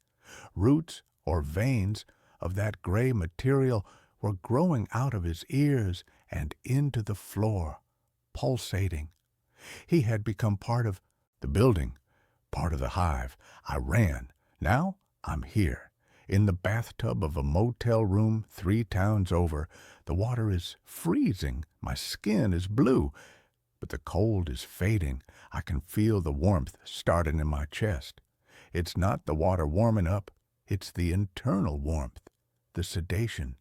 A: Roots or veins of that gray material were growing out of his ears and into the floor, pulsating. He had become part of the building, part of the hive. I ran. Now I'm here, in the bathtub of a motel room 3 towns over. The water is freezing. My skin is blue, but the cold is fading. I can feel the warmth starting in my chest. It's not the water warming up. It's the internal warmth, the sedation.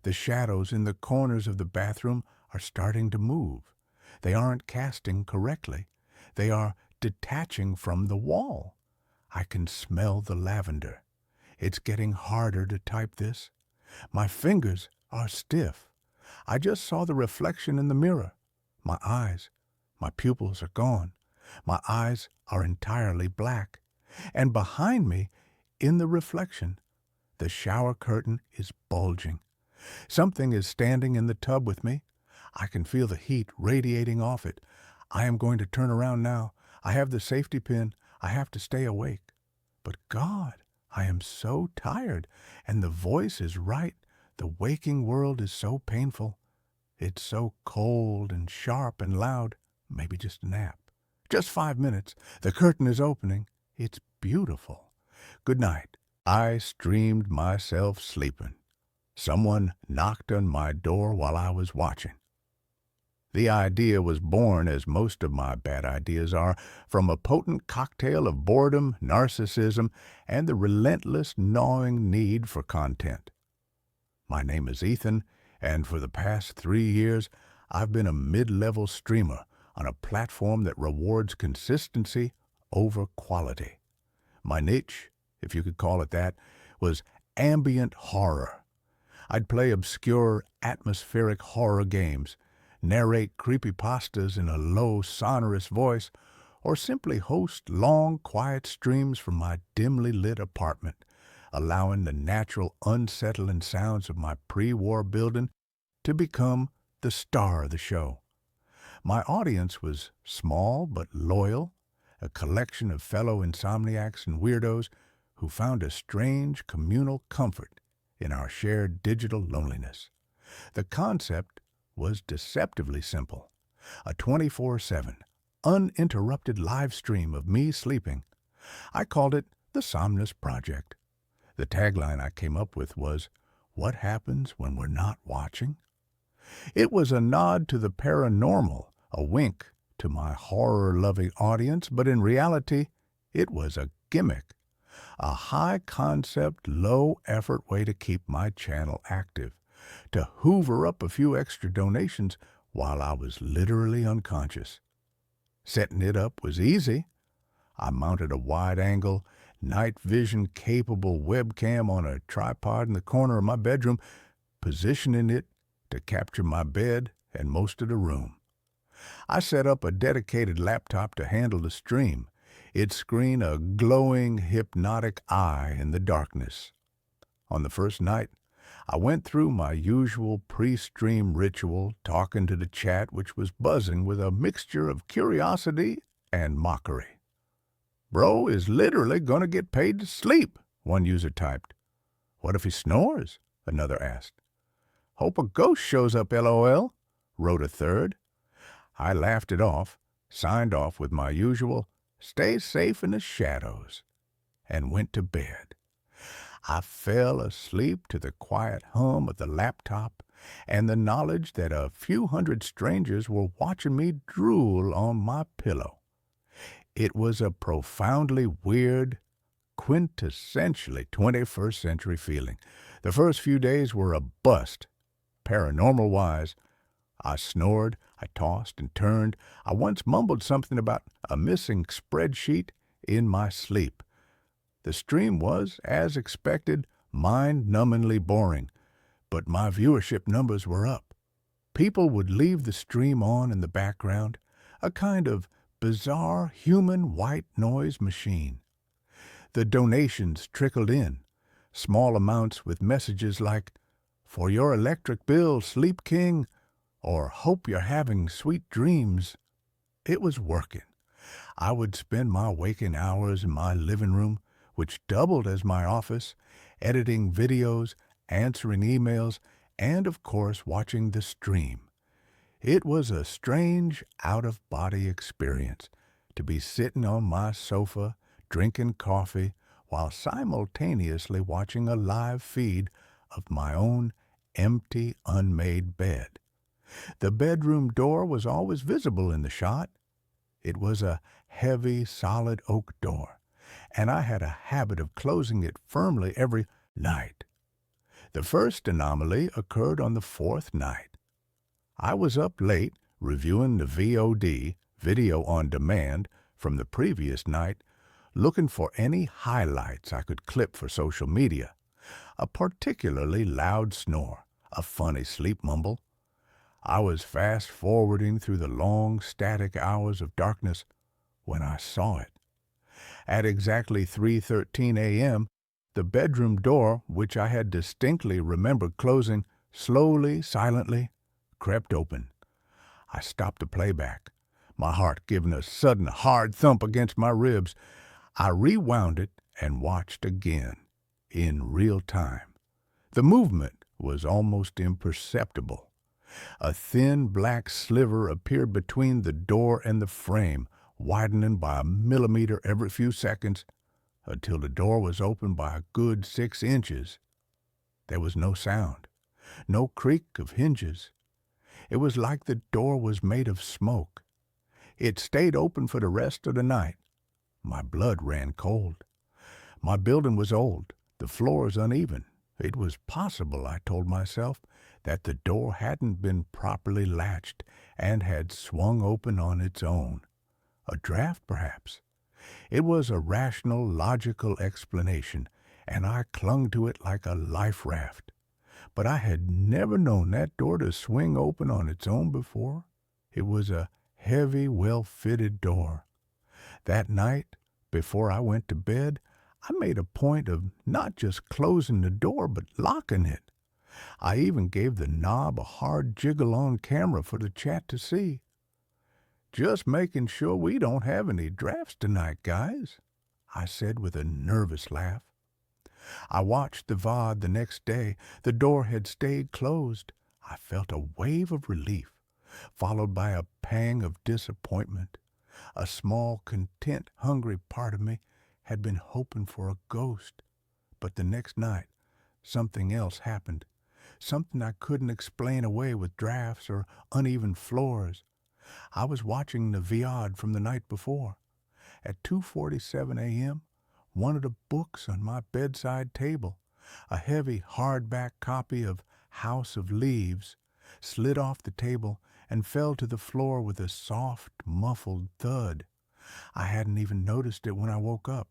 A: The shadows in the corners of the bathroom are starting to move. They aren't casting correctly. They are detaching from the wall. I can smell the lavender. It's getting harder to type this. My fingers are stiff. I just saw the reflection in the mirror. My pupils are gone. My eyes are entirely black. And behind me, in the reflection, the shower curtain is bulging. Something is standing in the tub with me. I can feel the heat radiating off it. I am going to turn around now. I have the safety pin. I have to stay awake. But God, I am so tired, and the voice is right. The waking world is so painful. It's so cold and sharp and loud. Maybe just a nap. Just 5 minutes. The curtain is opening. It's beautiful. Good night. I streamed myself sleeping. Someone knocked on my door while I was watching. The idea was born, as most of my bad ideas are, from a potent cocktail of boredom, narcissism, and the relentless gnawing need for content. My name is Ethan, and for the past 3 years, I've been a mid-level streamer on a platform that rewards consistency over quality. My niche, if you could call it that, was ambient horror. I'd play obscure, atmospheric horror games, narrate creepypastas in a low, sonorous voice, or simply host long, quiet streams from my dimly lit apartment, allowing the natural, unsettling sounds of my pre-war building to become the star of the show. My audience was small but loyal, a collection of fellow insomniacs and weirdos who found a strange communal comfort in our shared digital loneliness. The concept was deceptively simple. A 24/7, uninterrupted live stream of me sleeping. I called it the Somnus Project. The tagline I came up with was, "What happens when we're not watching?" It was a nod to the paranormal, a wink to my horror-loving audience, but in reality, it was a gimmick. A high-concept, low-effort way to keep my channel active, to hoover up a few extra donations while I was literally unconscious. Setting it up was easy. I mounted a wide-angle, night vision capable webcam on a tripod in the corner of my bedroom, positioning it to capture my bed and most of the room. I set up a dedicated laptop to handle the stream, its screen a glowing, hypnotic eye in the darkness. On the first night, I went through my usual pre-stream ritual, talking to the chat which was buzzing with a mixture of curiosity and mockery. "Bro is literally gonna get paid to sleep," one user typed. "What if he snores?" another asked. "Hope a ghost shows up, LOL," wrote a third. I laughed it off, signed off with my usual, "Stay safe in the shadows," and went to bed. I fell asleep to the quiet hum of the laptop and the knowledge that a few hundred strangers were watching me drool on my pillow. It was a profoundly weird, quintessentially 21st century feeling. The first few days were a bust, paranormal-wise. I snored, I tossed and turned. I once mumbled something about a missing spreadsheet in my sleep. The stream was, as expected, mind-numbingly boring, but my viewership numbers were up. People would leave the stream on in the background, a kind of bizarre human white noise machine. The donations trickled in, small amounts with messages like, "For your electric bill, Sleep King," or "Hope you're having sweet dreams." It was working. I would spend my waking hours in my living room, which doubled as my office, editing videos, answering emails, and of course watching the stream. It was a strange, out-of-body experience to be sitting on my sofa, drinking coffee, while simultaneously watching a live feed of my own empty, unmade bed. The bedroom door was always visible in the shot. It was a heavy, solid oak door, and I had a habit of closing it firmly every night. The first anomaly occurred on the fourth night. I was up late reviewing the VOD, video on demand, from the previous night, looking for any highlights I could clip for social media. A particularly loud snore, a funny sleep mumble. I was fast-forwarding through the long, static hours of darkness when I saw it. At exactly 3:13 a.m., the bedroom door, which I had distinctly remembered closing, slowly, silently, crept open. I stopped the playback, my heart giving a sudden hard thump against my ribs. I rewound it and watched again, in real time. The movement was almost imperceptible. A thin black sliver appeared between the door and the frame, widening by a millimeter every few seconds, until the door was open by a good 6 inches. There was no sound, no creak of hinges. It was like the door was made of smoke. It stayed open for the rest of the night. My blood ran cold. My building was old, the floors uneven. It was possible, I told myself, that the door hadn't been properly latched and had swung open on its own. A draft, perhaps. It was a rational, logical explanation, and I clung to it like a life raft. But I had never known that door to swing open on its own before. It was a heavy, well-fitted door. That night, before I went to bed, I made a point of not just closing the door, but locking it. I even gave the knob a hard jiggle on camera for the chat to see. "Just making sure we don't have any drafts tonight, guys," I said with a nervous laugh. I watched the VOD the next day. The door had stayed closed. I felt a wave of relief, followed by a pang of disappointment. A small, content, hungry part of me had been hoping for a ghost. But the next night, something else happened. Something I couldn't explain away with drafts or uneven floors. I was watching the VOD from the night before. At 2:47 a.m., one of the books on my bedside table, a heavy hardback copy of House of Leaves, slid off the table and fell to the floor with a soft, muffled thud. I hadn't even noticed it when I woke up.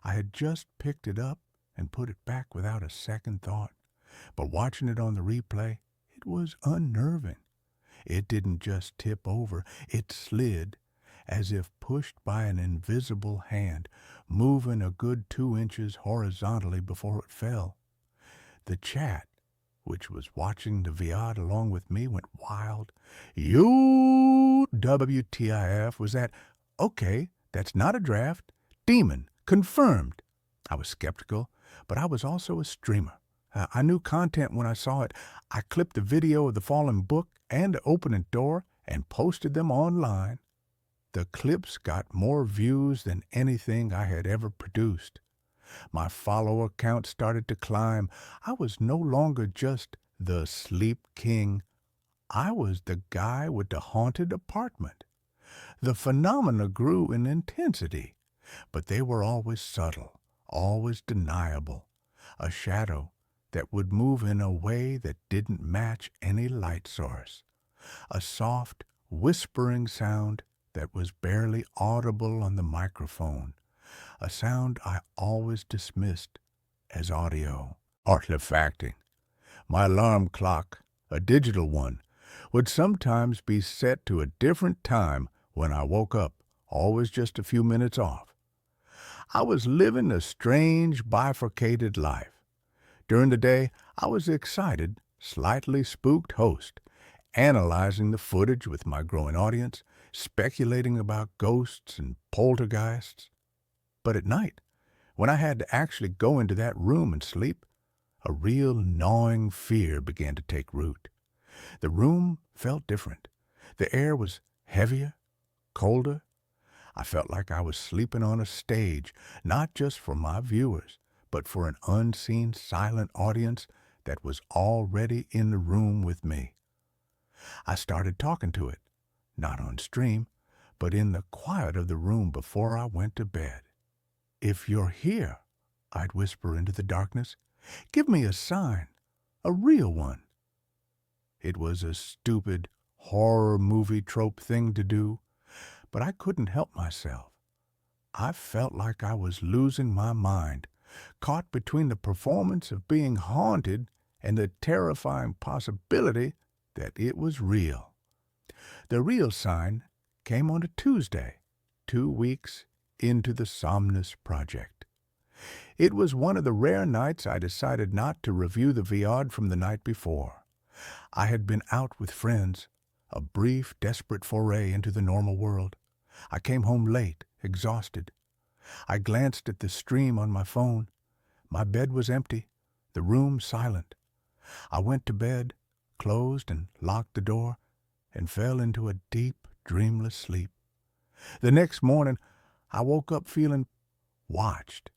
A: I had just picked it up and put it back without a second thought, but watching it on the replay, it was unnerving. It didn't just tip over, it slid, as if pushed by an invisible hand, moving a good 2 inches horizontally before it fell. The chat, which was watching the VOD along with me, went wild. You WTIF, was that? Okay, that's not a draft. Demon, confirmed. I was skeptical, but I was also a streamer. I knew content when I saw it. I clipped the video of the fallen book and the opening door and posted them online. The clips got more views than anything I had ever produced. My follower count started to climb. I was no longer just the Sleep King. I was the guy with the haunted apartment. The phenomena grew in intensity, but they were always subtle, always deniable. A shadow that would move in a way that didn't match any light source. A soft, whispering sound that was barely audible on the microphone. A sound I always dismissed as audio. Artifacting. My alarm clock, a digital one, would sometimes be set to a different time when I woke up, always just a few minutes off. I was living a strange, bifurcated life. During the day, I was the excited, slightly spooked host, analyzing the footage with my growing audience, speculating about ghosts and poltergeists. But at night, when I had to actually go into that room and sleep, a real gnawing fear began to take root. The room felt different. The air was heavier, colder. I felt like I was sleeping on a stage, not just for my viewers, but for an unseen silent audience that was already in the room with me. I started talking to it, not on stream, but in the quiet of the room before I went to bed. If you're here, I'd whisper into the darkness, give me a sign, a real one. It was a stupid, horror movie trope thing to do, but I couldn't help myself. I felt like I was losing my mind, caught between the performance of being haunted and the terrifying possibility that it was real. The real sign came on a Tuesday, 2 weeks into the Somnus Project. It was one of the rare nights I decided not to review the VOD from the night before. I had been out with friends, a brief, desperate foray into the normal world. I came home late, exhausted. I glanced at the stream on my phone. My bed was empty, the room silent. I went to bed, closed and locked the door, and fell into a deep, dreamless sleep. The next morning, I woke up feeling watched.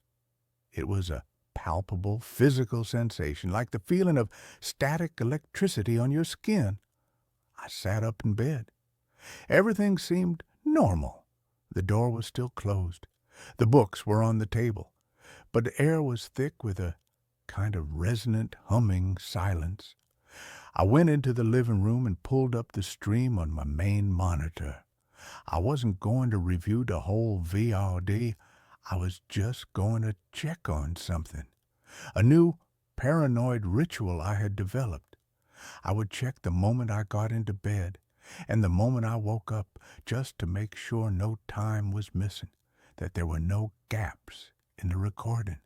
A: It was a palpable, physical sensation, like the feeling of static electricity on your skin. I sat up in bed. Everything seemed normal. The door was still closed. The books were on the table, but the air was thick with a kind of resonant, humming silence. I went into the living room and pulled up the stream on my main monitor. I wasn't going to review the whole VOD. I was just going to check on something. A new paranoid ritual I had developed. I would check the moment I got into bed and the moment I woke up, just to make sure no time was missing, that there were no gaps in the recording.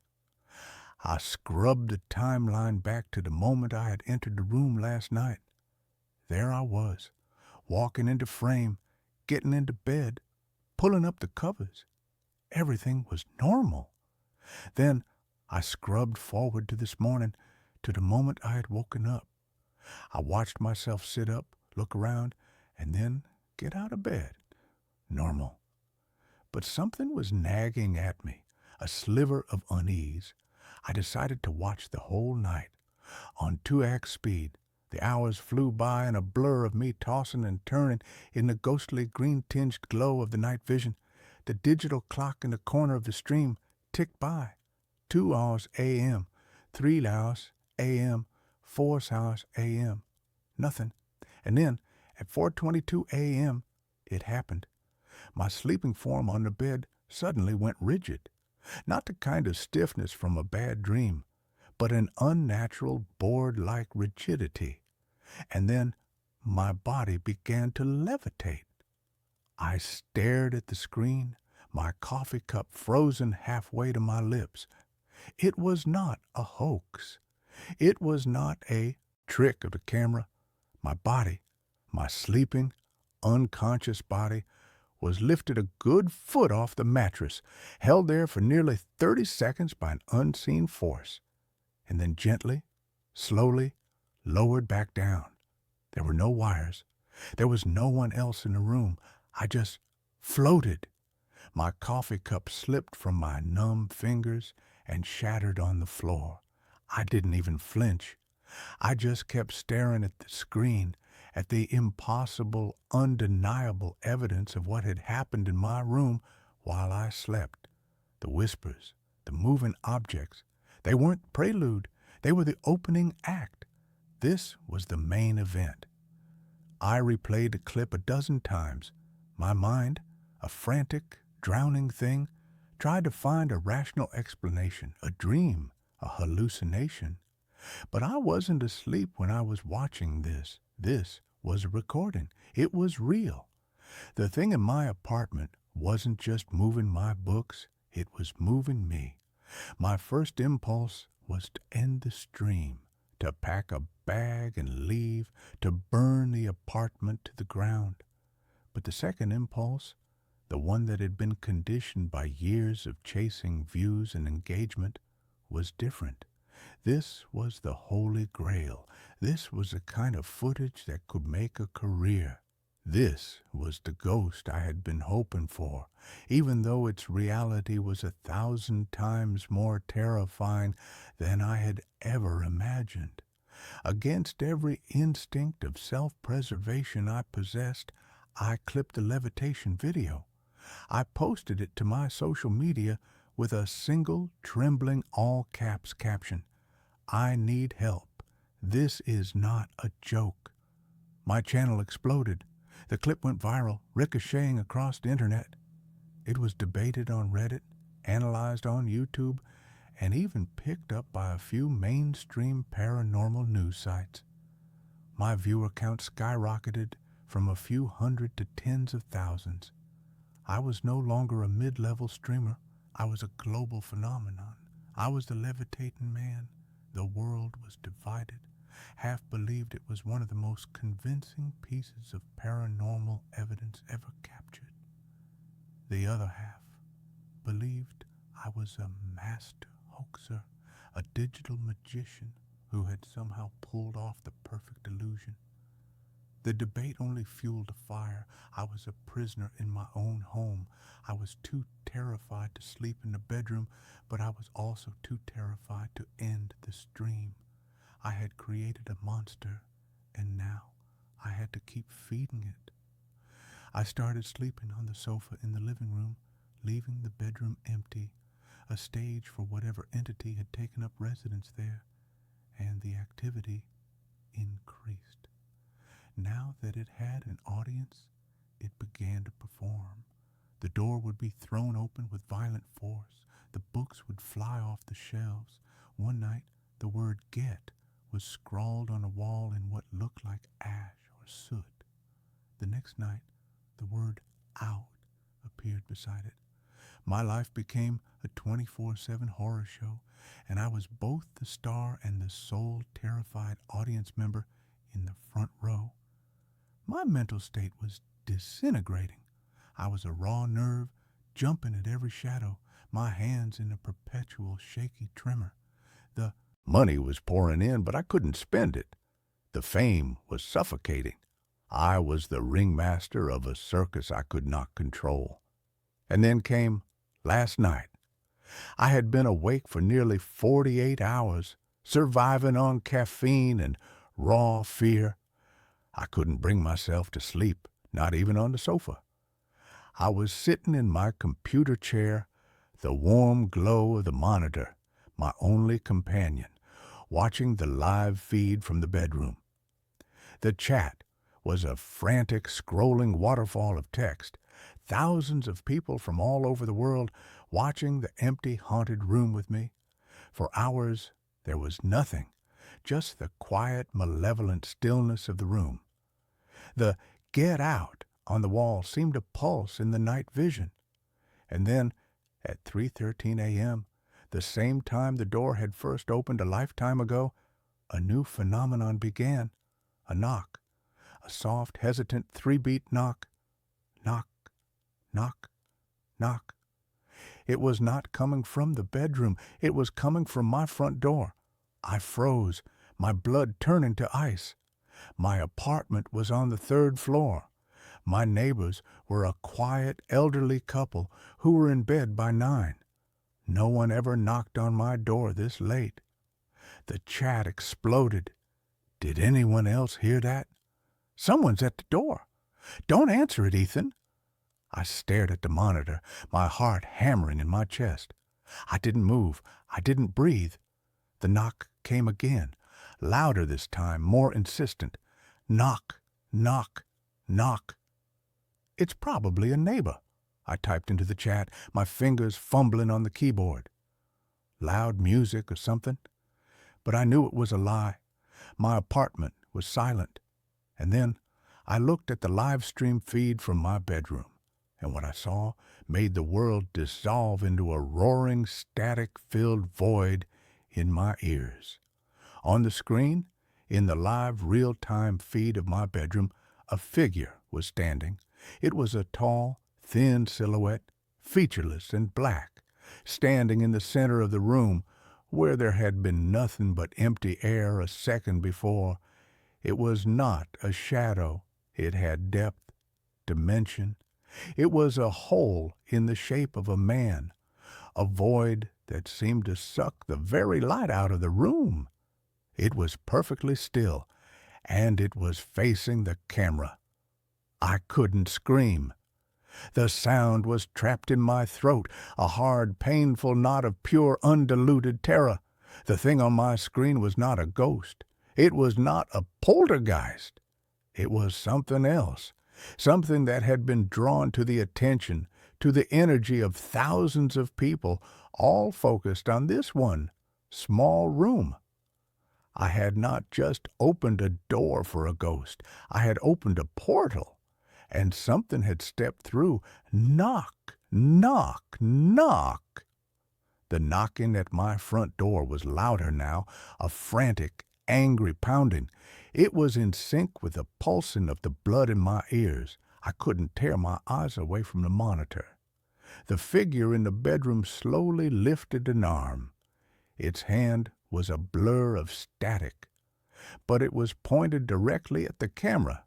A: I scrubbed the timeline back to the moment I had entered the room last night. There I was, walking into frame, getting into bed, pulling up the covers. Everything was normal. Then I scrubbed forward to this morning, to the moment I had woken up. I watched myself sit up, look around, and then get out of bed. Normal. But something was nagging at me, a sliver of unease. I decided to watch the whole night. On 2x speed, the hours flew by in a blur of me tossing and turning in the ghostly green-tinged glow of the night vision. The digital clock in the corner of the stream ticked by. 2 hours a.m., 3 hours a.m., 4 hours a.m. Nothing. And then, at 4:22 a.m., it happened. My sleeping form on the bed suddenly went rigid. Not the kind of stiffness from a bad dream, but an unnatural board-like rigidity. And then my body began to levitate. I stared at the screen, my coffee cup frozen halfway to my lips. It was not a hoax. It was not a trick of the camera. My body, my sleeping, unconscious body, was lifted a good foot off the mattress, held there for nearly 30 seconds by an unseen force, and then gently, slowly, lowered back down. There were no wires. There was no one else in the room. I just floated. My coffee cup slipped from my numb fingers and shattered on the floor. I didn't even flinch. I just kept staring at the screen, at the impossible, undeniable evidence of what had happened in my room while I slept. The whispers, the moving objects, they weren't prelude. They were the opening act. This was the main event. I replayed the clip a dozen times. My mind, a frantic, drowning thing, tried to find a rational explanation, a dream, a hallucination. But I wasn't asleep when I was watching this. This was a recording. It was real. The thing in my apartment wasn't just moving my books, it was moving me. My first impulse was to end the stream, to pack a bag and leave, to burn the apartment to the ground. But the second impulse, the one that had been conditioned by years of chasing views and engagement, was different. This was the Holy Grail. This was the kind of footage that could make a career. This was the ghost I had been hoping for, even though its reality was 1,000 times more terrifying than I had ever imagined. Against every instinct of self-preservation I possessed, I clipped the levitation video. I posted it to my social media with a single, trembling, all-caps caption. I need help. This is not a joke. My channel exploded. The clip went viral, ricocheting across the internet. It was debated on Reddit, analyzed on YouTube, and even picked up by a few mainstream paranormal news sites. My viewer count skyrocketed from a few hundred to tens of thousands. I was no longer a mid-level streamer. I was a global phenomenon. I was the levitating man. The world was divided. Half believed it was one of the most convincing pieces of paranormal evidence ever captured. The other half believed I was a master hoaxer, a digital magician who had somehow pulled off the perfect illusion. The debate only fueled a fire. I was a prisoner in my own home. I was too terrified to sleep in the bedroom, but I was also too terrified to end the stream. I had created a monster, and now I had to keep feeding it. I started sleeping on the sofa in the living room, leaving the bedroom empty, a stage for whatever entity had taken up residence there, and the activity increased. Now that it had an audience, it began to perform. The door would be thrown open with violent force. The books would fly off the shelves. One night, the word "get" was scrawled on a wall in what looked like ash or soot. The next night, the word "out" appeared beside it. My life became a 24/7 horror show, and I was both the star and the sole terrified audience member in the front row. My mental state was disintegrating. I was a raw nerve, jumping at every shadow, my hands in a perpetual shaky tremor. The money was pouring in, but I couldn't spend it. The fame was suffocating. I was the ringmaster of a circus I could not control. And then came last night. I had been awake for nearly 48 hours, surviving on caffeine and raw fear. I couldn't bring myself to sleep, not even on the sofa. I was sitting in my computer chair, the warm glow of the monitor, my only companion, watching the live feed from the bedroom. The chat was a frantic, scrolling waterfall of text. Thousands of people from all over the world watching the empty, haunted room with me. For hours there was nothing, just the quiet, malevolent stillness of the room. The "Get Out" on the wall seemed to pulse in the night vision. And then, at 3:13 a.m., the same time the door had first opened a lifetime ago, a new phenomenon began. A knock. A soft, hesitant, three-beat knock. Knock, knock, knock. It was not coming from the bedroom. It was coming from my front door. I froze, my blood turning to ice. My apartment was on the 3rd floor. My neighbors were a quiet, elderly couple who were in bed by 9. No one ever knocked on my door this late. The chat exploded. Did anyone else hear that? Someone's at the door. Don't answer it, Ethan. I stared at the monitor, my heart hammering in my chest. I didn't move. I didn't breathe. The knock came again, louder this time, more insistent. Knock, knock, knock. It's probably a neighbor, I typed into the chat, my fingers fumbling on the keyboard. Loud music or something? But I knew it was a lie. My apartment was silent. And then I looked at the live stream feed from my bedroom, and what I saw made the world dissolve into a roaring, static-filled void in my ears. On the screen, in the live real-time feed of my bedroom, a figure was standing. It was a tall, thin silhouette, featureless and black, standing in the center of the room where there had been nothing but empty air a second before. It was not a shadow. It had depth, dimension. It was a hole in the shape of a man, a void that seemed to suck the very light out of the room. It was perfectly still, and it was facing the camera. I couldn't scream. The sound was trapped in my throat, a hard, painful knot of pure, undiluted terror. The thing on my screen was not a ghost. It was not a poltergeist. It was something else, something that had been drawn to the attention, to the energy of thousands of people, all focused on this one small room. I had not just opened a door for a ghost. I had opened a portal, and something had stepped through. Knock, knock, knock. The knocking at my front door was louder now, a frantic, angry pounding. It was in sync with the pulsing of the blood in my ears. I couldn't tear my eyes away from the monitor. The figure in the bedroom slowly lifted an arm. Its hand was a blur of static, but it was pointed directly at the camera,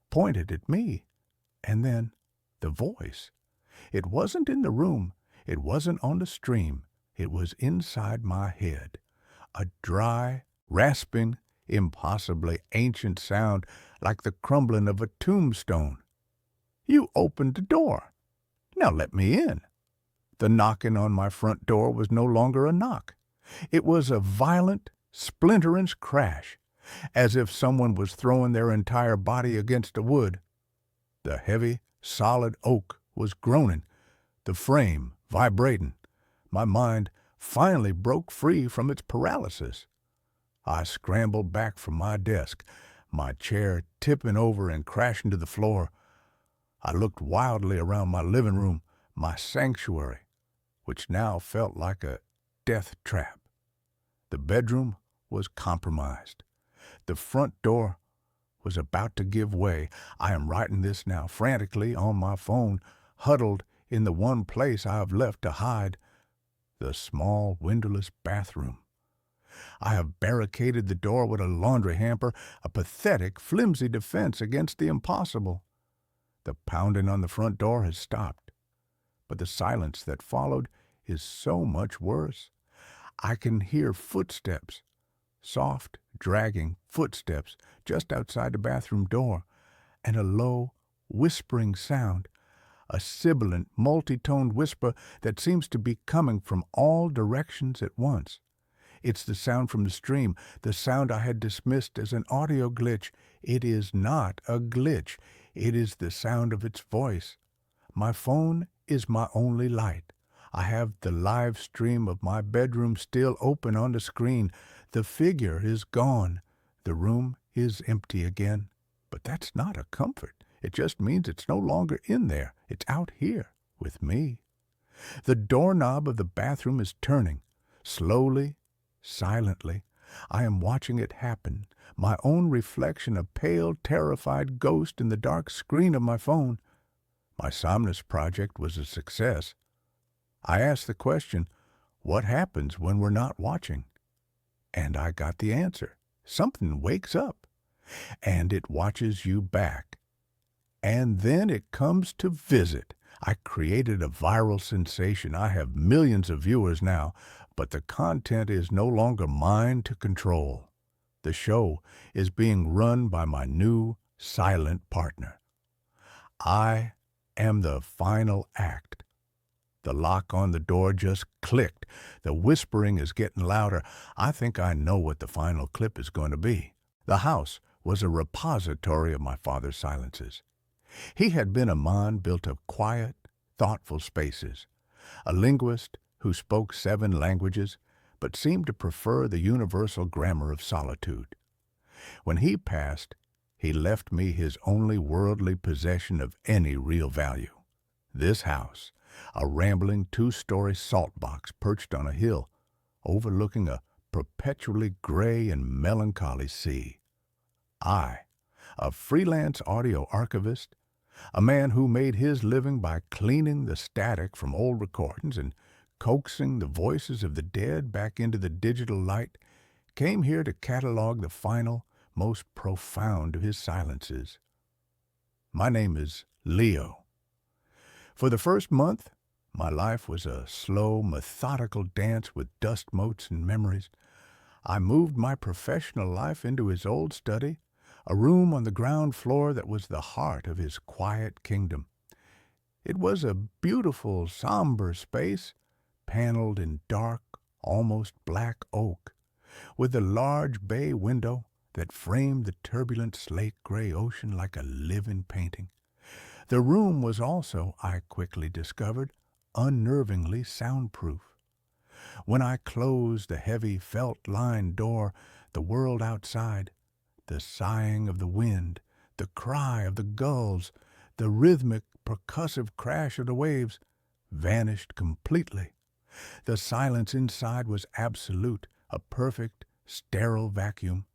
A: pointed at me. And then the voice. It wasn't in the room. It wasn't on the stream. It was inside my head. A dry, rasping, impossibly ancient sound like the crumbling of a tombstone. You opened the door. Now let me in. The knocking on my front door was no longer a knock. It was a violent, splintering crash, as if someone was throwing their entire body against the wood. The heavy, solid oak was groaning, the frame vibrating. My mind finally broke free from its paralysis. I scrambled back from my desk, my chair tipping over and crashing to the floor. I looked wildly around my living room, my sanctuary, which now felt like a death trap. The bedroom was compromised. The front door was about to give way. I am writing this now frantically on my phone, huddled in the one place I have left to hide, the small windowless bathroom. I have barricaded the door with a laundry hamper, a pathetic, flimsy defense against the impossible. The pounding on the front door has stopped, but the silence that followed is so much worse. I can hear footsteps, soft, dragging footsteps just outside the bathroom door, and a low, whispering sound, a sibilant, multi-toned whisper that seems to be coming from all directions at once. It's the sound from the stream, the sound I had dismissed as an audio glitch. It is not a glitch. It is the sound of its voice. My phone is my only light. I have the live stream of my bedroom still open on the screen. The figure is gone. The room is empty again. But that's not a comfort. It just means it's no longer in there. It's out here with me. The doorknob of the bathroom is turning. Slowly, silently, I am watching it happen. My own reflection, a pale, terrified ghost in the dark screen of my phone. My Somnus project was a success. I asked the question, what happens when we're not watching? And I got the answer. Something wakes up, and it watches you back. And then it comes to visit. I created a viral sensation. I have millions of viewers now, but the content is no longer mine to control. The show is being run by my new silent partner. I am the final act. The lock on the door just clicked. The whispering is getting louder. I think I know what the final clip is going to be. The house was a repository of my father's silences. He had been a man built of quiet, thoughtful spaces, a linguist who spoke 7 languages but seemed to prefer the universal grammar of solitude. When he passed, he left me his only worldly possession of any real value. This house, a rambling 2-story salt box perched on a hill, overlooking a perpetually gray and melancholy sea. I, a freelance audio archivist, a man who made his living by cleaning the static from old recordings and coaxing the voices of the dead back into the digital light, came here to catalog the final, most profound of his silences. My name is Leo. For the first month, my life was a slow, methodical dance with dust motes and memories. I moved my professional life into his old study, a room on the ground floor that was the heart of his quiet kingdom. It was a beautiful, somber space, paneled in dark, almost black oak, with a large bay window that framed the turbulent slate-gray ocean like a living painting. The room was also, I quickly discovered, unnervingly soundproof. When I closed the heavy felt-lined door, the world outside, the sighing of the wind, the cry of the gulls, the rhythmic, percussive crash of the waves, vanished completely. The silence inside was absolute, a perfect, sterile vacuum.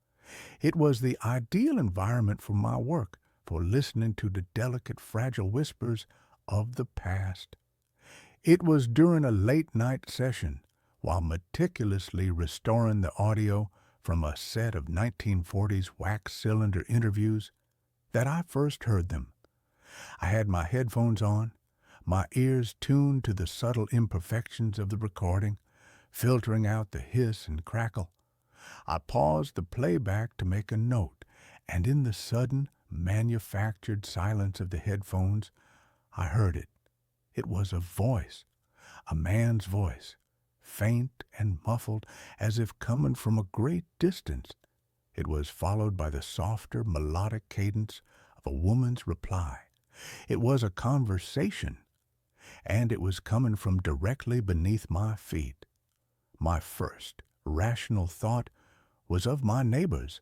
A: It was the ideal environment for my work, for listening to the delicate, fragile whispers of the past. It was during a late-night session, while meticulously restoring the audio from a set of 1940s wax-cylinder interviews, that I first heard them. I had my headphones on, my ears tuned to the subtle imperfections of the recording, filtering out the hiss and crackle. I paused the playback to make a note, and in the sudden, manufactured silence of the headphones, I heard it. It was a voice, a man's voice, faint and muffled, as if coming from a great distance. It was followed by the softer, melodic cadence of a woman's reply. It was a conversation, and it was coming from directly beneath my feet. My first rational thought was of my neighbors,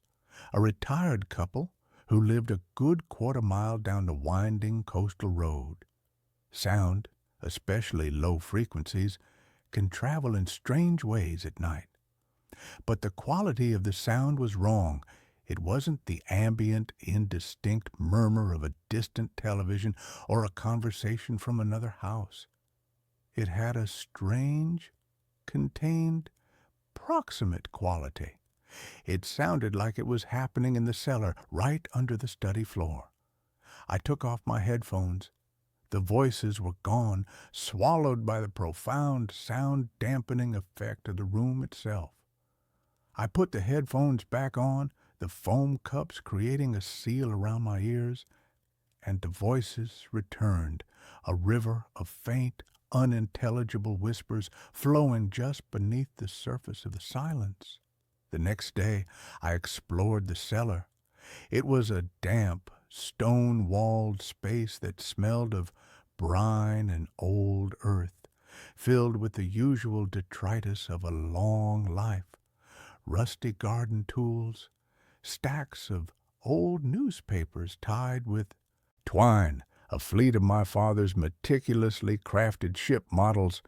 A: a retired couple who lived a good quarter-mile down the winding coastal road. Sound, especially low frequencies, can travel in strange ways at night. But the quality of the sound was wrong. It wasn't the ambient, indistinct murmur of a distant television or a conversation from another house. It had a strange, contained, proximate quality. It sounded like it was happening in the cellar, right under the study floor. I took off my headphones. The voices were gone, swallowed by the profound sound-dampening effect of the room itself. I put the headphones back on, the foam cups creating a seal around my ears, and the voices returned, a river of faint, unintelligible whispers flowing just beneath the surface of the silence. The next day, I explored the cellar. It was a damp, stone-walled space that smelled of brine and old earth, filled with the usual detritus of a long life, rusty garden tools, stacks of old newspapers tied with twine, a fleet of my father's meticulously crafted ship models,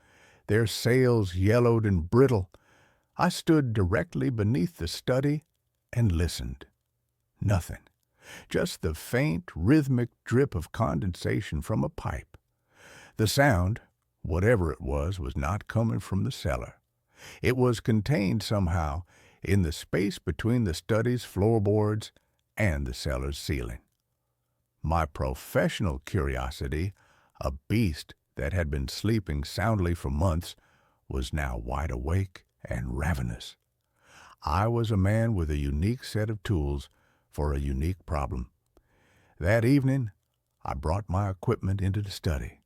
A: their sails yellowed and brittle. I stood directly beneath the study and listened. Nothing. Just the faint, rhythmic drip of condensation from a pipe. The sound, whatever it was not coming from the cellar. It was contained somehow in the space between the study's floorboards and the cellar's ceiling. My professional curiosity, a beast that had been sleeping soundly for months, was now wide awake and ravenous. I was a man with a unique set of tools for a unique problem. That evening, I brought my equipment into the study.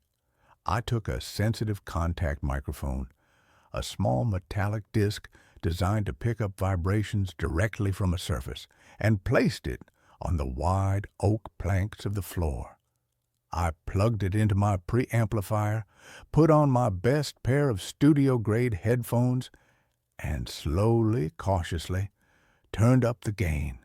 A: I took a sensitive contact microphone, a small metallic disc designed to pick up vibrations directly from a surface, and placed it on the wide oak planks of the floor. I plugged it into my preamplifier, put on my best pair of studio-grade headphones, and slowly, cautiously, turned up the gain.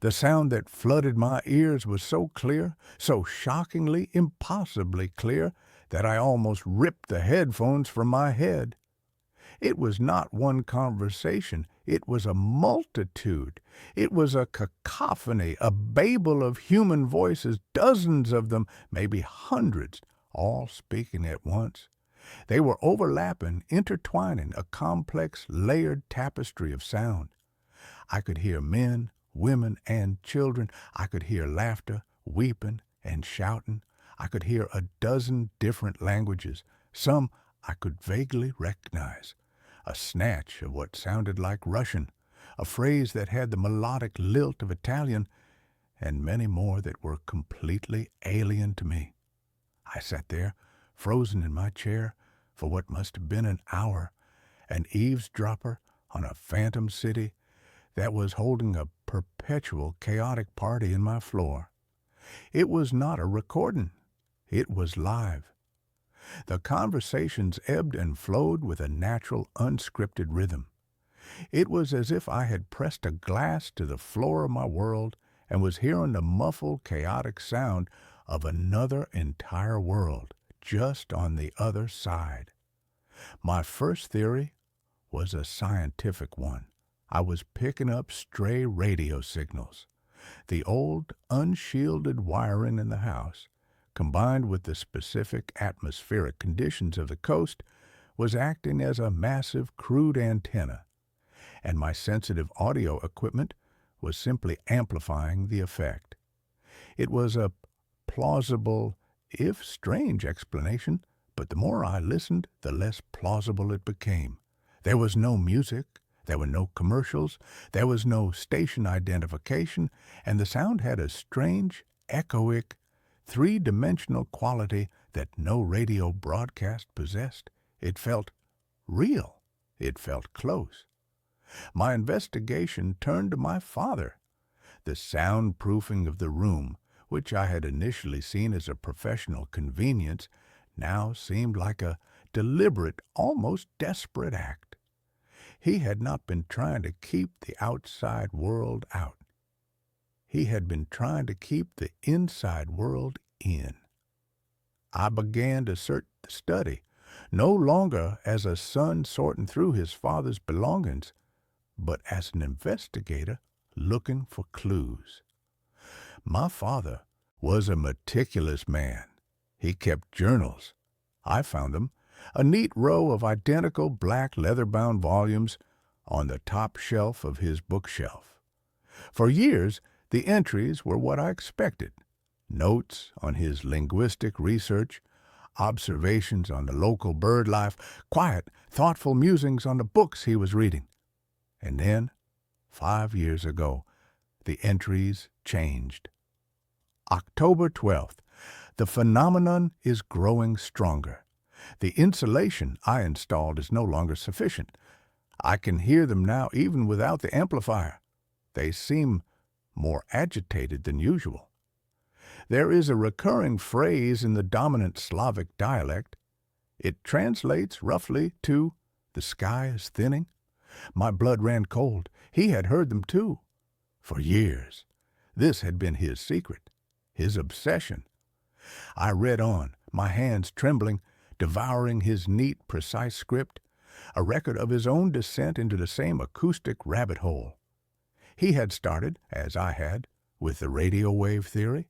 A: The sound that flooded my ears was so clear, so shockingly, impossibly clear, that I almost ripped the headphones from my head. It was not one conversation. It was a multitude. It was a cacophony, a babel of human voices, dozens of them, maybe hundreds, all speaking at once. They were overlapping, intertwining, a complex, layered tapestry of sound. I could hear men, women, and children. I could hear laughter, weeping, and shouting. I could hear a dozen different languages. Some I could vaguely recognize. A snatch of what sounded like Russian, a phrase that had the melodic lilt of Italian, and many more that were completely alien to me. I sat there, frozen in my chair, for what must have been an hour, an eavesdropper on a phantom city that was holding a perpetual chaotic party in my floor. It was not a recording. It was live. The conversations ebbed and flowed with a natural, unscripted rhythm. It was as if I had pressed a glass to the floor of my world and was hearing the muffled, chaotic sound of another entire world, just on the other side. My first theory was a scientific one. I was picking up stray radio signals. The old, unshielded wiring in the house, combined with the specific atmospheric conditions of the coast, was acting as a massive crude antenna, and my sensitive audio equipment was simply amplifying the effect. It was a plausible, if strange, explanation, but the more I listened, the less plausible it became. There was no music, there were no commercials, there was no station identification, and the sound had a strange, echoic, three-dimensional quality that no radio broadcast possessed. It felt real. It felt close. My investigation turned to my father. The soundproofing of the room, which I had initially seen as a professional convenience, now seemed like a deliberate, almost desperate act. He had not been trying to keep the outside world out. He had been trying to keep the inside world in. I began to search the study, no longer as a son sorting through his father's belongings, but as an investigator looking for clues. My father was a meticulous man. He kept journals. I found them, a neat row of identical black leather-bound volumes on the top shelf of his bookshelf. For years, the entries were what I expected. Notes on his linguistic research, observations on the local bird life, quiet, thoughtful musings on the books he was reading. And then, 5 years ago, the entries changed. October 12th. The phenomenon is growing stronger. The insulation I installed is no longer sufficient. I can hear them now even without the amplifier. They seem more agitated than usual. There is a recurring phrase in the dominant Slavic dialect. It translates roughly to, "The sky is thinning." My blood ran cold. He had heard them too. For years. This had been his secret, his obsession. I read on, my hands trembling, devouring his neat, precise script, a record of his own descent into the same acoustic rabbit hole. He had started, as I had, with the radio wave theory.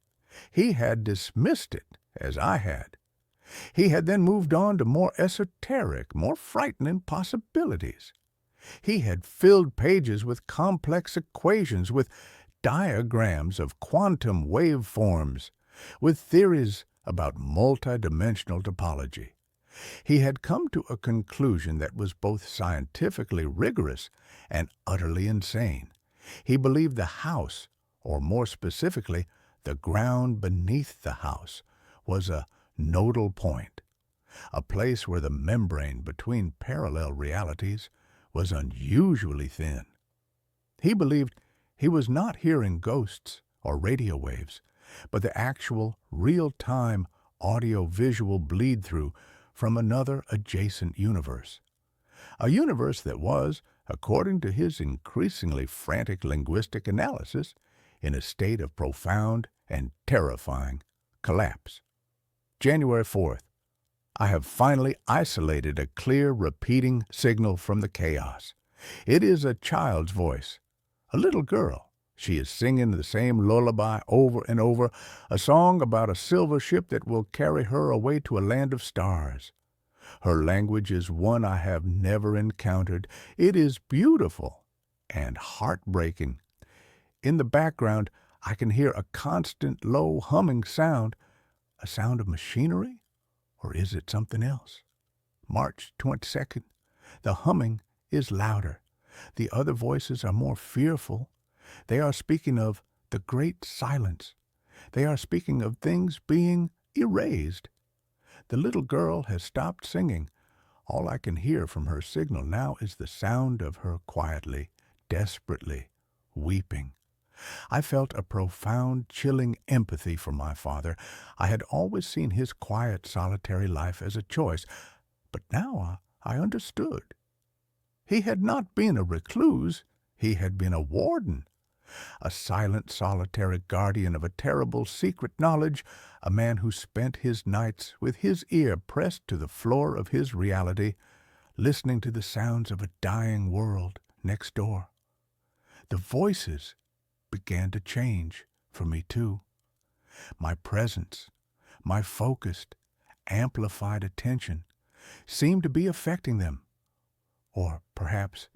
A: He had dismissed it, as I had. He had then moved on to more esoteric, more frightening possibilities. He had filled pages with complex equations, with diagrams of quantum waveforms, with theories about multidimensional topology. He had come to a conclusion that was both scientifically rigorous and utterly insane. He believed the house, or more specifically, the ground beneath the house, was a nodal point, a place where the membrane between parallel realities was unusually thin. He believed he was not hearing ghosts or radio waves, but the actual, real-time, audio-visual bleed-through from another adjacent universe. A universe that was, according to his increasingly frantic linguistic analysis, in a state of profound and terrifying collapse. January 4th. I have finally isolated a clear, repeating signal from the chaos. It is a child's voice, a little girl. She is singing the same lullaby over and over, a song about a silver ship that will carry her away to a land of stars. Her language is one I have never encountered. It is beautiful and heartbreaking. In the background, I can hear a constant, low humming sound, a sound of machinery, or is it something else? March 22nd. The humming is louder. The other voices are more fearful. They are speaking of the great silence. They are speaking of things being erased. The little girl has stopped singing. All I can hear from her signal now is the sound of her quietly, desperately weeping. I felt a profound, chilling empathy for my father. I had always seen his quiet, solitary life as a choice, but now I understood. He had not been a recluse. He had been a warden, a silent, solitary guardian of a terrible secret knowledge, a man who spent his nights with his ear pressed to the floor of his reality, listening to the sounds of a dying world next door. The voices began to change for me too. My presence, my focused, amplified attention seemed to be affecting them, or perhaps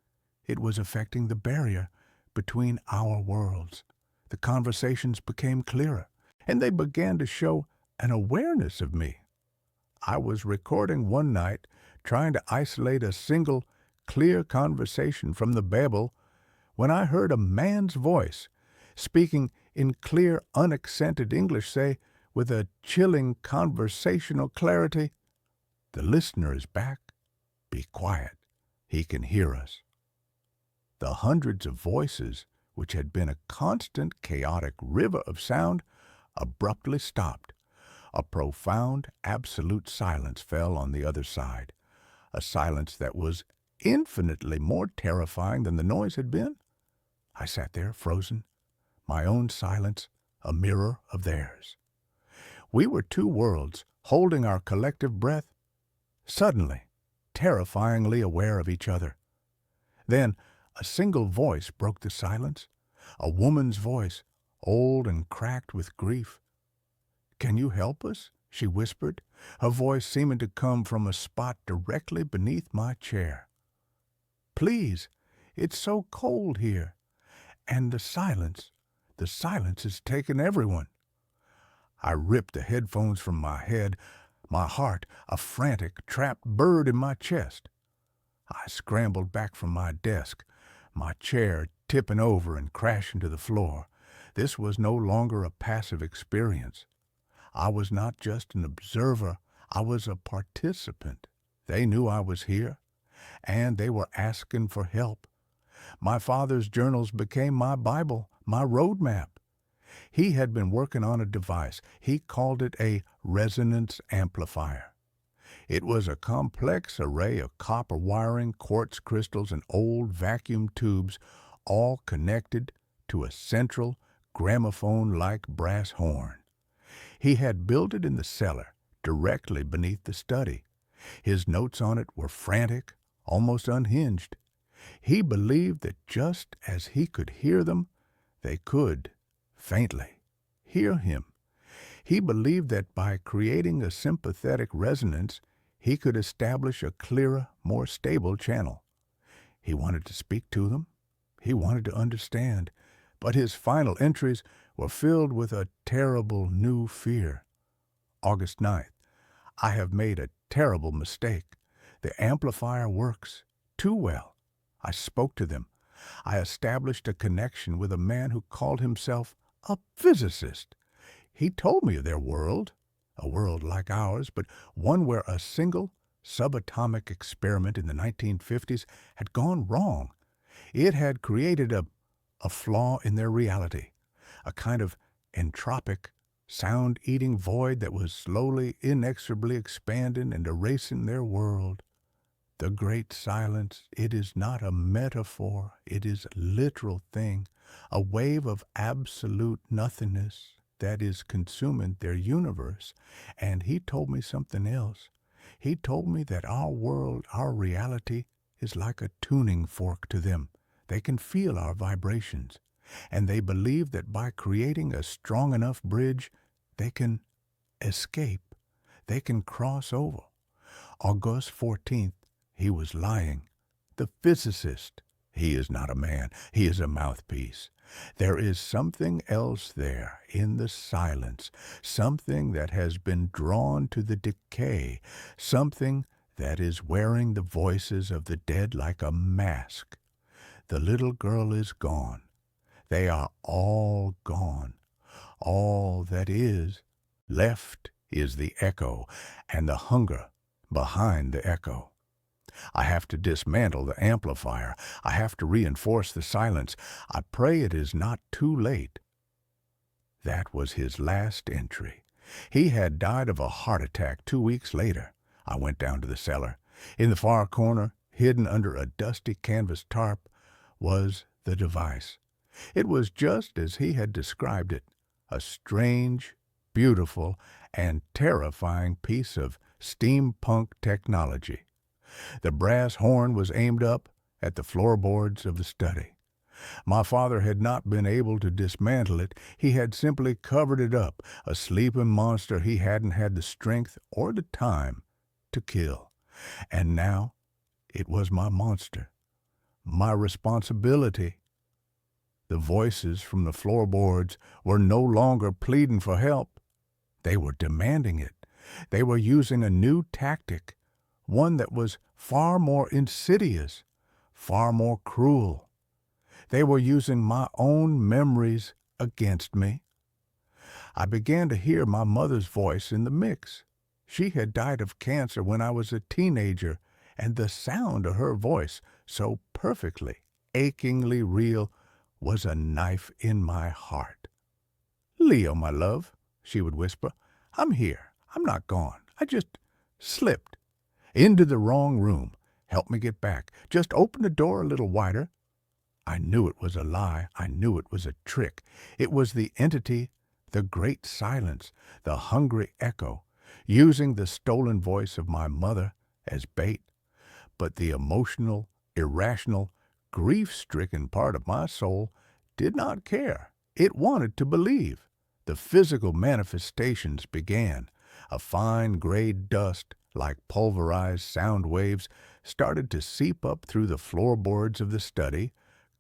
A: it was affecting the barrier between our worlds. The conversations became clearer, and they began to show an awareness of me. I was recording one night, trying to isolate a single, clear conversation from the babel, when I heard a man's voice, speaking in clear, unaccented English, say, with a chilling conversational clarity, "The listener is back. Be quiet. He can hear us." The hundreds of voices, which had been a constant, chaotic river of sound, abruptly stopped. A profound, absolute silence fell on the other side, a silence that was infinitely more terrifying than the noise had been. I sat there, frozen, my own silence a mirror of theirs. We were two worlds, holding our collective breath, suddenly, terrifyingly aware of each other. Then a single voice broke the silence, a woman's voice, old and cracked with grief. "Can you help us?" she whispered, her voice seeming to come from a spot directly beneath my chair. "Please, it's so cold here, and the silence has taken everyone." I ripped the headphones from my head, my heart a frantic, trapped bird in my chest. I scrambled back from my desk, my chair tipping over and crashing to the floor. This was no longer a passive experience. I was not just an observer, I was a participant. They knew I was here, and they were asking for help. My father's journals became my Bible, my roadmap. He had been working on a device. He called it a resonance amplifier. It was a complex array of copper wiring, quartz crystals, and old vacuum tubes, all connected to a central gramophone-like brass horn. He had built it in the cellar, directly beneath the study. His notes on it were frantic, almost unhinged. He believed that just as he could hear them, they could, faintly, hear him. He believed that by creating a sympathetic resonance, he could establish a clearer, more stable channel. He wanted to speak to them. He wanted to understand. But his final entries were filled with a terrible new fear. August 9th. I have made a terrible mistake. The amplifier works too well. I spoke to them. I established a connection with a man who called himself a physicist. He told me of their world, a world like ours, but one where a single subatomic experiment in the 1950s had gone wrong. It had created a flaw in their reality, a kind of entropic, sound-eating void that was slowly, inexorably expanding and erasing their world. The great silence, it is not a metaphor, it is a literal thing, a wave of absolute nothingness that is consuming their universe. And he told me something else. He told me that our world, our reality, is like a tuning fork to them. They can feel our vibrations, and they believe that by creating a strong enough bridge, they can escape. They can cross over. August 14th, he was lying. The physicist, he is not a man, he is a mouthpiece. There is something else there in the silence, something that has been drawn to the decay, something that is wearing the voices of the dead like a mask. The little girl is gone. They are all gone. All that is left is the echo and the hunger behind the echo. I have to dismantle the amplifier. I have to reinforce the silence. I pray it is not too late. That was his last entry. He had died of a heart attack 2 weeks later. I went down to the cellar. In the far corner, hidden under a dusty canvas tarp, was the device. It was just as he had described it, a strange, beautiful, and terrifying piece of steampunk technology. The brass horn was aimed up at the floorboards of the study. My father had not been able to dismantle it. He had simply covered it up, a sleeping monster he hadn't had the strength or the time to kill. And now it was my monster, my responsibility. The voices from the floorboards were no longer pleading for help. They were demanding it. They were using a new tactic, one that was far more insidious, far more cruel. They were using my own memories against me. I began to hear my mother's voice in the mix. She had died of cancer when I was a teenager, and the sound of her voice, so perfectly, achingly real, was a knife in my heart. "Leo, my love," she would whisper, "I'm here. I'm not gone. I just slipped into the wrong room. Help me get back. Just open the door a little wider." I knew it was a lie. I knew it was a trick. It was the entity, the great silence, the hungry echo, using the stolen voice of my mother as bait. But the emotional, irrational, grief-stricken part of my soul did not care. It wanted to believe. The physical manifestations began. A fine gray dust, like pulverized sound waves, started to seep up through the floorboards of the study,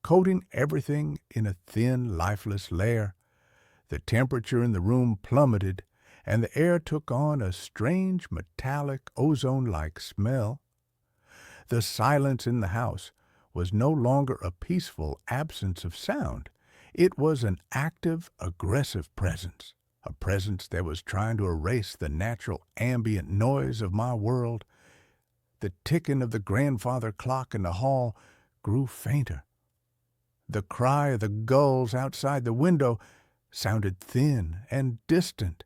A: coating everything in a thin, lifeless layer. The temperature in the room plummeted, and the air took on a strange, metallic, ozone-like smell. The silence in the house was no longer a peaceful absence of sound. It was an active, aggressive presence, a presence that was trying to erase the natural ambient noise of my world. The ticking of the grandfather clock in the hall grew fainter. The cry of the gulls outside the window sounded thin and distant,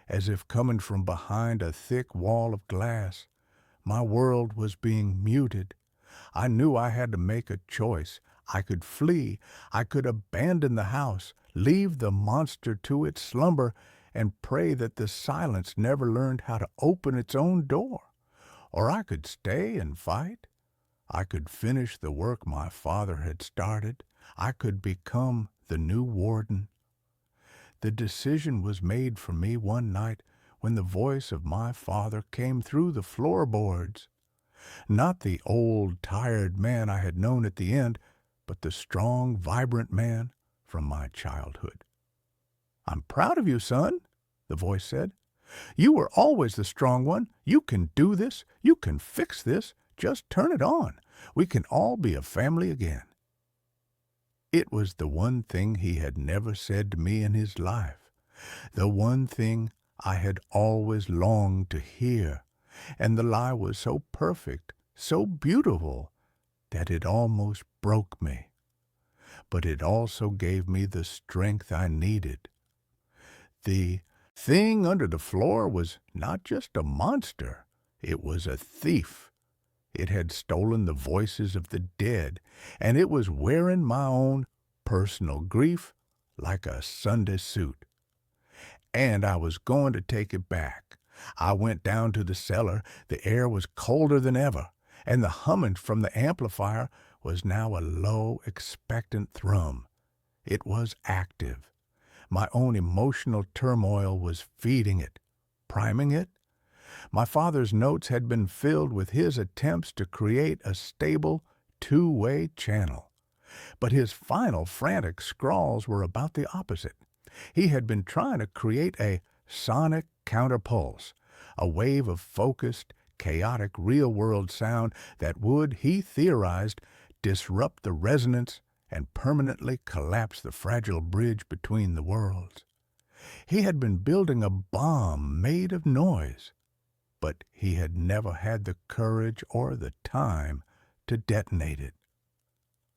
A: as if coming from behind a thick wall of glass. My world was being muted. I knew I had to make a choice. I could flee. I could abandon the house, leave the monster to its slumber, and pray that the silence never learned how to open its own door. Or I could stay and fight. I could finish the work my father had started. I could become the new warden. The decision was made for me one night when the voice of my father came through the floorboards. Not the old, tired man I had known at the end, but the strong, vibrant man from my childhood. "I'm proud of you, son," the voice said. "You were always the strong one. You can do this. You can fix this. Just turn it on. We can all be a family again." It was the one thing he had never said to me in his life, the one thing I had always longed to hear, and the lie was so perfect, so beautiful, that it almost broke me. But it also gave me the strength I needed. The thing under the floor was not just a monster, it was a thief. It had stolen the voices of the dead, and it was wearing my own personal grief like a Sunday suit. And I was going to take it back. I went down to the cellar. The air was colder than ever, and the humming from the amplifier was now a low, expectant thrum. It was active. My own emotional turmoil was feeding it, priming it. My father's notes had been filled with his attempts to create a stable, two-way channel. But his final frantic scrawls were about the opposite. He had been trying to create a sonic counterpulse, a wave of focused, chaotic, real-world sound that would, he theorized, disrupt the resonance and permanently collapse the fragile bridge between the worlds. He had been building a bomb made of noise, but he had never had the courage or the time to detonate it.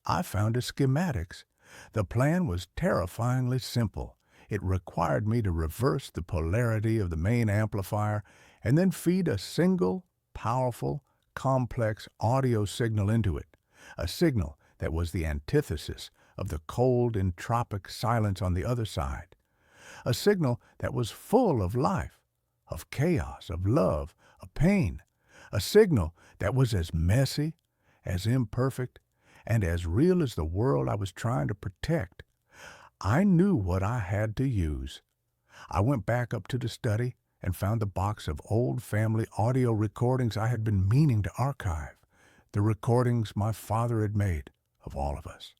A: I found his schematics. The plan was terrifyingly simple. It required me to reverse the polarity of the main amplifier and then feed a single, powerful, complex audio signal into it, a signal that was the antithesis of the cold, entropic silence on the other side, a signal that was full of life, of chaos, of love, of pain, a signal that was as messy, as imperfect, and as real as the world I was trying to protect. I knew what I had to use. I went back up to the study and found the box of old family audio recordings I had been meaning to archive, the recordings my father had made of all of us.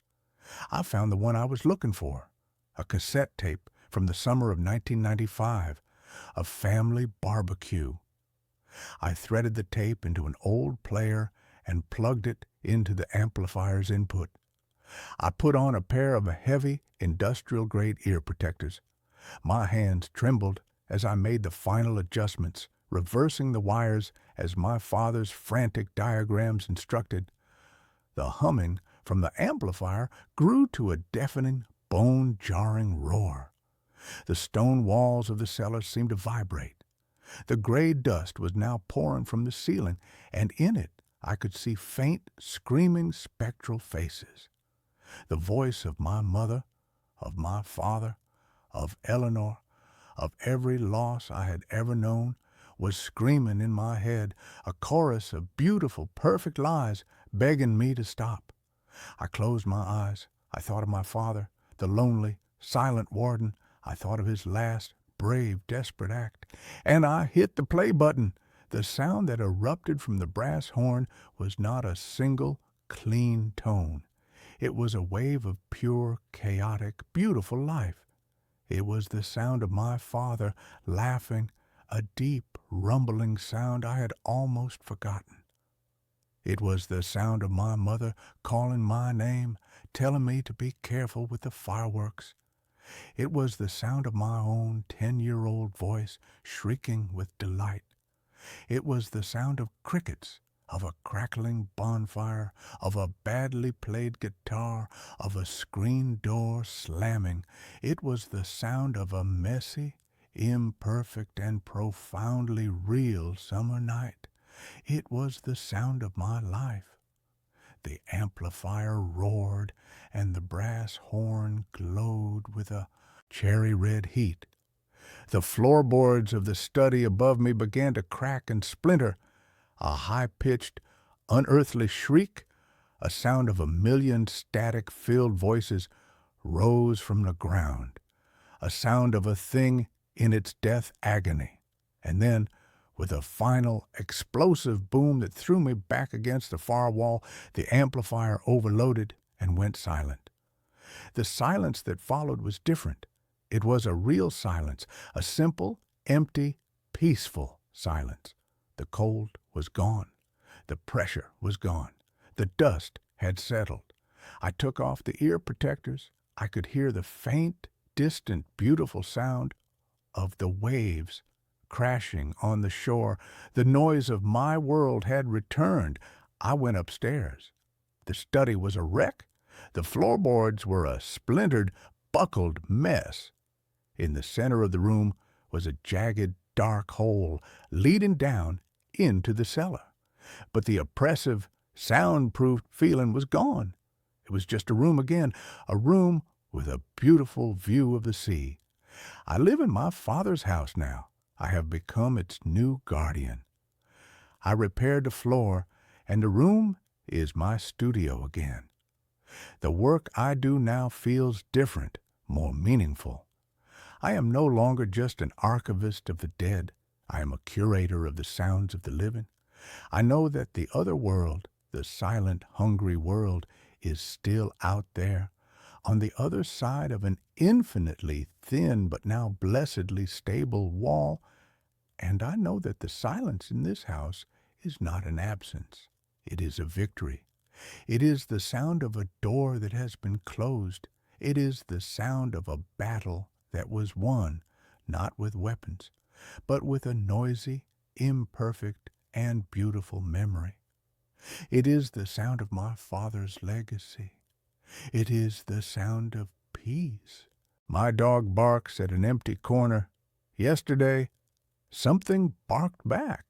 A: I found the one I was looking for, a cassette tape from the summer of 1995, a family barbecue. I threaded the tape into an old player and plugged it into the amplifier's input. I put on a pair of heavy, industrial-grade ear protectors. My hands trembled as I made the final adjustments, reversing the wires as my father's frantic diagrams instructed. The humming from the amplifier grew to a deafening, bone-jarring roar. The stone walls of the cellar seemed to vibrate. The gray dust was now pouring from the ceiling, and in it I could see faint, screaming, spectral faces. The voice of my mother, of my father, of Eleanor, of every loss I had ever known, was screaming in my head, a chorus of beautiful, perfect lies, begging me to stop. I closed my eyes. I thought of my father, the lonely, silent warden. I thought of his last, brave, desperate act. And I hit the play button. The sound that erupted from the brass horn was not a single, clean tone. It was a wave of pure, chaotic, beautiful life. It was the sound of my father laughing, a deep, rumbling sound I had almost forgotten. It was the sound of my mother calling my name, telling me to be careful with the fireworks. It was the sound of my own 10-year-old voice shrieking with delight. It was the sound of crickets, of a crackling bonfire, of a badly played guitar, of a screen door slamming. It was the sound of a messy, imperfect, and profoundly real summer night. It was the sound of my life. The amplifier roared, and the brass horn glowed with a cherry red heat. The floorboards of the study above me began to crack and splinter. A high-pitched, unearthly shriek, a sound of a million static-filled voices, rose from the ground, a sound of a thing in its death agony. And then, with a final, explosive boom that threw me back against the far wall, the amplifier overloaded and went silent. The silence that followed was different. It was a real silence, a simple, empty, peaceful silence. The cold was gone. The pressure was gone. The dust had settled. I took off the ear protectors. I could hear the faint, distant, beautiful sound of the waves crashing on the shore. The noise of my world had returned. I went upstairs. The study was a wreck. The floorboards were a splintered, buckled mess. In the center of the room was a jagged, dark hole leading down into the cellar. But the oppressive, soundproof feeling was gone. It was just a room again, a room with a beautiful view of the sea. I live in my father's house now. I have become its new guardian. I repaired the floor, and the room is my studio again. The work I do now feels different, more meaningful. I am no longer just an archivist of the dead. I am a curator of the sounds of the living. I know that the other world, the silent, hungry world, is still out there, on the other side of an infinitely thin but now blessedly stable wall, and I know that the silence in this house is not an absence. It is a victory. It is the sound of a door that has been closed. It is the sound of a battle that was won, not with weapons, but with a noisy, imperfect, and beautiful memory. It is the sound of my father's legacy. It is the sound of peace. My dog barks at an empty corner. Yesterday, something barked back.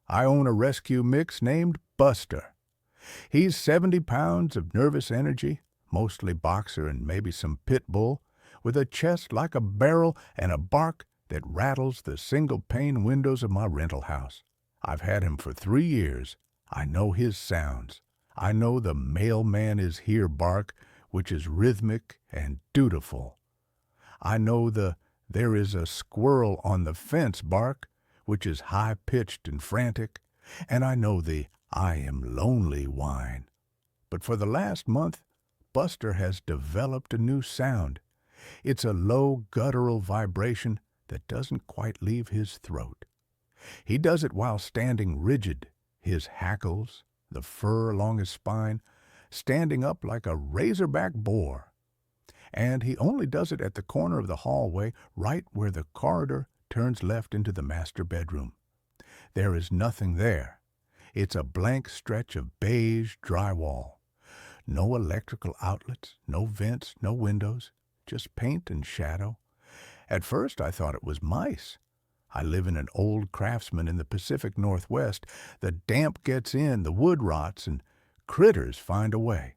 A: I own a rescue mix named Buster. He's 70 pounds of nervous energy, mostly boxer and maybe some pit bull, with a chest like a barrel and a bark that rattles the single-pane windows of my rental house. I've had him for 3 years. I know his sounds. I know the mailman is here bark, which is rhythmic and dutiful. I know the there is a squirrel on the fence bark, which is high-pitched and frantic, and I know the I am lonely whine. But for the last month, Buster has developed a new sound. It's a low guttural vibration that doesn't quite leave his throat. He does it while standing rigid, his hackles, the fur along his spine, standing up like a razorback boar. And he only does it at the corner of the hallway, right where the corridor turns left into the master bedroom. There is nothing there. It's a blank stretch of beige drywall. No electrical outlets, no vents, no windows, just paint and shadow. At first I thought it was mice. I live in an old craftsman in the Pacific Northwest. The damp gets in, the wood rots, and critters find a way.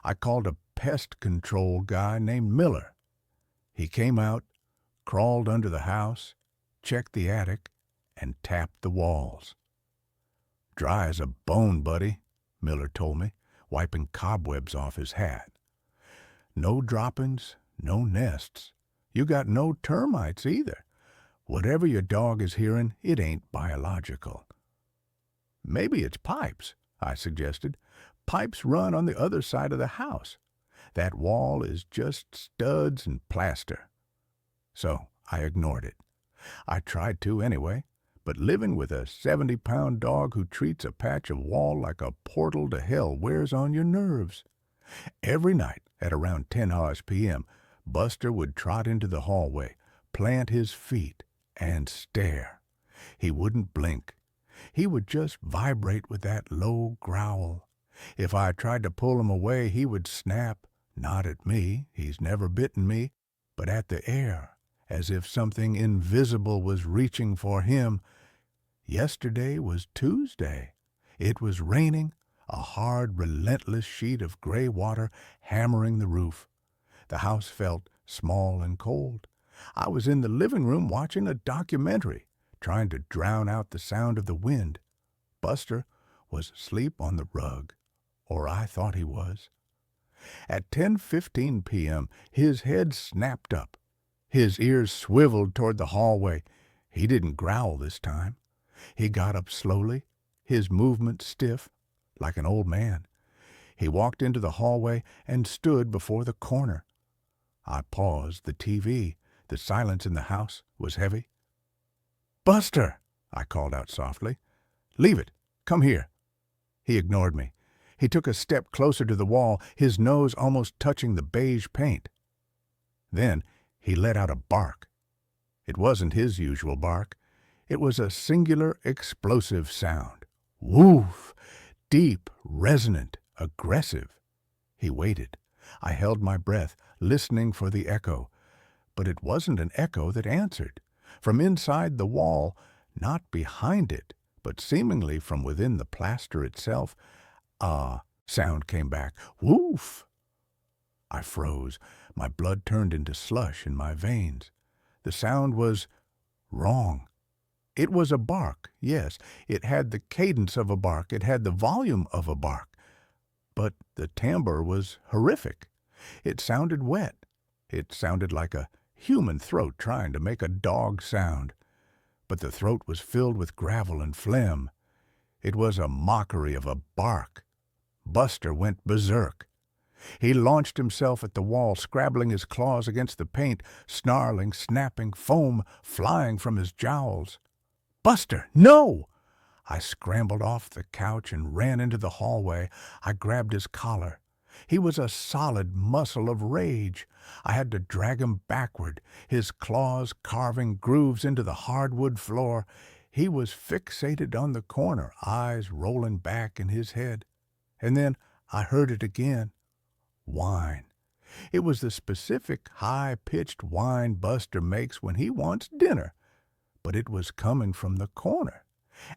A: I called a pest control guy named Miller. He came out, crawled under the house, checked the attic, and tapped the walls. "Dry as a bone, buddy," Miller told me, wiping cobwebs off his hat. "No droppings, no nests. You got no termites either. Whatever your dog is hearing, it ain't biological." "Maybe it's pipes," I suggested. "Pipes run on the other side of the house. That wall is just studs and plaster." So I ignored it. I tried to anyway, but living with a 70-pound dog who treats a patch of wall like a portal to hell wears on your nerves. Every night at around 10 hours p.m., Buster would trot into the hallway, plant his feet, and stare. He wouldn't blink. He would just vibrate with that low growl. If I tried to pull him away, he would snap, not at me, he's never bitten me, but at the air, as if something invisible was reaching for him. Yesterday was Tuesday. It was raining, a hard, relentless sheet of gray water hammering the roof. The house felt small and cold. I was in the living room watching a documentary, trying to drown out the sound of the wind. Buster was asleep on the rug, or I thought he was. At 10:15 p.m., his head snapped up. His ears swiveled toward the hallway. He didn't growl this time. He got up slowly, his movement stiff, like an old man. He walked into the hallway and stood before the corner. I paused the TV. The silence in the house was heavy. "Buster!" I called out softly. "Leave it. Come here." He ignored me. He took a step closer to the wall, his nose almost touching the beige paint. Then he let out a bark. It wasn't his usual bark. It was a singular, explosive sound. Woof! Deep, resonant, aggressive. He waited. I held my breath, listening for the echo. But it wasn't an echo that answered. From inside the wall, not behind it, but seemingly from within the plaster itself, a sound came back. Woof! I froze. My blood turned into slush in my veins. The sound was wrong. It was a bark, yes. It had the cadence of a bark. It had the volume of a bark. But the timbre was horrific. It sounded wet. It sounded like a human throat trying to make a dog sound. But the throat was filled with gravel and phlegm. It was a mockery of a bark. Buster went berserk. He launched himself at the wall, scrabbling his claws against the paint, snarling, snapping, foam flying from his jowls. "Buster, no!" I scrambled off the couch and ran into the hallway. I grabbed his collar. He was a solid muscle of rage. I had to drag him backward, his claws carving grooves into the hardwood floor. He was fixated on the corner, eyes rolling back in his head. And then I heard it again. Whine. It was the specific high-pitched whine Buster makes when he wants dinner. But it was coming from the corner,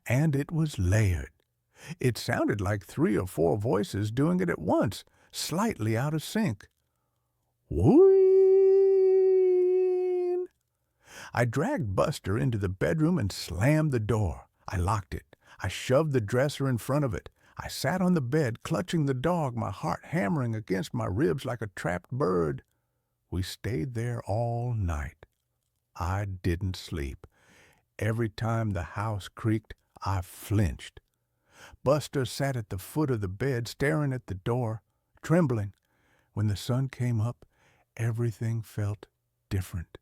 A: and it was layered. It sounded like 3 or 4 voices doing it at once, slightly out of sync. Whine! I dragged Buster into the bedroom and slammed the door. I locked it. I shoved the dresser in front of it. I sat on the bed, clutching the dog, my heart hammering against my ribs like a trapped bird. We stayed there all night. I didn't sleep. Every time the house creaked, I flinched. Buster sat at the foot of the bed, staring at the door, trembling. When the sun came up, everything felt different.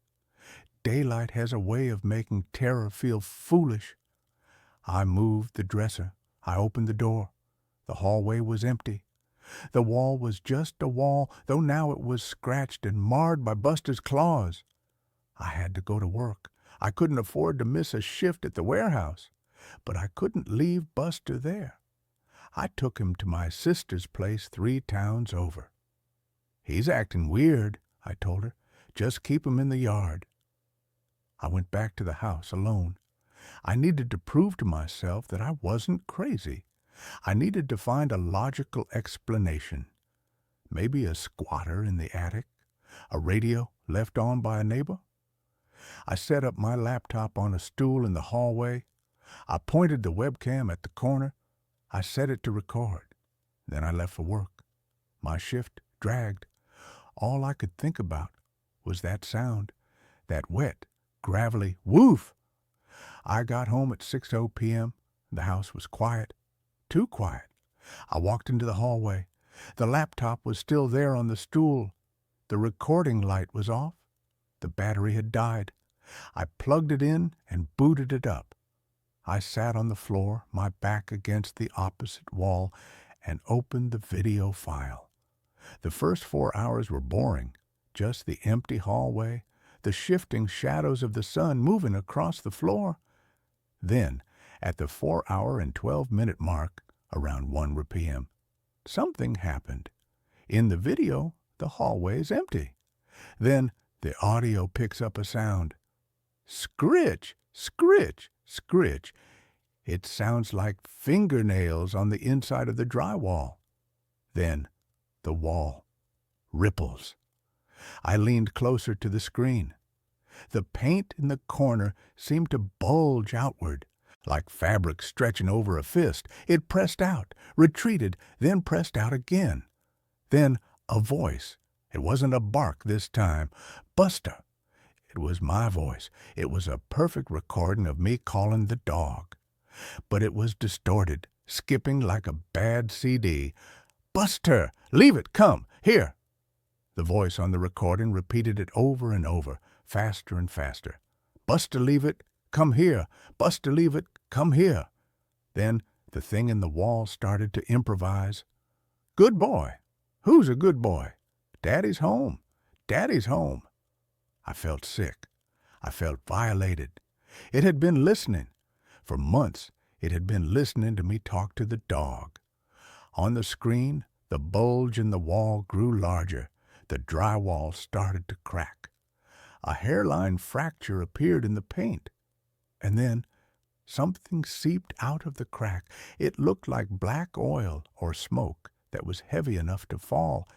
A: Daylight has a way of making terror feel foolish. I moved the dresser. I opened the door. The hallway was empty. The wall was just a wall, though now it was scratched and marred by Buster's claws. I had to go to work. I couldn't afford to miss a shift at the warehouse, but I couldn't leave Buster there. I took him to my sister's place 3 towns over. "He's acting weird," I told her. "Just keep him in the yard." I went back to the house alone. I needed to prove to myself that I wasn't crazy. I needed to find a logical explanation. Maybe a squatter in the attic, a radio left on by a neighbor. I set up my laptop on a stool in the hallway. I pointed the webcam at the corner. I set it to record. Then I left for work. My shift dragged. All I could think about was that sound, that wet, gravelly woof. I got home at 6:00 p.m. The house was quiet. Too quiet. I walked into the hallway. The laptop was still there on the stool. The recording light was off. The battery had died. I plugged it in and booted it up. I sat on the floor, my back against the opposite wall, and opened the video file. The first 4 hours were boring. Just the empty hallway, the shifting shadows of the sun moving across the floor. Then, At the 4-hour and 12-minute mark, around 1 p.m., something happened. In the video, the hallway is empty. Then the audio picks up a sound. Scritch, scritch, scritch. It sounds like fingernails on the inside of the drywall. Then the wall ripples. I leaned closer to the screen. The paint in the corner seemed to bulge outward, like fabric stretching over a fist. It pressed out, retreated, then pressed out again. Then a voice. It wasn't a bark this time. Buster. It was my voice. It was a perfect recording of me calling the dog. But it was distorted, skipping like a bad CD. Buster! Leave it! Come! Here! The voice on the recording repeated it over and over, faster and faster. Buster, leave it! Come here! Buster, leave it! Come here! Then the thing in the wall started to improvise. Good boy! Who's a good boy? Daddy's home. Daddy's home. I felt sick. I felt violated. It had been listening. For months, it had been listening to me talk to the dog. On the screen, the bulge in the wall grew larger. The drywall started to crack. A hairline fracture appeared in the paint. And then something seeped out of the crack. It looked like black oil or smoke that was heavy enough to fall.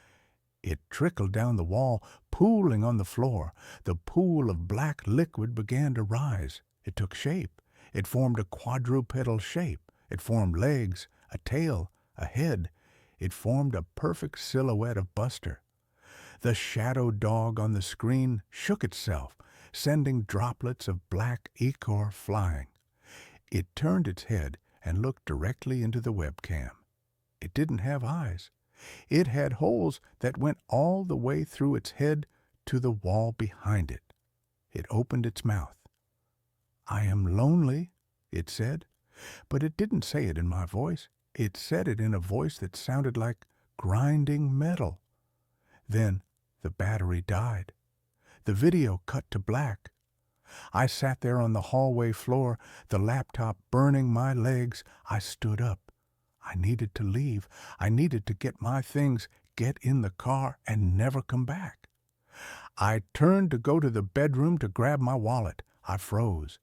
A: It trickled down the wall, pooling on the floor. The pool of black liquid began to rise. It took shape. It formed a quadrupedal shape. It formed legs, a tail, a head. It formed a perfect silhouette of Buster. The shadow dog on the screen shook itself, sending droplets of black ichor flying. It turned its head and looked directly into the webcam. It didn't have eyes. It had holes that went all the way through its head to the wall behind it. It opened its mouth. I am lonely, it said, but it didn't say it in my voice. It said it in a voice that sounded like grinding metal. Then the battery died. The video cut to black. I sat there on the hallway floor, the laptop burning my legs. I stood up. I needed to leave. I needed to get my things, get in the car, and never come back. I turned to go to the bedroom to grab my wallet. I froze.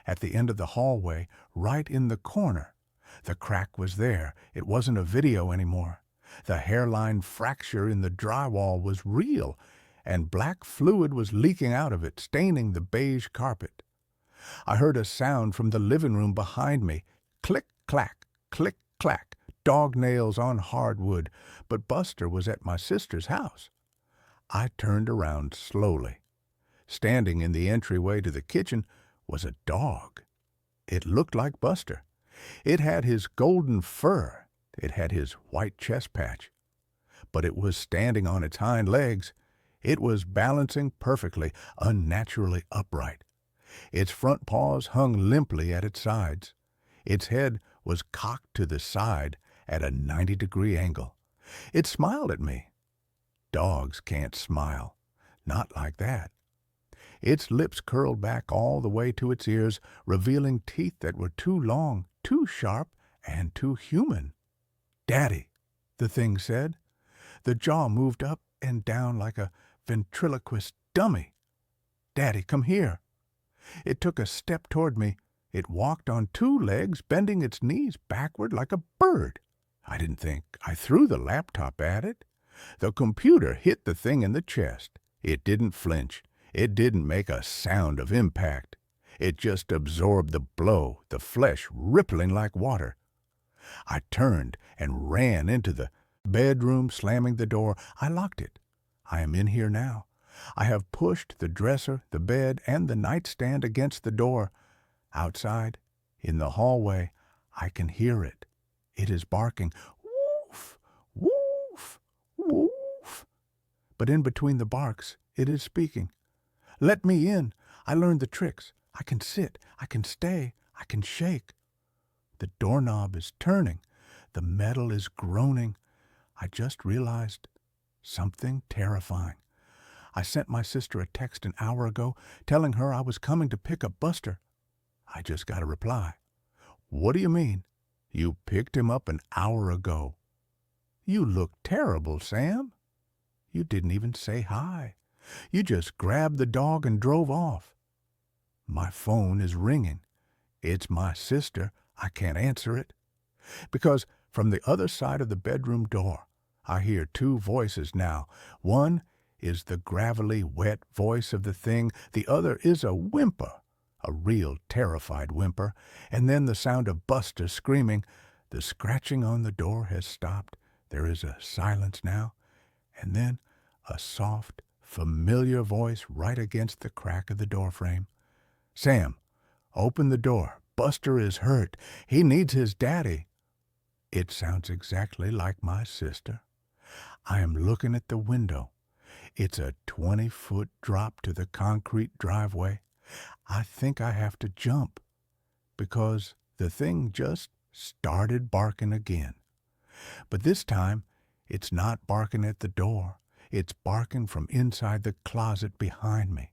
A: At the end of the hallway, right in the corner, the crack was there. It wasn't a video anymore. The hairline fracture in the drywall was real, and black fluid was leaking out of it, staining the beige carpet. I heard a sound from the living room behind me. Click, clack, click, clack, dog nails on hardwood, but Buster was at my sister's house. I turned around slowly. Standing in the entryway to the kitchen was a dog. It looked like Buster. It had his golden fur. It had his white chest patch. But it was standing on its hind legs. It was balancing perfectly, unnaturally upright. Its front paws hung limply at its sides. Its head was cocked to the side at a 90-degree angle. It smiled at me. Dogs can't smile. Not like that. Its lips curled back all the way to its ears, revealing teeth that were too long, too sharp, and too human. Daddy, the thing said. The jaw moved up and down like a ventriloquist dummy. Daddy, come here. It took a step toward me. It walked on 2 legs, bending its knees backward like a bird. I didn't think. I threw the laptop at it. The computer hit the thing in the chest. It didn't flinch. It didn't make a sound of impact. It just absorbed the blow, the flesh rippling like water. I turned and ran into the bedroom, slamming the door. I locked it. I am in here now. I have pushed the dresser, the bed, and the nightstand against the door. Outside, in the hallway, I can hear it. It is barking, woof, woof, woof. But in between the barks, it is speaking. Let me in. I learned the tricks. I can sit. I can stay. I can shake. The doorknob is turning. The metal is groaning. I just realized something terrifying. I sent my sister a text an hour ago telling her I was coming to pick up Buster. I just got a reply. What do you mean? You picked him up an hour ago. You look terrible, Sam. You didn't even say hi. You just grabbed the dog and drove off. My phone is ringing. It's my sister. I can't answer it. Because from the other side of the bedroom door, I hear two voices now. One is the gravelly, wet voice of the thing. The other is a whimper, a real terrified whimper. And then the sound of Buster screaming. The scratching on the door has stopped. There is a silence now. And then a soft, familiar voice right against the crack of the doorframe. Sam, open the door. Buster is hurt. He needs his daddy. It sounds exactly like my sister. I am looking at the window. It's a 20-foot drop to the concrete driveway. I think I have to jump because the thing just started barking again. But this time, it's not barking at the door. It's barking from inside the closet behind me.